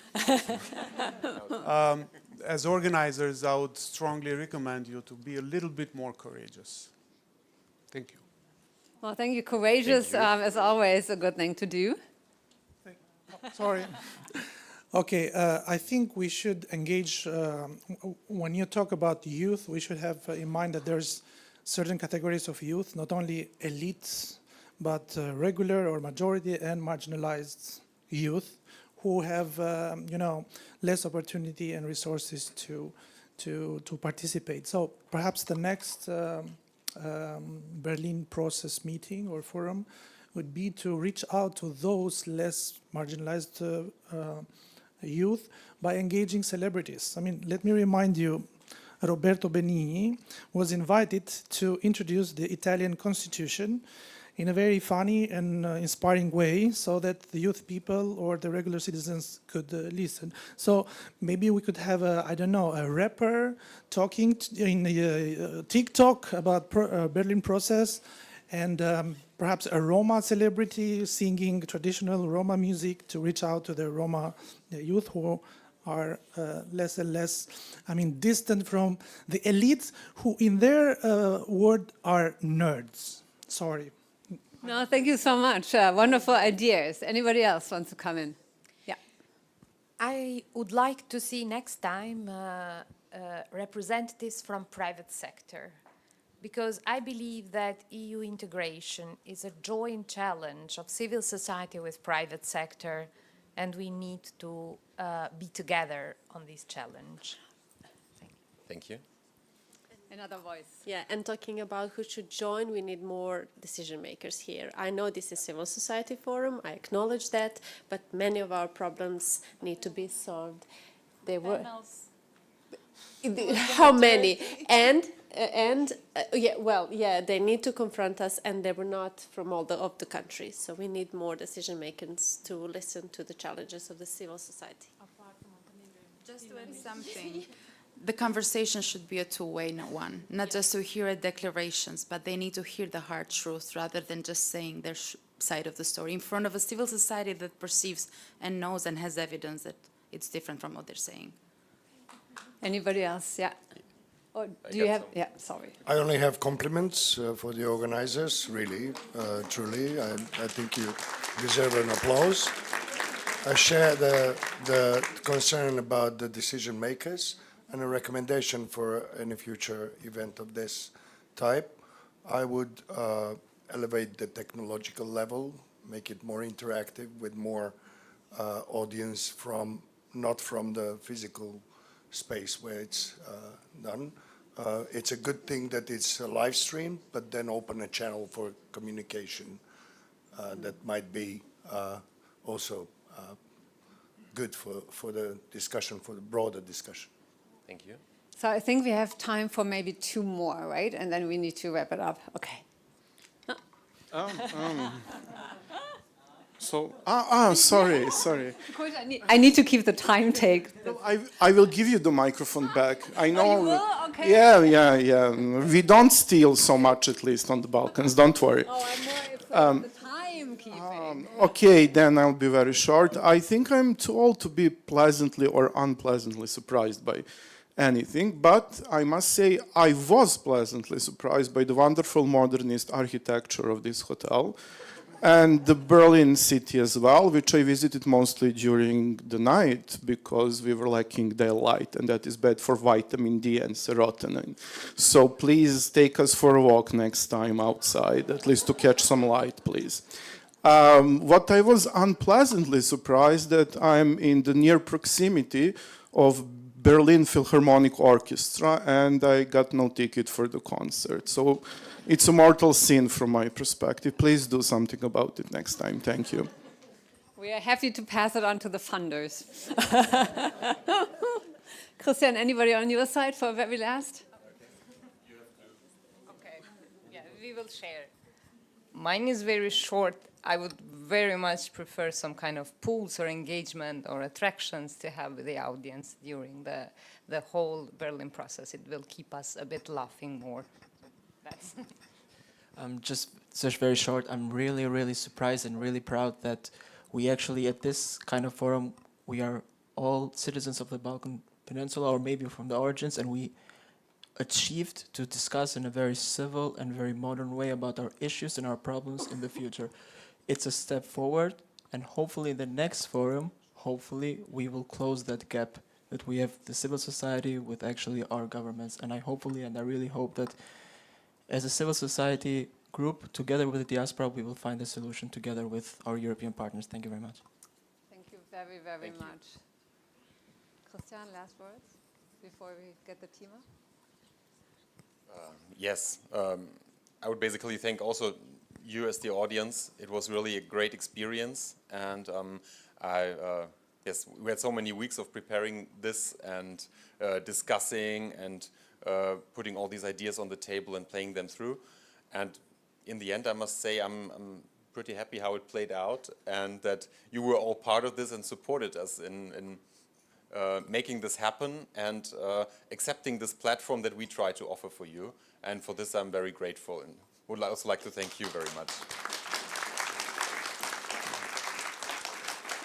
As organizers, I would strongly recommend you to be a little bit more courageous. Thank you. Well, thank you. Courageous, is always a good thing to do. Sorry. Okay, I think we should engage, when you talk about youth, we should have in mind that there's certain categories of youth, not only elites, but regular or majority and marginalized youth who have, less opportunity and resources to participate. So perhaps the next Berlin process meeting or forum would be to reach out to those less marginalized youth by engaging celebrities. I mean, let me remind you, Roberto Benigni was invited to introduce the Italian constitution in a very funny and inspiring way, so that the youth people or the regular citizens could listen. So maybe we could have a rapper talking in TikTok about Berlin process, and perhaps a Roma celebrity singing traditional Roma music to reach out to the Roma youth who are less and less, distant from the elites, who in their word are nerds. Sorry. No, thank you so much. Wonderful ideas. Anybody else wants to come in? Yeah. I would like to see next time representatives from private sector, because I believe that EU integration is a joint challenge of civil society with private sector, and we need to be together on this challenge. Thank you. Another voice. Yeah, and talking about who should join, we need more decision makers here. I know this is a civil society forum, I acknowledge that, but many of our problems need to be solved. They were how many? And they need to confront us, and they were not from all of the countries. So we need more decision makers to listen to the challenges of the civil society. Just to add something. The conversation should be a two-way one, not just to hear declarations, but they need to hear the hard truth rather than just saying their side of the story in front of a civil society that perceives and knows and has evidence that it's different from what they're saying. Anybody else? Yeah. Or do you have? Yeah, sorry. I only have compliments for the organizers, really, truly. I think you deserve an applause. I share the concern about the decision makers and a recommendation for any future event of this type. I would elevate the technological level, make it more interactive with more audience from not from the physical space where it's done. It's a good thing that it's a live stream, but then open a channel for communication that might be also good for the discussion, for the broader discussion. Thank you. So I think we have time for maybe 2 more, right? And then we need to wrap it up. Okay. Sorry. Because I need to keep the time take. I will give you the microphone back. I know. you will? Okay. Yeah. We don't steal so much, at least on the Balkans. Don't worry. Oh, I'm more afraid of the timekeeping. Okay, then I'll be very short. I think I'm too old to be pleasantly or unpleasantly surprised by anything, but I must say I was pleasantly surprised by the wonderful modernist architecture of this hotel and the Berlin city as well, which I visited mostly during the night because we were lacking daylight, and that is bad for vitamin D and serotonin. So please take us for a walk next time outside, at least to catch some light, please. What I was unpleasantly surprised that I'm in the near proximity of Berlin Philharmonic Orchestra, and I got no ticket for the concert. So it's a mortal sin from my perspective. Please do something about it next time. Thank you. We are happy to pass it on to the funders. Christian, anybody on your side for very last? Okay, yeah, we will share. Mine is very short. I would very much prefer some kind of pools or engagement or attractions to have with the audience during the whole Berlin process. It will keep us a bit laughing more. That's just very short. I'm really, really surprised and really proud that we actually, at this kind of forum, we are all citizens of the Balkan Peninsula, or maybe from the origins, and we achieved to discuss in a very civil and very modern way about our issues and our problems in the future. It's a step forward, and hopefully in the next forum, hopefully we will close that gap that we have the civil society with actually our governments. And I really hope that as a civil society group, together with the diaspora, we will find a solution together with our European partners. Thank you very much. Thank you very, very much. Christian, last words before we get the team up? Yes, I would basically thank also you as the audience. It was really a great experience, and yes, we had so many weeks of preparing this and discussing and putting all these ideas on the table and playing them through. And in the end, I must say I'm pretty happy how it played out, and that you were all part of this and supported us in making this happen and accepting this platform that we try to offer for you. And for this, I'm very grateful, and would also like to thank you very much.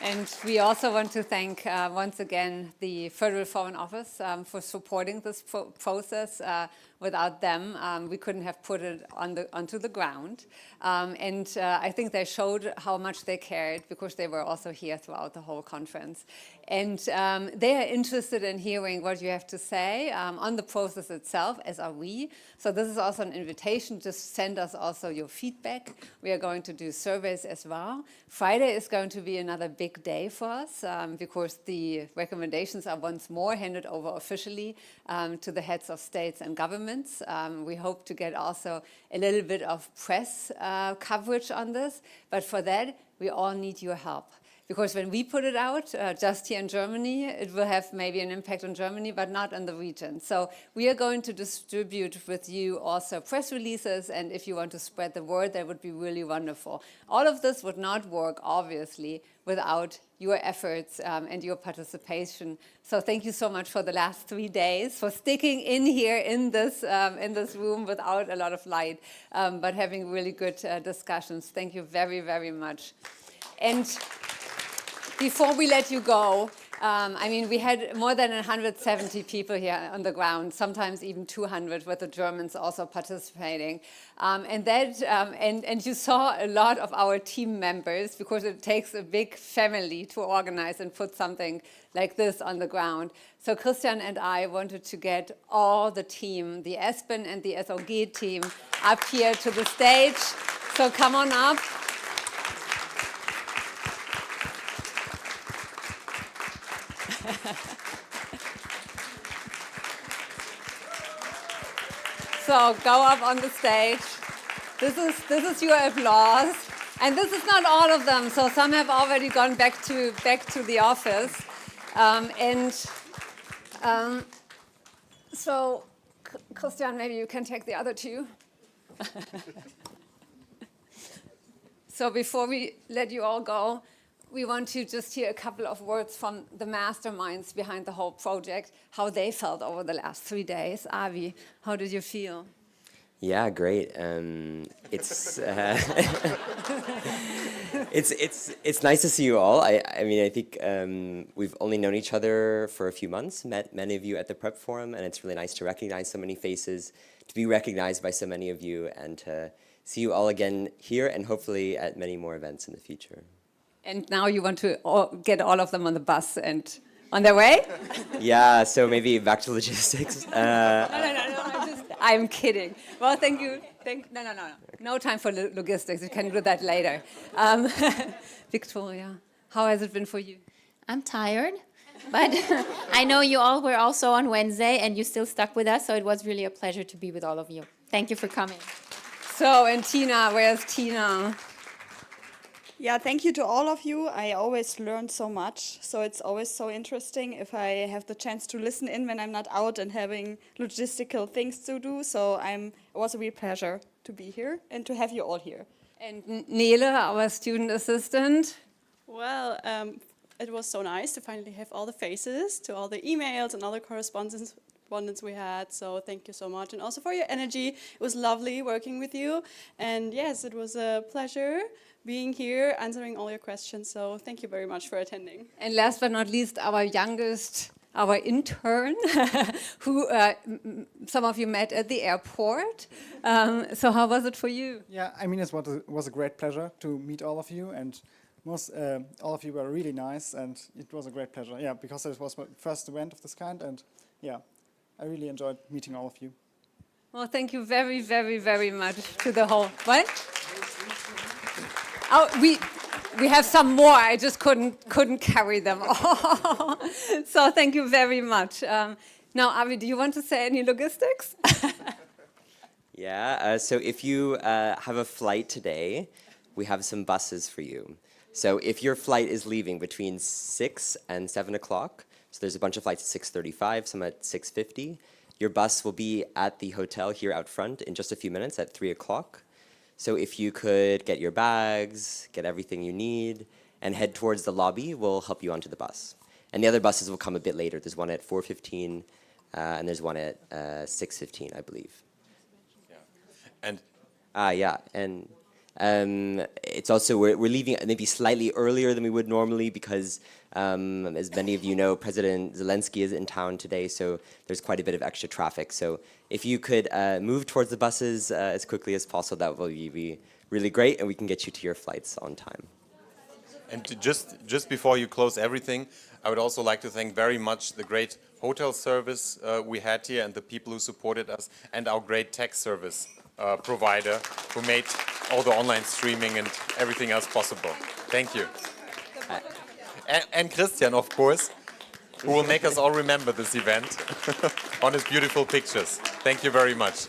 And we also want to thank once again the Federal Foreign Office for supporting this process. Without them, we couldn't have put it onto the ground. And I think they showed how much they cared because they were also here throughout the whole conference. And they are interested in hearing what you have to say on the process itself, as are we. So this is also an invitation to send us also your feedback. We are going to do surveys as well. Friday is going to be another big day for us because the recommendations are once more handed over officially to the heads of states and governments. We hope to get also a little bit of press coverage on this, but for that we all need your help. Because when we put it out, just here in Germany, it will have maybe an impact on Germany, but not in the region. So we are going to distribute with you also press releases, and if you want to spread the word, that would be really wonderful. All of this would not work, obviously, without your efforts and your participation. So thank you so much for the last 3 days, for sticking in here in this room without a lot of light, but having really good discussions. Thank you very, very much. And before we let you go, I mean, we had more than 170 people here on the ground, sometimes even 200, with the Germans also participating. And you saw a lot of our team members, because it takes a big family to organize and put something like this on the ground. So Christian and I wanted to get all the team, the ESPN and the SOG team, up here to the stage. So come on up. So go up on the stage. This is your applause. And this is not all of them, so some have already gone back to the office. So, Christian, maybe you can take the other two. So before we let you all go, we want to just hear a couple of words from the masterminds behind the whole project, how they felt over the last 3 days. Avi, how did you feel? Yeah, great. It's it's nice to see you all. I mean, I think we've only known each other for a few months, met many of you at the prep forum, and it's really nice to recognize so many faces, to be recognized by so many of you, and to see you all again here and hopefully at many more events in the future. And now you want to get all of them on the bus and on their way? Yeah, so maybe back to logistics. No, I'm kidding. Well, thank you. No. No time for logistics. You can do that later. Victoria, how has it been for you? I'm tired, but I know you all were also on Wednesday and you still stuck with us, so it was really a pleasure to be with all of you. Thank you for coming. So, and Tina, where's Tina? Yeah, thank you to all of you. I always learn so much, so it's always so interesting if I have the chance to listen in when I'm not out and having logistical things to do. So it was a real pleasure to be here and to have you all here. And Nele, our student assistant. Well, it was so nice to finally have all the faces to all the emails and all the correspondence we had, so thank you so much, and also for your energy. It was lovely working with you, and yes, it was a pleasure being here, answering all your questions, so thank you very much for attending. And last but not least, our youngest, our intern, who some of you met at the airport. So how was it for you? Yeah, I mean, it was a great pleasure to meet all of you, and all of you were really nice, and it was a great pleasure, yeah, because it was my first event of this kind, and yeah, I really enjoyed meeting all of you. Well, thank you very, very, very much to the whole. What? Oh, we have some more. I just couldn't carry them all. So thank you very much. Now, Avi, do you want to say any logistics? Yeah. So if you have a flight today, we have some buses for you. So if your flight is leaving between 6 and 7 o'clock. So there's a bunch of flights at 6:35, some at 6:50. Your bus will be at the hotel here out front in just a few minutes at 3 o'clock. So if you could get your bags, get everything you need, and head towards the lobby, we'll help you onto the bus. And the other buses will come a bit later. There's one at 4:15, and there's one at 6:15, I believe. Yeah. And yeah, and it's also, we're leaving maybe slightly earlier than we would normally because, as many of you know, President Zelensky is in town today, so there's quite a bit of extra traffic. So if you could move towards the buses as quickly as possible, that will be really great, and we can get you to your flights on time. And just before you close everything, I would also like to thank very much the great hotel service we had here and the people who supported us, and our great tech service provider who made all the online streaming and everything else possible. Thank you. And Christian, of course, who will make us all remember this event on his beautiful pictures. Thank you very much.